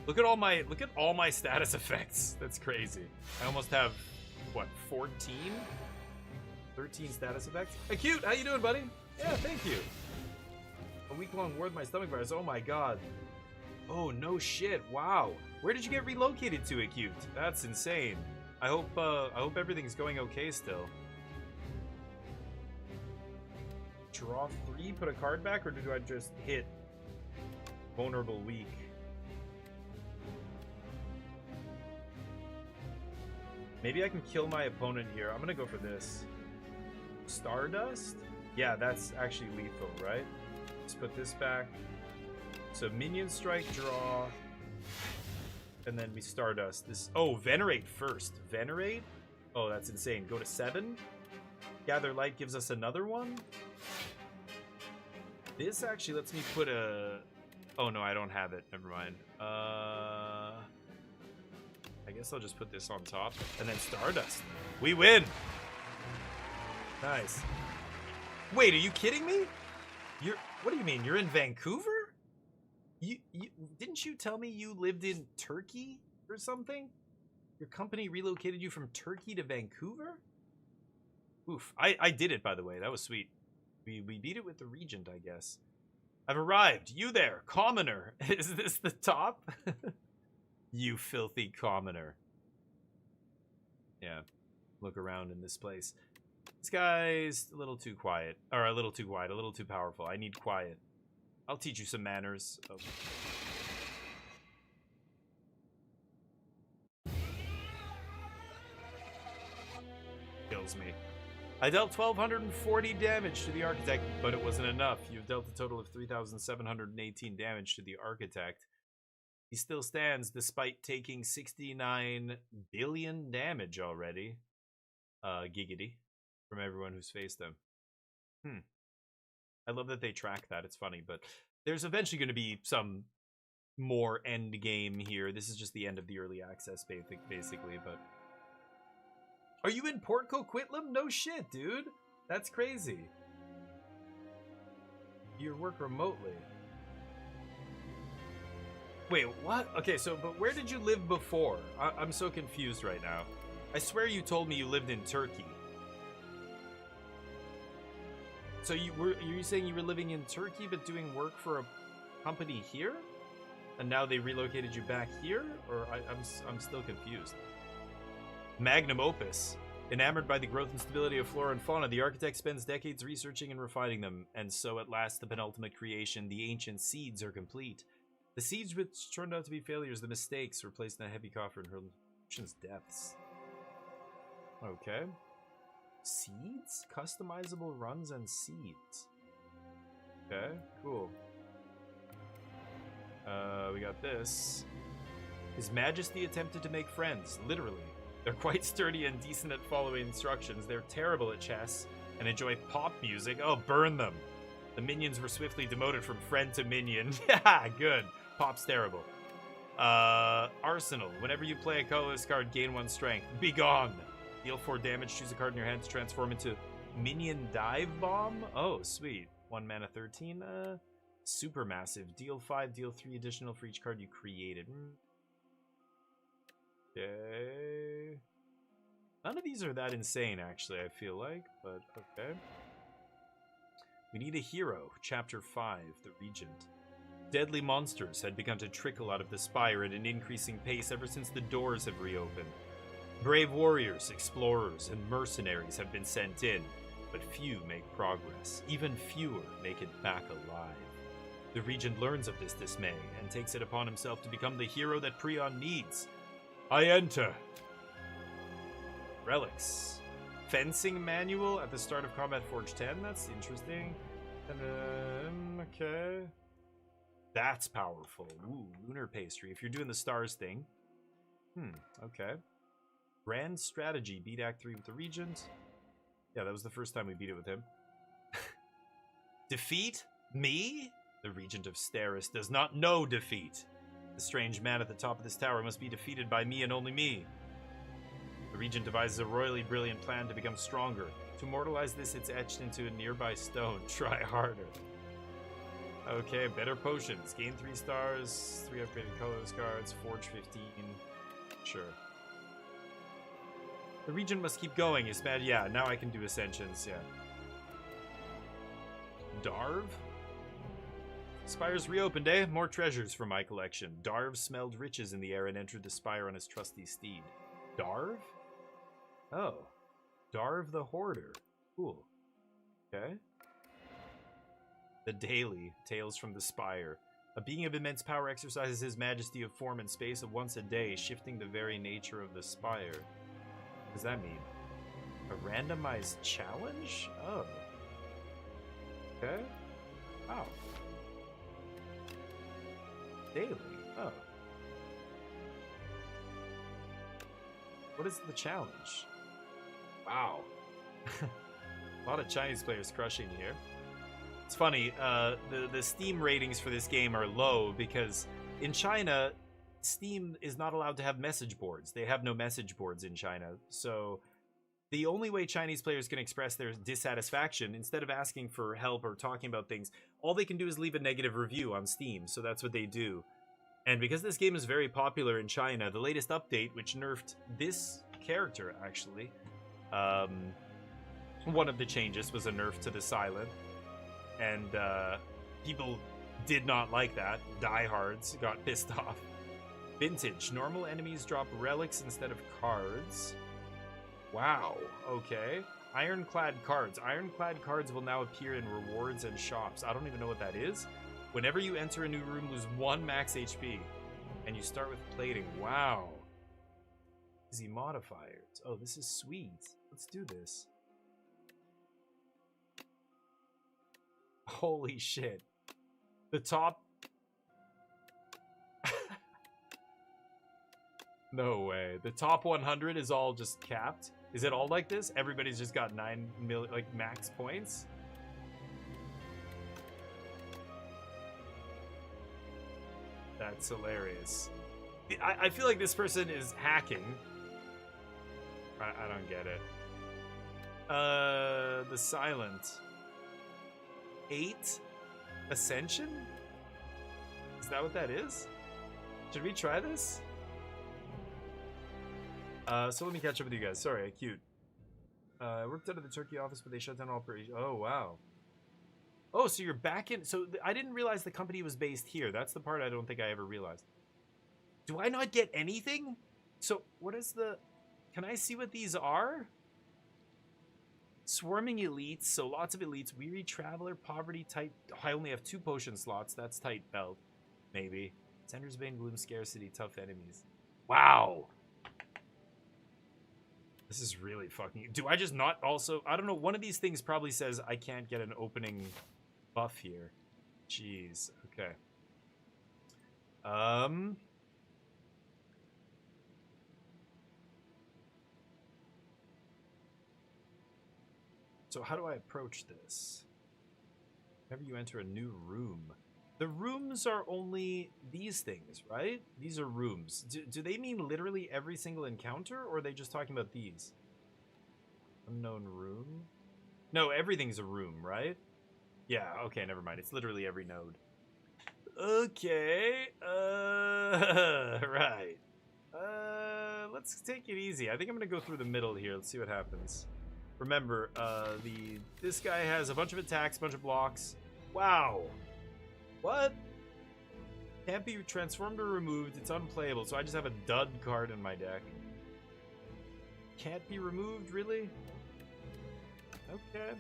Look at all my status effects. That's crazy. I almost have what, 14? 13 status effects? Acute, how you doing, buddy? Yeah, thank you. A week-long war with my stomach virus. Oh my god. Oh no shit. Wow. Where did you get relocated to, Acute? That's insane. I hope everything's going okay still. Draw 3, put a card back, or do I just hit vulnerable weak? Maybe I can kill my opponent here. I'm gonna go for this. Stardust? Yeah, that's actually lethal, right? Let's put this back. So minion strike, draw. And then we Stardust. This. Oh, Venerate first. Venerate? Oh, that's insane. Go to 7. Gather Light gives us another one. This actually lets me put a... Oh, no, I don't have it. Never mind. I guess I'll just put this on top. And then Stardust. We win! Nice. Wait, are you kidding me? What do you mean? You're in Vancouver? Didn't you tell me you lived in Turkey or something? Your company relocated you from Turkey to Vancouver? Oof. I did it, by the way. That was sweet. We beat it with the Regent, I guess. I've arrived. You there, commoner. Is this the top? You filthy commoner. Yeah. Look around in this place. This guy's a little too quiet. Or a little too quiet. A little too powerful. I need quiet. I'll teach you some manners. Oh. Kills me. I dealt 1,240 damage to the Architect, but it wasn't enough. You've dealt a total of 3,718 damage to the Architect. He still stands despite taking 69 billion damage already. Giggity. From everyone who's faced them. I love that they track that. It's funny, but there's eventually going to be some more end game here. This is just the end of the early access, basically, but... Are you in Port Coquitlam? No shit, dude. That's crazy. You work remotely. Wait, what? Okay, so, but where did you live before? I'm so confused right now. I swear you told me you lived in Turkey. So are you saying you were living in Turkey but doing work for a company here? And now they relocated you back here? Or I'm still confused. Magnum opus. Enamored by the growth and stability of flora and fauna, the architect spends decades researching and refining them, and so at last the penultimate creation, the ancient seeds, are complete. The seeds which turned out to be failures, the mistakes, were placed in a heavy coffer in her ocean's depths. Okay. Seeds? Customizable runs and seeds. Okay, cool. We got this. His Majesty attempted to make friends, literally. They're quite sturdy and decent at following instructions. They're terrible at chess and enjoy pop music. Oh, burn them. The minions were swiftly demoted from friend to minion. Yeah, good. Pop's terrible. Arsenal. Whenever you play a colorless card, gain 1 strength. Be gone. Deal 4 damage. Choose a card in your hand to transform into Minion Dive Bomb. Oh, sweet. 1 mana, 13. Super massive. Deal 5, deal 3 additional for each card you created. Okay. None of these are that insane, actually, I feel like, but okay. We need a hero. Chapter 5, The Regent. Deadly monsters had begun to trickle out of the Spire at an increasing pace ever since the doors have reopened. Brave warriors, explorers, and mercenaries have been sent in, but few make progress. Even fewer make it back alive. The Regent learns of this dismay and takes it upon himself to become the hero that Prion needs. I enter. Relics. Fencing manual at the start of Combat Forge 10. That's interesting. And then, okay. That's powerful. Ooh, lunar pastry. If you're doing the stars thing. Okay. Grand strategy. Beat Act 3 with the Regent. Yeah, that was the first time we beat it with him. Defeat? Me? The Regent of Steris does not know defeat. The strange man at the top of this tower must be defeated by me and only me. The Regent devises a royally brilliant plan to become stronger. To immortalize this, it's etched into a nearby stone. Try harder. Okay, better potions. Gain 3 stars, 3 upgraded colorless cards, Forge 15. Sure. The Regent must keep going. Is bad. Yeah, now I can do Ascensions, yeah. Darv? Spire's reopened, eh? More treasures for my collection. Darv smelled riches in the air and entered the Spire on his trusty steed. Darv? Oh. Darv the Hoarder. Cool. Okay. The Daily. Tales from the Spire. A being of immense power exercises his majesty of form and space of once a day, shifting the very nature of the Spire. What does that mean? A randomized challenge? Oh. Okay. Wow. Daily. Oh. What is the challenge? Wow. A lot of Chinese players crushing here. It's funny, the Steam ratings for this game are low because in China, Steam is not allowed to have message boards. They have no message boards in China. So the only way Chinese players can express their dissatisfaction, instead of asking for help or talking about things, all they can do is leave a negative review on Steam. So that's what they do. And because this game is very popular in China, the latest update, which nerfed this character, actually, one of the changes was a nerf to the Silent. And people did not like that. Diehards got pissed off. Vintage. Normal enemies drop relics instead of cards. Wow. Okay. Ironclad cards. Ironclad cards will now appear in rewards and shops. I don't even know what that is. Whenever you enter a new room, lose 1 max HP. And you start with plating. Wow. Easy modifiers. Oh, this is sweet. Let's do this. Holy shit. The top... No way. The top 100 is all just capped? Is it all like this? Everybody's just got 9 million, like, max points? That's hilarious. I feel like this person is hacking. I don't get it. The Silent. 8 Ascension? Is that what that is? Should we try this? So let me catch up with you guys. Sorry, I queued. I worked out of the Turkey office, but they shut down operations. Oh, wow. Oh, so you're back in... So I didn't realize the company was based here. That's the part I don't think I ever realized. Do I not get anything? So what is the... Can I see what these are? Swarming elites, so lots of elites. Weary Traveler, Poverty, Tight... Oh, I only have 2 potion slots. That's Tight Belt. Maybe. Tender's Bane, Gloom, Scarcity, Tough Enemies. Wow. This is really fucking... Do I just not also... I don't know. One of these things probably says I can't get an opening buff here. Jeez. Okay. So how do I approach this? Whenever you enter a new room, The rooms are only these things, right? These are rooms. Do they mean literally every single encounter, or are they just talking about these? Unknown room? No, everything's a room, right? Yeah, okay, never mind. It's literally every node. Okay, right. Let's take it easy. I think I'm gonna go through the middle here. Let's see what happens. Remember, this guy has a bunch of attacks, a bunch of blocks. Wow. What? Can't be transformed or removed. It's unplayable, so I just have a dud card in my deck. Can't be removed, really? Okay.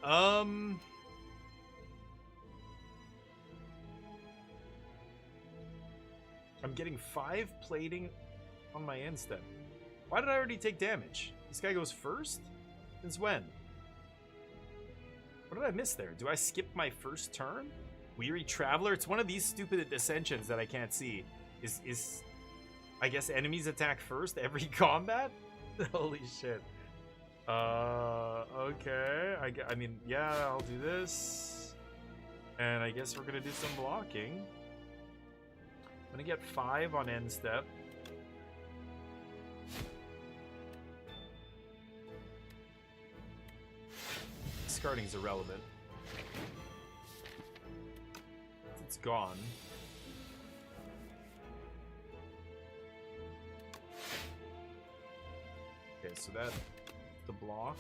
I'm getting 5 plating on my end step. Why did I already take damage? This guy goes first? Since when? What did I miss there? Do I skip my first turn? Weary Traveler? It's one of these stupid ascensions that I can't see. Is I guess enemies attack first every combat? Holy shit. Okay. I mean, yeah, I'll do this. And I guess we're gonna do some blocking. I'm gonna get 5 on end step. Discarding's irrelevant. It's gone. Okay, so that's the block.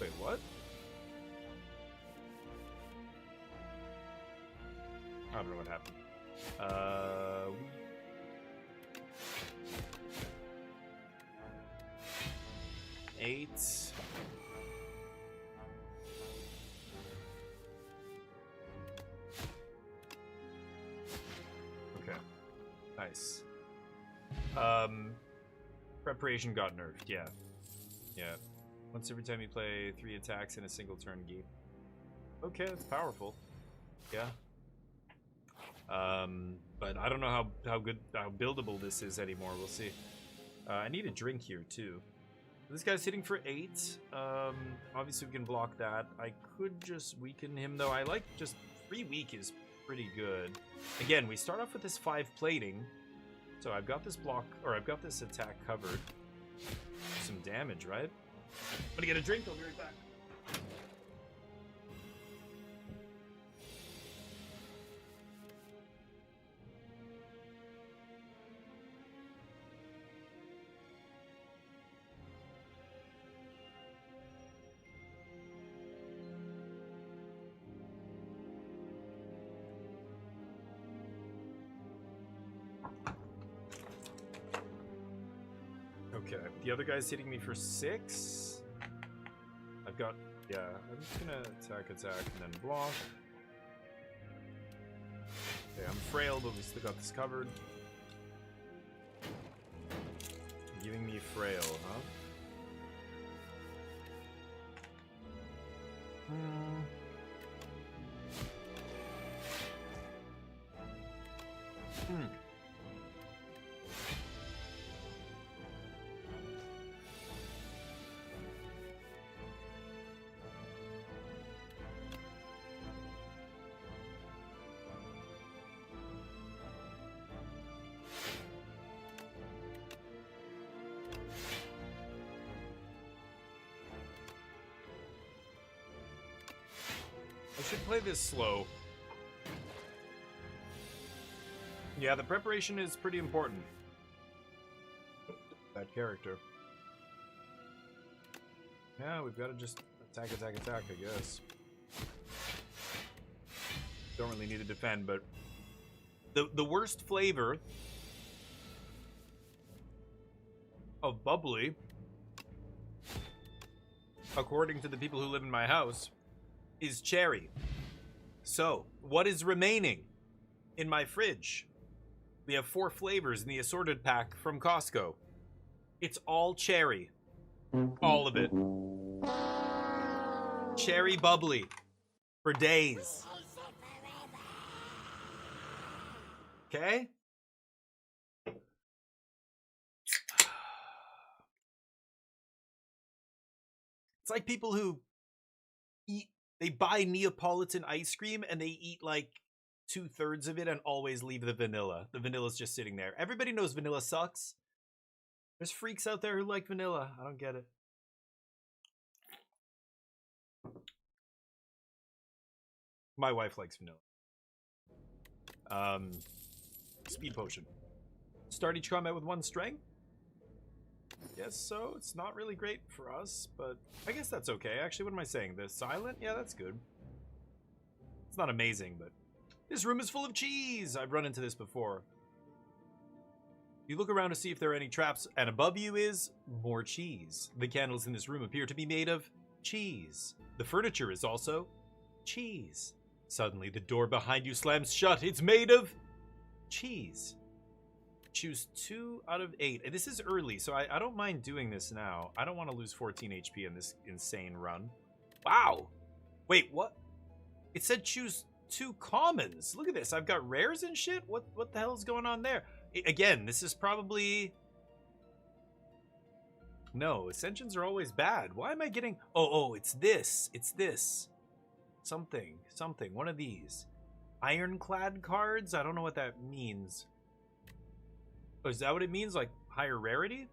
Wait, what? I don't know what happened. 8. Okay. Nice. Preparation got nerfed, yeah. Yeah. Once every time you play 3 attacks in a single turn game. Okay, that's powerful. Yeah. But I don't know how buildable this is anymore. We'll see. I need a drink here too. This guy's hitting for 8. Obviously we can block that. I could just weaken him though. I like just free weak is pretty good. Again, we start off with this 5 plating. So I've got this block, or I've got this attack covered. Some damage, right? I'm gonna get a drink, I'll be right back. Okay, the other guy's hitting me for 6. I've got, yeah, I'm just gonna attack, and then block. Okay, I'm frail, but we still got this covered. Giving me frail, huh? I should play this slow. Yeah, the preparation is pretty important. That character. Yeah, we've got to just attack, I guess. Don't really need to defend, but the worst flavor of bubbly, according to the people who live in my house, is cherry. So, what is remaining in my fridge? We have 4 flavors in the assorted pack from Costco. It's all cherry. All of it. Cherry bubbly. For days. Okay? It's like people who they buy Neapolitan ice cream and they eat like 2/3 of it and always leave the vanilla. The vanilla's just sitting there. Everybody knows vanilla sucks. There's freaks out there who like vanilla. I don't get it. My wife likes vanilla. Speed potion. Start each combat with 1 strength? Guess so. It's not really great for us, but I guess that's okay. Actually, what am I saying? The silent? Yeah, that's good. It's not amazing, but this room is full of cheese. I've run into this before. You look around to see if there are any traps, and above you is more cheese. The candles in this room appear to be made of cheese. The furniture is also cheese. Suddenly, the door behind you slams shut. It's made of cheese. Choose 2 out of 8. This is early, so I don't mind doing this now. I don't want to lose 14 HP in this insane run. Wow. Wait, what? It said choose 2 commons. Look at this. I've got rares and shit. What the hell is going on there? Again, this is probably... No, ascensions are always bad. Why am I getting... Oh, it's this. It's this. Something. One of these. Ironclad cards? I don't know what that means. Oh, is that what it means? Like, higher rarity?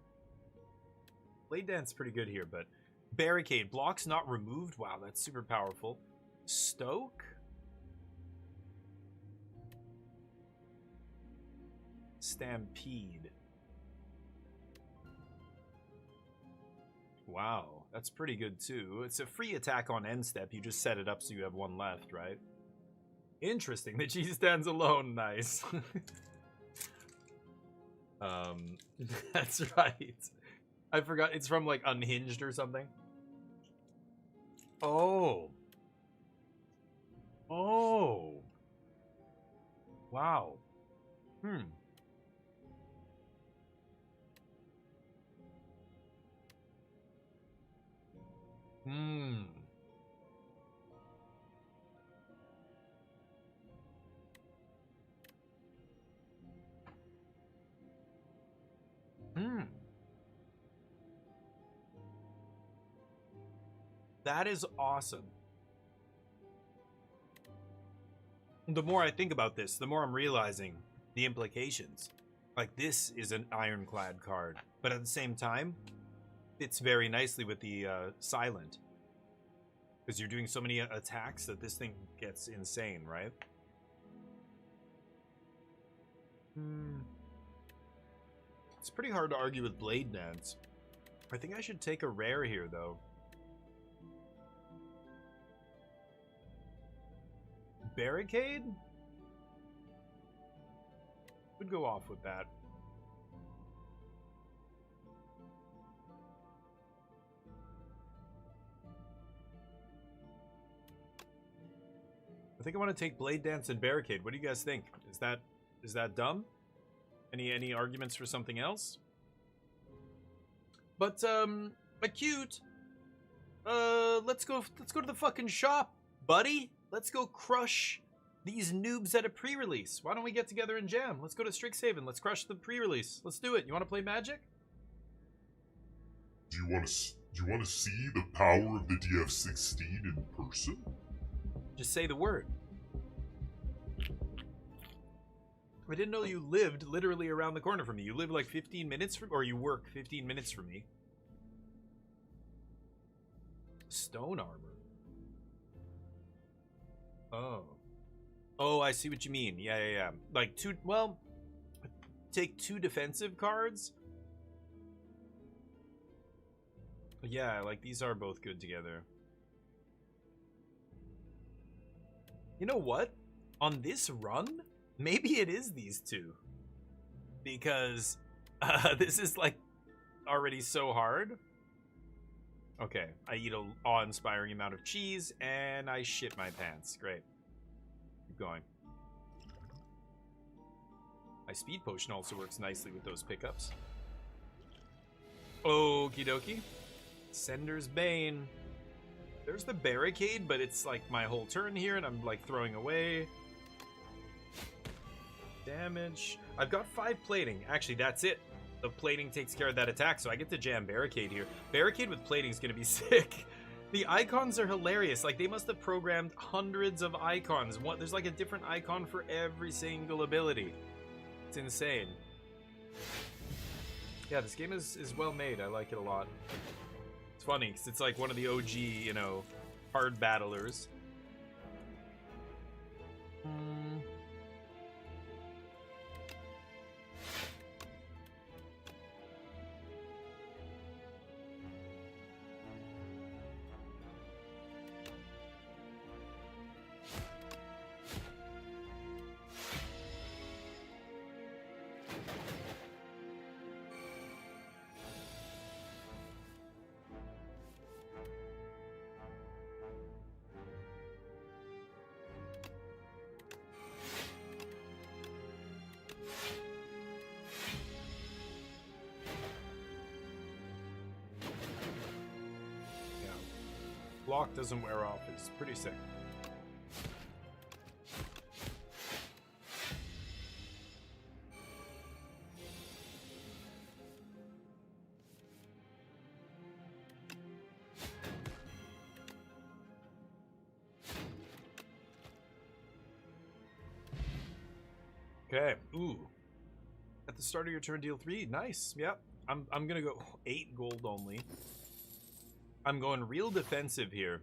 Blade Dance pretty good here, but... Barricade. Blocks not removed? Wow, that's super powerful. Stoke? Stampede. Wow, that's pretty good too. It's a free attack on end step. You just set it up so you have 1 left, right? Interesting. The cheese stands alone. Nice. That's right. I forgot. It's from like Unhinged or something. Oh. Wow. That is awesome. The more I think about this, the more I'm realizing the implications. Like, this is an ironclad card, but at the same time, fits very nicely with the silent. Because you're doing so many attacks that this thing gets insane, right? It's pretty hard to argue with Blade Dance. I think I should take a rare here, though. Barricade? Would go off with that. I think I want to take Blade Dance and Barricade. What do you guys think? Is that dumb? Any arguments for something else? But acute. Let's go to the fucking shop, buddy. Let's go crush these noobs at a pre-release. Why don't we get together and jam? Let's go to Strixhaven. Let's crush the pre-release. Let's do it. You want to play Magic? Do you want to see the power of the DF16 in person? Just say the word. I didn't know you lived literally around the corner from me. You live like 15 minutes from, or you work 15 minutes from me. Stone armor. Oh, I see what you mean. Yeah. Like take 2 defensive cards. Yeah, like these are both good together. You know what? On this run, maybe it is these 2. Because this is like already so hard. Okay, I eat an awe-inspiring amount of cheese and I shit my pants. Great. Keep going. My speed potion also works nicely with those pickups. Okie dokie. Sender's Bane. There's the barricade, but it's like my whole turn here and I'm like throwing away. Damage. I've got 5 plating. Actually, that's it. The plating takes care of that attack, so I get to jam barricade here. Barricade with plating is going to be sick. The icons are hilarious. Like, they must have programmed hundreds of icons. There's like a different icon for every single ability. It's insane. Yeah, this game is well made. I like it a lot. It's funny, because it's like one of the OG, you know, hard battlers. Block doesn't wear off. It's pretty sick. Okay. Ooh. At the start of your turn, deal 3. Nice. Yep. I'm gonna go 8 gold only. I'm going real defensive here.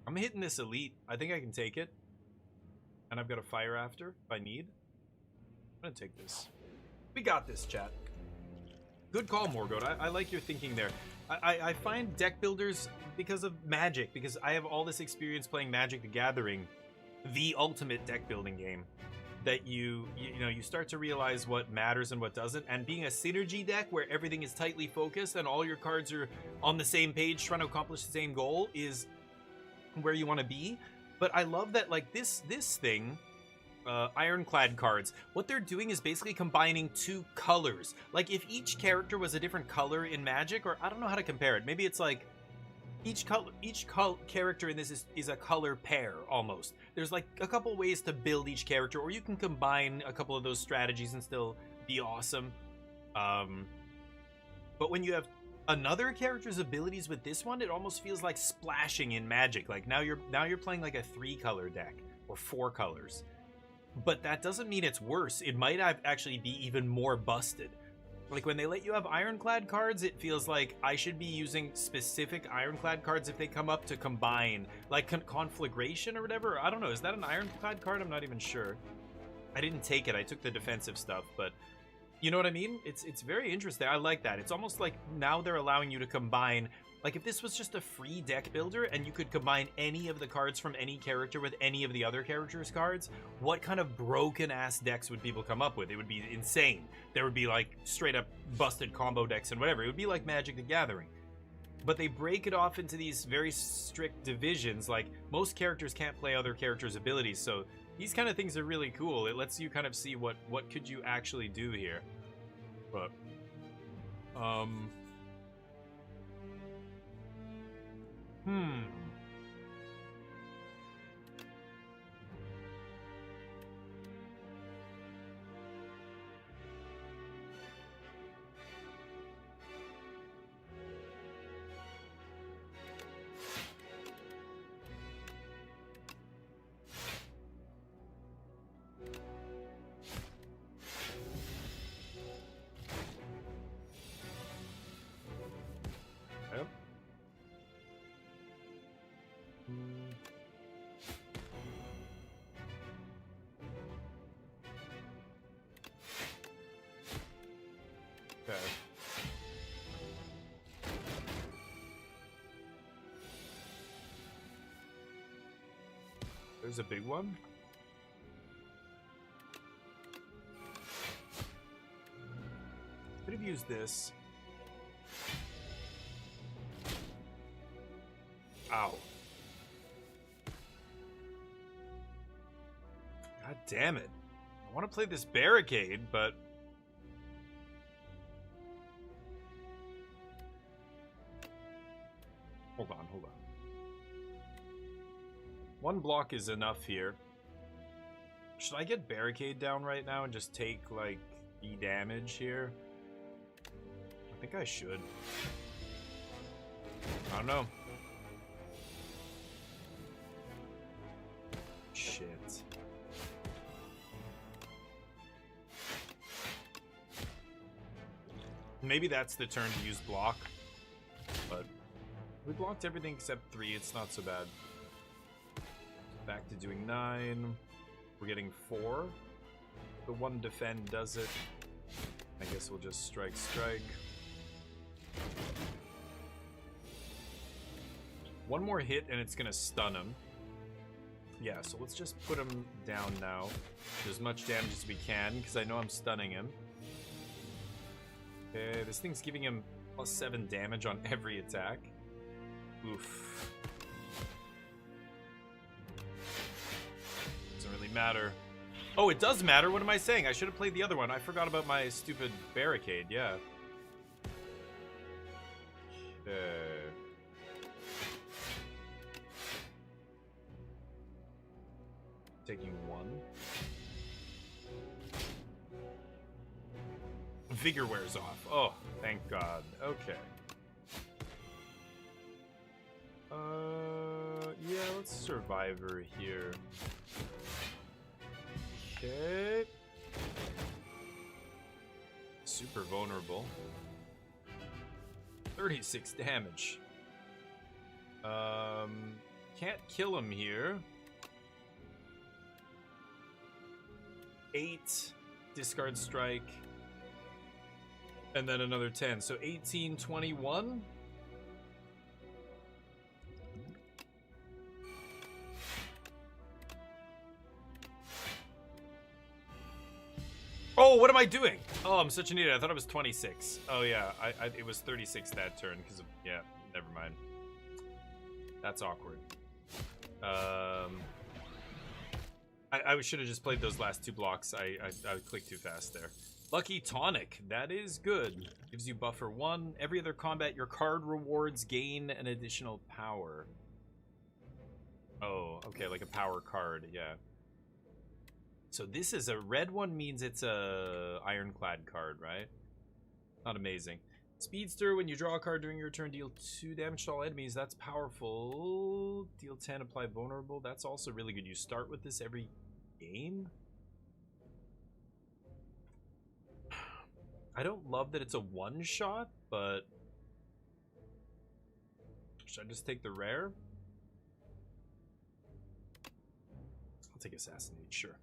I'm hitting this elite. I think I can take it. And I've got a fire after if I need. I'm gonna take this. We got this, chat. Good call, Morgoth. I like your thinking there. I find deck builders, because of Magic, because I have all this experience playing Magic the Gathering, the ultimate deck building game, that you know, you start to realize what matters and what doesn't, and being a synergy deck where everything is tightly focused and all your cards are on the same page trying to accomplish the same goal is where you want to be. But I love that, like, this thing, Ironclad cards, what they're doing is basically combining 2 colors. Like, if each character was a different color in Magic, or I don't know how to compare it, maybe it's like each character in this is a color pair, almost. There's like a couple ways to build each character, or you can combine a couple of those strategies and still be awesome. But when you have another character's abilities with this one, it almost feels like splashing in Magic. Like, now you're playing like a 3-color deck, or 4 colors. But that doesn't mean it's worse. It might actually be even more busted. Like, when they let you have Ironclad cards, it feels like I should be using specific Ironclad cards if they come up to combine, like Conflagration or whatever. I don't know. Is that an Ironclad card? I'm not even sure. I didn't take it. I took the defensive stuff, but you know what I mean? It's very interesting. I like that. It's almost like now they're allowing you to combine. Like, if this was just a free deck builder and you could combine any of the cards from any character with any of the other characters' cards, what kind of broken-ass decks would people come up with? It would be insane. There would be, like, straight-up busted combo decks and whatever. It would be like Magic the Gathering. But they break it off into these very strict divisions. Like, most characters can't play other characters' abilities, so these kind of things are really cool. It lets you kind of see what could you actually do here. But, Yep. Okay. There's a big one. Could have used this. Ow. God damn it. I want to play this barricade, but... Hold on. One block is enough here. Should I get barricade down right now and just take, like, the damage here? I think I should. I don't know. Shit. Maybe that's the turn to use block. But we blocked everything except 3. It's not so bad. Back to doing 9. We're getting 4. The 1 defend does it. I guess we'll just strike. One more hit and it's gonna stun him. Yeah, so let's just put him down now. Do as much damage as we can, because I know I'm stunning him. Okay, this thing's giving him +7 damage on every attack. Oof. Doesn't really matter. Oh, it does matter? What am I saying? I should have played the other one. I forgot about my stupid barricade, yeah. Okay. Taking 1. Vigor wears off. Oh, thank God. Okay. Yeah, let's Survivor here. Okay. Super vulnerable. 36 damage. Can't kill him here. 8. Discard strike. And then another 10. So 18, 21. Oh, what am I doing? Oh, I'm such an idiot. I thought it was 26. Oh, yeah. It was 36 that turn. Because of, yeah, never mind. That's awkward. I should have just played those last 2 blocks. I clicked too fast there. Lucky Tonic. That is good. Gives you buffer 1. Every other combat, your card rewards gain an additional power. Oh, okay, like a power card, yeah. So this is a red one, means it's a ironclad card, right? Not amazing. Speedster, when you draw a card during your turn, deal 2 damage to all enemies. That's powerful. Deal 10, apply vulnerable. That's also really good. You start with this every game? I don't love that it's a one-shot, but... should I just take the rare? I'll take Assassinate, sure.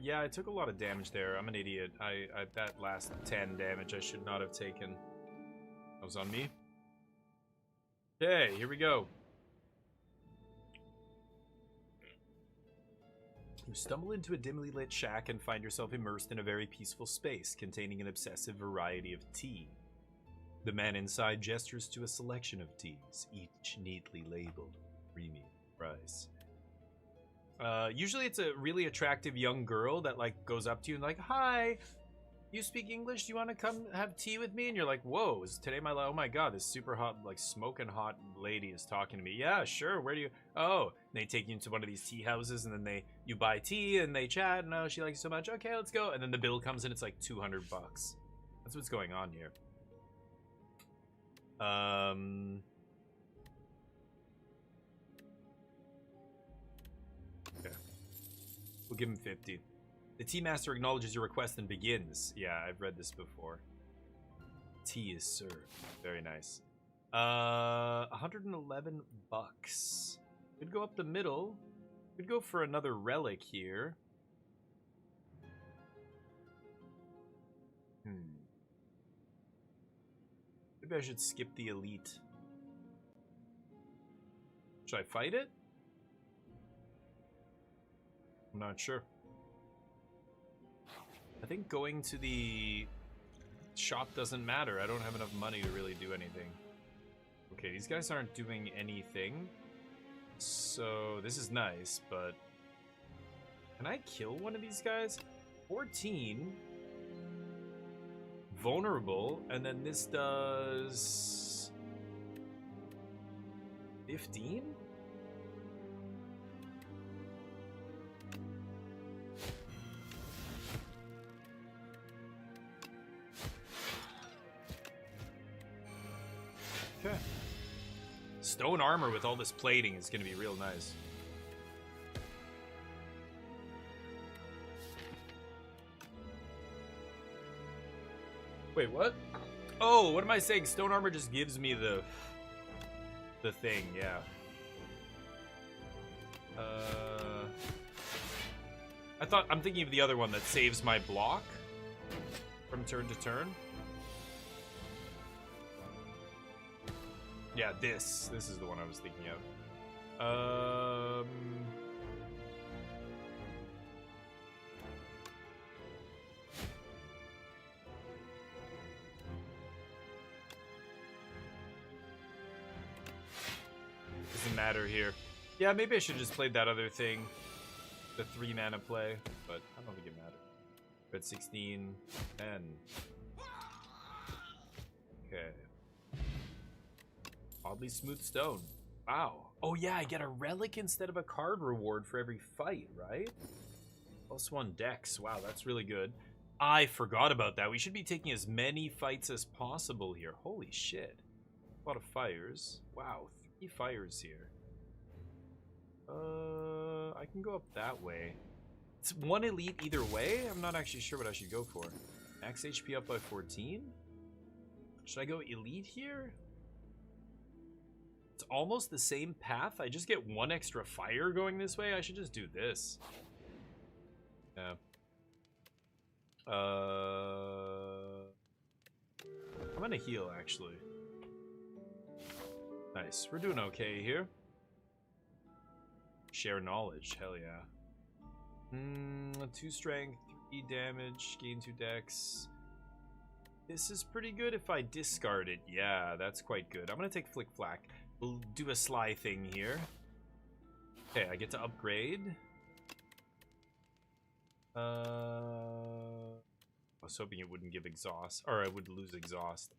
Yeah, I took a lot of damage there. I'm an idiot. That last 10 damage I should not have taken. That was on me. Okay, here we go. You stumble into a dimly lit shack and find yourself immersed in a very peaceful space containing an obsessive variety of tea. The man inside gestures to a selection of teas, each neatly labeled premium price. Usually it's a really attractive young girl that like goes up to you and like, "Hi, you speak English? Do you want to come have tea with me?" And you're like, "Whoa, is today my oh my god, this super hot, like smoking hot lady is talking to me." "Yeah, sure. Where do you?" "Oh," and they take you into one of these tea houses, and then you buy tea and they chat. And oh, she likes you so much. Okay, let's go. And then the bill comes in. It's like $200. That's what's going on here. Okay. We'll give him 50. The tea master acknowledges your request and begins. Yeah, I've read this before. Tea is served. Very nice. 111 bucks. Could go up the middle. Could go for another relic here. Maybe I should skip the elite. Should I fight it? I'm not sure. I think going to the shop doesn't matter. I don't have enough money to really do anything. Okay, these guys aren't doing anything. So this is nice, but... can I kill one of these guys? 14. Vulnerable, and then this does... 15? Okay. Stone armor with all this plating is going to be real nice. Wait, what? Oh, what am I saying? Stone armor just gives me the thing, yeah. I'm thinking of the other one that saves my block from turn to turn. Yeah, this is the one I was thinking of. Doesn't matter here. Yeah, maybe I should have just played that other thing. The 3 mana play, but I don't think it mattered. But 16, 10. Okay. Oddly smooth stone. Wow. Oh yeah, I get a relic instead of a card reward for every fight, right? +1 dex. Wow, that's really good. I forgot about that. We should be taking as many fights as possible here. Holy shit. A lot of fires. Wow, 3 fires here. I can go up that way. It's 1 elite either way. I'm not actually sure what I should go for. Max HP up by 14? Should I go elite here? It's almost the same path. I just get 1 extra fire going this way. I should just do this. Yeah. I'm gonna heal, actually. Nice. We're doing okay here. Share knowledge. Hell yeah. 2 strength, 3 damage, gain 2 dex. This is pretty good if I discard it. Yeah, that's quite good. I'm gonna take Flick Flack. We'll do a sly thing here. Okay, I get to upgrade. I was hoping it wouldn't give exhaust, or I would lose exhaust.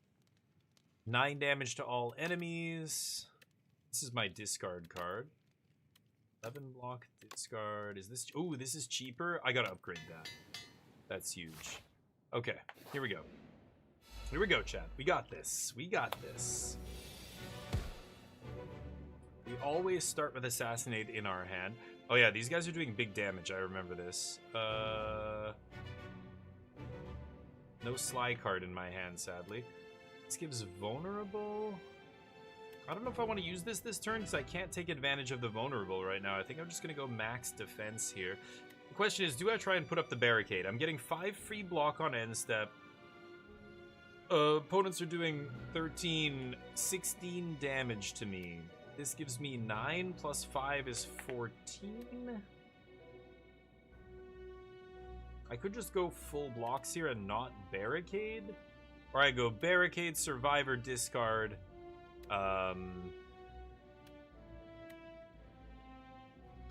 9 damage to all enemies. This is my discard card. 11 block discard. Is this? Oh, this is cheaper. I gotta upgrade that. That's huge. Okay, here we go. Here we go, chat. We got this. We got this. We always start with Assassinate in our hand. Oh yeah, these guys are doing big damage. I remember this. No Sly card in my hand, sadly. This gives vulnerable. I don't know if I want to use this turn because I can't take advantage of the vulnerable right now. I think I'm just going to go max defense here. The question is, do I try and put up the barricade? I'm getting 5 free block on end step. Opponents are doing 13, 16 damage to me. This gives me 9 plus 5 is 14. I could just go full blocks here and not barricade. Or I go barricade, survivor, discard.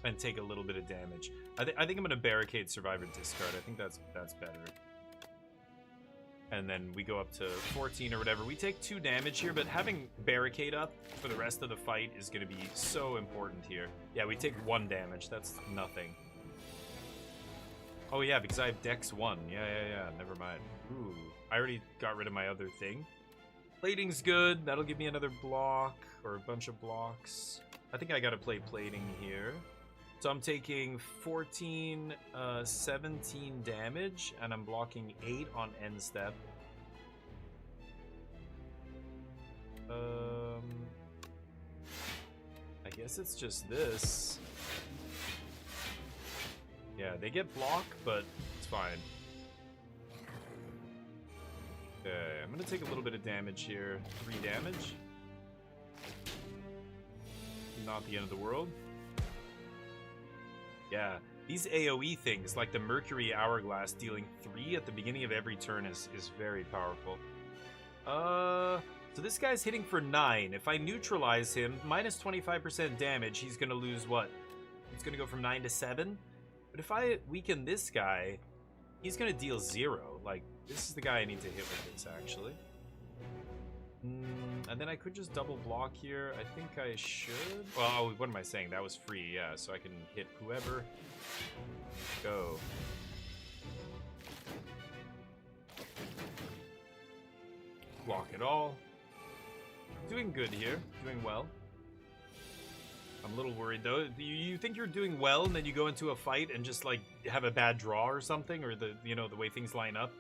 And take a little bit of damage. I think I'm gonna barricade, survivor, discard. I think that's better. And then we go up to 14 or whatever. We take 2 damage here, but having barricade up for the rest of the fight is gonna be so important here. Yeah, we take 1 damage. That's nothing. Oh yeah, because I have Dex 1. Yeah. Never mind. Ooh, I already got rid of my other thing. Plating's good. That'll give me another block or a bunch of blocks. I think I gotta play plating here. So I'm taking 14, 17 damage, and I'm blocking 8 on end step. I guess it's just this. Yeah, they get block, but it's fine. Okay, I'm gonna take a little bit of damage here. 3 damage. Not the end of the world. Yeah, these AoE things, like the Mercury Hourglass dealing 3 at the beginning of every turn is very powerful. So this guy's hitting for 9. If I neutralize him, minus 25% damage, he's gonna lose what? It's gonna go from 9 to 7? But if I weaken this guy, he's gonna deal 0. Like, this is the guy I need to hit with this, actually. And then I could just double block here. I think I should. Well, what am I saying? That was free, yeah. So I can hit whoever. Go. Block it all. Doing good here. Doing well. I'm a little worried though. You think you're doing well, and then you go into a fight and just like have a bad draw or something, or the way things line up.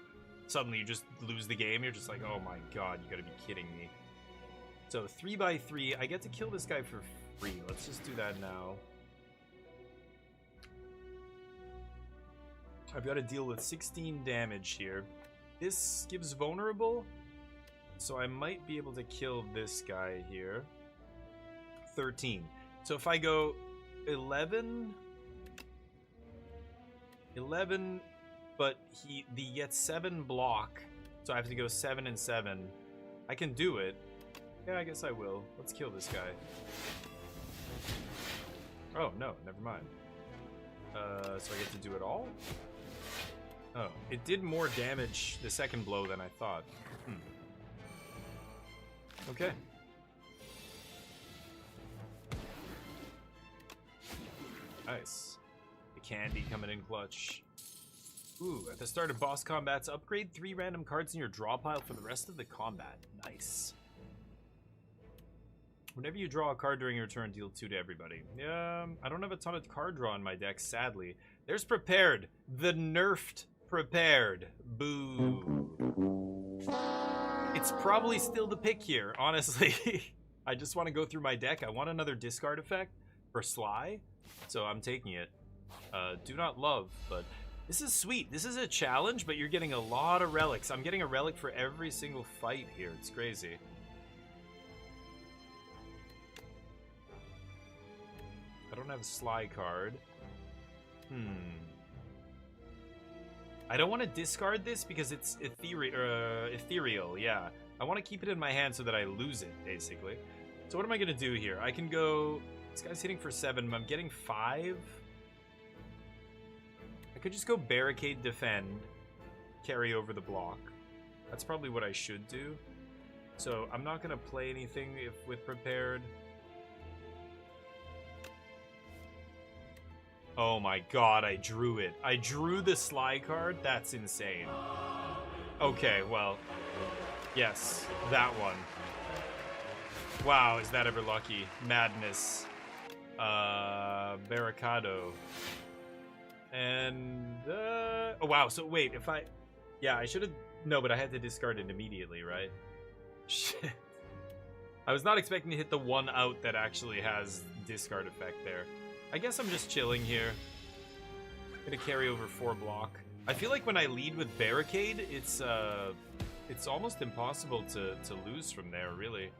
suddenly you just lose the game. You're just like, oh my god, you gotta be kidding me. So 3x3, I get to kill this guy for free. Let's just do that now. I've got to deal with 16 damage here. This gives vulnerable, so I might be able to kill this guy here. 13. So if I go 11, but he gets 7 block, so I have to go 7 and 7. I can do it. Yeah, I guess I will. Let's kill this guy. Oh, no, never mind. So I get to do it all? Oh, it did more damage the second blow than I thought. Okay. Nice. The candy coming in clutch. Ooh, at the start of boss combats, upgrade 3 random cards in your draw pile for the rest of the combat. Nice. Whenever you draw a card during your turn, deal 2 to everybody. Yeah, I don't have a ton of card draw in my deck, sadly. There's Prepared. The nerfed Prepared. Boo. It's probably still the pick here, honestly. I just want to go through my deck. I want another discard effect for Sly, so I'm taking it. Do not love, but this is sweet. This is a challenge, but you're getting a lot of relics. I'm getting a relic for every single fight here. It's crazy. I don't have a Sly card. I don't want to discard this because it's ethereal, yeah. I want to keep it in my hand so that I lose it, basically. So what am I going to do here? I can go... This guy's hitting for 7. I'm getting 5. I could just go Barricade, Defend, carry over the block. That's probably what I should do. So I'm not going to play anything with Prepared. Oh my god, I drew it. I drew the Sly card? That's insane. Okay, well. Yes, that one. Wow, is that ever lucky? Madness. Barricado. And, oh wow, so wait, if I... Yeah, I should have... No, but I had to discard it immediately, right? Shit. I was not expecting to hit the one out that actually has discard effect there. I guess I'm just chilling here. Gonna carry over 4 block. I feel like when I lead with Barricade, it's almost impossible to lose from there, really.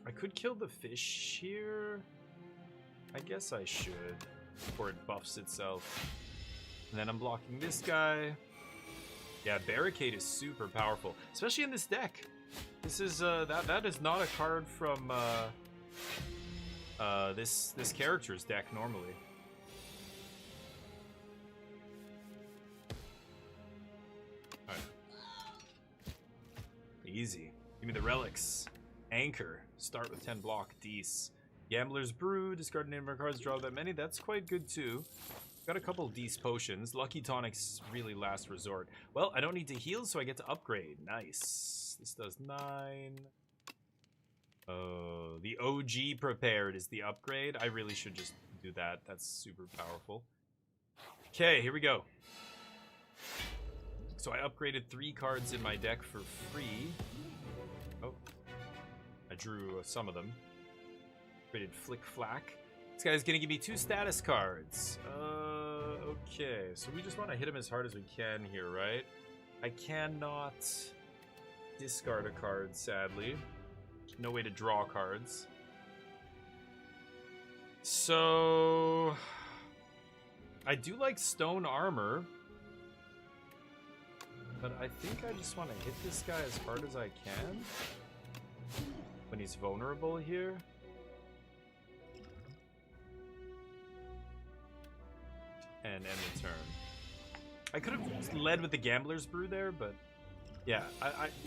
I could kill the fish here. I guess I should, before it buffs itself. And then I'm blocking this guy. Yeah, Barricade is super powerful, especially in this deck. This is that is not a card from this character's deck normally. All right. Easy. Give me the relics. Anchor. Start with 10 block. Dece. Gambler's Brew. Discard name of our cards. Draw that many. That's quite good too. Got a couple Dece potions. Lucky Tonic's really last resort. Well, I don't need to heal, so I get to upgrade. Nice. This does 9. Oh, the OG Prepared is the upgrade. I really should just do that. That's super powerful. Okay, here we go. So I upgraded 3 cards in my deck for free. Oh, I drew some of them. Upgraded Flick Flack. This guy's gonna give me 2 status cards. Okay, so we just want to hit him as hard as we can here, right? I cannot discard a card, sadly. No way to draw cards. So I do like stone armor, but I think I just want to hit this guy as hard as I can when he's vulnerable here. And end the turn. I could have led with the Gambler's Brew there, but yeah,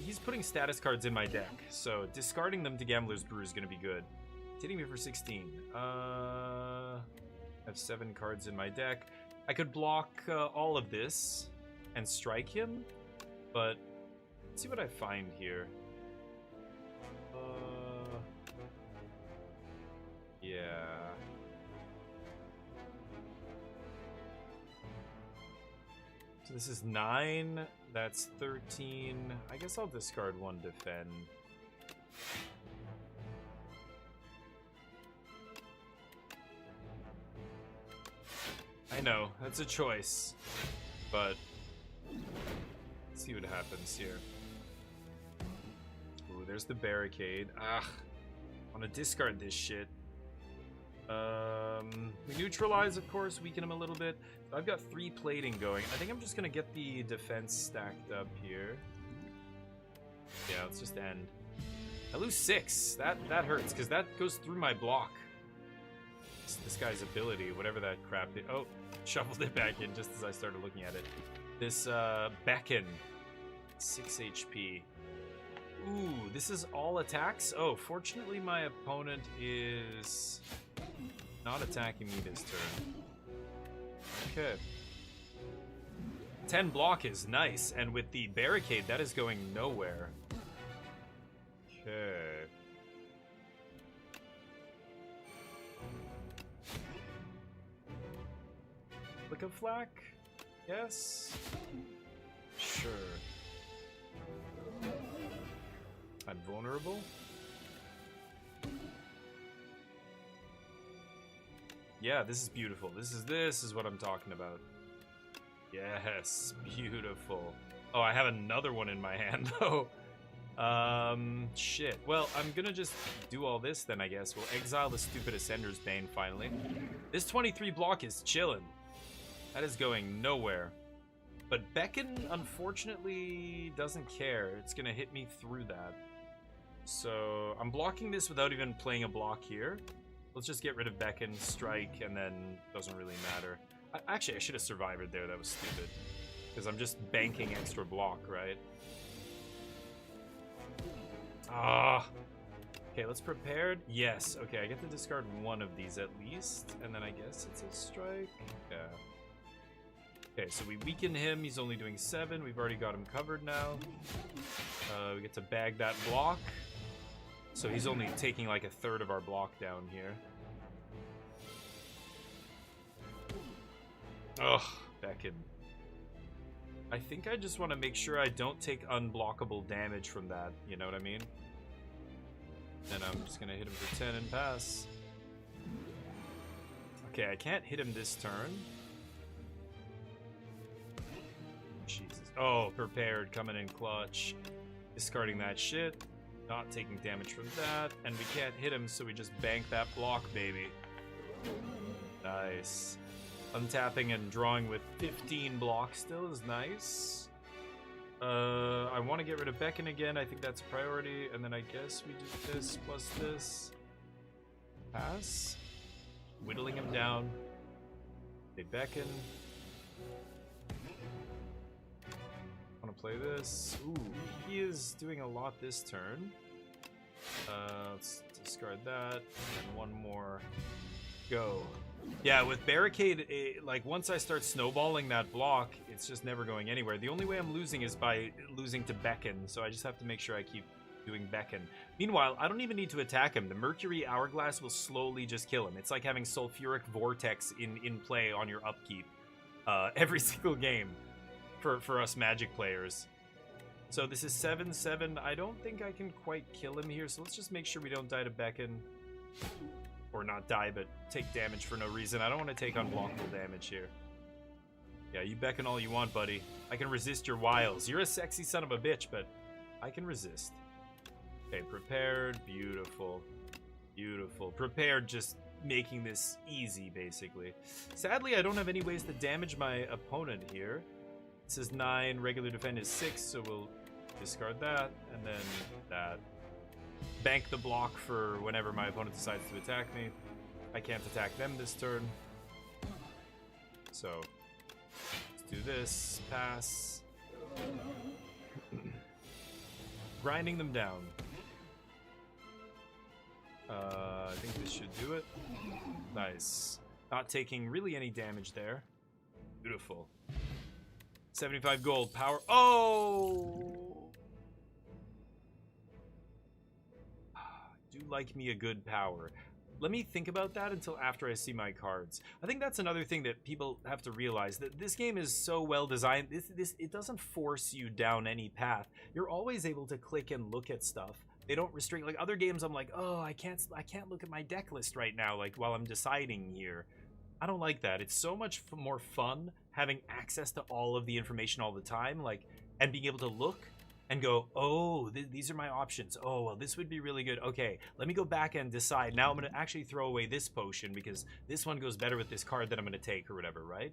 he's putting status cards in my deck, so discarding them to Gambler's Brew is going to be good. It's hitting me for 16. I have 7 cards in my deck. I could block all of this and strike him, but let's see what I find here. Yeah. This is 9. That's 13. I guess I'll discard 1 defend. I know, that's a choice. But let's see what happens here. Ooh, there's the barricade. I want to discard this shit. We neutralize, of course, weaken him a little bit. So I've got 3 plating going. I think I'm just gonna get the defense stacked up here. Yeah, let's just end. I lose 6. That hurts because that goes through my block. This guy's ability, whatever that crap did. Oh, shuffled it back in just as I started looking at it. This beckon, 6 HP. Ooh, this is all attacks? Oh, fortunately my opponent is not attacking me this turn. Okay. 10 block is nice, and with the barricade, that is going nowhere. Okay. Flick of Flak? Yes? Sure. I'm vulnerable? Yeah, this is beautiful. This is what I'm talking about. Yes, beautiful. Oh, I have another one in my hand, though. Shit. Well, I'm gonna just do all this then, I guess. We'll exile the stupid Ascender's Bane, finally. This 23 block is chillin'. That is going nowhere. But Beckon, unfortunately, doesn't care. It's gonna hit me through that. So, I'm blocking this without even playing a block here. Let's just get rid of Beckon, strike, and then doesn't really matter. Actually, I should have survived there. That was stupid. Because I'm just banking extra block, right? Ah. Okay, let's prepare. Yes. Okay, I get to discard 1 of these at least. And then I guess it's a strike. Yeah. Okay, so we weaken him. He's only doing 7. We've already got him covered now. We get to bag that block. So he's only taking like 1/3 of our block down here. Ugh, Beckon. I think I just want to make sure I don't take unblockable damage from that, you know what I mean? And I'm just going to hit him for 10 and pass. Okay, I can't hit him this turn. Jesus. Oh, prepared, coming in clutch. Discarding that shit. Not taking damage from that. And we can't hit him, so we just bank that block, baby. Nice. Untapping and drawing with 15 blocks still is nice. I want to get rid of Beckon again. I think that's a priority. And then I guess we do this plus this. Pass. Whittling him down. They Beckon. Want to play this. Ooh, he is doing a lot this turn. Let's discard that. And one more. Go. Yeah, with Barricade, like, once I start snowballing that block, it's just never going anywhere. The only way I'm losing is by losing to Beckon, so I just have to make sure I keep doing Beckon. Meanwhile, I don't even need to attack him. The Mercury Hourglass will slowly just kill him. It's like having Sulfuric Vortex in play on your upkeep every single game for us Magic players. So this is 7/7. I don't think I can quite kill him here, so let's just make sure we don't die to Beckon. Or not die, but take damage for no reason. I don't want to take unblockable damage here. Yeah, you Beckon all you want, buddy. I can resist your wiles. You're a sexy son of a bitch, but I can resist. Okay, prepared. Beautiful. Beautiful. Prepared, just making this easy, basically. Sadly, I don't have any ways to damage my opponent here. This is 9. Regular defend is 6, so we'll discard that, and then that. Bank the block for whenever my opponent decides to attack me. I can't attack them this turn. So, let's do this. Pass. Grinding them down. I think this should do it. Nice. Not taking really any damage there. Beautiful. 75 gold. Power. Oh! Do like me a good power. let me think about that until after I see my cards. I think that's another thing that people have to realize, that this game is so well designed. It doesn't force you down any path. You're always able to click and look at stuff. They don't restrict, like other games I'm like, oh, I can't look at my deck list right now, like while I'm deciding here. I don't like that. It's so much more fun having access to all of the information all the time, like, and being able to look and go, oh, these are my options. Oh, well, this would be really good. Okay, let me go back and decide. Now I'm going to actually throw away this potion because this one goes better with this card that I'm going to take or whatever, right?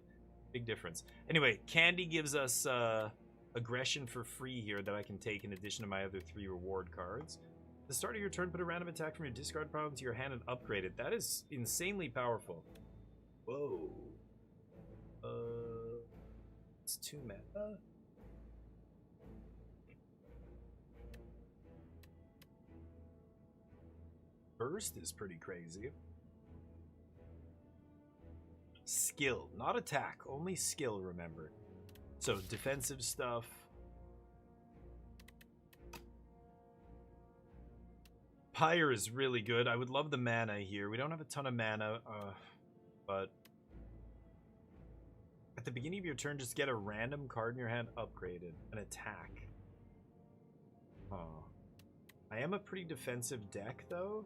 Big difference. Anyway, Candy gives us aggression for free here that I can take in addition to my other 3 reward cards. At the start of your turn, put a random attack from your discard pile into your hand and upgrade it. That is insanely powerful. Whoa. It's 2 mana. Burst is pretty crazy. Skill, not attack, only skill, remember. So defensive stuff. Pyre is really good. I would love the mana here. We don't have a ton of mana, but at the beginning of your turn, just get a random card in your hand upgraded. An attack. Oh. I am a pretty defensive deck, though.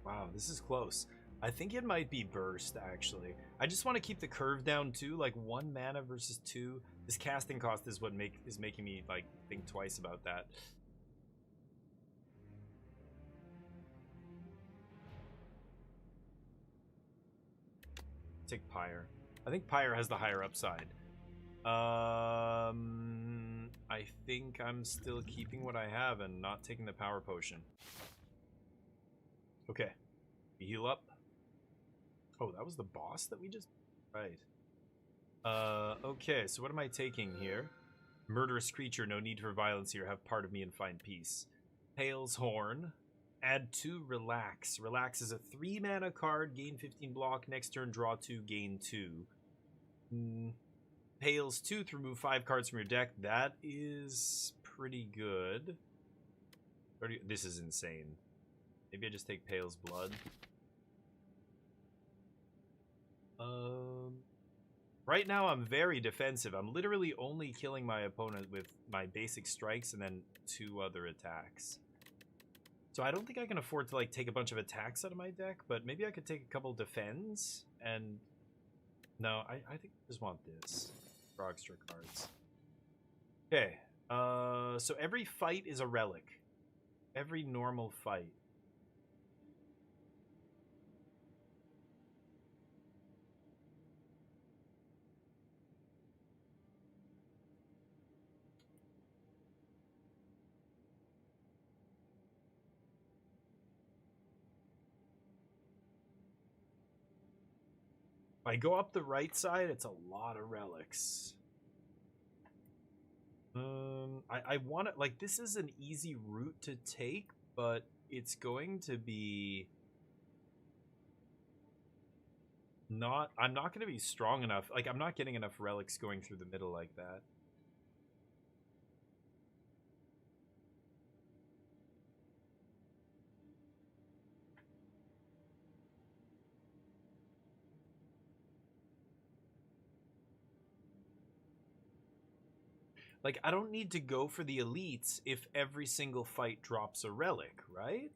Wow, this is close. I think it might be Burst, actually. I just want to keep the curve down, too. Like, 1 mana versus 2. This casting cost is what is making me, like, think twice about that. Take Pyre. I think Pyre has the higher upside. I think I'm still keeping what I have and not taking the power potion. Okay. We heal up. Oh, that was the boss that we just... Right. Okay, so what am I taking here? Murderous creature, no need for violence here. Have part of me and find peace. Pale's Horn. Add 2, Relax. Relax is a 3 mana card. Gain 15 block. Next turn, draw 2, gain 2. Pale's Tooth, remove 5 cards from your deck. That is pretty good. This is insane. Maybe I just take Pale's Blood. Right now I'm very defensive. I'm literally only killing my opponent with my basic strikes and then 2 other attacks. So I don't think I can afford to like take a bunch of attacks out of my deck, but maybe I could take a couple defends and... No, I think I just want this. Draw extra cards. Okay, so every fight is a relic. Every normal fight. If I go up the right side, it's a lot of relics. I want to, like, this is an easy route to take, but it's going to be not, I'm not going to be strong enough. Like, I'm not getting enough relics going through the middle like that. Like, I don't need to go for the elites if every single fight drops a relic, right?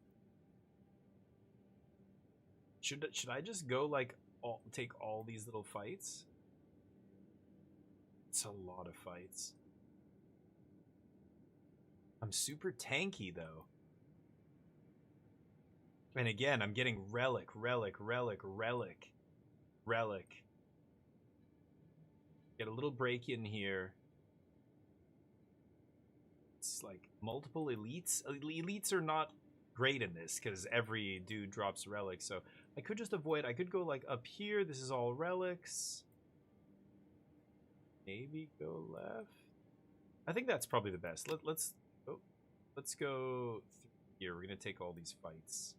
Should I just go, like, take all these little fights? It's a lot of fights. I'm super tanky, though. And again, I'm getting relic. Get a little break in here. It's like multiple elites. Elites are not great in this because every dude drops relics. So I could just avoid. I could go like up here. This is all relics. Maybe go left. I think that's probably the best. Let's go here. We're gonna take all these fights.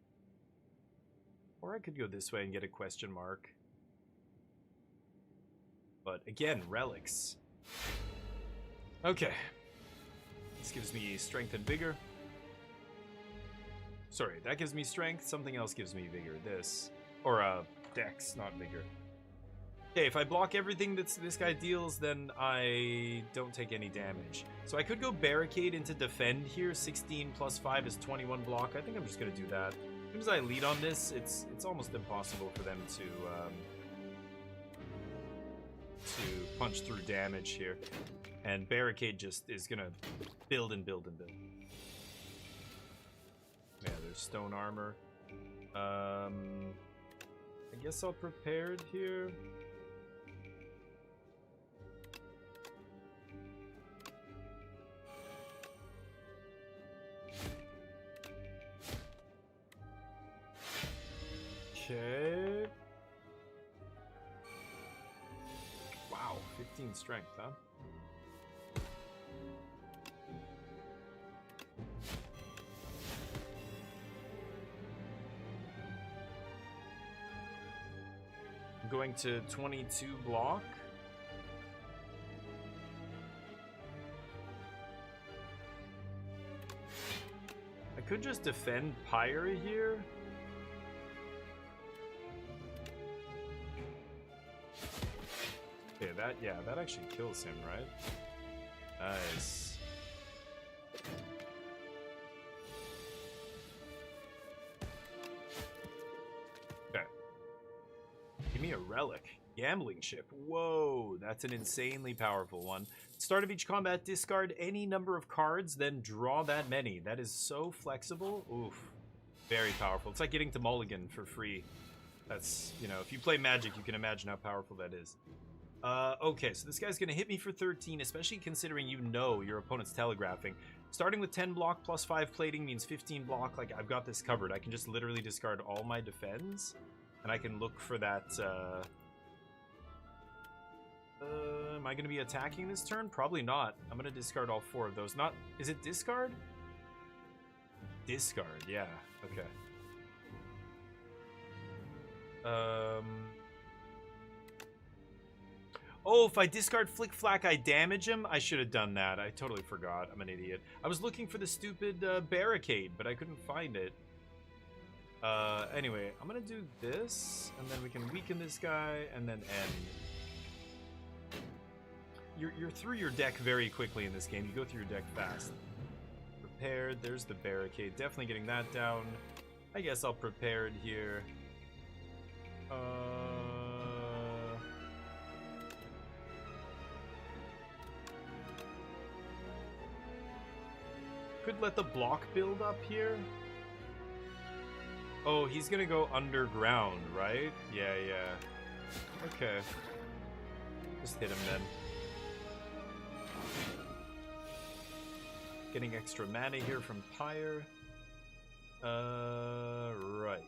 Or I could go this way and get a question mark. But again, relics. Okay. This gives me strength and vigor. Sorry, that gives me strength. Something else gives me vigor. This. Or, dex, not vigor. Okay, if I block everything that this guy deals, then I don't take any damage. So I could go barricade into defend here. 16 plus 5 is 21 block. I think I'm just going to do that. As soon as I lead on this, it's almost impossible for them to punch through damage here. And barricade just is going to build and build and build. Yeah, there's stone armor. I guess I'll prepared here. Okay. Wow, 15 strength, huh? I'm going to 22 block. I could just defend Pyre here. Okay, that actually kills him, right? Nice. Okay. Give me a relic. Gambling ship. Whoa, that's an insanely powerful one. Start of each combat, discard any number of cards, then draw that many. That is so flexible. Oof. Very powerful. It's like getting to Mulligan for free. That's, you know, if you play Magic, you can imagine how powerful that is. Okay, so this guy's going to hit me for 13, especially considering you know your opponent's telegraphing. Starting with 10 block plus 5 plating means 15 block. Like, I've got this covered. I can just literally discard all my defends, and I can look for that, am I going to be attacking this turn? Probably not. I'm going to discard all 4 of those. Not... Is it discard? Discard, yeah. Okay. Oh, if I discard Flick Flack, I damage him? I should have done that. I totally forgot. I'm an idiot. I was looking for the stupid barricade, but I couldn't find it. Anyway, I'm going to do this, and then we can weaken this guy, and then end. You're through your deck very quickly in this game. You go through your deck fast. Prepared. There's the barricade. Definitely getting that down. I guess I'll prepared here. Could let the block build up here. Oh, he's gonna go underground, right? Yeah. Okay. Just hit him then. Getting extra mana here from Pyre. Right.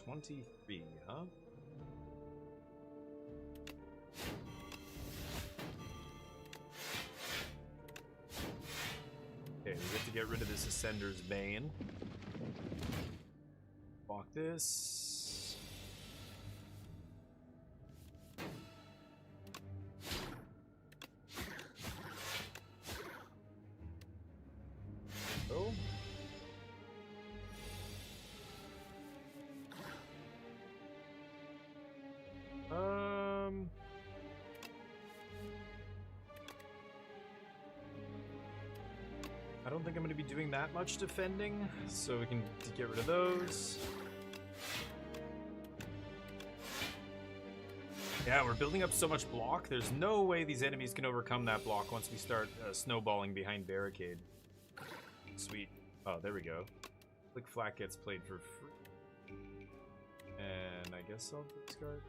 23, huh? Okay, we get to get rid of this Ascender's Bane. Block this. Oh. I don't think I'm going to be doing that much defending, so we can get rid of those. Yeah, we're building up so much block. There's no way these enemies can overcome that block once we start snowballing behind barricade. Sweet. Oh, there we go. Flick Flack gets played for free. And I guess I'll discard.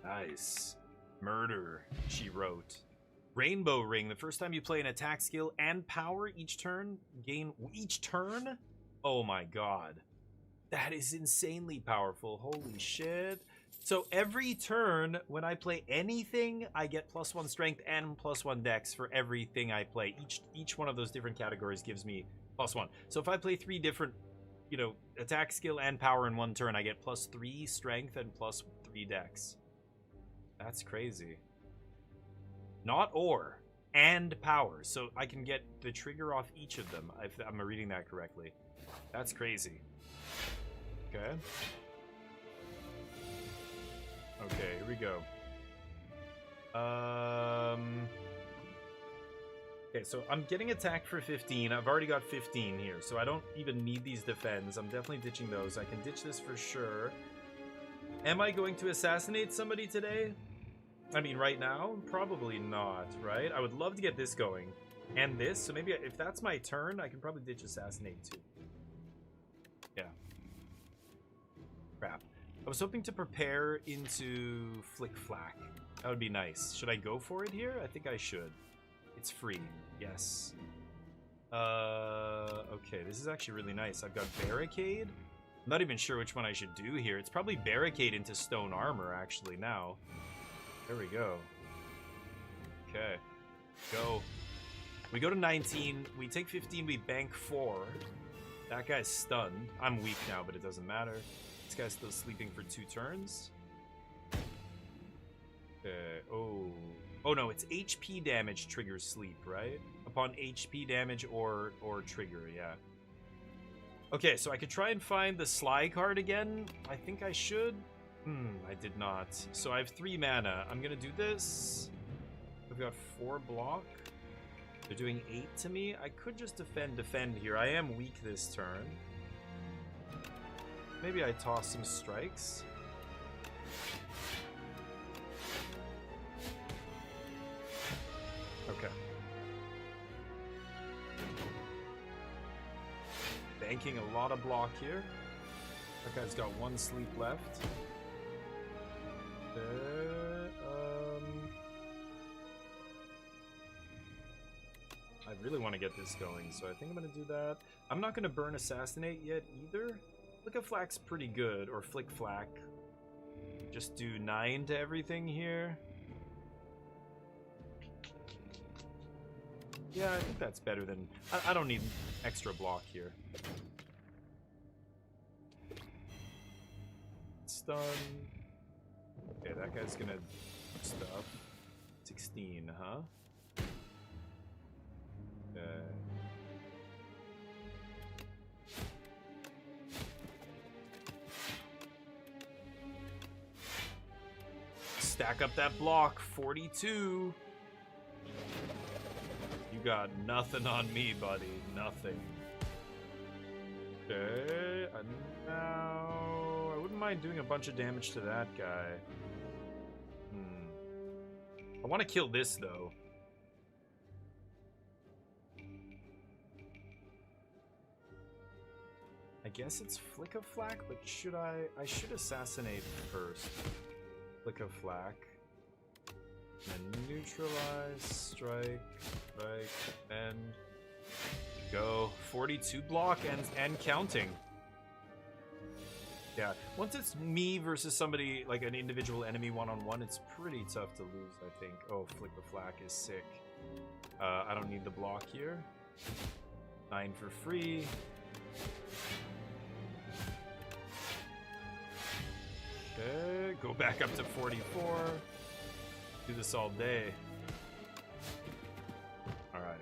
Nice. Murder, she wrote. Rainbow Ring. The first time you play an attack skill and power each turn, gain each turn? Oh my god. That is insanely powerful. Holy shit. So every turn, when I play anything, I get +1 strength and +1 dex for everything I play. Each one of those different categories gives me +1. So if I play 3 different, you know, attack skill and power in one turn. I get +3 strength and +3 dex. That's crazy. Not or, and power. So I can get the trigger off each of them, if I'm reading that correctly. That's crazy. Okay. Okay, here we go. Okay, so I'm getting attack for 15. I've already got 15 here, so I don't even need these defends. I'm definitely ditching those. I can ditch this for sure. Am I going to assassinate somebody today? I mean, right now? Probably not, right? I would love to get this going. And this, so maybe if that's my turn, I can probably ditch assassinate too. Yeah. Crap. I was hoping to prepare into Flick Flack. That would be nice. Should I go for it here? I think I should. It's free. Yes. Okay, this is actually really nice. I've got Barricade. I'm not even sure which one I should do here. It's probably Barricade into Stone Armor, actually, now. There we go. Okay. Go. We go to 19. We take 15. We bank 4. That guy's stunned. I'm weak now, but it doesn't matter. This guy's still sleeping for 2 turns. Oh. Oh no, it's HP damage triggers sleep, right? Upon HP damage or trigger, yeah. Okay, so I could try and find the Sly card again. I think I should. I did not. So I have 3 mana. I'm gonna do this. I've got 4 block. They're doing 8 to me. I could just defend here. I am weak this turn. Maybe I toss some strikes. Okay. Banking a lot of block here. That guy's got 1 sleep left. I really want to get this going, so I think I'm going to do that. I'm not going to burn Assassinate yet either. Flick a Flack's pretty good, or Flick Flack. Just do 9 to everything here. Yeah, I think that's better than... I don't need extra block here. Stun. Okay, that guy's gonna stuff. 16, huh? Stack up that block, 42. You got nothing on me, buddy. Nothing. Okay, and now I wouldn't mind doing a bunch of damage to that guy. I want to kill this though. I guess it's Flick of Flack, but should I should assassinate first. Flick of Flack. And neutralize, strike, and go. 42 block and counting. Yeah, once it's me versus somebody, like an individual enemy one-on-one, it's pretty tough to lose, I think. Oh, Flick the Flack is sick. I don't need the block here. 9 for free. Okay, go back up to 44. Do this all day. Alright.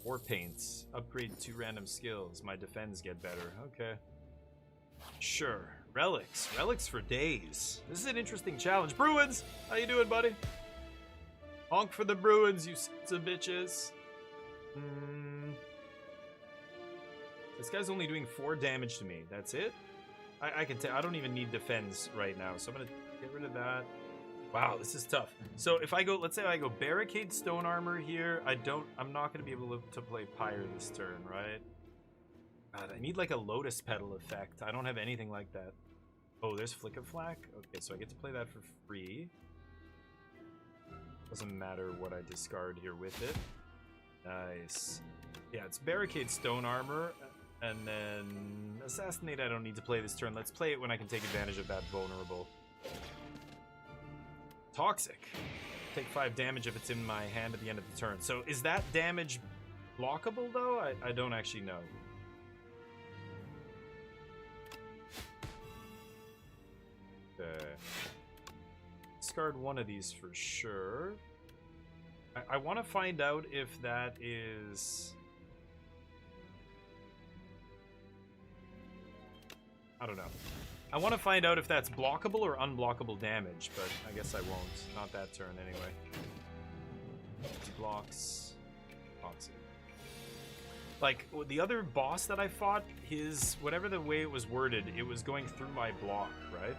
War paints. Upgrade 2 random skills. My defense get better. Okay. Sure. Relics. Relics for days. This is an interesting challenge. Bruins! How you doing, buddy? Honk for the Bruins, you sons of bitches. This guy's only doing 4 damage to me. That's it? I can tell. I don't even need defense right now, so I'm gonna get rid of that. Wow, this is tough. So if I go, let's say I go Barricade Stone Armor here, I'm not gonna be able to play Pyre this turn, right? God, I need like a Lotus Petal effect. I don't have anything like that. Oh, there's Flick of Flack? Okay, so I get to play that for free. Doesn't matter what I discard here with it. Nice. Yeah, it's Barricade Stone Armor. And then Assassinate I don't need to play this turn. Let's play it when I can take advantage of that vulnerable. Toxic. Take 5 damage if it's in my hand at the end of the turn. So is that damage blockable, though? I don't actually know. Discard one of these for sure. I want to find out if that is... I don't know. I want to find out if that's blockable or unblockable damage, but I guess I won't. Not that turn, anyway. Blocks. Blocks. Like, the other boss that I fought, his... whatever the way it was worded, it was going through my block, right?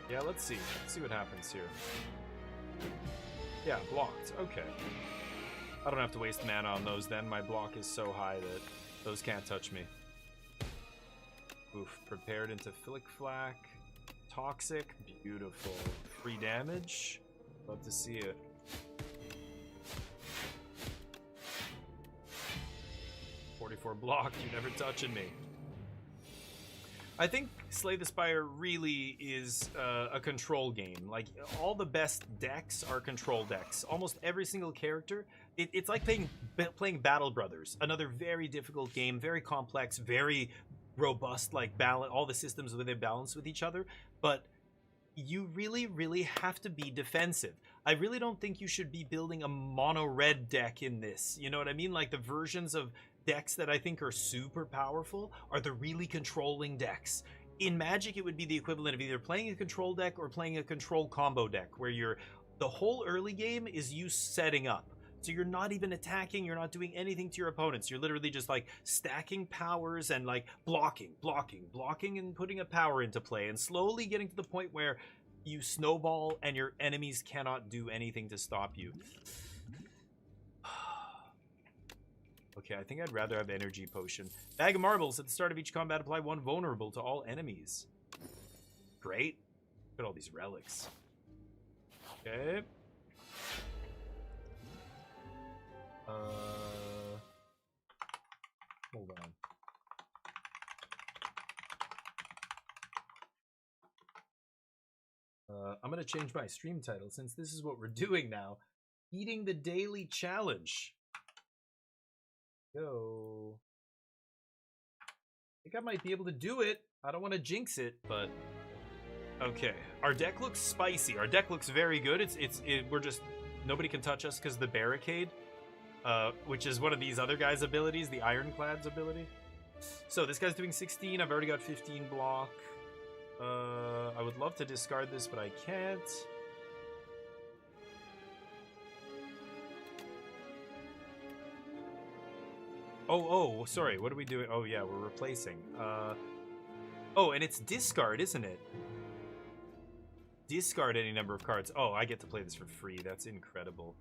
Yeah, let's see. Let's see what happens here. Yeah, blocked. Okay. I don't have to waste mana on those then. My block is so high that those can't touch me. Oof. Prepared into Flick Flack. Toxic. Beautiful. Free damage. Love to see it. .44 block. You're never touching me. I think Slay the Spire really is a control game. Like, all the best decks are control decks. Almost every single character. It's like playing Battle Brothers. Another very difficult game, very complex, very robust, like, balance. All the systems within balance with each other. But you really, really have to be defensive. I really don't think you should be building a mono-red deck in this. You know what I mean? Like, the versions of decks that I think are super powerful are the really controlling decks. In Magic, it would be the equivalent of either playing a control deck or playing a control combo deck, where the whole early game is you setting up. So you're not even attacking, you're not doing anything to your opponents. You're literally just like stacking powers and like blocking, and putting a power into play, and slowly getting to the point where you snowball and your enemies cannot do anything to stop you. Okay, I think I'd rather have Energy Potion. Bag of Marbles. At the start of each combat, apply 1 vulnerable to all enemies. Great. Look at all these relics. Okay. Hold on. I'm going to change my stream title since this is what we're doing now. Eating the Daily Challenge. Go. I think I might be able to do it. I don't want to jinx it, but okay. Our deck looks spicy. Our deck looks very good. We're just nobody can touch us because the barricade, which is one of these other guys' abilities, the Ironclad's ability. So this guy's doing 16. I've already got 15 block. I would love to discard this, but I can't. Oh, sorry. What are we doing? Oh, yeah, we're replacing. Oh, and it's discard, isn't it? Discard any number of cards. Oh, I get to play this for free. That's incredible.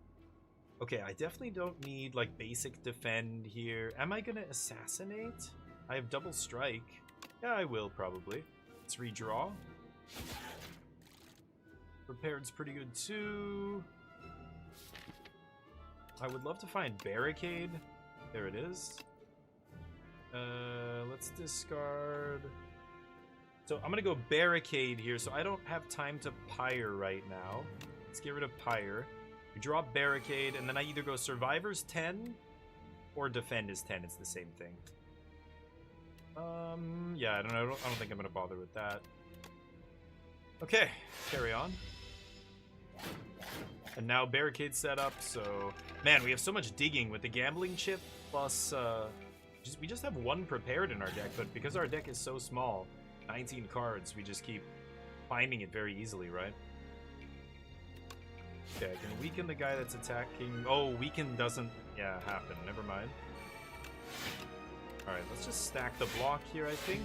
Okay, I definitely don't need, like, basic defend here. Am I gonna assassinate? I have double strike. Yeah, I will, probably. Let's redraw. Prepared's pretty good, too. I would love to find barricade. There it is. Let's discard. So I'm gonna go barricade here, so I don't have time to pyre right now. Let's get rid of pyre. We draw barricade, and then I either go survivors 10 or defend is 10. It's the same thing. Yeah, I don't think I'm gonna bother with that. Okay, carry on. And now barricade set up, so... Man, we have so much digging with the gambling chip, plus, we just have 1 prepared in our deck, but because our deck is so small, 19 cards, we just keep finding it very easily, right? Okay, I can weaken the guy that's attacking... Oh, weaken doesn't, happen. Never mind. Alright, let's just stack the block here, I think.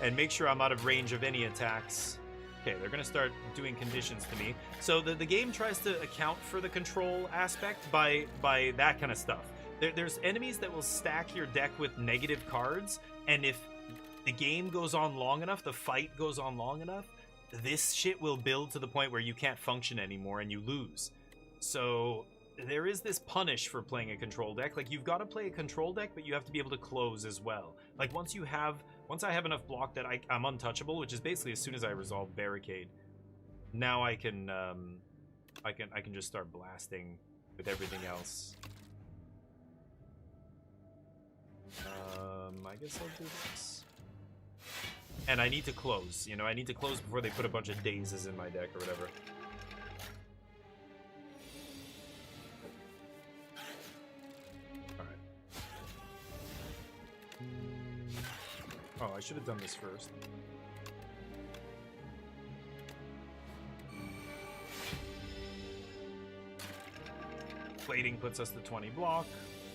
And make sure I'm out of range of any attacks. Okay, they're going to start doing conditions to me. So the game tries to account for the control aspect by that kind of stuff. There's enemies that will stack your deck with negative cards, and if the game goes on long enough, the fight goes on long enough, this shit will build to the point where you can't function anymore and you lose. So there is this punish for playing a control deck. Like, you've got to play a control deck, but you have to be able to close as well. Like, once I have enough block that I'm untouchable, which is basically as soon as I resolve Barricade, now I can just start blasting with everything else. I guess I'll do this. And I need to close, you know, I need to close before they put a bunch of dazes in my deck or whatever. Alright. Oh, I should have done this first. Plating puts us to 20 block.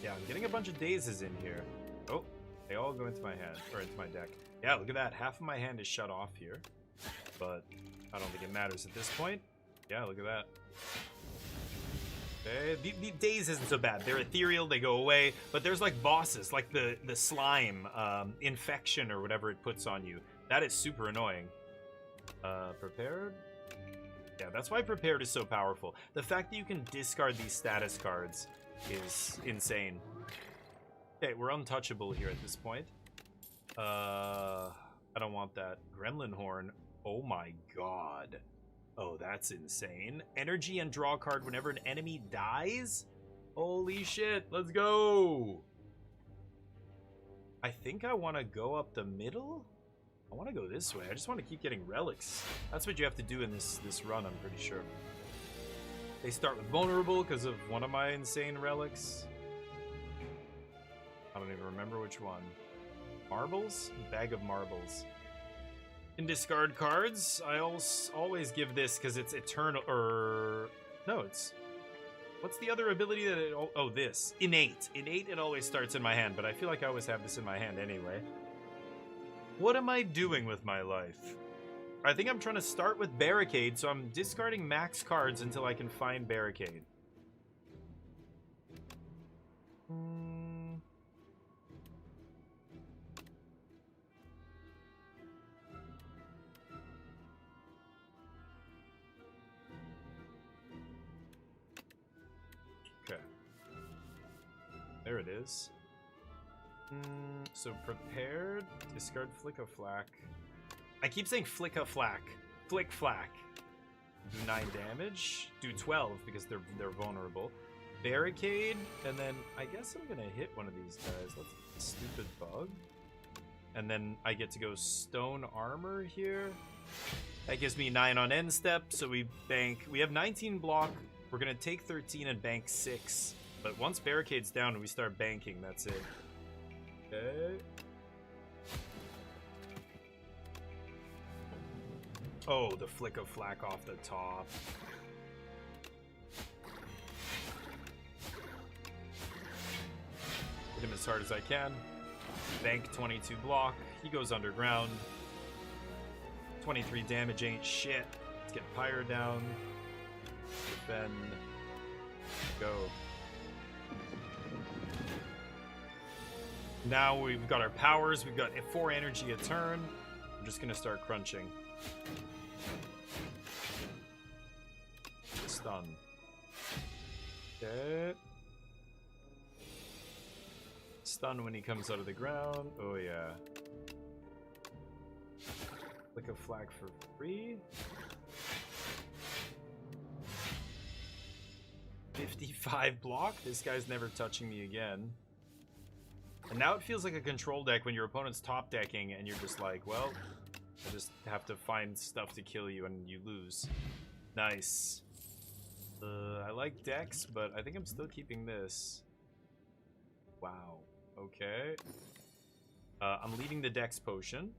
Yeah, I'm getting a bunch of dazes in here. Oh, they all go into my hand, or into my deck. Yeah, look at that. Half of my hand is shut off here. But I don't think it matters at this point. Yeah, look at that. Okay, the daze isn't so bad. They're ethereal, they go away. But there's like bosses, like the slime, infection or whatever it puts on you. That is super annoying. Prepared? Yeah, that's why Prepared is so powerful. The fact that you can discard these status cards is insane. Okay, we're untouchable here at this point. I don't want that. Gremlin Horn. Oh my god. Oh, that's insane. Energy and draw a card whenever an enemy dies? Holy shit, let's go! I think I want to go up the middle? I want to go this way. I just want to keep getting relics. That's what you have to do in this run, I'm pretty sure. They start with vulnerable because of one of my insane relics. I don't even remember which one. Marbles? Bag of marbles. In discard cards, I always give this because it's eternal, or... No, it's... What's the other ability that it... Oh, this. Innate. Innate, it always starts in my hand, but I feel like I always have this in my hand anyway. What am I doing with my life? I think I'm trying to start with Barricade, so I'm discarding max cards until I can find Barricade. Okay. There it is. So prepared, discard Flick-a-Flack. I keep saying Flick-a-Flack. Flick-Flack. Do 9 damage. Do 12 because they're vulnerable. Barricade, and then I guess I'm gonna hit one of these guys. Let's stupid bug. And then I get to go Stone Armor here. That gives me 9 on end step, so we bank. We have 19 block. We're gonna take 13 and bank 6. But once Barricade's down and we start banking, that's it. Okay. Oh, the Flick-a-Flack off the top. Hit him as hard as I can. Bank 22 block. He goes underground. 23 damage ain't shit. Let's get Pyre down. Defend. Go. Now we've got our powers. We've got 4 energy a turn. I'm just gonna start crunching. Stun. Okay. Stun when he comes out of the ground. Oh yeah. Flick-a-Flack for free. 55 block. This guy's never touching me again. And now it feels like a control deck when your opponent's top decking and you're just like, well, I just have to find stuff to kill you and you lose. Nice. I like decks, but I think I'm still keeping this. Wow. Okay. I'm leaving the Dex potion.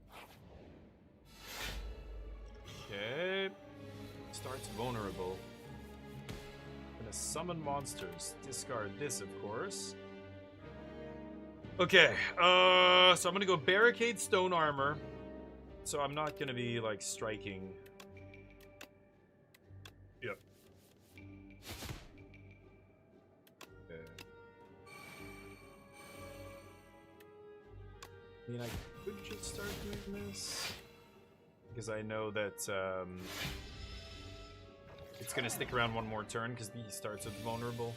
Okay. Starts vulnerable. Gonna summon monsters. Discard this, of course. Okay, so I'm gonna go Barricade, Stone Armor. So I'm not gonna be, like, striking. Yep. Okay. I mean, I could just start doing this. Because I know that, it's gonna stick around one more turn, because he starts with vulnerable.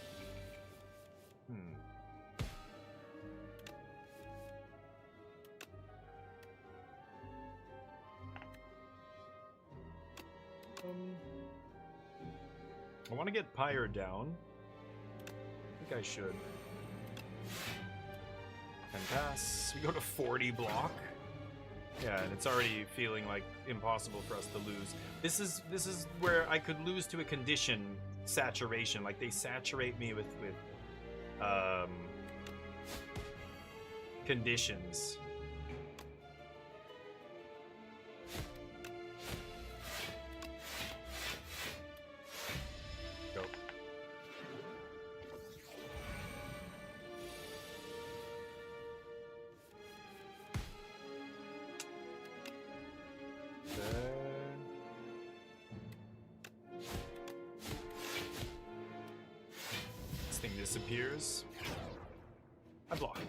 I want to get Pyre down. I think I should. And pass. We go to 40 block. Yeah, and it's already feeling like impossible for us to lose. This is where I could lose to a condition saturation. Like they saturate me with conditions. Go. This thing disappears. I block. Okay.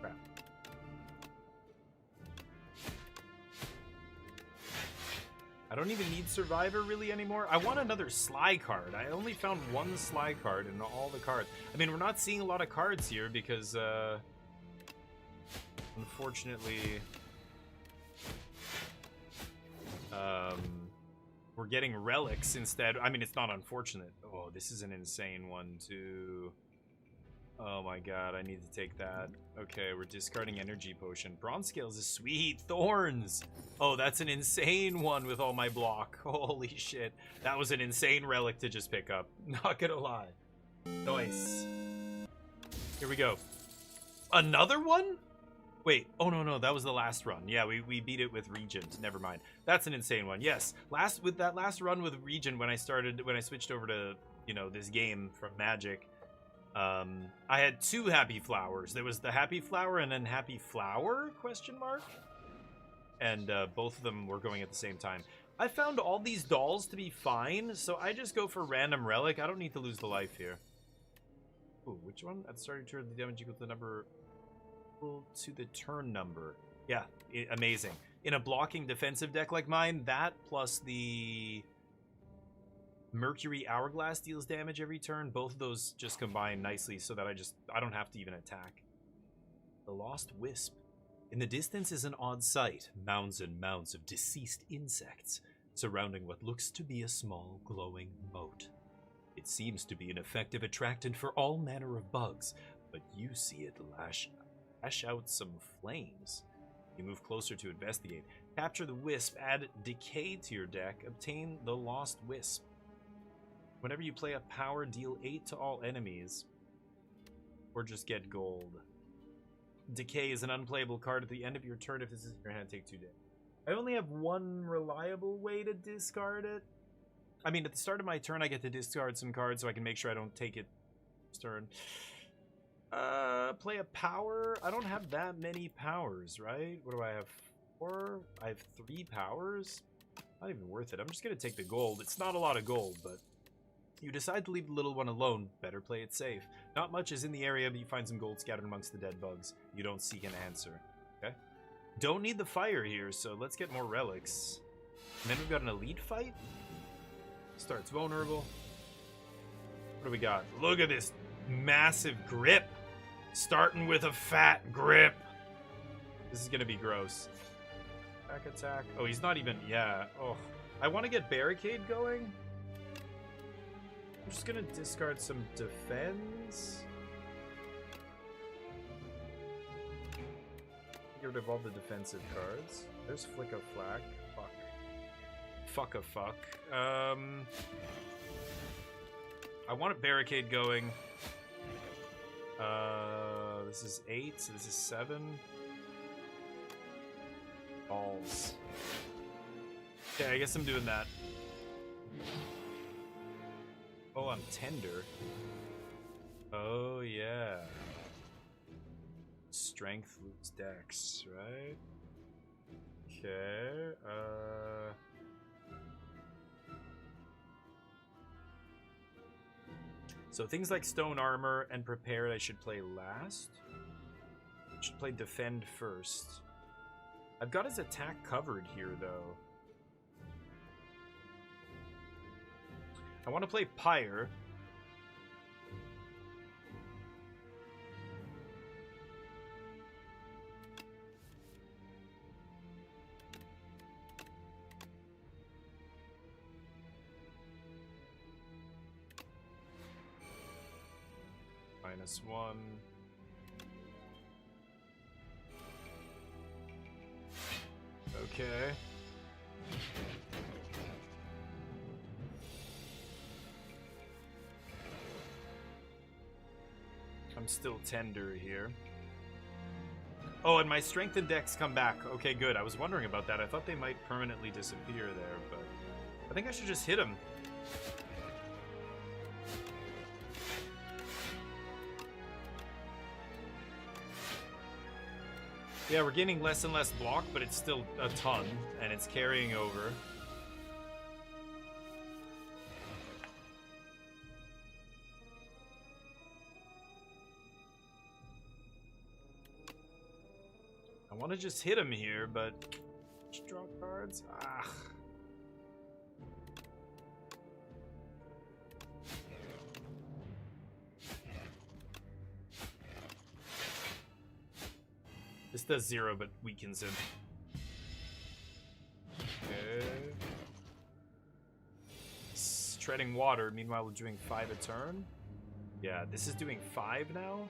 Crap. I don't even need Survivor really anymore. I want another Sly card. I only found one Sly card in all the cards. I mean, we're not seeing a lot of cards here because, unfortunately, we're getting relics instead. I mean, it's not unfortunate. Oh, this is an insane one, too. Oh my god, I need to take that. Okay, we're discarding energy potion. Bronze scales is sweet. Thorns. Oh, that's an insane one with all my block. Holy shit. That was an insane relic to just pick up. Not gonna lie. Nice. Here we go. Another one? Wait. Oh, no. That was the last run. Yeah, we beat it with Regent. Never mind. That's an insane one. Yes. With that last run with Regent when I switched over to, you know, this game from Magic, I had two Happy Flowers. There was the Happy Flower and then Happy Flower, question mark? And both of them were going at the same time. I found all these dolls to be fine, so I just go for random relic. I don't need to lose the life here. Ooh, which one? At the start of your turn, the damage equal to the number equal to the turn number. Yeah, amazing. In a blocking defensive deck like mine, that plus the Mercury Hourglass deals damage every turn. Both of those just combine nicely so that I don't have to even attack. The Lost Wisp. In the distance is an odd sight. Mounds and mounds of deceased insects surrounding what looks to be a small glowing moat. It seems to be an effective attractant for all manner of bugs, but you see it lash out some flames. You move closer to investigate. Capture the wisp, add decay to your deck, obtain the Lost Wisp. Whenever you play a power, deal 8 to all enemies, or just get gold. Decay is an unplayable card at the end of your turn. If this is in your hand, take 2 damage. I only have one reliable way to discard it. I mean, at the start of my turn, I get to discard some cards so I can make sure I don't take it this turn. Play a power. I don't have that many powers, right? What do I have? 4? I have 3 powers. Not even worth it. I'm just going to take the gold. It's not a lot of gold, but you decide to leave the little one alone. Better play it safe. Not much is in the area, but you find some gold scattered amongst the dead bugs. You don't seek an answer. Okay? Don't need the fire here, so let's get more relics. And then we've got an elite fight. Starts vulnerable. What do we got? Look at this massive grip. Starting with a fat grip. This is going to be gross. Attack. Oh, he's not even... Yeah. Oh. I want to get Barricade going. I'm just going to discard some defense. Get rid of all the defensive cards. There's Flick of Flack. Fuck. Fuck a fuck. I want a Barricade going. This is 8, so this is 7. Balls. Okay, I guess I'm doing that. Oh, I'm tender. Oh, yeah. Strength loops dex, right? Okay, so things like Stone Armor and Prepared I should play last. I should play Defend first. I've got his attack covered here, though. I want to play Pyre. -1. Okay. I'm still tender here. Oh, and my strength and dex come back. Okay, good. I was wondering about that. I thought they might permanently disappear there, but I think I should just hit him. Yeah, we're gaining less and less block, but it's still a ton, and it's carrying over. I want to just hit him here, but just draw cards. Ah. This does 0, but weakens him. Okay. Treading water. Meanwhile, we're doing 5 a turn. Yeah, this is doing 5 now.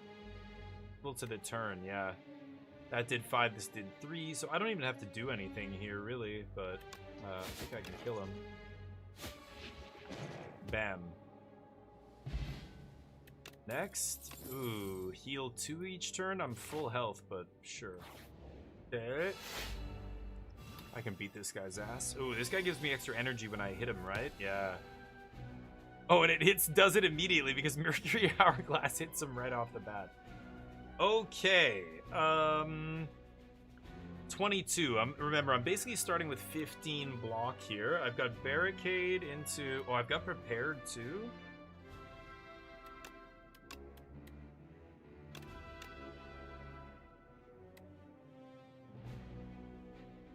Equal to the turn, yeah. That did 5, this did 3, so I don't even have to do anything here, really, but I think I can kill him. Bam. Next. Ooh, heal 2 each turn. I'm full health, but sure. Okay. I can beat this guy's ass. Ooh, this guy gives me extra energy when I hit him, right? Yeah. Oh, and it does it immediately because Mercury Hourglass hits him right off the bat. Okay. 22. Remember, I'm basically starting with 15 block here. I've got Barricade into... Oh, I've got Prepared too.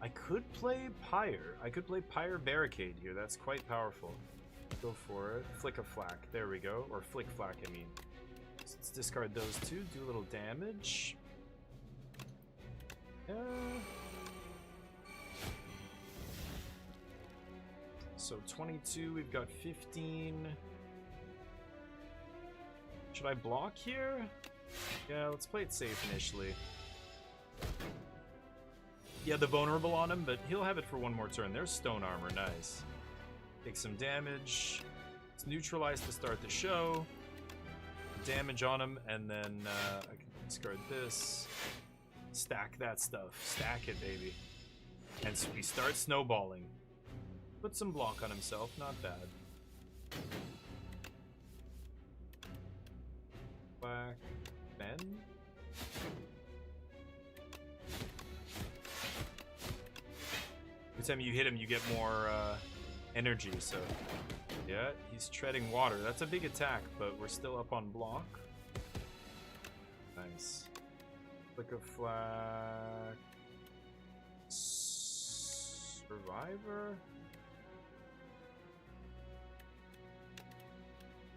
I could play Pyre. I could play Pyre Barricade here. That's quite powerful. Go for it. Flick a Flack. There we go. Or Flick Flack, I mean. So let's discard those two. Do a little damage. So 22. We've got 15. Should I block here? Yeah, let's play it safe initially. Yeah, the vulnerable on him, but he'll have it for one more turn. There's stone armor, nice. Take some damage. It's neutralized to start the show. Damage on him, and then I can discard this. Stack that stuff. Stack it, baby. And so we start snowballing. Put some block on himself, not bad. Black. Ben. Every time you hit him, you get more energy, so... Yeah, he's treading water. That's a big attack, but we're still up on block. Nice. Flick of Flack... Survivor?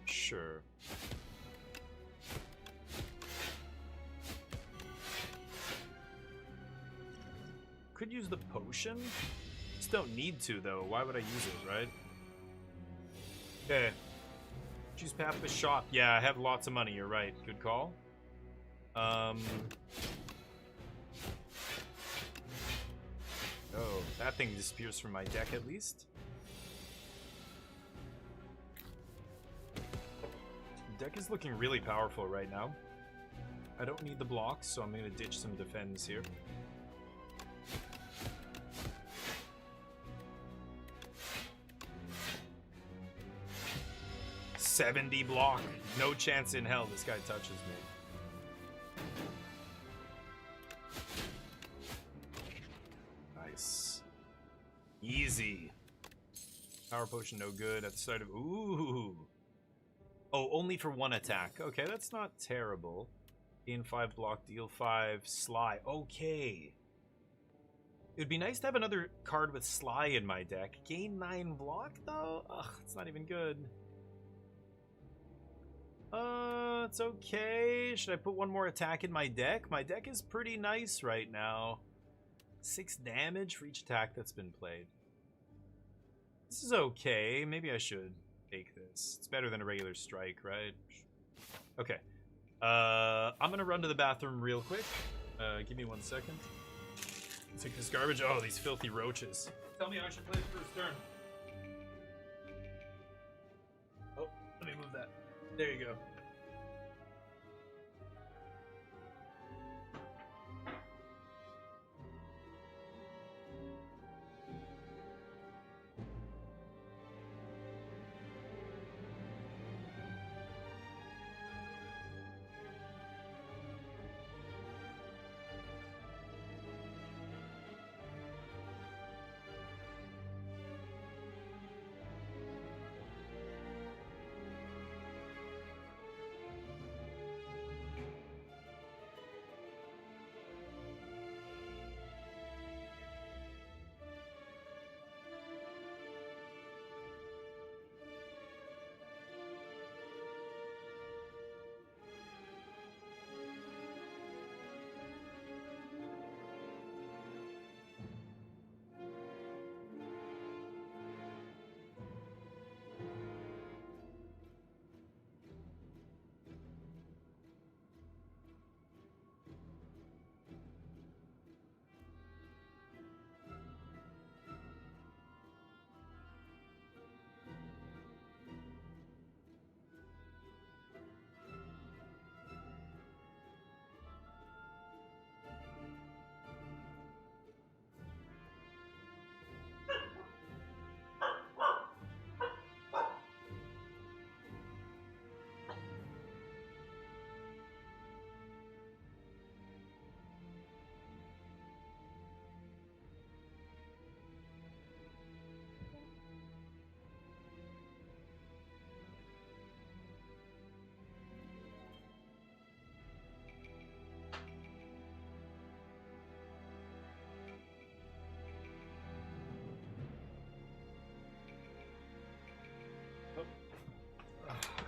Sure. Could use the potion. Just don't need to, though. Why would I use it, right? Okay. Choose path with shop. Yeah, I have lots of money. You're right. Good call. Oh, that thing disappears from my deck at least. Deck is looking really powerful right now. I don't need the blocks, so I'm gonna ditch some defense here. $70 block. No chance in hell this guy touches me. Nice. Easy. Power potion no good at the start of... Ooh. Oh, only for one attack. Okay, that's not terrible. Gain 5 block, deal 5, Sly. Okay. It would be nice to have another card with Sly in my deck. Gain 9 block, though? Ugh, it's not even good. It's okay. Should I put one more attack in my deck? My deck is pretty nice right now. 6 damage for each attack that's been played. This is okay. Maybe I should take this. It's better than a regular strike, right? Okay. I'm gonna run to the bathroom real quick. Give me 1 second. Take this garbage. Oh, these filthy roaches. Tell me how I should play the first turn. Oh, let me move that. There you go.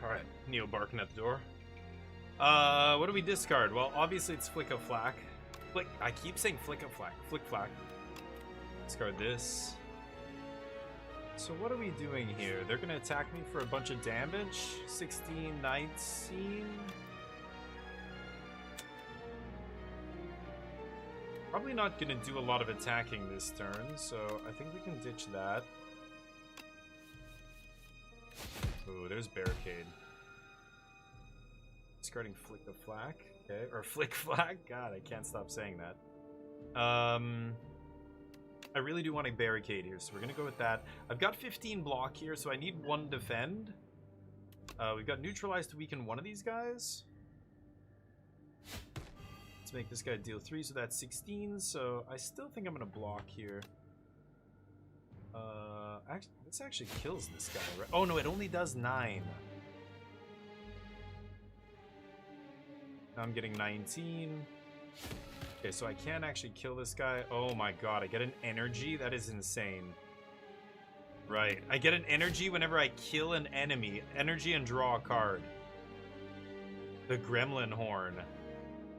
Alright, Neo barking at the door. What do we discard? Well, obviously it's Flick of Flack. I keep saying Flick of Flack. Flick Flack. Discard this. So what are we doing here? They're gonna attack me for a bunch of damage. 16, 19. Probably not gonna do a lot of attacking this turn, so I think we can ditch that. Ooh, there's Barricade. Discarding Flick of Flack. Okay, or Flick Flack. God, I can't stop saying that. I really do want a Barricade here, so we're gonna go with that. I've got 15 block here, so I need 1 defend. We've got Neutralize to weaken one of these guys. Let's make this guy deal 3, so that's 16. So I still think I'm gonna block here. Actually, this actually kills this guy, right? Oh no, it only does 9. Now I'm getting 19. Okay, so I can actually kill this guy. Oh my god, I get an energy? That is insane. Right, I get an energy whenever I kill an enemy. Energy and draw a card. The Gremlin Horn.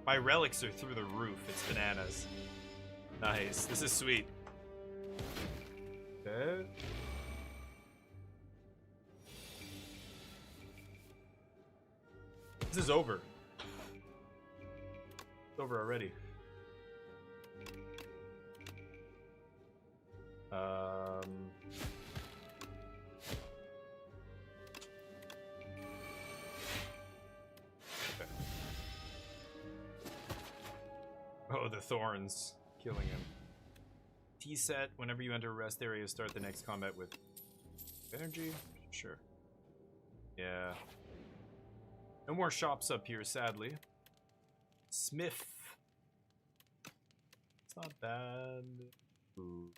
My relics are through the roof. It's bananas. Nice, this is sweet. Okay. This is over. It's over already. Okay. Oh, the thorns killing him. T-set, whenever you enter a rest area, start the next combat with energy. Sure. Yeah. No more shops up here, sadly. Smith. It's not bad. Ooh.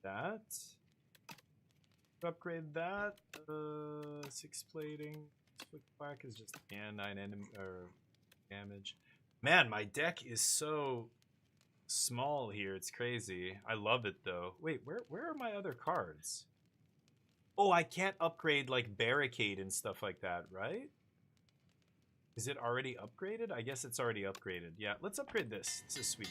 That. Upgrade that. 6 plating. Flick Flack is just 9 enemy or damage. Man, my deck is so small here. It's crazy. I love it though. Wait, where are my other cards? Oh, I can't upgrade like barricade and stuff like that, right? Is it already upgraded? I guess it's already upgraded. Yeah, let's upgrade this. This is sweet.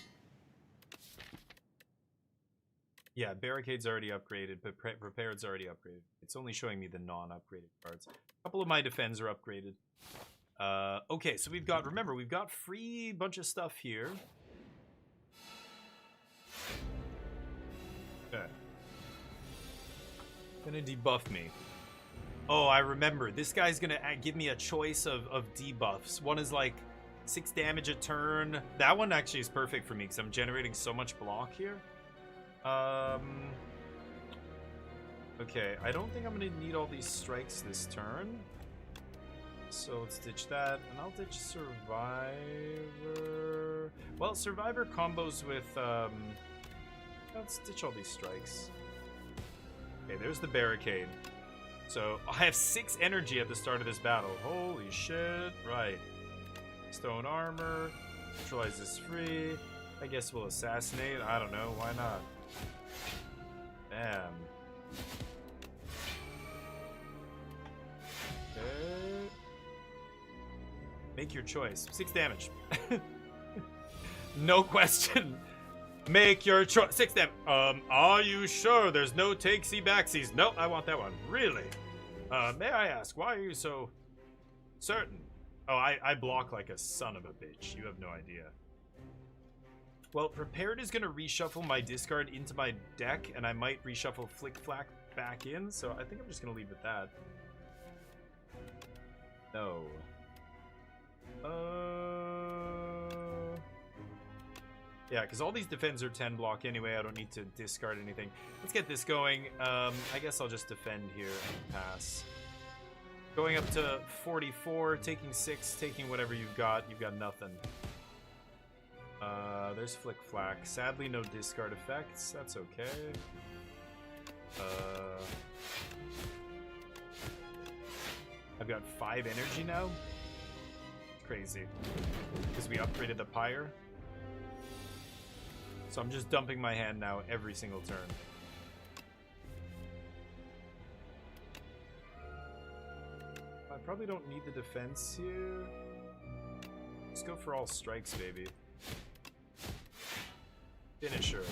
Yeah, barricade's already upgraded, but prepared's already upgraded. It's only showing me the non-upgraded cards. A couple of my defends are upgraded. Okay, so we've got, remember, we've got free bunch of stuff here. Okay. Gonna debuff me. Oh, I remember. This guy's gonna give me a choice of debuffs. One is like 6 damage a turn. That one actually is perfect for me because I'm generating so much block here. Okay, I don't think I'm gonna need all these strikes this turn. So let's ditch that, and I'll ditch Survivor. Well, Survivor combos with, let's ditch all these strikes. Okay, there's the barricade. So, I have 6 energy at the start of this battle. Holy shit, right. Stone armor, neutralize this free. I guess we'll assassinate, I don't know, why not? Damn. Okay. Make your choice. 6 damage. No question. Make your choice. 6 damage. Are you sure there's no takesy-backsies? No, I want that one. Really? May I ask, why are you so certain? Oh, I block like a son of a bitch. You have no idea. Well, Prepared is going to reshuffle my discard into my deck, and I might reshuffle Flick Flack back in, so I think I'm just going to leave it at that. No. Yeah, because all these defends are 10 block anyway. I don't need to discard anything. Let's get this going. I guess I'll just defend here and pass. Going up to 44, taking 6, taking whatever you've got. You've got nothing. There's Flick Flack. Sadly, no discard effects. That's okay. I've got 5 energy now. Crazy. Because we upgraded the Pyre. So I'm just dumping my hand now every single turn. I probably don't need the defense here. Let's go for all strikes, baby. Finisher.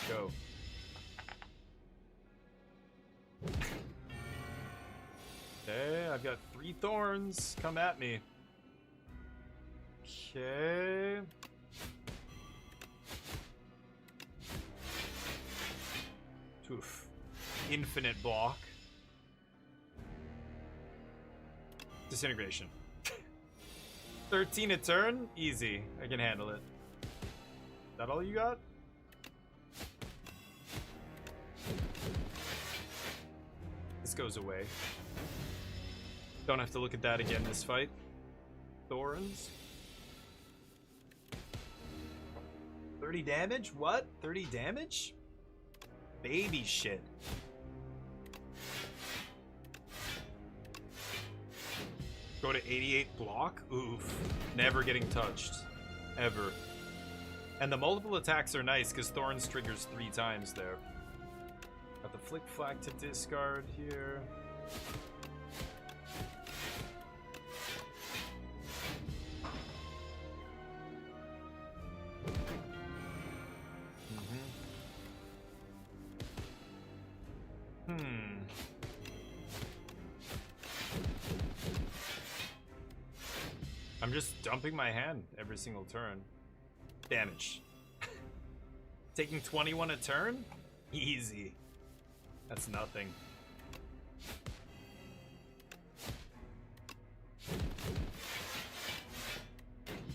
Go. Okay, I've got 3 thorns. Come at me. Okay. Oof. Infinite block. Disintegration. 13 a turn? Easy. I can handle it. Is that all you got? This goes away. Don't have to look at that again this fight. Thorns. 30 damage? What? 30 damage? Baby shit. Go to 88 block? Oof. Never getting touched. Ever. And the multiple attacks are nice because Thorns triggers 3 times there. Got the Flick Flack to discard here. I'm just dumping my hand every single turn. Damage. Taking 21 a turn? Easy. That's nothing.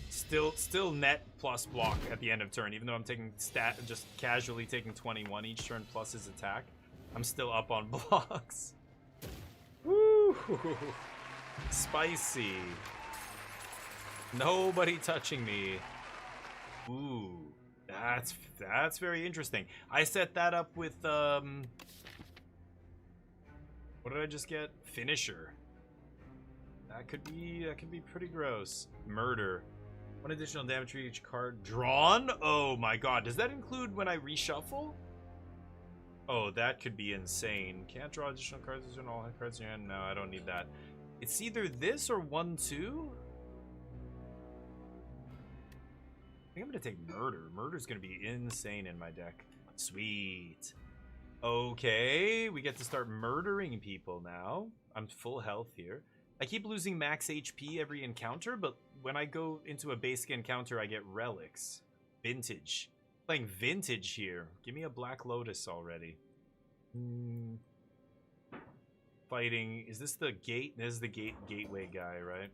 Still net plus block at the end of turn, even though I'm taking just casually taking 21 each turn plus his attack. I'm still up on blocks. Woo! Spicy. Nobody touching me. Ooh, that's very interesting. I set that up with what did I just get? Finisher. That could be pretty gross. Murder. 1 additional damage for each card drawn. Oh my god, does that include when I reshuffle? Oh, that could be insane. Can't draw additional cards in all cards in your hand. No, I don't need that. It's either this or 1/2. I think I'm gonna take Murder. Murder's gonna be insane in my deck. Sweet. Okay, we get to start murdering people now. I'm full health here. I keep losing max HP every encounter, but when I go into a basic encounter, I get relics. Vintage. Playing vintage here. Give me a Black Lotus already. Fighting. Is this the gate? This is the gateway guy, right?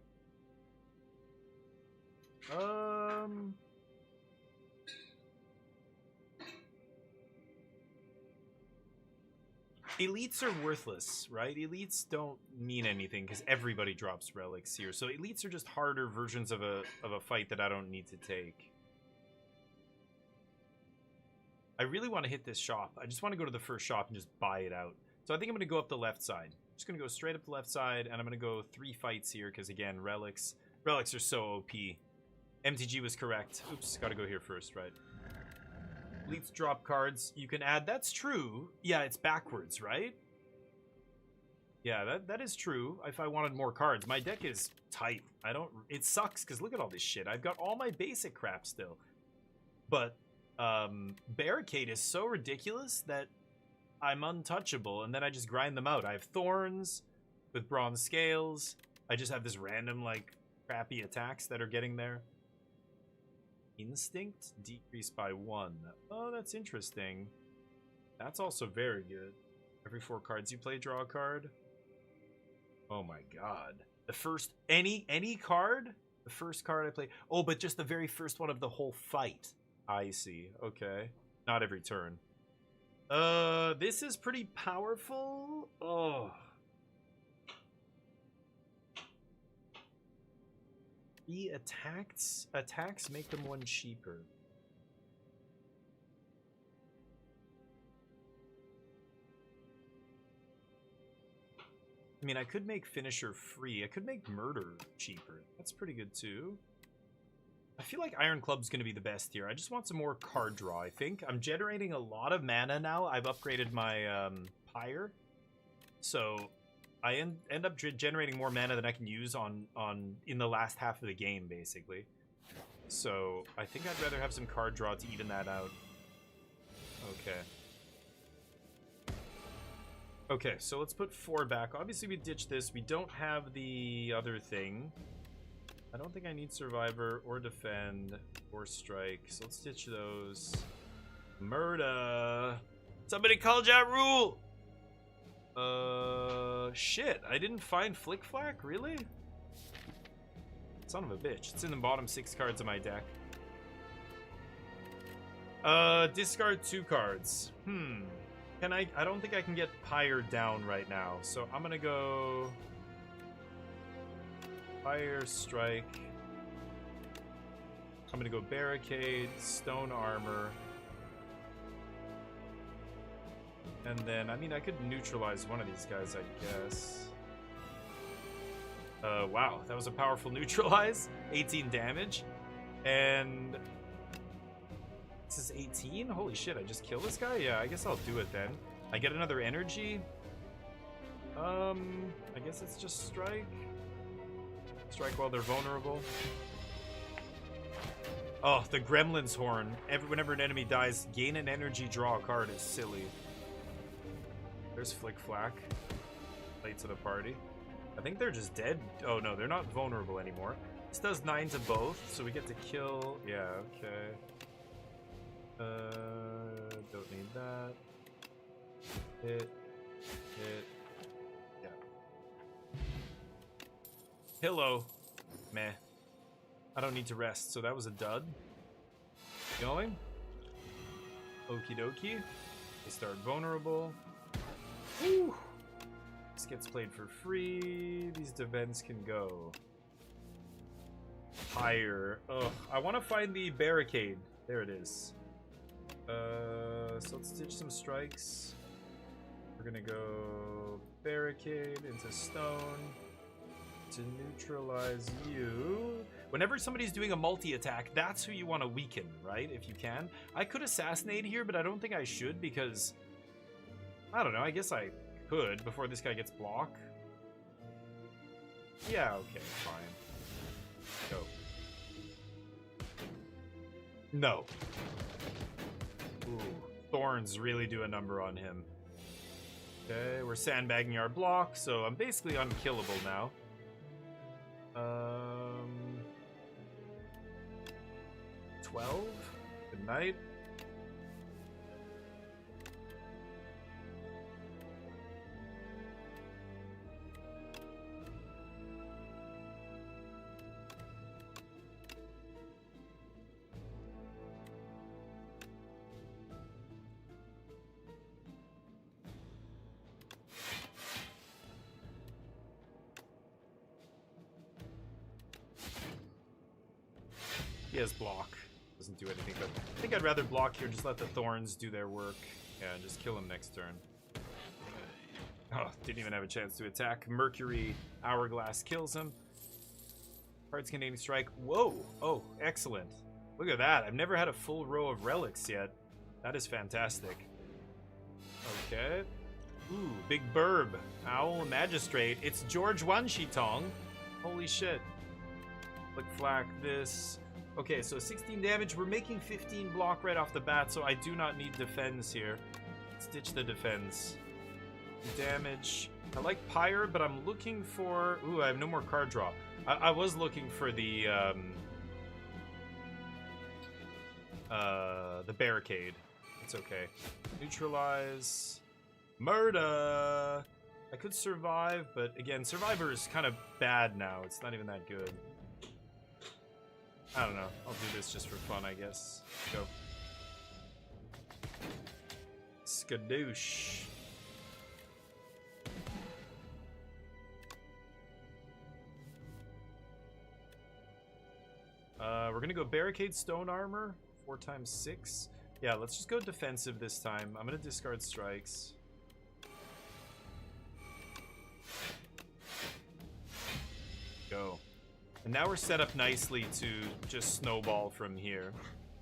Elites are worthless, right? Elites don't mean anything because everybody drops relics here. So elites are just harder versions of a fight that I don't need to take. I really want to hit this shop. I just want to go to the first shop and just buy it out. So I think I'm going to go up the left side. I'm just going to go straight up the left side, and I'm going to go 3 fights here because, again, relics. Relics are so OP. MTG was correct. Oops, got to go here first, right? Elites drop cards. You can add. That's true. Yeah, it's backwards, right? Yeah, that is true. If I wanted more cards. My deck is tight. I don't... It sucks because look at all this shit. I've got all my basic crap still. But... Barricade is so ridiculous that I'm untouchable, and then I just grind them out. I have Thorns with Bronze Scales. I just have this random, like, crappy attacks that are getting there. Instinct decreased by 1. Oh, that's interesting. That's also very good. Every 4 cards you play, draw a card. Oh my god. The first... Any card? The first card I play... Oh, but just the very first one of the whole fight. I see. Okay. Not every turn. This is pretty powerful. Oh. The attacks make them 1 cheaper. I mean, I could make Finisher free. I could make Murder cheaper. That's pretty good too. I feel like Iron Club's going to be the best here. I just want some more card draw, I think. I'm generating a lot of mana now. I've upgraded my Pyre. So I end up generating more mana than I can use in the last half of the game, basically. So I think I'd rather have some card draw to even that out. Okay. Okay, so let's put 4 back. Obviously, we ditched this. We don't have the other thing. I don't think I need Survivor or Defend or Strike, so let's ditch those. Murder! Somebody call Ja Rule! Shit, I didn't find Flick Flack? Really? Son of a bitch. It's in the bottom 6 cards of my deck. Discard 2 cards. Can I don't think I can get Pyre down right now, so I'm gonna go... Fire, Strike. I'm gonna go Barricade, Stone Armor. And then, I mean, I could neutralize one of these guys, I guess. Wow, that was a powerful neutralize. 18 damage. And... This is 18? Holy shit, I just killed this guy? Yeah, I guess I'll do it then. I get another energy. I guess it's just Strike. Strike while they're vulnerable. Oh, the Gremlin's Horn. Whenever an enemy dies, gain an energy, draw a card is silly. There's Flick Flack. Late to the party. I think they're just dead. Oh no, they're not vulnerable anymore. This does 9 to both, so we get to kill. Yeah, okay. Don't need that. Hit. Yeah. Pillow. Meh. I don't need to rest, so that was a dud. Going. Okie dokie. They start vulnerable. Woo! This gets played for free. These defense can go. Higher. Ugh. I want to find the Barricade. There it is. So let's ditch some strikes. We're gonna go Barricade into Stone to neutralize you. Whenever somebody's doing a multi-attack, that's who you want to weaken, right? If you can. I could assassinate here, but I don't think I should because I don't know, I guess I could before this guy gets block. Yeah, okay, fine. Go. No. Ooh, thorns really do a number on him. Okay, we're sandbagging our block, so I'm basically unkillable now. 12? Good night. He has block. Doesn't do anything, but I think I'd rather block here, just let the thorns do their work. Yeah, and just kill him next turn. Oh, didn't even have a chance to attack. Mercury Hourglass kills him. Cards containing strike. Whoa! Oh, excellent. Look at that. I've never had a full row of relics yet. That is fantastic. Okay. Ooh, Big Burb. Owl Magistrate. It's George Wanshitong. Holy shit. Flick Flack this. Okay, so 16 damage. We're making 15 block right off the bat, so I do not need defense here. Stitch the defense. Damage. I like Pyre, but I'm looking for... Ooh, I have no more card draw. I was looking for the barricade. It's okay. Neutralize. Murder! I could survive, but again, Survivor is kind of bad now. It's not even that good. I don't know. I'll do this just for fun, I guess. Go. Skadoosh. We're gonna go Barricade Stone Armor. 4 times 6. Yeah, let's just go defensive this time. I'm gonna discard strikes. Go. And now we're set up nicely to just snowball from here.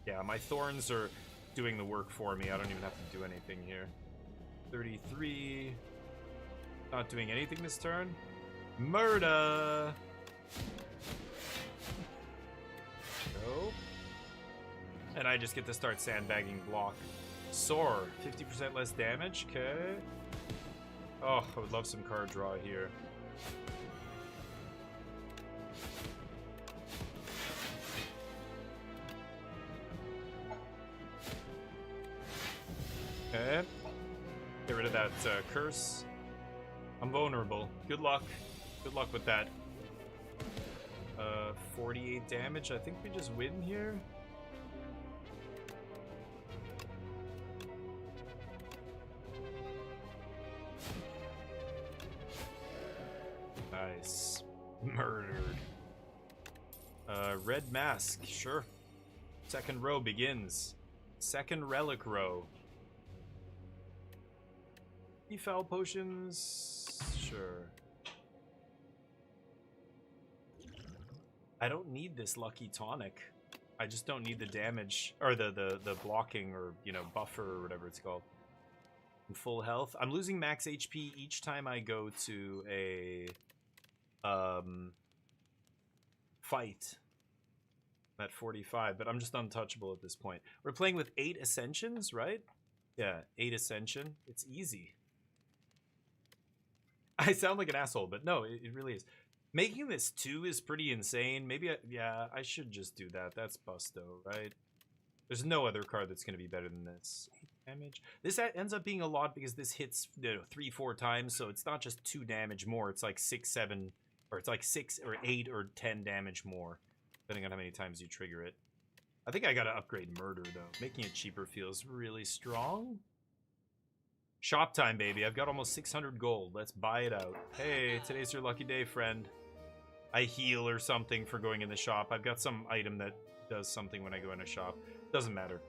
Yeah, my thorns are doing the work for me. I don't even have to do anything here. 33. Not doing anything this turn. Murder! Go. And I just get to start sandbagging block. Soar. 50% less damage. Okay. Oh, I would love some card draw here. Okay. Get rid of that curse. I'm vulnerable. Good luck. Good luck with that. 48 damage. I think we just win here. Nice. Murdered. Red mask. Sure. Second row begins. Second relic row. Foul potions. Sure. I don't need this lucky tonic. I just don't need the damage or the blocking or, you know, buffer or whatever it's called. I'm full health. I'm losing max HP each time I go to a fight. I'm at 45, but I'm just untouchable at this point. We're playing with 8 ascensions, right? Yeah, 8 ascension. It's easy. I sound like an asshole, but no, it really is. Making this 2 is pretty insane. Maybe, yeah, I should just do that. That's busto, right? There's no other card that's going to be better than this. 8 damage. This ends up being a lot because this hits, you know, 3-4 times, so it's not just 2 damage more. It's like 6, 7, or it's like 6 or 8 or 10 damage more, depending on how many times you trigger it. I think I got to upgrade Murder, though. Making it cheaper feels really strong. Shop time, baby. I've got almost 600 gold. Let's buy it out. Hey, today's your lucky day, friend. I heal or something for going in the shop. I've got some item that does something when I go in a shop. Doesn't matter.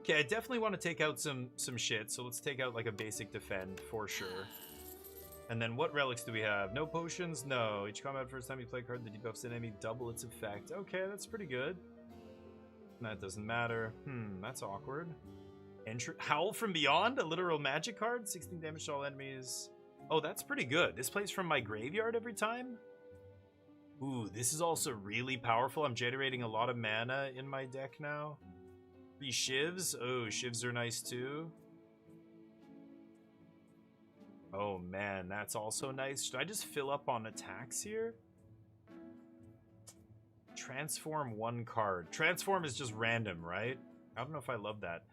Okay, I definitely want to take out some shit, so let's take out like a basic defend for sure. And then what relics do we have? No potions? No. Each combat first time you play a card that debuffs an enemy, double its effect. Okay, that's pretty good. That doesn't matter. That's awkward. Howl from Beyond, a literal magic card, 16 damage to all enemies. Oh, that's pretty good. This plays from my graveyard every time. Ooh, this is also really powerful. I'm generating a lot of mana in my deck now. 3 shivs. Oh, shivs are nice too. Oh man, that's also nice. Should I just fill up on attacks here? Transform 1 card. Transform is just random, right? I don't know if I love that.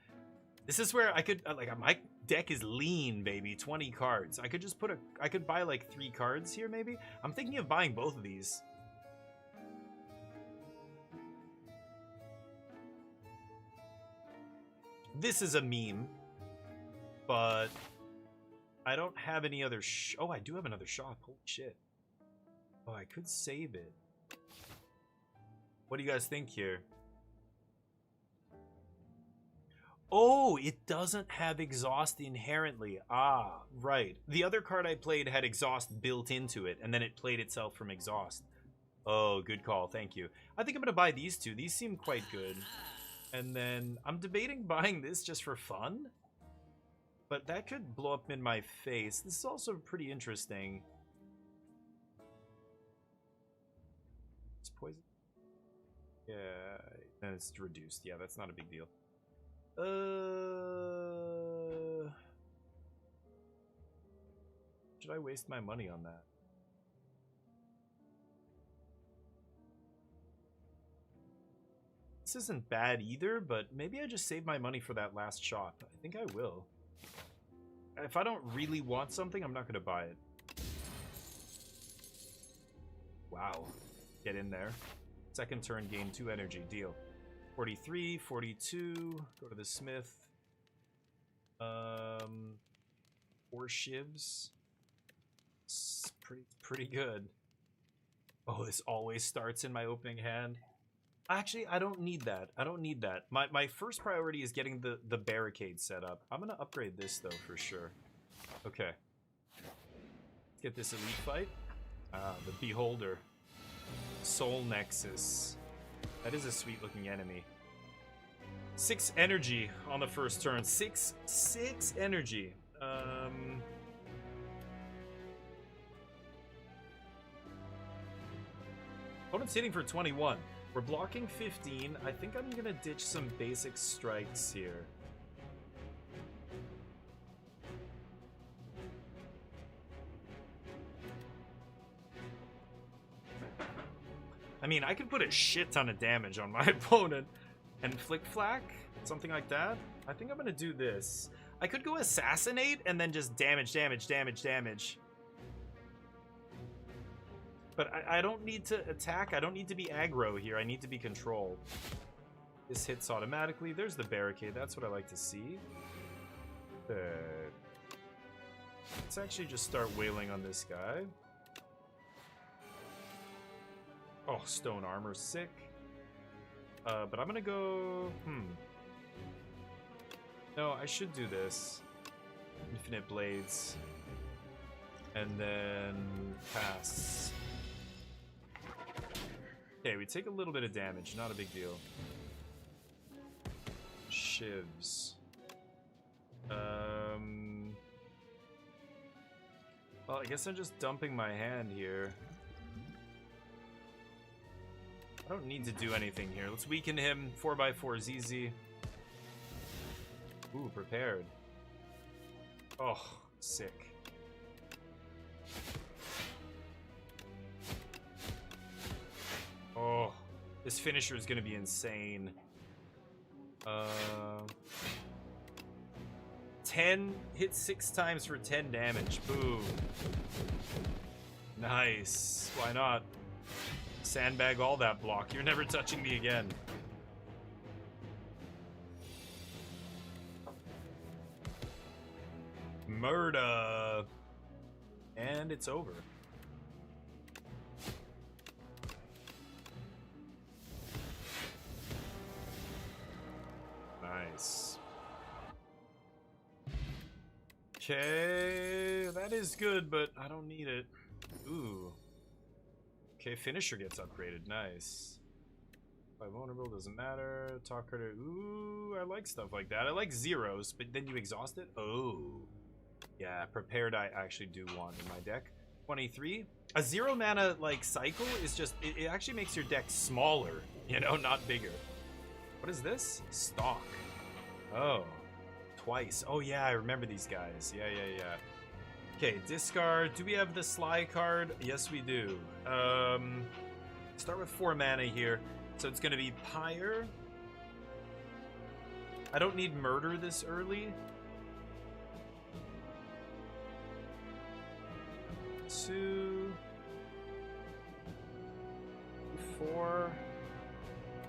This is where I could, like, my deck is lean, baby. 20 cards. I could just put I could buy like 3 cards here, maybe? I'm thinking of buying both of these. This is a meme, but I don't have any other oh, I do have another shop. Holy shit. Oh, I could save it. What do you guys think here? Oh, it doesn't have exhaust inherently. Ah, right. The other card I played had exhaust built into it, and then it played itself from exhaust. Oh, good call. Thank you. I think I'm going to buy these 2. These seem quite good. And then I'm debating buying this just for fun. But that could blow up in my face. This is also pretty interesting. It's poison. Yeah, and it's reduced. Yeah, that's not a big deal. Should I waste my money on that? This isn't bad either, but maybe I just save my money for that last shop. I think I will. If I don't really want something, I'm not going to buy it. Wow. Get in there. Second turn, gain 2 energy. Deal. 43, 42. Go to the smith. 4 shivs. It's pretty good. Oh, this always starts in my opening hand. Actually, I don't need that. I don't need that. My first priority is getting the barricade set up. I'm going to upgrade this, though, for sure. Okay. Let's get this elite fight. The Beholder. Soul Nexus. That is a sweet-looking enemy. 6 energy on the first turn. 6 energy. Opponent's hitting for 21. We're blocking 15. I think I'm gonna ditch some basic strikes here. I mean, I could put a shit ton of damage on my opponent and flick flack, something like that. I think I'm gonna do this. I could go assassinate and then just damage. But I don't need to attack. I don't need to be aggro here. I need to be controlled. This hits automatically. There's the barricade. That's what I like to see. Let's actually just start wailing on this guy. Oh, stone armor, sick. But I'm gonna go... No, I should do this. Infinite blades. And then pass. Okay, we take a little bit of damage, not a big deal. Shivs. Well, I guess I'm just dumping my hand here. I don't need to do anything here. Let's weaken him. 4x4 is easy. Ooh, prepared. Oh, sick. Oh, this finisher is gonna be insane. 10 hit 6 times for 10 damage. Boom. Nice. Why not? Sandbag all that block. You're never touching me again. Murder. And it's over. Nice. Okay, that is good, but I don't need it. Ooh. Okay, finisher gets upgraded. Nice. By vulnerable, doesn't matter. Talk harder. Ooh, I like stuff like that. I like zeros, but then you exhaust it? Oh. Yeah, prepared I actually do want in my deck. 23. A 0 mana, like, cycle is just... It actually makes your deck smaller, you know, not bigger. What is this? Stock. Oh. Twice. Oh, yeah, I remember these guys. Yeah. Okay, discard. Do we have the Sly card? Yes, we do. Start with 4 mana here. So it's going to be Pyre. I don't need Murder this early. 2, 4.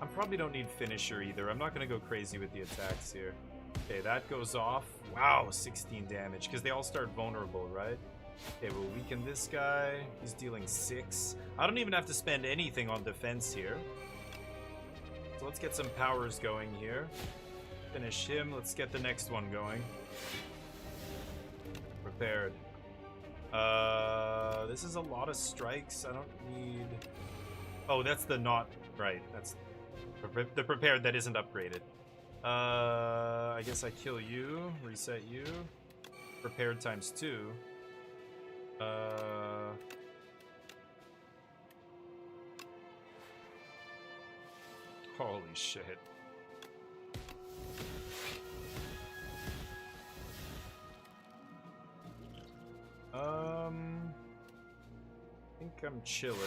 I probably don't need Finisher either. I'm not going to go crazy with the attacks here. Okay, that goes off. Wow, 16 damage, because they all start vulnerable, right? Okay, we'll weaken this guy. He's dealing 6. I don't even have to spend anything on defense here. So let's get some powers going here. Finish him. Let's get the next one going. Prepared. This is a lot of strikes. I don't need... Oh, that's the not... Right, that's the prepared that isn't upgraded. I guess I kill you, reset you. Prepared times 2. Holy shit. I think I'm chilling.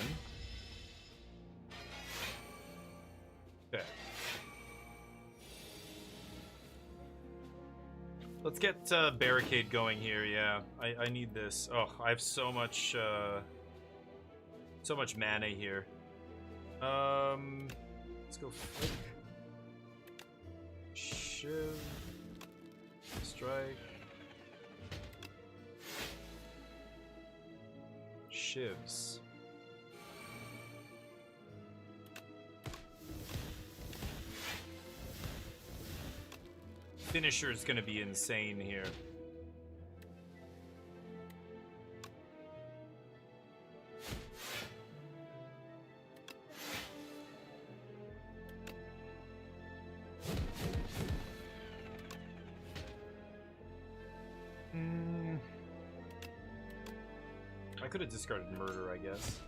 Okay. Let's get barricade going here. Yeah, I need this. Oh, I have so much mana here. Let's go flick. Shiv. Strike. Shivs. Finisher is going to be insane here. I could have discarded Murder, I guess.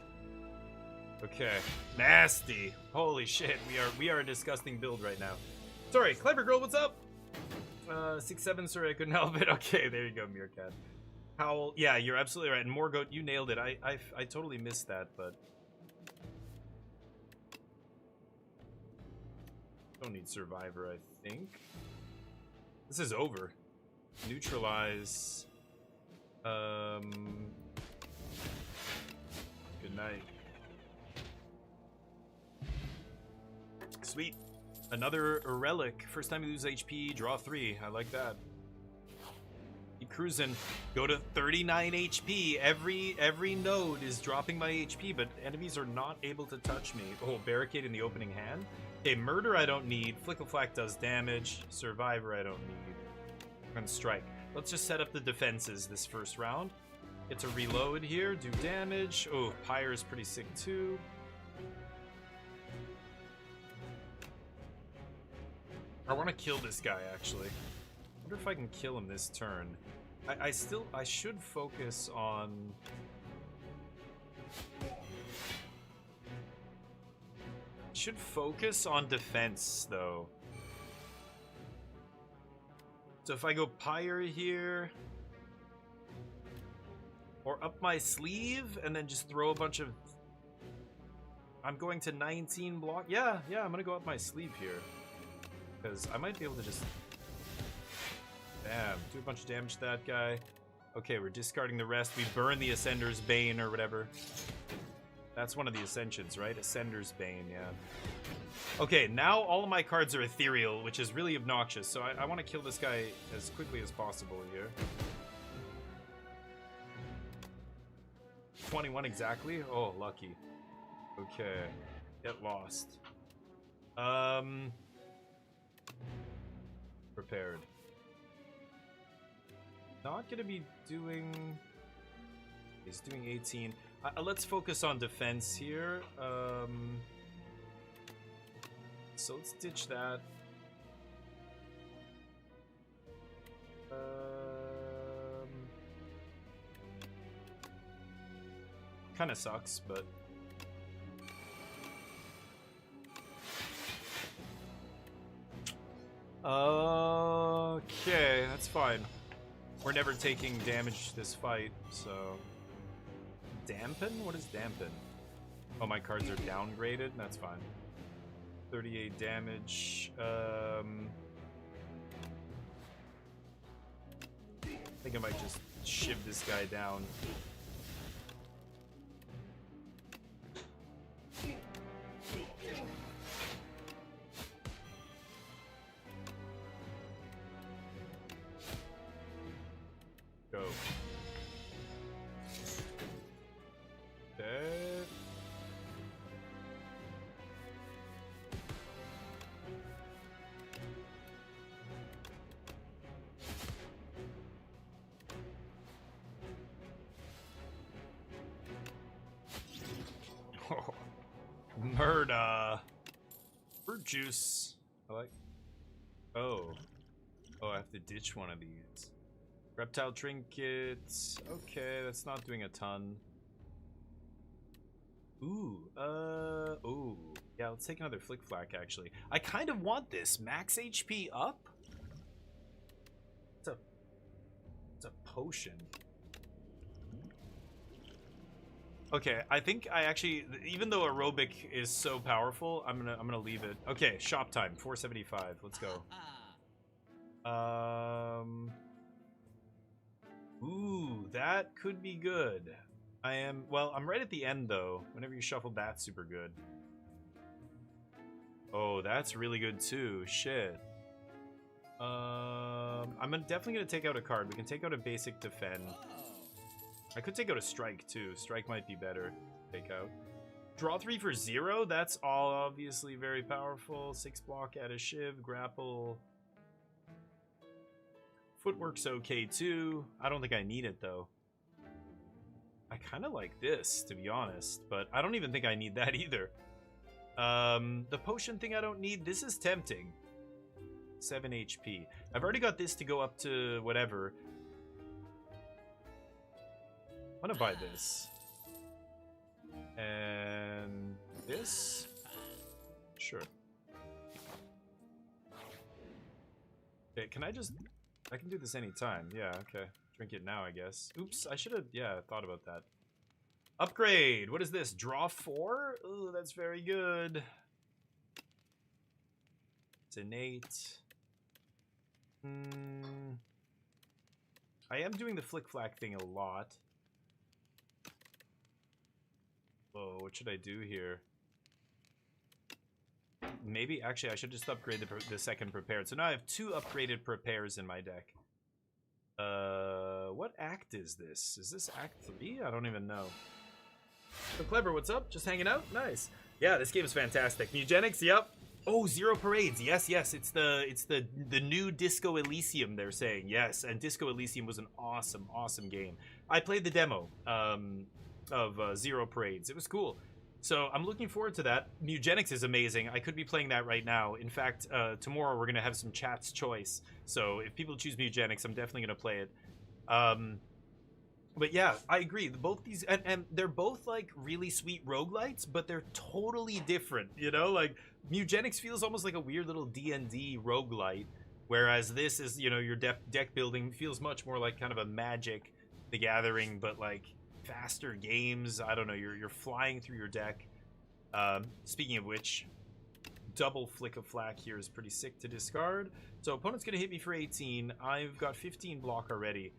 Okay, nasty. Holy shit, we are a disgusting build right now. Sorry, Clever Girl, what's up? 6-7, sorry, I couldn't help it. Okay, there you go, Meerkat. Howl, yeah, you're absolutely right. And Morgoth, you nailed it. I totally missed that, but don't need Survivor, I think. This is over. Neutralize. Good night. Sweet. Another relic. First time you lose HP, draw 3. I like that. Keep cruising. Go to 39 HP. Every node is dropping my HP, but enemies are not able to touch me. Oh, barricade in the opening hand. Okay, Murder I don't need. Flickle-Flack does damage. Survivor I don't need. And Strike. Let's just set up the defenses this first round. Get to reload here. Do damage. Oh, Pyre is pretty sick too. I want to kill this guy, actually. I wonder if I can kill him this turn. I should focus on... Should focus on defense, though. So if I go Pyre here... Or up my sleeve, and then just throw a bunch of... I'm going to 19 block... Yeah, I'm gonna go up my sleeve here. Because I might be able to just... Bam, do a bunch of damage to that guy. Okay, we're discarding the rest. We burn the Ascender's Bane or whatever. That's one of the Ascensions, right? Ascender's Bane, yeah. Okay, now all of my cards are ethereal, which is really obnoxious. So I want to kill this guy as quickly as possible here. 21 exactly? Oh, lucky. Okay. Get lost. Prepared. Not gonna be doing... He's doing 18. Let's focus on defense here. So let's ditch that. Kind of sucks, but okay, that's fine. We're never taking damage this fight, so dampen? What is dampen? Oh, my cards are downgraded. That's fine. 38 damage. I think I might just shiv this guy down. Go. Dead. Oh, murder. Fruit juice. I like. Oh. Oh, I have to ditch one of these. Reptile trinkets. Okay, that's not doing a ton. Ooh. Ooh. Yeah, let's take another flick flack. Actually, I kind of want this max HP up. It's a potion. Okay, I think I actually, even though aerobic is so powerful, I'm gonna leave it. Okay, shop time, 475. Let's go. Ooh, that could be good. I'm right at the end though. Whenever you shuffle, that's super good. Oh, that's really good too. Shit. I'm definitely gonna take out a card. We can take out a basic defend. I could take out a strike too. Strike might be better. Take out. Draw 3 for 0. That's all obviously very powerful. 6 block, add a shiv, grapple. Footwork's okay too. I don't think I need it though. I kind of like this, to be honest, but I don't even think I need that either. The potion thing I don't need. This is tempting. 7 HP. I've already got this to go up to whatever. I'm gonna buy this. And this? Sure. Okay, can I just... I can do this anytime. Yeah, okay. Drink it now, I guess. Oops, I should have, yeah, thought about that. Upgrade! What is this? Draw 4? Ooh, that's very good. It's innate. I am doing the flick flack thing a lot. Whoa, what should I do here? Maybe, actually, I should just upgrade the second prepared. So now I have 2 upgraded prepares in my deck. What act is this? Is this act 3? I don't even know. So Clever, what's up? Just hanging out? Nice. Yeah, this game is fantastic. Mugenics, yep. Oh, Zero Parades. Yes, yes. It's the new Disco Elysium, they're saying. Yes, and Disco Elysium was an awesome, awesome game. I played the demo of Zero Parades. It was cool. So I'm looking forward to that. Mugenics is amazing. I could be playing that right now. In fact, tomorrow we're going to have some chat's choice. So if people choose Mugenics, I'm definitely going to play it. But yeah, I agree. Both these, and they're both like really sweet roguelites, but they're totally different, you know? Like Mugenics feels almost like a weird little D&D roguelite, whereas this is, you know, your deck building feels much more like kind of a Magic the Gathering, but like faster games. I don't know, you're flying through your deck. Speaking of which, double flick of flack here is pretty sick to discard. So opponent's gonna hit me for 18. I've got 15 block already.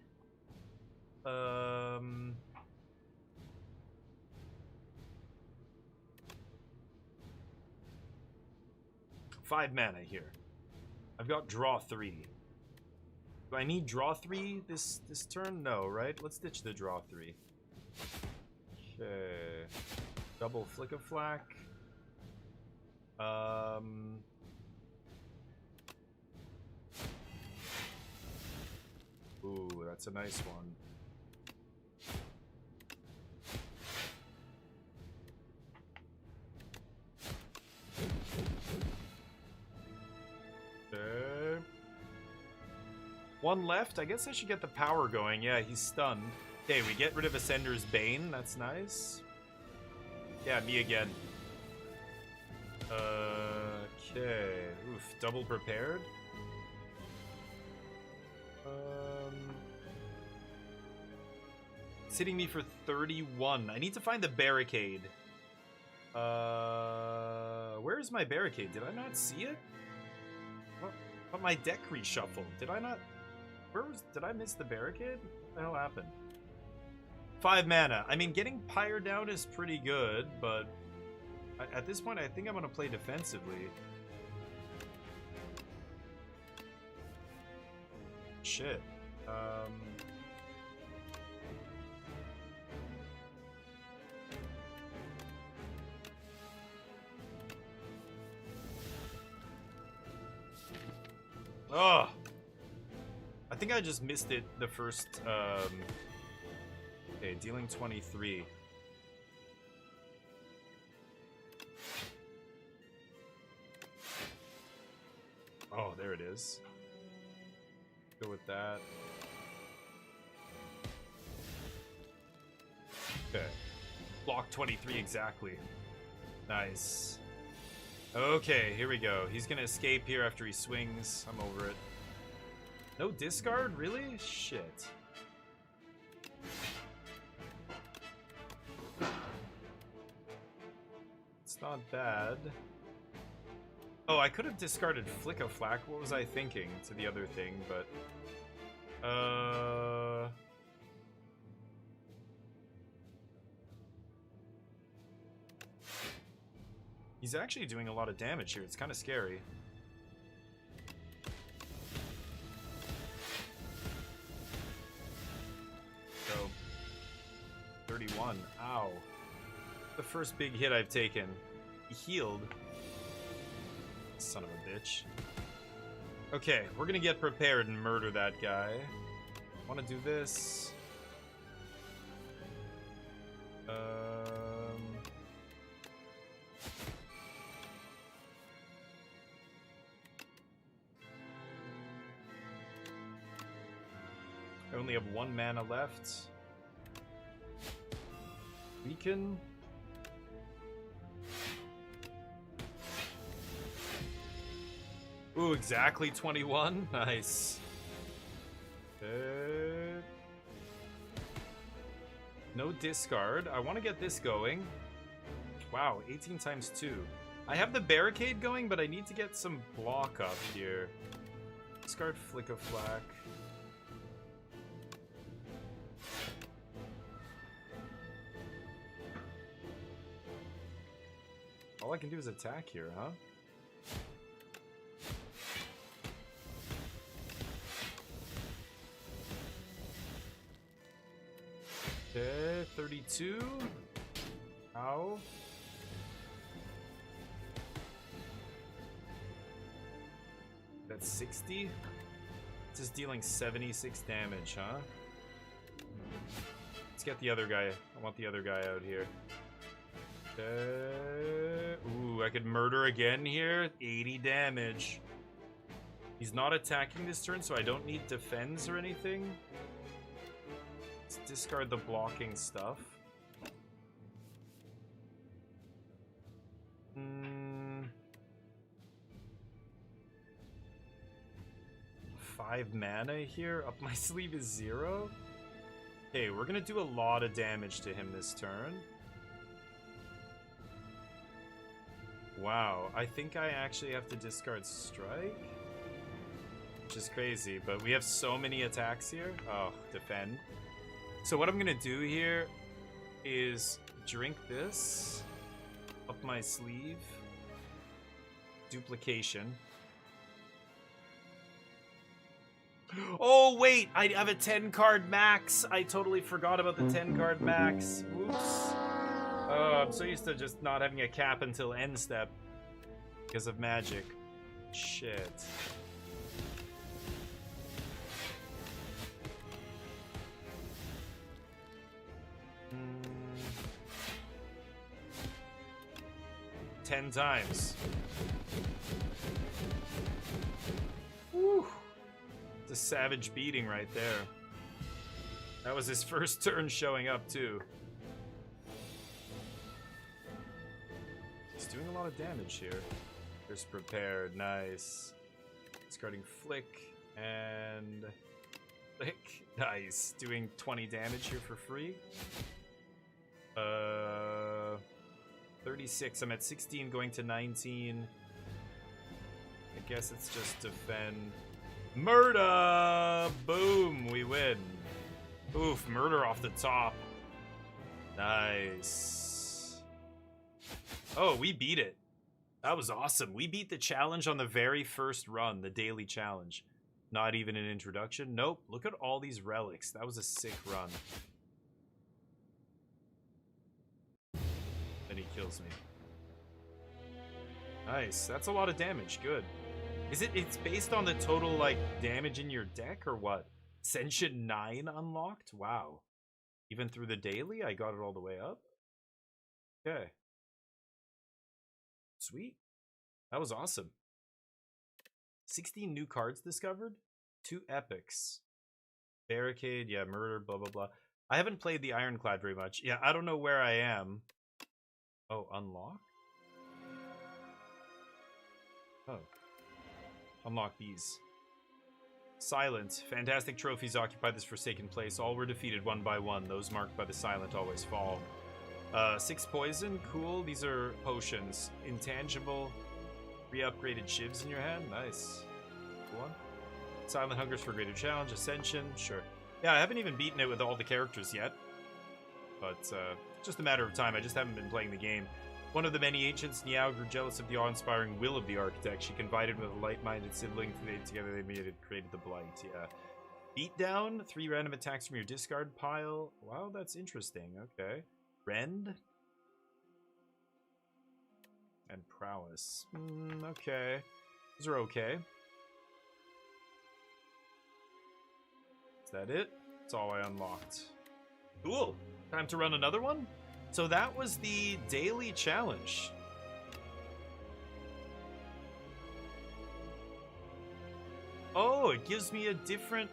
5 mana here. I've got draw 3. Do I need draw 3 this turn? No, right? Let's ditch the draw 3. Okay. Double flick of flack. Ooh, that's a nice one. One left. I guess I should get the power going. Yeah, he's stunned. Okay, we get rid of Ascender's Bane. That's nice. Yeah, me again. Okay. Oof, double prepared. It's hitting me for 31. I need to find the barricade. Where is my barricade? Did I not see it? But my deck reshuffled. Did I not? Did I miss the barricade? What the hell happened? 5 mana. I mean, getting Pyre down is pretty good, but at this point, I think I'm gonna play defensively. Shit. Oh, I think I just missed it the first. Okay, dealing 23. Oh, there it is. Go with that. Okay. Block 23 exactly. Nice. Okay, here we go. He's gonna escape here after he swings. I'm over it. No discard? Really? Shit. It's not bad. Oh, I could have discarded Flick of Flack. What was I thinking to the other thing? But he's actually doing a lot of damage here. It's kind of scary. So 31. Ow. The first big hit I've taken. He healed. Son of a bitch. Okay, we're gonna get prepared and murder that guy. Wanna do this? I only have 1 mana left. Weaken. Ooh, exactly 21. Nice. No discard. I want to get this going. Wow, 18 times 2. I have the barricade going, but I need to get some block up here. Discard Flick of Flack. All I can do is attack here, huh? Okay, 32. Ow. That's 60? It's just dealing 76 damage, huh? Let's get the other guy. I want the other guy out here. Ooh, I could murder again here. 80 damage. He's not attacking this turn, so I don't need defense or anything. Let's discard the blocking stuff. 5 mana here. Up my sleeve is 0. Okay, we're gonna do a lot of damage to him this turn. Wow, I think I actually have to discard Strike. Which is crazy, but we have so many attacks here. Oh, defend. So what I'm gonna do here is drink this up my sleeve. Duplication. Oh wait, I have a 10 card max. I totally forgot about the 10 card max. Oops. Oh, I'm so used to just not having a cap until end step because of magic. Shit. Mm. 10 times. Woo. It's a savage beating right there. That was his first turn showing up, too. He's doing a lot of damage here. Just prepared. Nice. Discarding Flick and... Flick. Nice. Doing 20 damage here for free. 36. I'm at 16 going to 19. I guess it's just defend. Murder! Boom! We win. Oof, murder off the top. Nice. Oh, we beat it. That was awesome. We beat the challenge on the very first run, the daily challenge. Not even an introduction. Nope. Look at all these relics. That was a sick run. Then he kills me. Nice. That's a lot of damage. Good. It's based on the total, like, damage in your deck, or what? Ascension 9 unlocked? Wow. Even through the daily, I got it all the way up? Okay. Sweet. That was awesome. 16 new cards discovered? 2 epics. Barricade, yeah, murder, blah, blah, blah. I haven't played the Ironclad very much. Yeah, I don't know where I am. Oh, unlock? Oh. Unlock these. Silent. Fantastic trophies occupy this forsaken place. All were defeated one by one. Those marked by the silent always fall. 6 poison. Cool. These are potions. Intangible. Re-upgraded shivs in your hand. Nice. Cool one. Silent hungers for greater challenge. Ascension. Sure. Yeah, I haven't even beaten it with all the characters yet. But, just a matter of time. I just haven't been playing the game. One of the many ancients, Niao, grew jealous of the awe-inspiring will of the architect. She confided with a light-minded sibling. Together they created the Blight. Yeah. Beatdown. 3 random attacks from your discard pile. Wow, that's interesting. Okay. Rend. And prowess. Okay. Those are okay. Is that it? That's all I unlocked. Cool. Time to run another one? So that was the daily challenge. Oh, it gives me a different...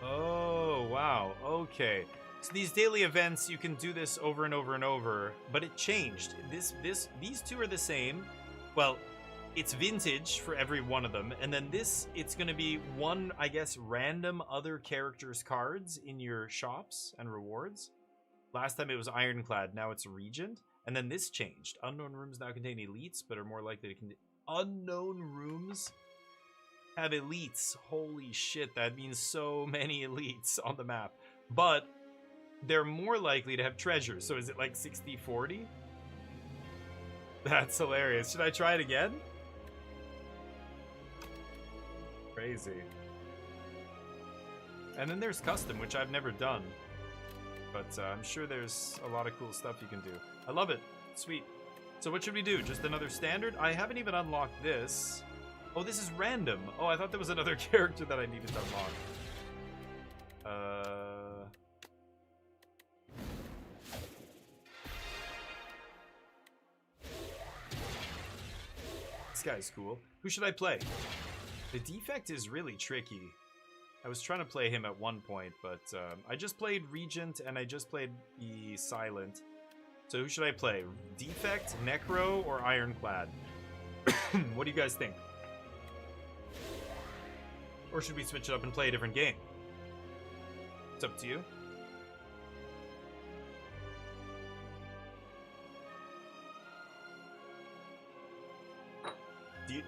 Oh, wow. Okay. So these daily events, you can do this over and over and over, but it changed. These two are the same. Well, it's vintage for every one of them, and then this, it's going to be one, I guess, random other characters' cards in your shops and rewards. Last time it was Ironclad, now it's Regent. And then this changed. Unknown rooms now contain elites, but are more likely to contain... Unknown rooms have elites. Holy shit, that means so many elites on the map. But they're more likely to have treasures. So is it like 60-40? That's hilarious. Should I try it again? Crazy. And then there's custom, which I've never done. But I'm sure there's a lot of cool stuff you can do. I love it. Sweet. So what should we do? Just another standard? I haven't even unlocked this. Oh, this is random. Oh, I thought there was another character that I needed to unlock. This guy's cool. Who should I play? The defect is really tricky. I was trying to play him at one point, but I just played Regent and I just played the Silent. So who should I play? Defect, Necro, or Ironclad? What do you guys think? Or should we switch it up and play a different game? It's up to you.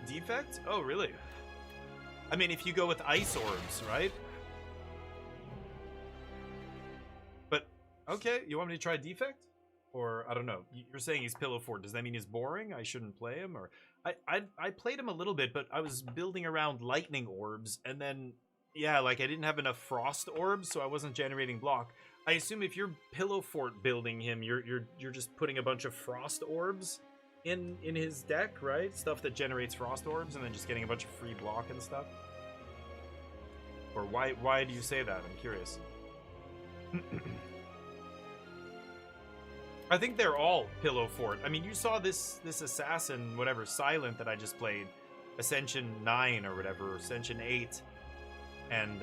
Defect? Oh, really? I mean, if you go with ice orbs, right? But, okay, you want me to try Defect? Or, I don't know, you're saying he's Pillow Fort. Does that mean he's boring? I shouldn't play him? Or I played him a little bit, but I was building around lightning orbs, and then, yeah, like, I didn't have enough frost orbs, so I wasn't generating block. I assume if you're Pillow Fort building him, you're just putting a bunch of frost orbs in his deck, right? Stuff that generates frost orbs, and then just getting a bunch of free block and stuff. Or why do you say that? I'm curious. I think they're all Pillow Fort. I mean, you saw this assassin, whatever, Silent that I just played, Ascension 9 or whatever, or Ascension 8. And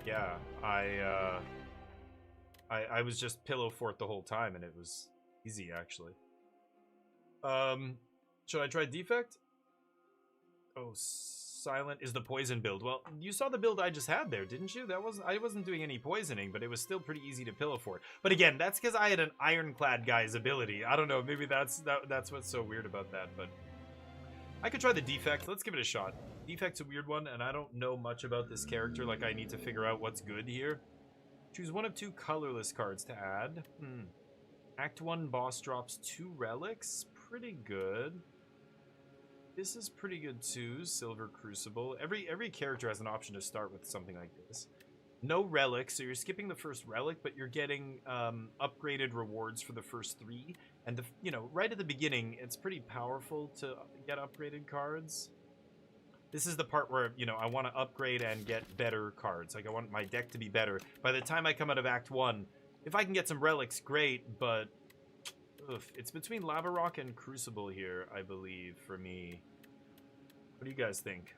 yeah, I was just pillow fort the whole time, and it was easy actually. Should I try defect? Oh, silent is the poison build. Well, you saw the build I just had there, didn't you? I wasn't doing any poisoning, but it was still pretty easy to pillow fort. But again, that's because I had an ironclad guy's ability. I don't know, maybe that's what's so weird about that, but I could try the defect. Let's give it a shot. Defect's a weird one, and I don't know much about this character. Like, I need to figure out what's good here. Choose one of 2 colorless cards to add. Act 1 boss drops 2 relics. Pretty good. This is pretty good too. Silver Crucible. Every character has an option to start with something like this. No relics, so you're skipping the first relic, but you're getting upgraded rewards for the first 3. And you know, right at the beginning, it's pretty powerful to get upgraded cards. This is the part where, you know, I want to upgrade and get better cards. Like, I want my deck to be better. By the time I come out of Act 1, if I can get some relics, great, but it's between Lava Rock and Crucible here, I believe, for me. What do you guys think?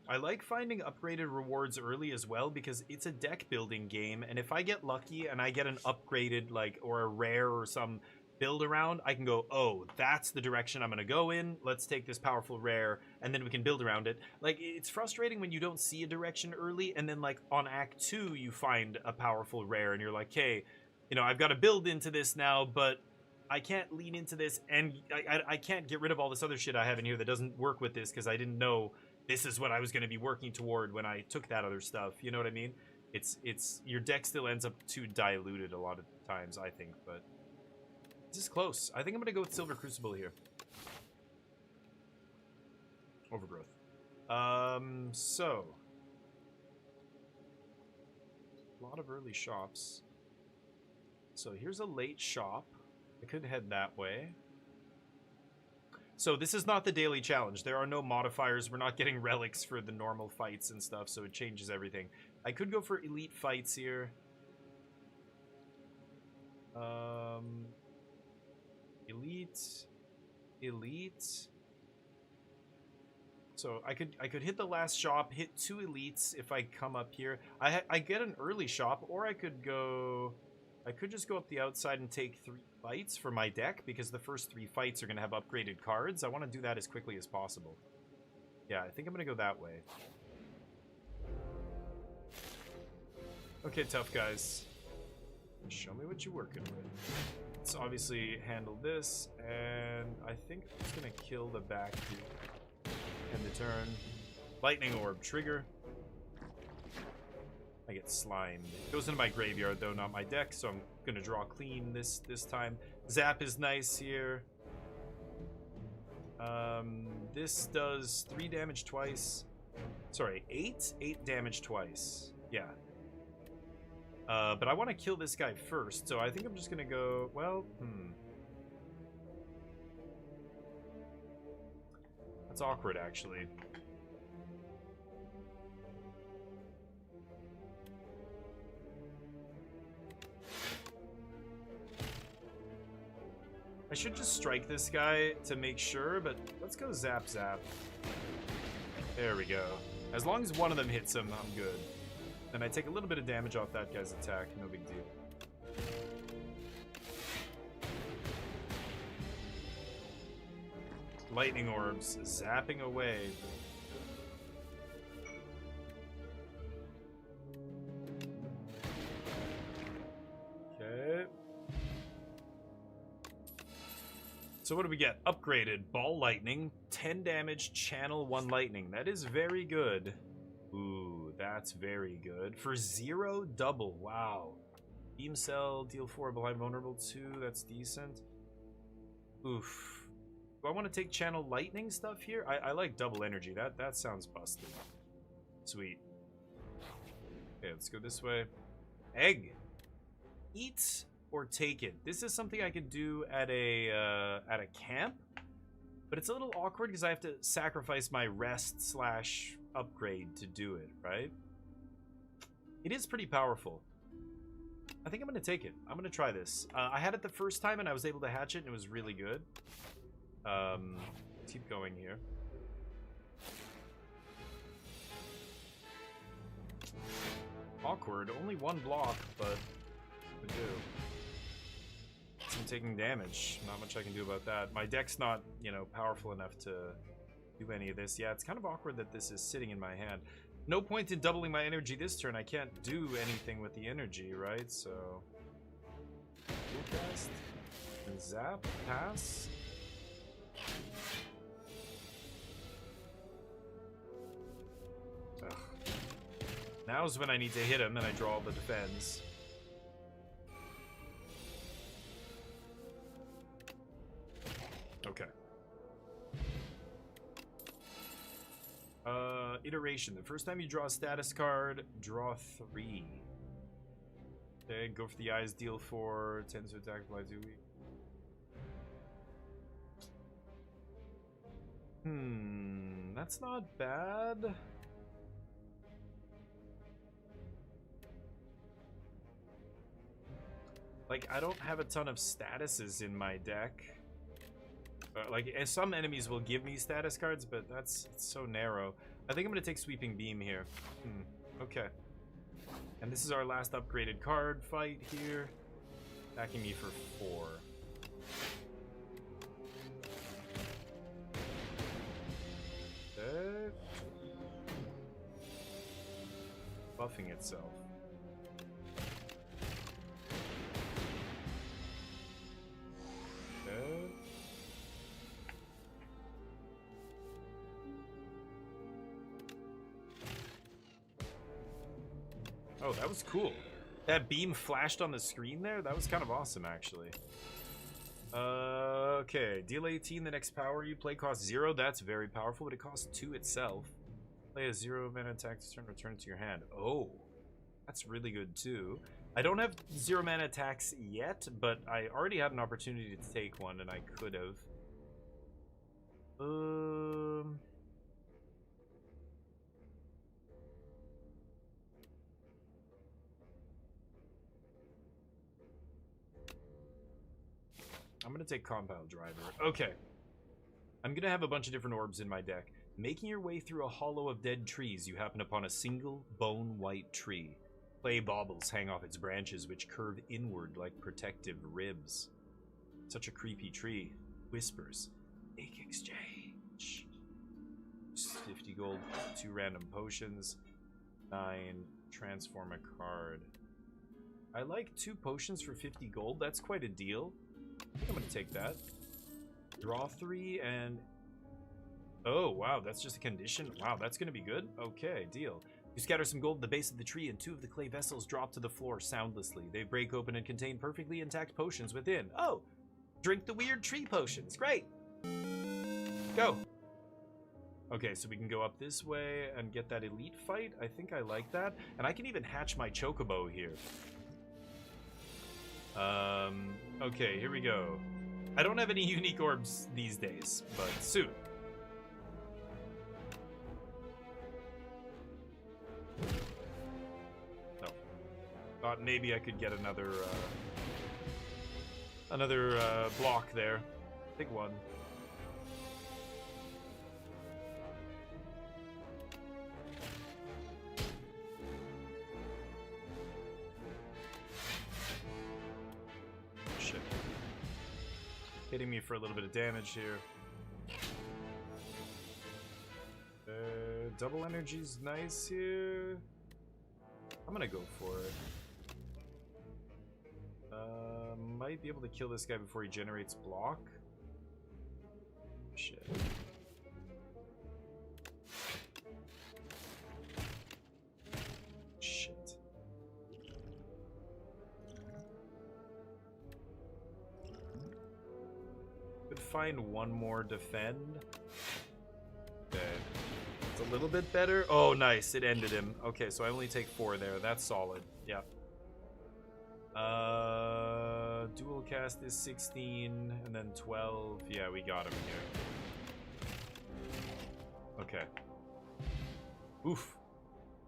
I like finding upgraded rewards early as well because it's a deck building game, and if I get lucky and I get an upgraded, like, or a rare or some build around, I can go, oh, that's the direction I'm gonna go in. Let's take this powerful rare, and then we can build around it. Like, it's frustrating when you don't see a direction early, and then, like, on Act 2, you find a powerful rare, and you're like, hey, you know, I've got to build into this now, but I can't lean into this, and I can't get rid of all this other shit I have in here that doesn't work with this, because I didn't know this is what I was going to be working toward when I took that other stuff. You know what I mean? It's your deck still ends up too diluted a lot of times, I think, but this is close. I think I'm going to go with Silver Crucible here. Overgrowth. So. A lot of early shops. So here's a late shop. I could head that way. So this is not the daily challenge. There are no modifiers. We're not getting relics for the normal fights and stuff, so it changes everything. I could go for elite fights here. Elite. So I could hit the last shop, hit 2 elites if I come up here. I get an early shop, or I could just go up the outside and take 3 fights for my deck, because the first 3 fights are going to have upgraded cards. I want to do that as quickly as possible. Yeah, I think I'm going to go that way. Okay, tough guys. Show me what you're working with. Let's obviously handle this, and I think I'm just going to kill the back here. End the turn. Lightning Orb, trigger. I get slimed. It goes into my graveyard, though, not my deck, so I'm gonna draw clean this time. Zap is nice here. This does 3 damage twice. Sorry, 8? 8 damage twice. Yeah. But I want to kill this guy first, so I think I'm just gonna go, well, That's awkward, actually. I should just strike this guy to make sure, but let's go zap zap. There we go. As long as one of them hits him, I'm good. Then I take a little bit of damage off that guy's attack, no big deal. Lightning orbs zapping away. Okay. So what do we get? Upgraded Ball Lightning, 10 damage, channel 1 lightning. That is very good. Ooh, that's very good. For 0 double, wow. Beam Cell, deal 4, blind vulnerable 2, that's decent. Oof. Do I want to take channel lightning stuff here? I like double energy. That sounds busted. Sweet. Okay, let's go this way. Egg. Eat or take it. This is something I could do at a camp, but it's a little awkward because I have to sacrifice my rest / upgrade to do it, right? It is pretty powerful. I think I'm going to take it. I'm going to try this. I had it the first time and I was able to hatch it and it was really good. Keep going here. Awkward. Only one block, but would do. I'm taking damage. Not much I can do about that. My deck's not, you know, powerful enough to do any of this. Yeah, it's kind of awkward that this is sitting in my hand. No point in doubling my energy this turn. I can't do anything with the energy, right? So... Full cast. And zap. Pass. Ugh. Now's when I need to hit him and I draw the defense. Okay. Iteration. The first time you draw a status card, draw 3. Okay, go for the eyes, deal 4, tends to attack, apply 2 weak. That's not bad. Like, I don't have a ton of statuses in my deck. Like, some enemies will give me status cards, but it's so narrow. I think I'm going to take Sweeping Beam here. Okay. And this is our last upgraded card fight here. Attacking me for 4. Okay. Buffing itself. Okay. Oh, that was cool. That beam flashed on the screen there? That was kind of awesome, actually. Okay. Deal 18, the next power you play costs 0. That's very powerful, but it costs 2 itself. Play a 0-mana attack to return it to your hand. Oh, that's really good, too. I don't have 0-mana attacks yet, but I already had an opportunity to take one, and I could have. I'm going to take Compile Driver. Okay. I'm going to have a bunch of different orbs in my deck. Making your way through a hollow of dead trees, you happen upon a single bone-white tree. Clay baubles hang off its branches, which curve inward like protective ribs. Such a creepy tree. Whispers. Make exchange. 50 gold, 2 random potions. 9. Transform a card. I like 2 potions for 50 gold. That's quite a deal. I think I'm going to take that. Draw 3 and... Oh, wow, that's just a condition? Wow, that's going to be good? Okay, deal. You scatter some gold at the base of the tree and 2 of the clay vessels drop to the floor soundlessly. They break open and contain perfectly intact potions within. Oh! Drink the weird tree potions. Great! Go! Okay, so we can go up this way and get that elite fight. I think I like that. And I can even hatch my chocobo here. Okay, here we go. I don't have any unique orbs these days, but soon. No. Thought maybe I could get another block there. Big one. Shit. Hitting me for a little bit of damage here. Double energy's nice here. I'm gonna go for it. Might be able to kill this guy before he generates block. Shit. Shit. Could find one more defend. Okay. It's a little bit better. Oh, nice. It ended him. Okay, so I only take 4 there. That's solid. Yeah. Dual cast is 16 and then 12. Yeah, we got him here. Okay. Oof.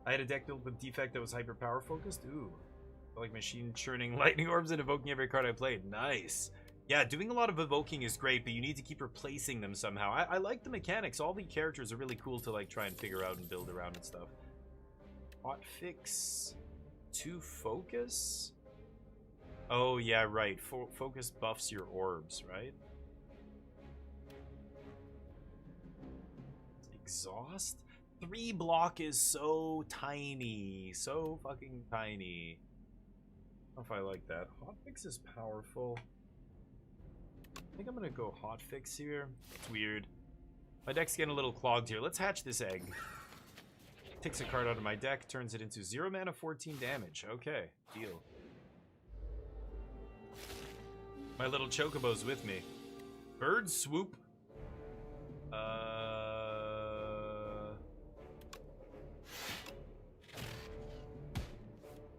I had a deck built with defect that was hyper power focused. Ooh. Like machine churning lightning orbs and evoking every card I played. Nice. Yeah, doing a lot of evoking is great, but you need to keep replacing them somehow. I like the mechanics. All the characters are really cool to like try and figure out and build around and stuff. Hotfix 2 focus? Oh yeah, right. Focus buffs your orbs, right? Exhaust? 3 block is so tiny. So fucking tiny. I don't know if I like that. Hotfix is powerful. I think I'm gonna go hotfix here. It's weird. My deck's getting a little clogged here. Let's hatch this egg. Takes a card out of my deck, turns it into 0 mana, 14 damage. Okay, deal. My little chocobo's with me. Bird swoop.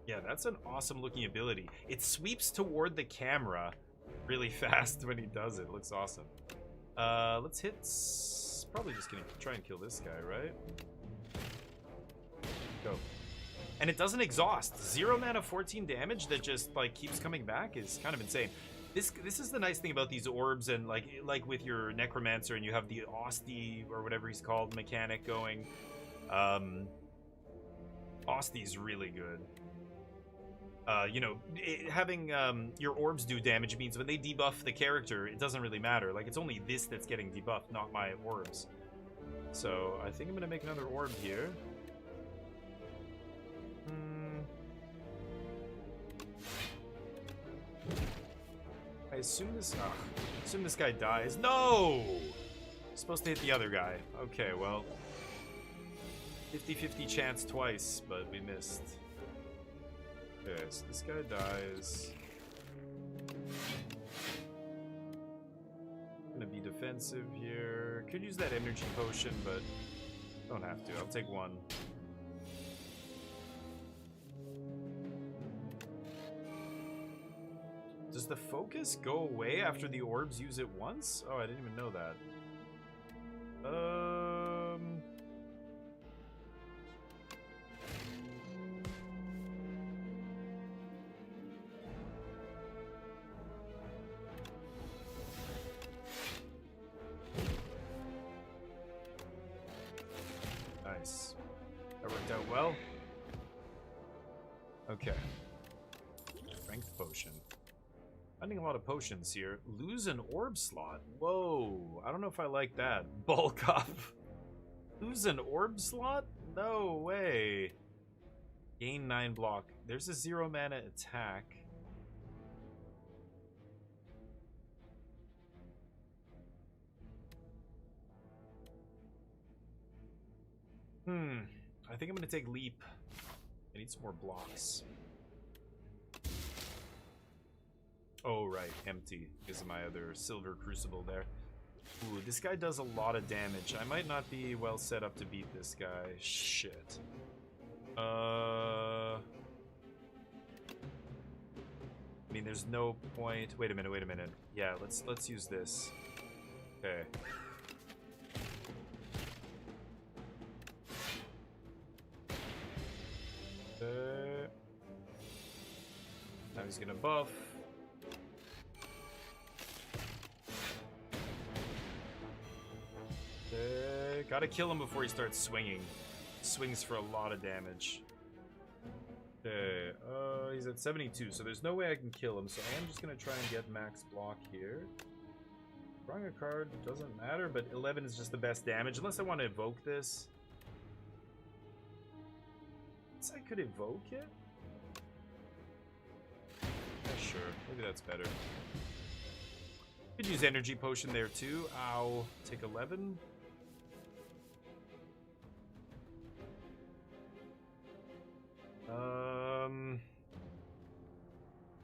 Yeah, that's an awesome looking ability. It sweeps toward the camera really fast when he does it. It looks awesome. Let's hit... Probably just gonna try and kill this guy, right? Go. And it doesn't exhaust. 0 mana, 14 damage that just like keeps coming back is kind of insane. This is the nice thing about these orbs, and like with your Necromancer, and you have the Osti or whatever he's called mechanic going. Osti's really good. You know, having your orbs do damage means when they debuff the character, it doesn't really matter. Like, it's only this that's getting debuffed, not my orbs. So, I think I'm going to make another orb here. I assume this guy dies. No! Supposed to hit the other guy. Okay, well, 50-50 chance twice, but we missed. Okay, so this guy dies. Gonna be defensive here. Could use that energy potion, but don't have to. I'll take one. Does the focus go away after the orbs use it once? Oh, I didn't even know that. Nice. That worked out well. Okay. Strength potion. Finding a lot of potions here. Lose an orb slot. Whoa. I don't know if I like that. Bulk up. Lose an orb slot? No way. Gain 9 block. There's a 0 mana attack. I think I'm gonna take leap. I need some more blocks. Oh, right, empty because of my other silver crucible there. Ooh, this guy does a lot of damage. I might not be well set up to beat this guy. Shit. I mean, there's no point. Wait a minute. Yeah, let's use this. Okay. Now he's gonna buff. Gotta kill him before he starts swinging. Swings for a lot of damage. Okay, he's at 72, so there's no way I can kill him, so I am just gonna try and get max block here. Drawing a card doesn't matter, but 11 is just the best damage, unless I want to evoke this. I could evoke it? Yeah, sure, maybe that's better. Could use energy potion there too. Ow. Take 11.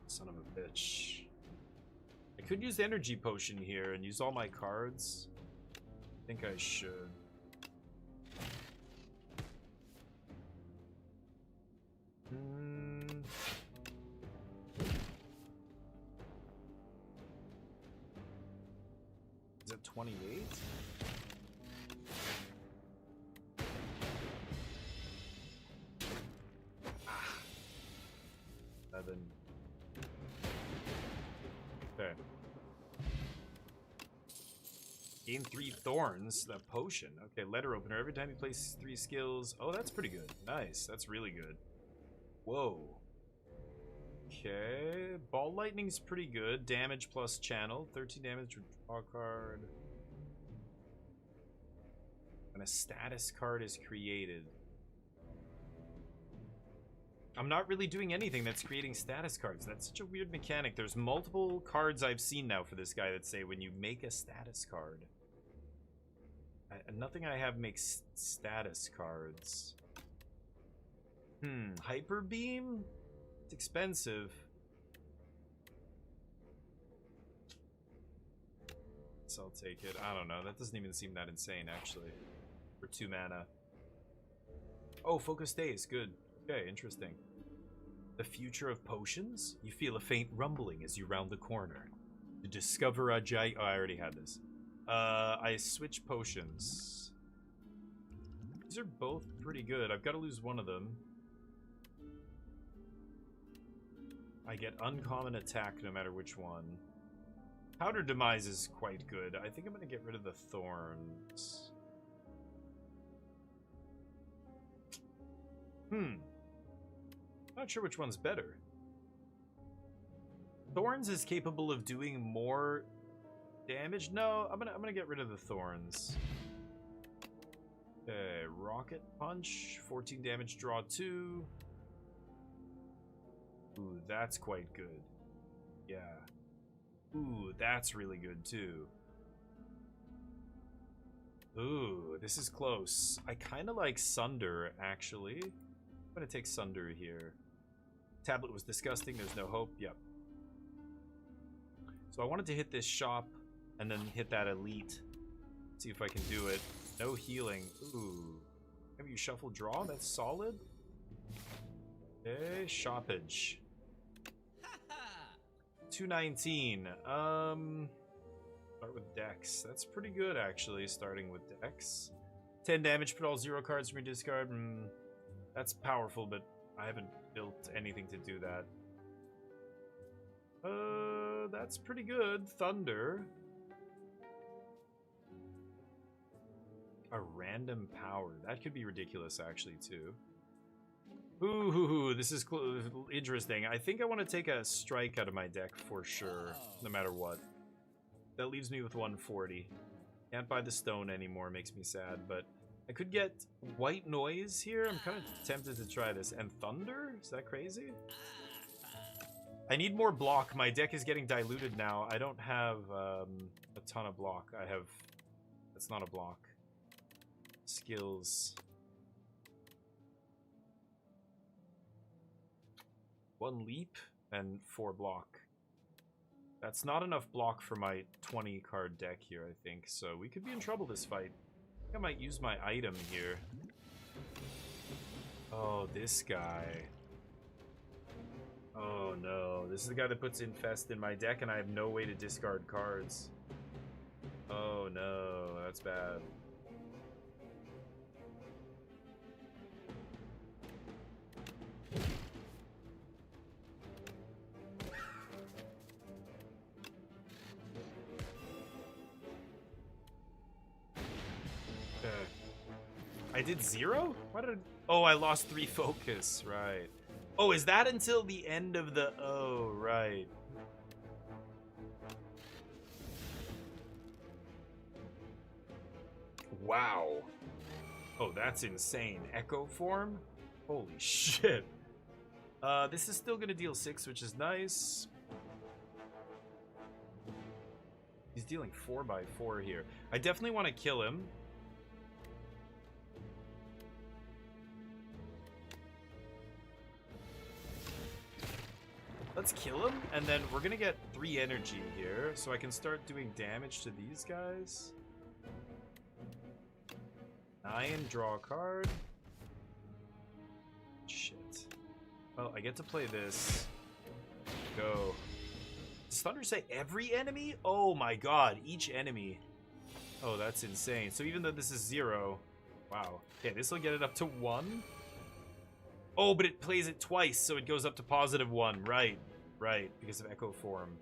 Son of a bitch. I could use energy potion here and use all my cards. I think I should. Is it 28? 7. Okay. Gain 3 thorns. That potion. Okay, letter opener. Every time you place 3 skills. Oh, that's pretty good. Nice. That's really good. Whoa. Okay. Ball lightning's pretty good. Damage plus channel. 13 damage with draw card. When a status card is created. I'm not really doing anything that's creating status cards. That's such a weird mechanic. There's multiple cards I've seen now for this guy that say when you make a status card. Nothing I have makes status cards. Hyper Beam? It's expensive. So I'll take it. I don't know. That doesn't even seem that insane, actually. For 2 mana. Oh, Focus Days. Good. Okay, interesting. The future of potions? You feel a faint rumbling as you round the corner. To discover a giant... Oh, I already had this. I switch potions. These are both pretty good. I've got to lose one of them. I get uncommon attack no matter which one. Powder Demise is quite good. I think I'm going to get rid of the thorns. Not sure which one's better. Thorns is capable of doing more damage. No, I'm gonna get rid of the thorns. Okay, Rocket Punch, 14 damage, draw 2. Ooh, that's quite good. Yeah. Ooh, that's really good too. Ooh, this is close. I kind of like Sunder, actually. I'm gonna take Sunder here. Tablet was disgusting, there's no hope. Yep. So I wanted to hit this shop and then hit that elite. See if I can do it. No healing. Ooh. Have you shuffle draw? That's solid. Okay, shoppage. 219. Start with Dex. That's pretty good, actually, starting with Dex. 10 damage, put all 0 cards from your discard. That's powerful, but I haven't built anything to do that. That's pretty good. Thunder. A random power. That could be ridiculous, actually, too. Ooh, this is interesting. I think I want to take a strike out of my deck for sure, no matter what. That leaves me with 140. Can't buy the stone anymore, makes me sad, but I could get white noise here. I'm kind of tempted to try this. And thunder? Is that crazy? I need more block. My deck is getting diluted now. I don't have a ton of block. I have... That's not a block. Skills. 1 leap and 4 block. That's not enough block for my 20 card deck here, I think. So we could be in trouble this fight. I think I might use my item here. Oh, this guy. Oh no, this is the guy that puts Infest in my deck and I have no way to discard cards. Oh no, that's bad. I did 0? Why did I... Oh, I lost 3 focus, right. Oh, is that until the end of the... Oh, right. Wow. Oh, that's insane. Echo form? Holy shit. This is still gonna deal 6, which is nice. He's dealing 4x4 here. I definitely want to kill him. Let's kill him, and then we're gonna get 3 energy here, so I can start doing damage to these guys. 9, draw a card. Shit. Well, I get to play this. Go. Does Thunder say every enemy? Oh my god, each enemy. Oh, that's insane. So even though this is 0, wow. Okay, this will get it up to 1. Oh, but it plays it twice, so it goes up to +1. Right, right, because of Echo Form.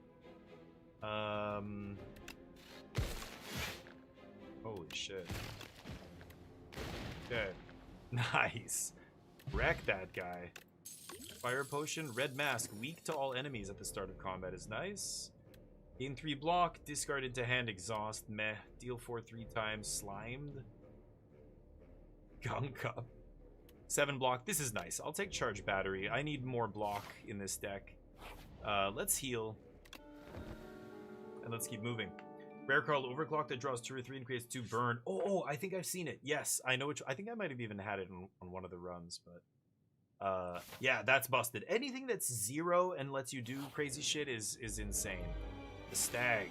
Holy shit. Okay. Nice. Wreck that guy. Fire Potion, Red Mask, weak to all enemies at the start of combat is nice. Gain 3 block, discard into hand, exhaust, meh. Deal 4 3 times, slimed. Gunk up. 7 block, this is nice. I'll take Charge Battery. I need more block in this deck. Let's heal. And let's keep moving. Rare Card Overclock that draws 2 or 3 and creates 2 burn. Oh, I think I've seen it. Yes, I know which. I think I might have even had it on one of the runs, but yeah, that's busted. Anything that's 0 and lets you do crazy shit is insane. The Stag.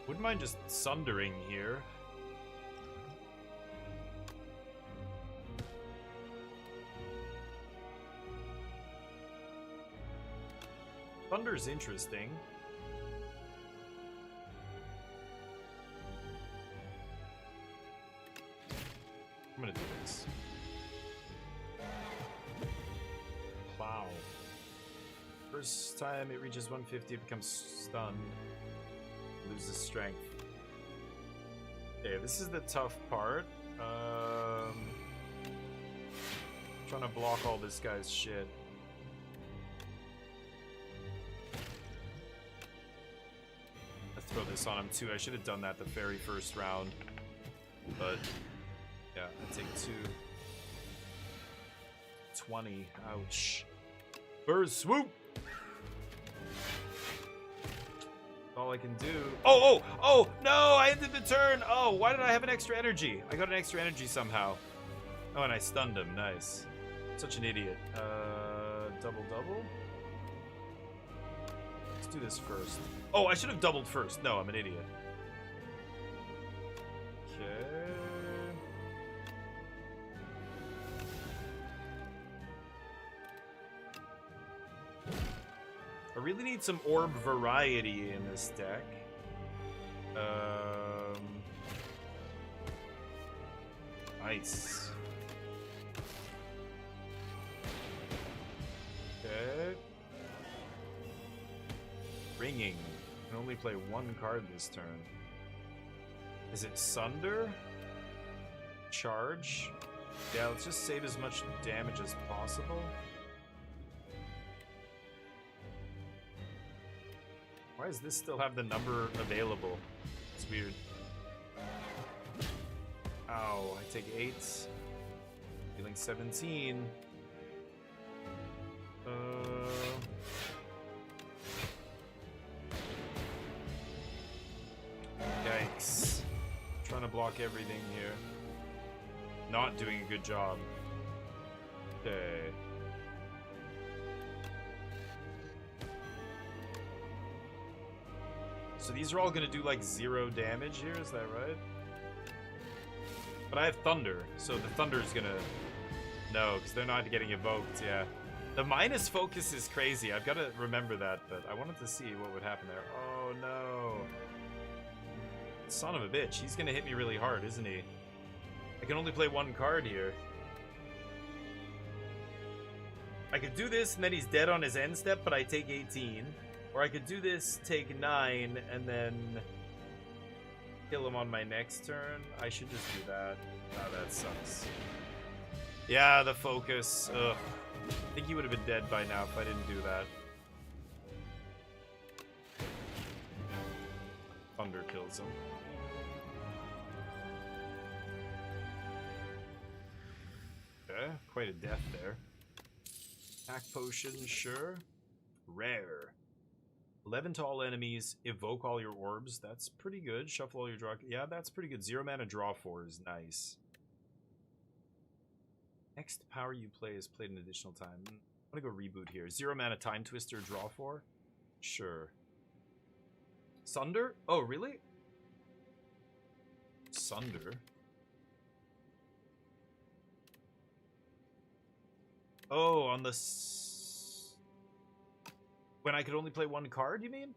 Wouldn't mind just sundering here. Thunder's interesting. I'm gonna do this. Plow. First time it reaches 150, it becomes stunned. Loses strength. Okay, this is the tough part. Trying to block all this guy's shit. Throw this on him too. I should have done that the very first round. But yeah, I take 2. 20. Ouch. Burst swoop! All I can do. Oh, no! I ended the turn! Oh, why did I have an extra energy? I got an extra energy somehow. Oh, and I stunned him. Nice. Such an idiot. Double. Let's do this first. Oh, I should have doubled first. No, I'm an idiot. Okay. I really need some orb variety in this deck. Nice. Okay. Ringing. Can only play 1 card this turn. Is it Sunder? Charge? Yeah, let's just save as much damage as possible. Why does this still have the number available? It's weird. Ow, I take 8. Dealing 17. Yikes. Trying to block everything here. Not doing a good job. Okay. So these are all gonna do like 0 damage here, is that right? But I have Thunder, so the Thunder is gonna... No, because they're not getting evoked, yeah. The minus focus is crazy, I've got to remember that, but I wanted to see what would happen there. Oh no. Son of a bitch, he's gonna hit me really hard, isn't he? I can only play 1 card here. I could do this and then he's dead on his end step, but I take 18. Or I could do this, take 9, and then kill him on my next turn. I should just do that. Oh, that sucks. Yeah, the focus. Ugh. I think he would have been dead by now if I didn't do that. Thunder kills him. Okay, quite a death there. Attack potion, sure. Rare. 11 to all enemies, evoke all your orbs. That's pretty good. Shuffle all your draw. Yeah, that's pretty good. 0 mana draw 4 is nice. Next power you play is played an additional time. I'm gonna go reboot here. 0 mana Time Twister, draw 4. Sure. Sunder? Oh, really? Sunder? Oh, on the... When I could only play one card, you mean?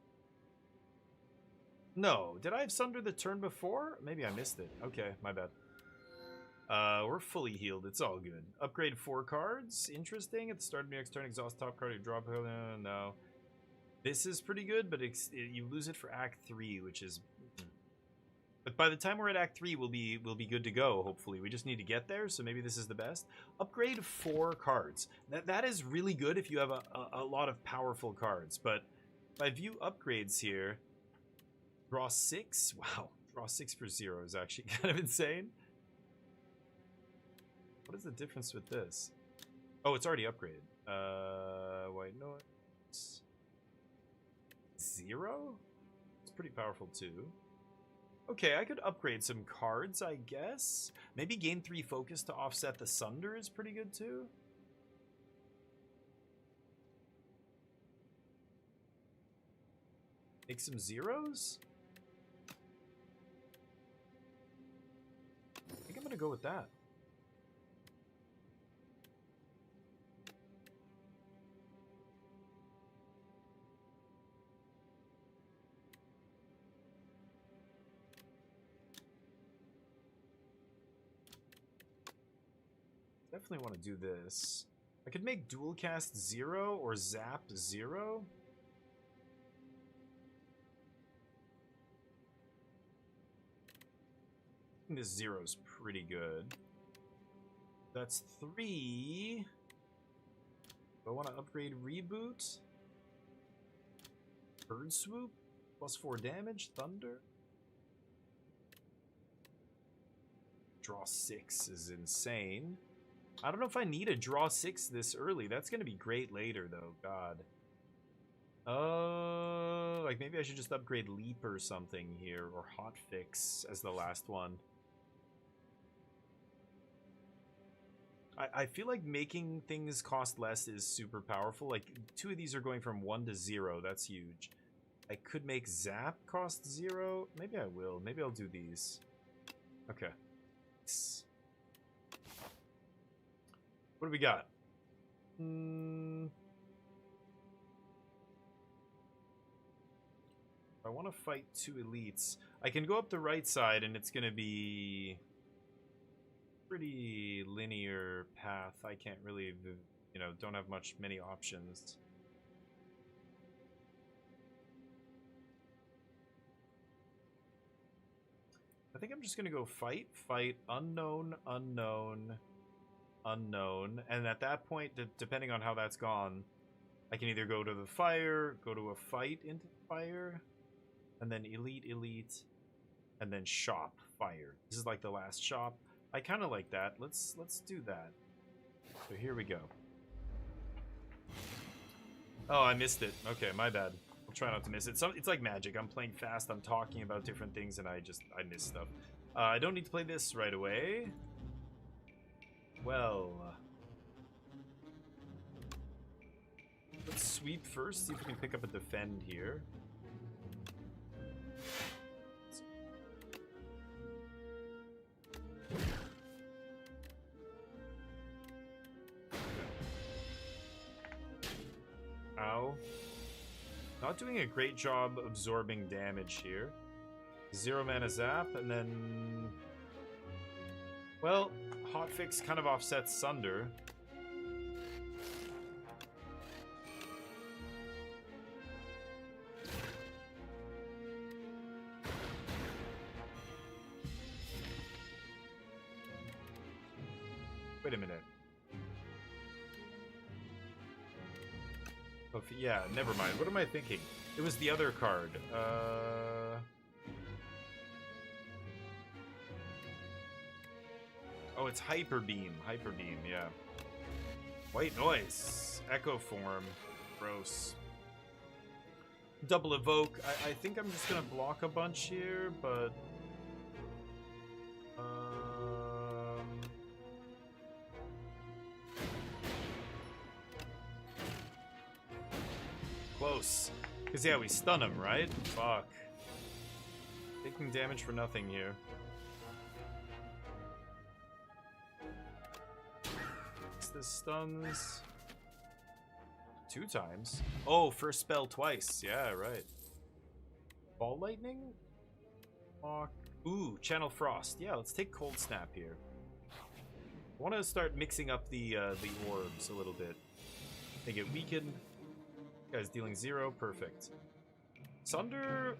No. Did I have Sunder the turn before? Maybe I missed it. Okay, my bad. We're fully healed. It's all good. Upgrade 4 cards. Interesting. At the start of your next turn, exhaust top card. You drop. No. This is pretty good, but you lose it for Act 3, which is... But by the time we're at Act 3, we'll be good to go, hopefully. We just need to get there, so maybe this is the best. Upgrade 4 cards. That is really good if you have a lot of powerful cards, but if I view upgrades here, draw 6? Wow, draw 6 for 0 is actually kind of insane. What is the difference with this? Oh, it's already upgraded. Wait, no, it's 0? It's pretty powerful too. Okay, I could upgrade some cards, I guess. Maybe gain 3 focus to offset the Sunder is pretty good too. Make some 0s? I think I'm gonna go with that. Definitely want to do this. I could make dual cast 0 or zap 0. I think this 0 is pretty good. That's 3. Do I want to upgrade reboot? Bird swoop? Plus 4 damage? Thunder? Draw 6 is insane. I don't know if I need a draw 6 this early. That's going to be great later, though. God. Like maybe I should just upgrade Leap or something here, or Hotfix as the last one. I feel like making things cost less is super powerful. Like 2 of these are going from 1 to 0. That's huge. I could make Zap cost 0. Maybe I will. Maybe I'll do these. Okay. What do we got? I want to fight 2 elites. I can go up the right side and it's going to be pretty linear path. I can't really, you know, don't have many options. I think I'm just going to go fight, unknown, unknown, unknown, and at that point, depending on how that's gone, I can either go to the fire, go to a fight into the fire, and then elite, and then shop, fire. This is like the last shop. I kind of like that. Let's do that. So here we go. Oh, I missed it. Okay, my bad. I'll try not to miss it. It's like magic. I'm playing fast, I'm talking about different things, and I miss stuff. I don't need to play this right away. Well, let's sweep first, see if we can pick up a defend here. Ow. Not doing a great job absorbing damage here. 0 mana zap, and then... Well, Hotfix kind of offsets Sunder. Wait a minute. Oh, yeah, never mind. What am I thinking? It was the other card. Oh, it's Hyper Beam. Hyper Beam, yeah. White Noise. Echo Form. Gross. Double Evoke. I think I'm just gonna block a bunch here, but... Close. Because, yeah, we stun him, right? Fuck. Taking damage for nothing here. This stuns. 2 times. Oh, first spell twice. Yeah, right. Ball lightning? Ooh, channel frost. Yeah, let's take cold snap here. I want to start mixing up the orbs a little bit. They get weakened. Guy's dealing 0. Perfect. Sunder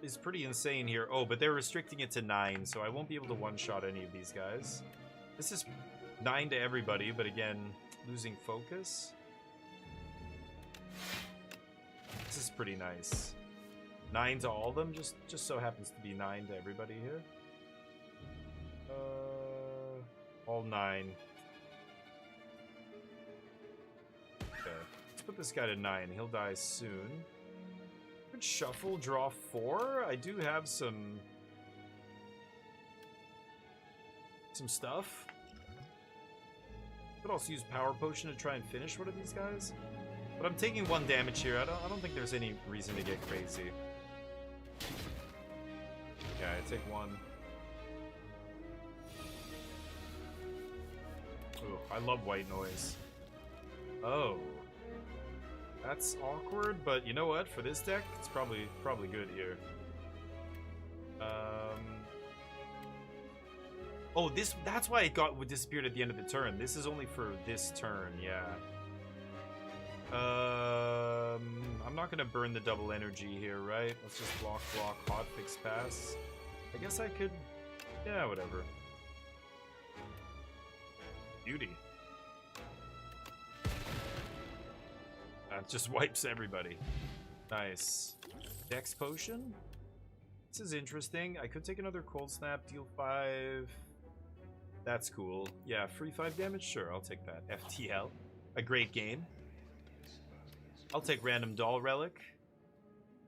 is pretty insane here. Oh, but they're restricting it to 9, so I won't be able to one-shot any of these guys. This is 9 to everybody, but again, losing focus. This is pretty nice. 9 to all of them, just so happens to be 9 to everybody here. All 9. Okay, let's put this guy to 9. He'll die soon. Could shuffle, draw 4. I do have some stuff. Could also use power potion to try and finish one of these guys. But I'm taking 1 damage here. I don't think there's any reason to get crazy. Yeah, I take 1. Ooh, I love white noise. Oh. That's awkward, but you know what? For this deck, it's probably good here. Oh, that's why it disappeared at the end of the turn. This is only for this turn, yeah. I'm not gonna burn the double energy here, right? Let's just block, hotfix, pass. I guess I could... Yeah, whatever. Beauty. That just wipes everybody. Nice. Dex potion? This is interesting. I could take another cold snap, deal 5. That's cool. Yeah, free 5 damage? Sure, I'll take that. FTL. A great game. I'll take random doll relic.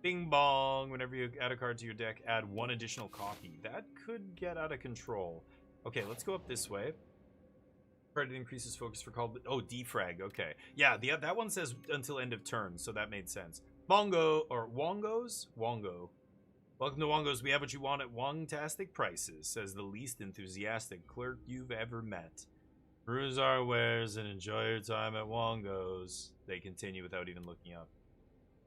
Bing bong. Whenever you add a card to your deck, add 1 additional copy. That could get out of control. Okay, let's go up this way. Card increases focus for call. Oh, defrag. Okay. Yeah, that one says until end of turn, so that made sense. Bongo or Wongos? Wongo. Welcome to Wongos. We have what you want at Wongtastic prices, says the least enthusiastic clerk you've ever met. Peruse our wares and enjoy your time at Wongos. They continue without even looking up.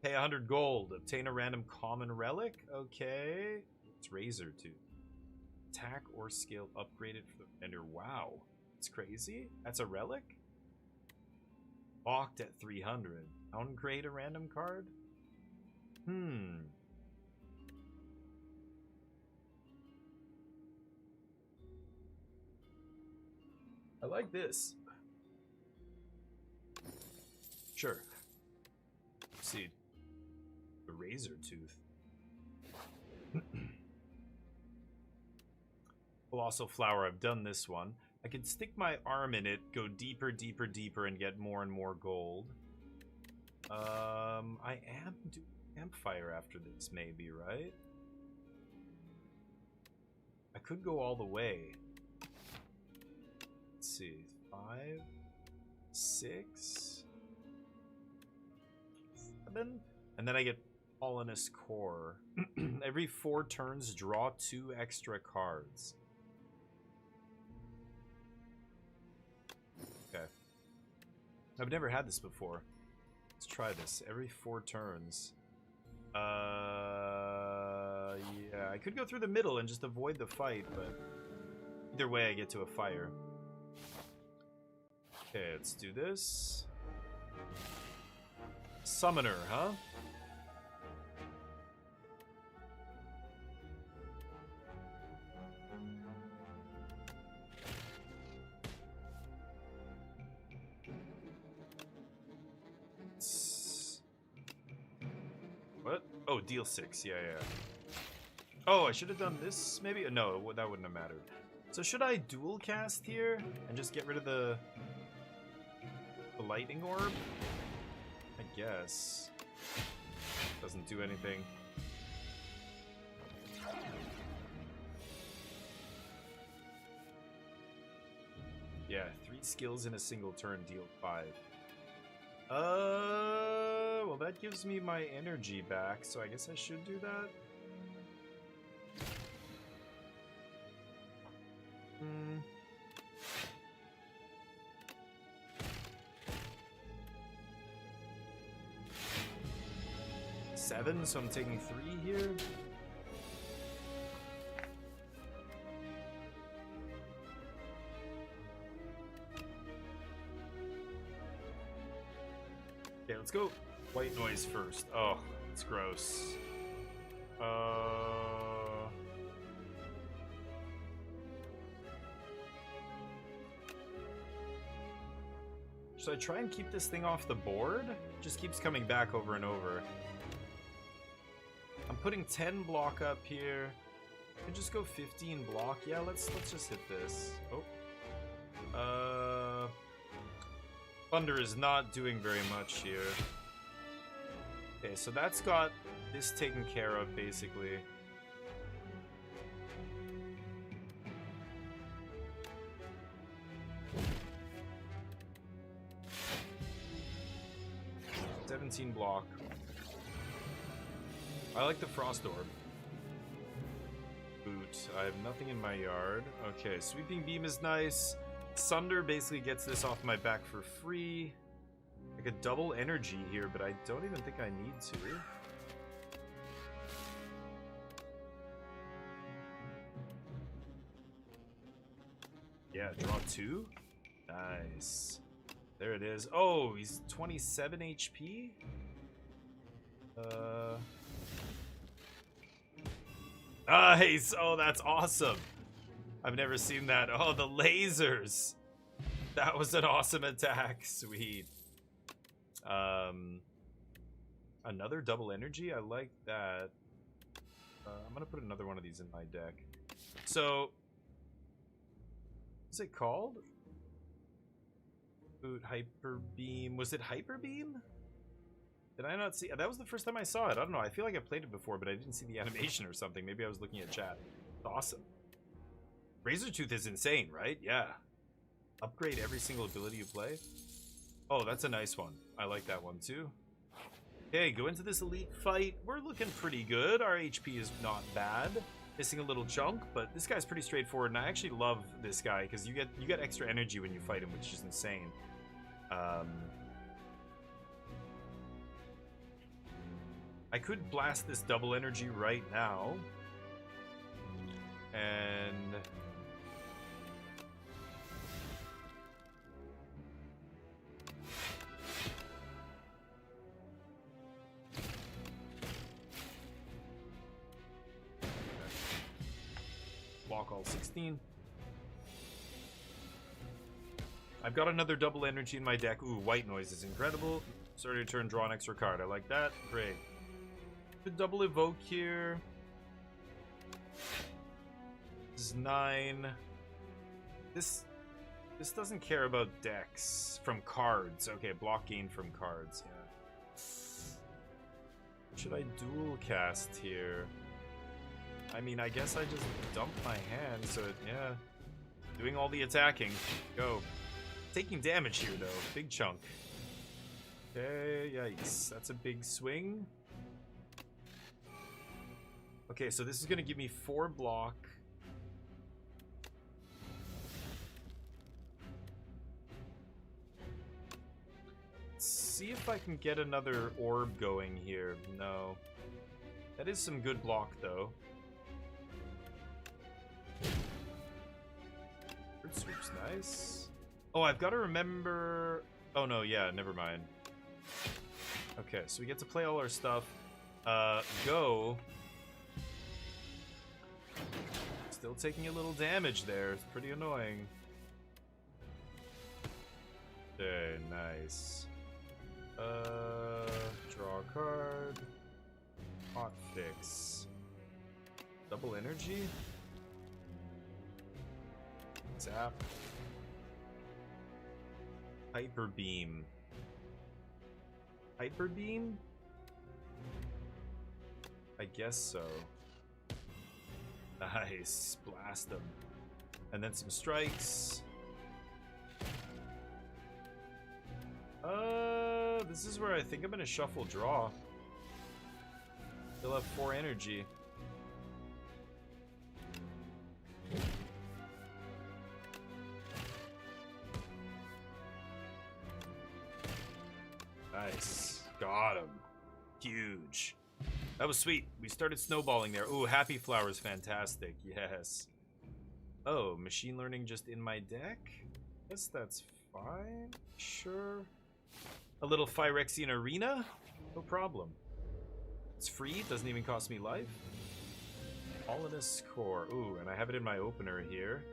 Pay 100 gold. Obtain a random common relic. Okay. It's Razor Tooth. Attack or skill upgraded for the vendor. Wow. That's crazy. That's a relic? Balked at 300. Downgrade a random card? I like this. Sure. Proceed. The Razor Tooth. Colossal Flower. I've done this one. I can stick my arm in it, go deeper, deeper, deeper, and get more and more gold. I am doing Campfire after this, maybe, right? I could go all the way. Let's see. 5, 6, 7, and then I get Polonus Core. Every 4 turns, draw 2 extra cards. Okay. I've never had this before. Let's try this. Every 4 turns. Yeah, I could go through the middle and just avoid the fight, but either way I get to a fire. Okay, let's do this. Summoner, huh? What? Oh, deal 6. Yeah. Oh, I should have done this, maybe? No, that wouldn't have mattered. So should I dual cast here and just get rid of the lightning orb? I guess. Doesn't do anything. Yeah, 3 skills in a single turn, deal 5. Well, that gives me my energy back, so I guess I should do that. 7, so I'm taking 3 here. Okay, let's go. White noise first. Oh, it's gross. Should I try and keep this thing off the board? It just keeps coming back over and over. I'm putting 10 block up here. I could just go 15 block. Yeah, let's just hit this. Oh. Thunder is not doing very much here. Okay, so that's got this taken care of, basically. Block. I like the Frost Orb. Boot. I have nothing in my yard. Okay, Sweeping Beam is nice. Sunder basically gets this off my back for free. I could double energy here, but I don't even think I need to. Yeah, draw 2. Nice. There it is. Oh, he's 27 HP? Nice! Oh, that's awesome. I've never seen that. Oh, the lasers. That was an awesome attack. Sweet. Another double energy? I like that. I'm gonna put another one of these in my deck. So, what's it called? Boot, Hyper Beam. Was it Hyper Beam? Did I not see? That was the first time I saw it. I don't know. I feel like I played it before, but I didn't see the animation or something. Maybe I was looking at chat. It's awesome. Razortooth is insane, right? Yeah. Upgrade every single ability you play. Oh, that's a nice one. I like that one too. Okay, go into this elite fight. We're looking pretty good. Our HP is not bad. Missing a little chunk, but this guy's pretty straightforward, and I actually love this guy because you get extra energy when you fight him, which is insane. I could blast this double energy right now, and block all 16. I've got another double energy in my deck. Ooh, white noise is incredible. Start your turn, draw an extra card. I like that. Great. Could double evoke here. This is 9. This doesn't care about decks from cards. Okay, block gain from cards. Yeah. Should I dual cast here? I mean, I guess I just dump my hand, so yeah. Doing all the attacking. Go. Taking damage here, though. Big chunk. Okay, yikes. That's a big swing. Okay, so this is going to give me 4 block. Let's see if I can get another orb going here. No. That is some good block, though. Bird Swoop's nice. Oh, I've got to remember... Oh, no, yeah, never mind. Okay, so we get to play all our stuff. Go. Still taking a little damage there. It's pretty annoying. Okay, nice. Draw a card. Hot fix. Double energy. Zap. Hyper beam. Hyper beam? I guess so. Nice. Blast them. And then some strikes. This is where I think I'm gonna shuffle draw. Still have 4 energy. Nice. Got him. Huge. That was sweet. We started snowballing there. Ooh, Happy Flower's fantastic. Yes. Oh, machine learning just in my deck? Guess that's fine. Sure. A little Phyrexian Arena? No problem. It's free. Doesn't even cost me life. Polinous Core. Ooh, and I have it in my opener here.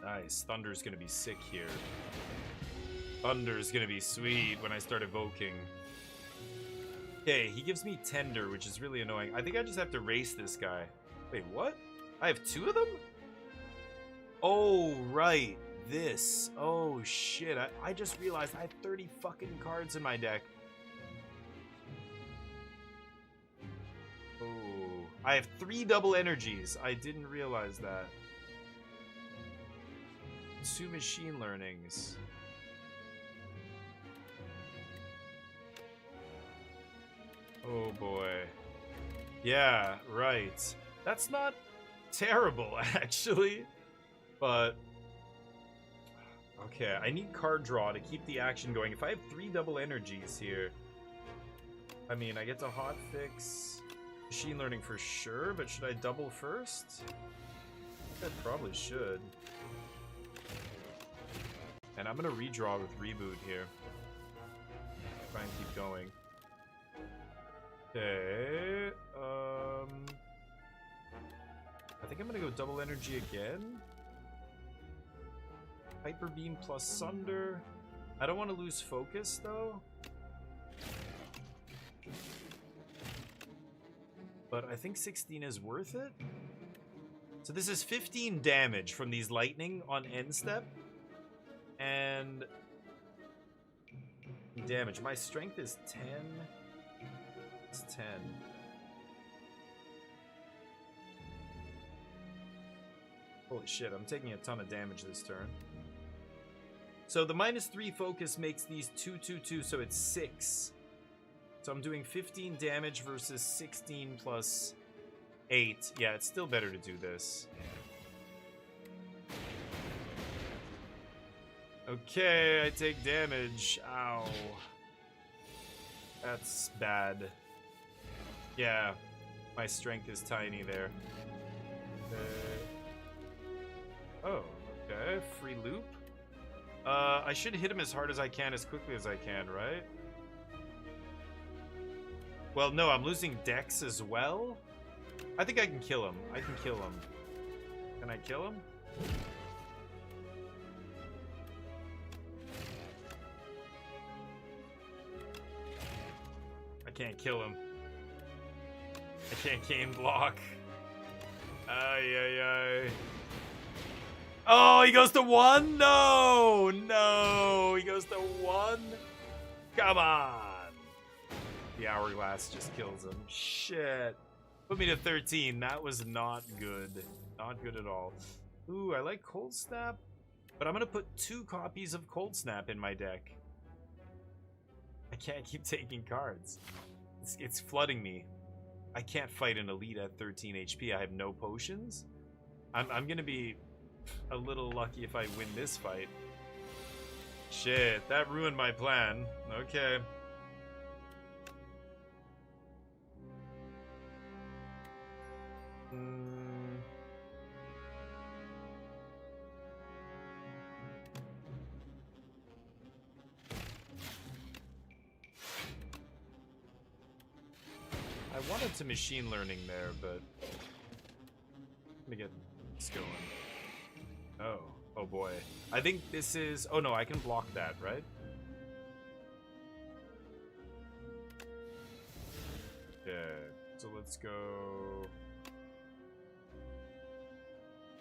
Nice. Thunder's gonna be sick here. Thunder's gonna be sweet when I start evoking. Okay, he gives me Tender, which is really annoying. I think I just have to race this guy. Wait, what? I have 2 of them? Oh, right. This. Oh, shit. I just realized I have 30 fucking cards in my deck. Oh. I have 3 double energies. I didn't realize that. 2 machine learnings. Oh boy. Yeah, right. That's not terrible, actually. But... okay, I need card draw to keep the action going. If I have 3 double energies here... I mean, I get to hotfix machine learning for sure, but should I double first? I probably should. And I'm gonna redraw with Reboot here. Try and keep going. Okay, I think I'm gonna go double energy again. Hyper Beam plus Sunder. I don't want to lose focus though. But I think 16 is worth it. So this is 15 damage from these lightning on end step. And damage. My strength is 10. It's 10. Holy shit, I'm taking a ton of damage this turn. So the -3 focus makes these 2/2/2, so it's 6. So I'm doing 15 damage versus 16 plus 8. Yeah, it's still better to do this. Okay, I take damage. Ow. That's bad. Yeah, my strength is tiny there. Oh, okay. Free loop. I should hit him as hard as I can, as quickly as I can, right? Well, no, I'm losing dex as well. I think I can kill him. I can kill him. Can I kill him? I can't kill him. I can't game block. Ay, ay, ay. Oh, he goes to 1? No! No! He goes to 1? Come on! The hourglass just kills him. Shit. Put me to 13. That was not good. Not good at all. Ooh, I like Cold Snap. But I'm going to put 2 copies of Cold Snap in my deck. I can't keep taking cards. It's flooding me. I can't fight an elite at 13 HP. I have no potions. I'm going to be a little lucky if I win this fight. Shit, that ruined my plan. Okay. I wanted to machine learning there, but let me get this going. Oh boy. I think this is... oh no, I can block that, right? Okay, so let's go...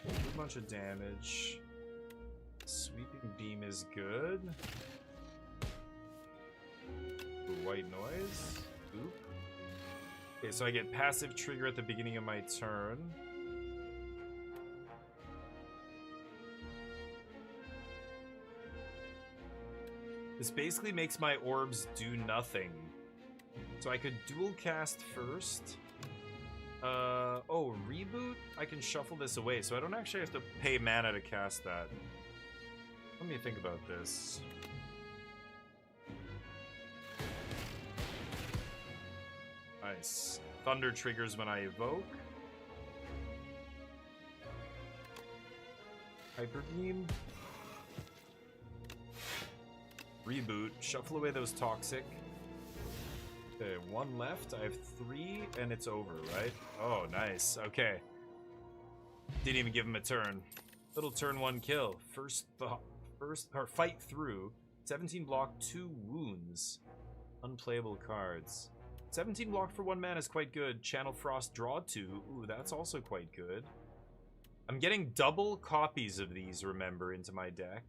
a bunch of damage. Sweeping Beam is good. Ooh, white noise. Oop. Okay, so I get passive trigger at the beginning of my turn. This basically makes my orbs do nothing. So I could dual cast first. Oh, reboot? I can shuffle this away, so I don't actually have to pay mana to cast that. Let me think about this. Nice. Thunder triggers when I evoke. Hyper Beam. Reboot. Shuffle away those toxic. Okay, one left. I have 3, and it's over, right? Oh, nice. Okay. Didn't even give him a turn. Little turn 1 kill. Fight through. 17 block, 2 wounds. Unplayable cards. 17 block for 1 mana is quite good. Channel Frost, draw 2. Ooh, that's also quite good. I'm getting double copies of these, remember, into my deck.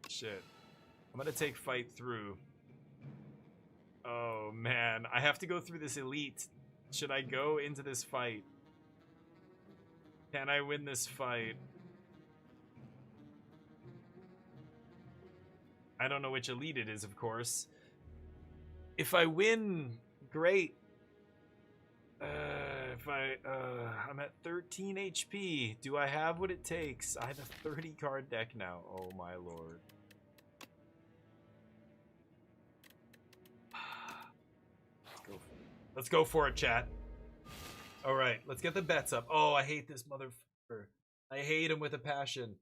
Shit. I'm gonna take fight through. Oh, man. I have to go through this elite. Should I go into this fight? Can I win this fight? I don't know which elite it is, of course. If I win, great. I'm at 13 HP. Do I have what it takes? I have a 30 card deck now. Oh my lord. Let's go for it, chat. All right, let's get the bets up. Oh, I hate this motherfucker. I hate him with a passion.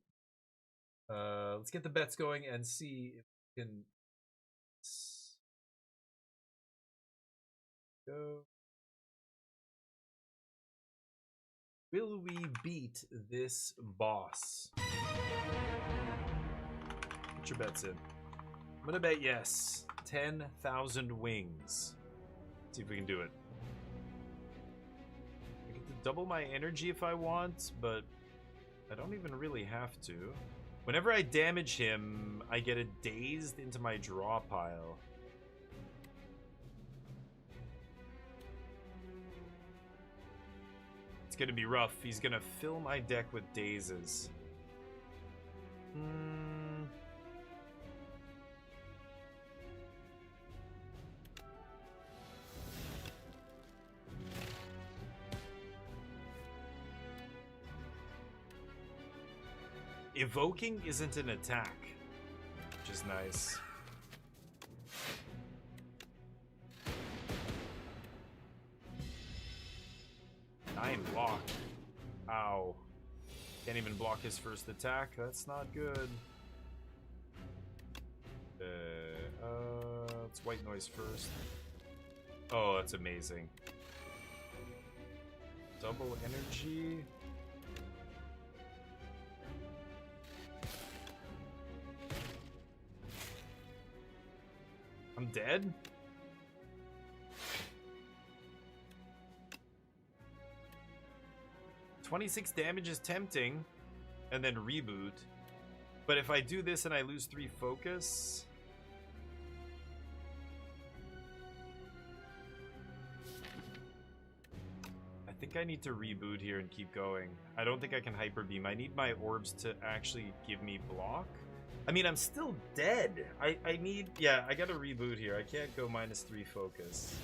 Let's get the bets going and see if we can go. Will we beat this boss? Put your bets in. I'm gonna bet yes. 10,000 wings. See if we can do it. I get to double my energy if I want, but I don't even really have to. Whenever I damage him, I get a dazed into my draw pile. It's gonna be rough. He's gonna fill my deck with dazes. Evoking isn't an attack, which is nice. Block. Ow. Can't even block his first attack. That's not good. It's white noise first. Oh, that's amazing. Double energy. I'm dead? 26 damage is tempting, and then reboot. But if I do this and I lose 3 focus... I think I need to reboot here and keep going. I don't think I can Hyper Beam. I need my orbs to actually give me block. I mean, I'm still dead. I need... Yeah, I gotta reboot here. I can't go -3 focus.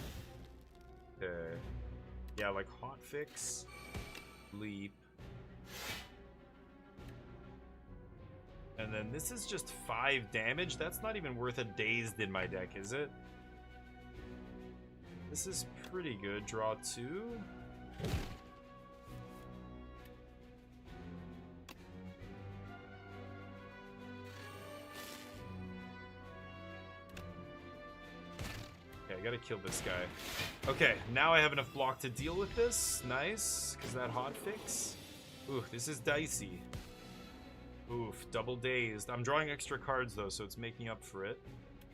Yeah, like hotfix. Leap. And then this is just 5 damage. That's not even worth a dazed in my deck, is it? This is pretty good. Draw 2. Okay, I gotta kill this guy. Okay, now I have enough block to deal with this. Nice, because that hotfix. Ooh, this is dicey. Oof, double dazed. I'm drawing extra cards though, so it's making up for it.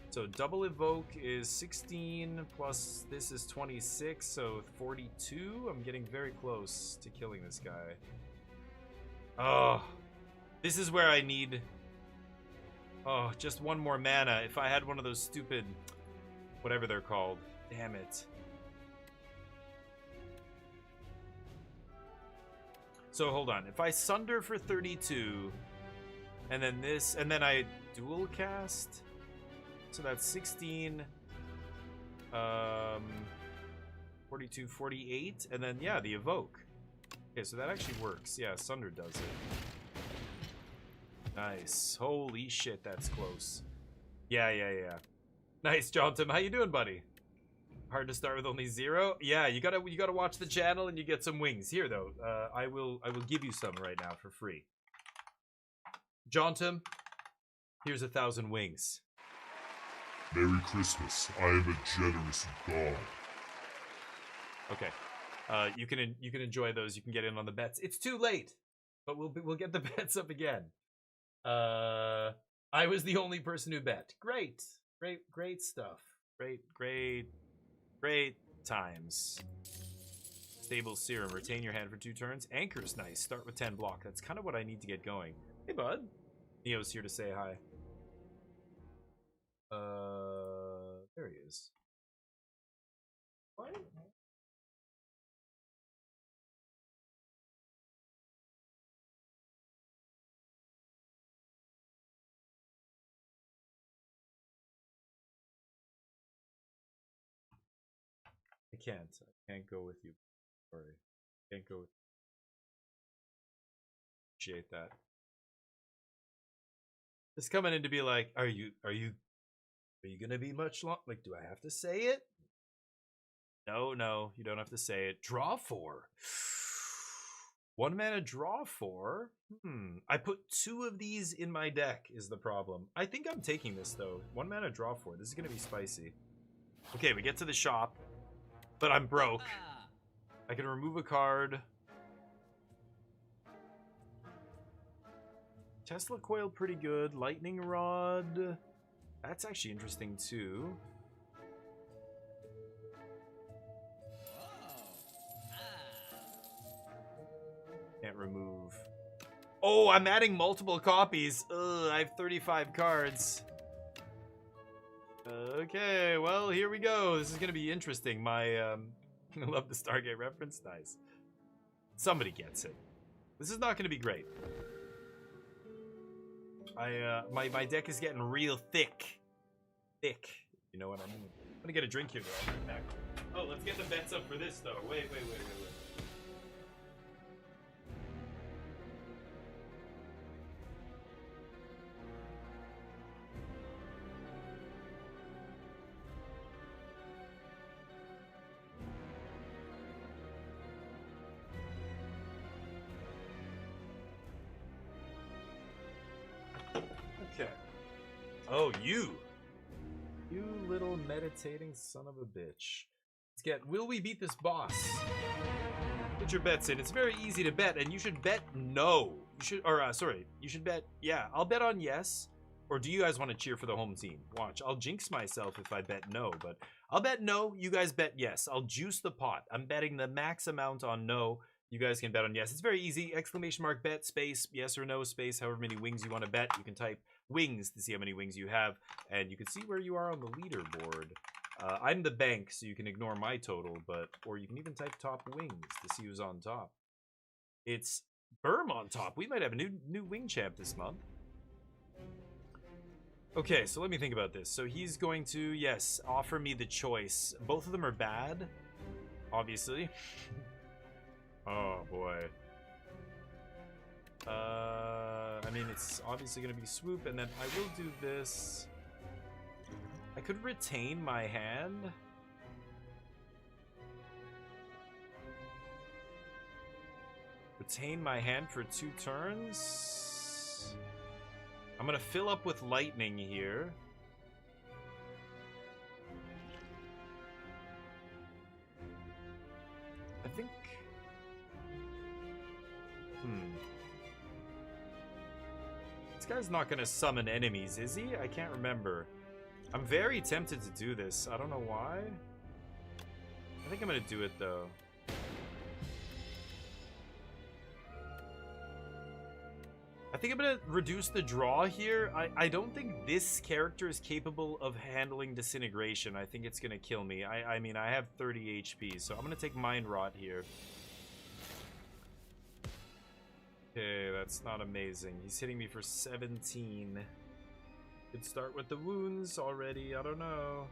So double evoke is 16 plus this is 26, so 42. I'm getting very close to killing this guy. Oh, this is where I need... Oh, just one more mana. If I had one of those stupid... whatever they're called. Damn it. So hold on. If I sunder for 32, And then this, and then I dual cast. So that's 16, 42, 48, and then, yeah, the evoke. Okay, so that actually works. Yeah, Sunder does it. Nice. Holy shit, that's close. Yeah. Nice, Jonathan. How you doing, buddy? Hard to start with only 0. Yeah, you gotta watch the channel and you get some wings. Here though, I will give you some right now for free. Jonathan, here's 1,000 wings. Merry Christmas. I am a generous God. Okay, you can enjoy those. You can get in on the bets. It's too late, but we'll get the bets up again. I was the only person who bet. Great stuff. Great times. Stable Serum. Retain your hand for 2 turns. Anchor's nice. Start with 10 block. That's kind of what I need to get going. Hey, bud. Neo's here to say hi. There he is. What? I can't go with you. Sorry. Can't go with you. Appreciate that. Just coming in to be like, are you gonna be much long? Like, do I have to say it? No, you don't have to say it. Draw 4. 1 mana draw 4. I put 2 of these in my deck is the problem. I think I'm taking this though. 1 mana draw 4. This is gonna be spicy. Okay, we get to the shop. But I'm broke. I can remove a card. Tesla Coil pretty good. Lightning Rod. That's actually interesting too. Can't remove. Oh, I'm adding multiple copies. Ugh, I have 35 cards. Okay, well, here we go. This is gonna be interesting. My, I love the Stargate reference. Nice. Somebody gets it. This is not gonna be great. My deck is getting real thick. Thick. You know what I mean? I'm gonna get a drink here, though. I'll be back. Oh, let's get the bets up for this, though. Wait. Okay. Oh, you little meditating son of a bitch. Let's get, will we beat this boss? Put your bets in. It's very easy to bet, and you should bet no. You should, or sorry, you should bet, yeah, I'll bet on yes. Or do you guys want to cheer for the home team? Watch, I'll jinx myself if I bet no, but I'll bet no, you guys bet yes. I'll juice the pot. I'm betting the max amount on no. You guys can bet on yes. It's very easy. Exclamation mark bet, space, yes or no, space, however many wings you want to bet. You can type wings to see how many wings you have, and you can see where you are on the leaderboard. I'm the bank, so you can ignore my total, or you can even type top wings to see who's on top. It's Berm on top. We might have a new wing champ this month. Okay, so let me think about this. So he's going to, yes, offer me the choice. Both of them are bad, obviously. Oh, boy. I mean, it's obviously going to be swoop, and then I will do this. I could retain my hand. Retain my hand for 2 turns. I'm going to fill up with lightning here. I think... This guy's not going to summon enemies, is he? I can't remember. I'm very tempted to do this. I don't know why. I think I'm going to do it, though. I think I'm going to reduce the draw here. I don't think this character is capable of handling disintegration. I think it's going to kill me. I mean, I have 30 HP, so I'm going to take Mind Rot here. Okay, that's not amazing. He's hitting me for 17. Could start with the wounds already, I don't know.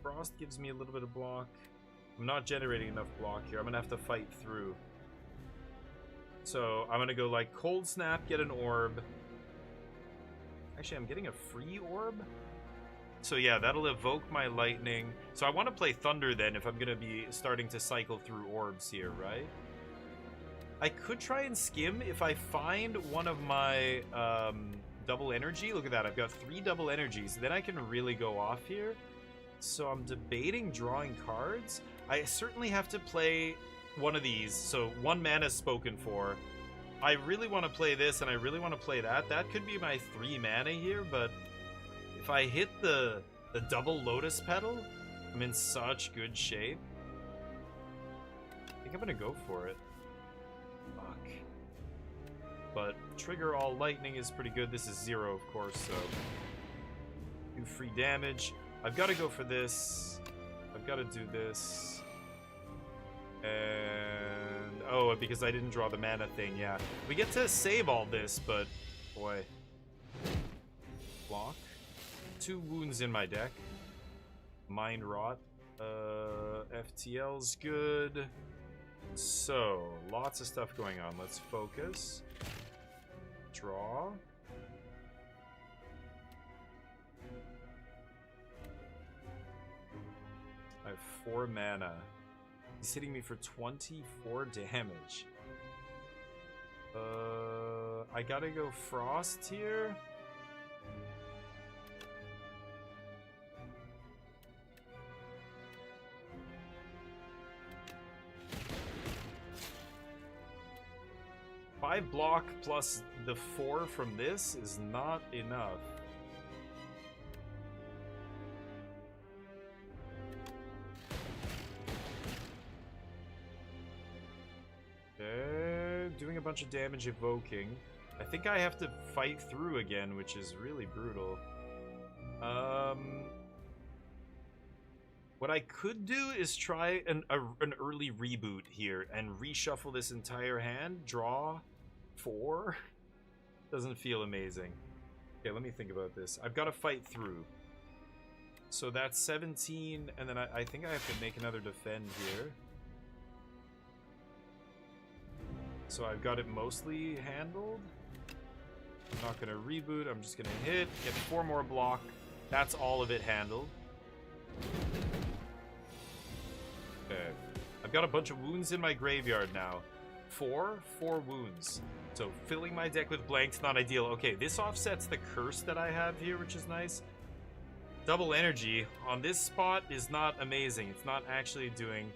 Frost gives me a little bit of block. I'm not generating enough block here. I'm gonna have to fight through. So I'm gonna go like Cold Snap, get an orb. Actually, I'm getting a free orb. So yeah, that'll evoke my lightning. So I want to play Thunder then if I'm gonna be starting to cycle through orbs here, right? I could try and skim if I find one of my double energy. Look at that, I've got 3 double energies. Then I can really go off here. So I'm debating drawing cards. I certainly have to play one of these. So 1 mana spoken for. I really want to play this and I really want to play that. That could be my 3 mana here, but if I hit the double Lotus Petal, I'm in such good shape. I think I'm gonna go for it. Fuck. But trigger all lightning is pretty good. This is 0, of course, so do free damage. I've got to go for this. I've got to do this. And oh, because I didn't draw the mana thing, yeah. We get to save all this, but boy. Block. 2 wounds in my deck. Mind Rot. FTL's good. So, lots of stuff going on. Let's focus. Draw. I have 4 mana. He's hitting me for 24 damage. I gotta go Frost here. Five block plus the 4 from this is not enough. Doing a bunch of damage evoking. I think I have to fight through again, which is really brutal. What I could do is try an early reboot here and reshuffle this entire hand. Draw 4. Doesn't feel amazing. Okay, let me think about this. I've got to fight through. So that's 17, and then I think I have to make another defend here. So I've got it mostly handled. I'm not gonna reboot, I'm just gonna hit, get 4 more block. That's all of it handled. Okay. I've got a bunch of wounds in my graveyard now. 4 wounds. So filling my deck with blanks, not ideal. Okay, this offsets the curse that I have here, which is nice. Double energy on this spot is not amazing. It's not actually doing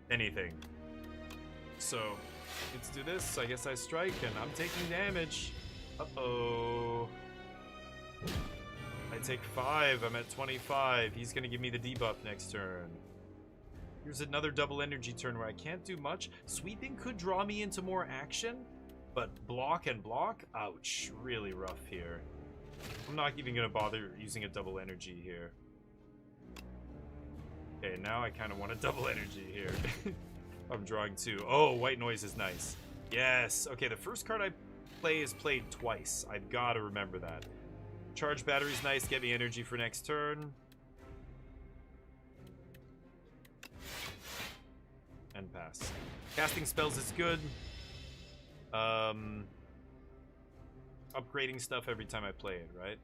anything. So let's do this. I guess I strike and I'm taking damage. Uh-oh. I take 5. I'm at 25. He's going to give me the debuff next turn. Here's another double energy turn where I can't do much. Sweeping could draw me into more action, but block and block? Ouch. Really rough here. I'm not even going to bother using a double energy here. Okay, now I kind of want a double energy here. I'm drawing 2. Oh, white noise is nice. Yes. Okay, the first card I play is played twice. I've got to remember that. Charge battery's nice. Get me energy for next turn. And pass. Casting spells is good. Upgrading stuff every time I play it, right?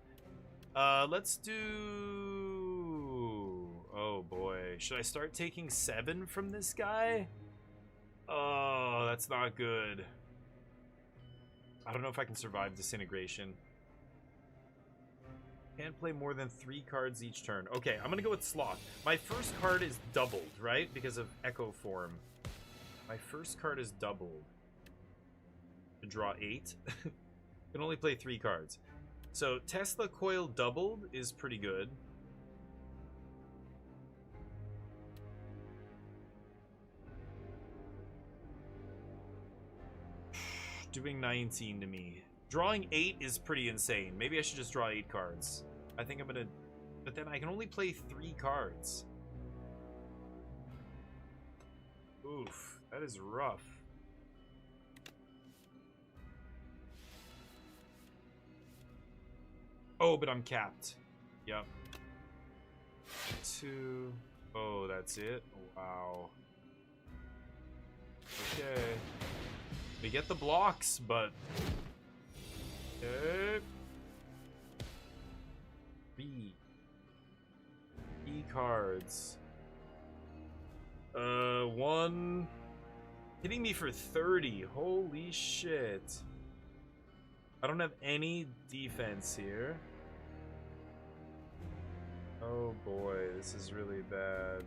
Let's do... Oh boy. Should I start taking 7 from this guy? Oh, that's not good. I don't know if I can survive Disintegration. Can't play more than 3 cards each turn. Okay, I'm gonna go with Sloth. My first card is doubled, right? Because of Echo Form. My first card is doubled. To draw 8. Can only play 3 cards. So Tesla Coil doubled is pretty good. Doing 19 to me. Drawing 8 is pretty insane. Maybe I should just draw 8 cards. I think I'm gonna... But then I can only play 3 cards. Oof, that is rough. Oh, but I'm capped. Yep. 2. Oh, that's it? Wow. Okay. We get the blocks, but... Okay. B. E cards. 1... Hitting me for 30. Holy shit. I don't have any defense here. Oh boy, this is really bad.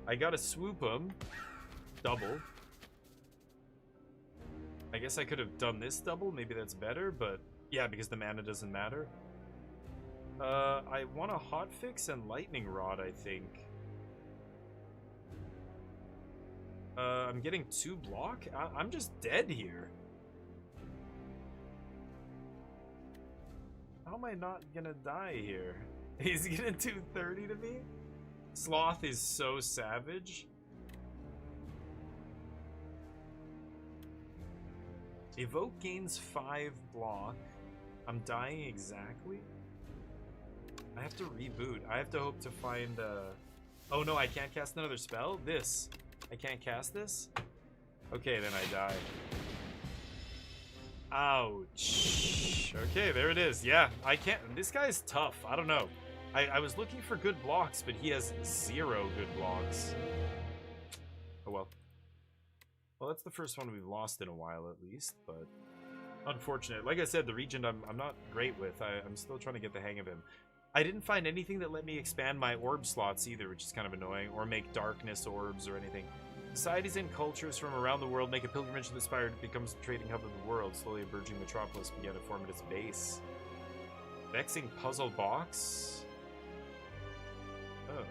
I gotta swoop him. Double. I guess I could have done this double. Maybe that's better, but yeah, because the mana doesn't matter. I want a hotfix and lightning rod, I think. I'm getting 2 block? I'm just dead here. How am I not gonna die here? He's gonna do 30 to me? Sloth is so savage. Evoke gains 5 block. I'm dying exactly? I have to reboot. I have to hope to find Oh no, I can't cast another spell? This. I can't cast this? Okay, then I die. Ouch. Okay, there it is. Yeah, I can't. This guy's tough. I don't know. I was looking for good blocks, but he has 0 good blocks. Oh well. Well, that's the first one we've lost in a while, at least, but unfortunate. Like I said, the Regent I'm not great with. I'm still trying to get the hang of him. I didn't find anything that let me expand my orb slots either, which is kind of annoying, or make darkness orbs or anything. Societies and cultures from around the world make a pilgrimage to the Spire to become the trading hub of the world. Slowly a burgeoning metropolis began to form at its base. Vexing puzzle box. Oh.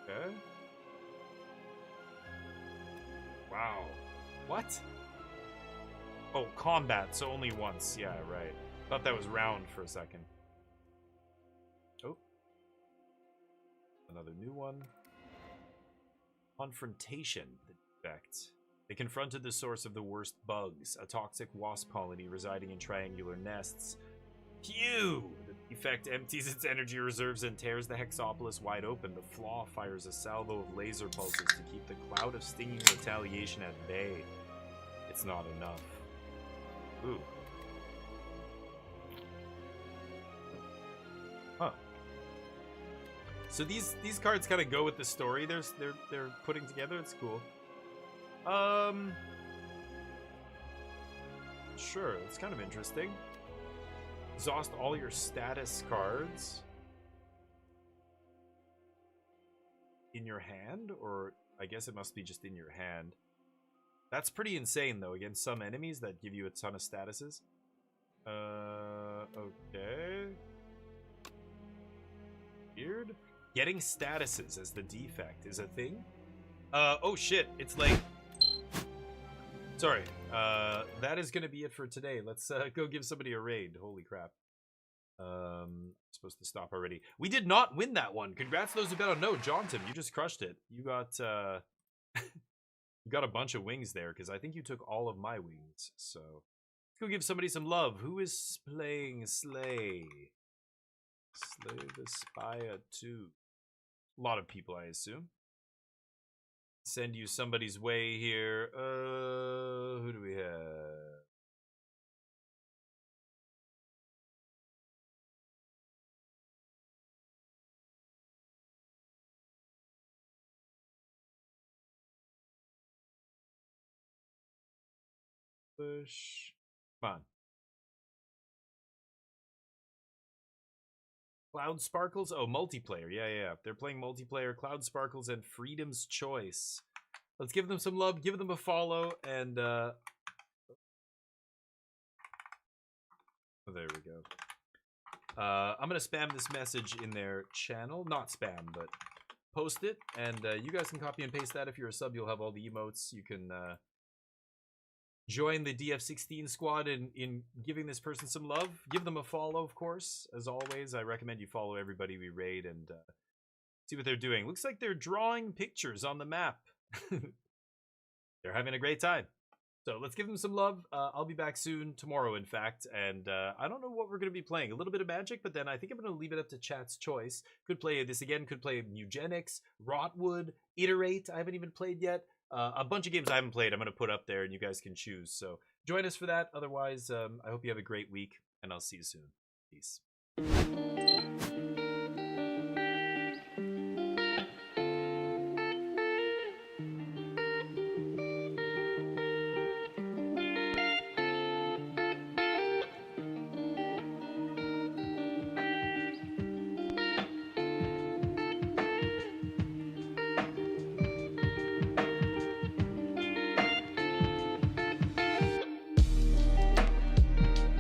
Okay. Wow. What? Oh, combat, so only once. Yeah, right. Thought that was round for a second. Oh. Another new one. Confrontation, the defect. They confronted the source of the worst bugs, a toxic wasp colony residing in triangular nests. Phew! The defect empties its energy reserves and tears the Hexopolis wide open. The flaw fires a salvo of laser pulses to keep the cloud of stinging retaliation at bay. It's not enough. Ooh. Huh. So these cards kind of go with the story they're putting together. It's cool. Sure, it's kind of interesting. Exhaust all your status cards in your hand, or I guess it must be just in your hand. That's pretty insane though, against some enemies that give you a ton of statuses. Okay. Weird. Getting statuses as the defect is a thing? Oh shit, it's late. Sorry, that is gonna be it for today. Let's go give somebody a raid. Holy crap. Supposed to stop already. We did not win that one. Congrats to those who bet on no. Johnson, you just crushed it. You got, you got a bunch of wings there, because I think you took all of my wings. So, let's go give somebody some love. Who is playing Slay? Slay the Spire 2. A lot of people, I assume. Send you somebody's way here. Who do we have? Push. Come on. Cloud Sparkles? Oh, multiplayer. Yeah. They're playing multiplayer. Cloud Sparkles and Freedom's Choice. Let's give them some love, give them a follow, and oh, there we go. I'm gonna spam this message in their channel. Not spam, but post it, and you guys can copy and paste that. If you're a sub, you'll have all the emotes. You can join the DF16 squad in giving this person some love. Give them a follow, of course. As always, I recommend you follow everybody we raid and see what they're doing. Looks like they're drawing pictures on the map. They're having a great time. So let's give them some love. I'll be back soon, tomorrow, in fact. And I don't know what we're going to be playing. A little bit of Magic, but then I think I'm going to leave it up to chat's choice. Could play this again, could play Eugenics, Rotwood, Iterate. I haven't even played yet. A bunch of games I haven't played I'm going to put up there, and you guys can choose. So join us for that. Otherwise, I hope you have a great week, and I'll see you soon. Peace.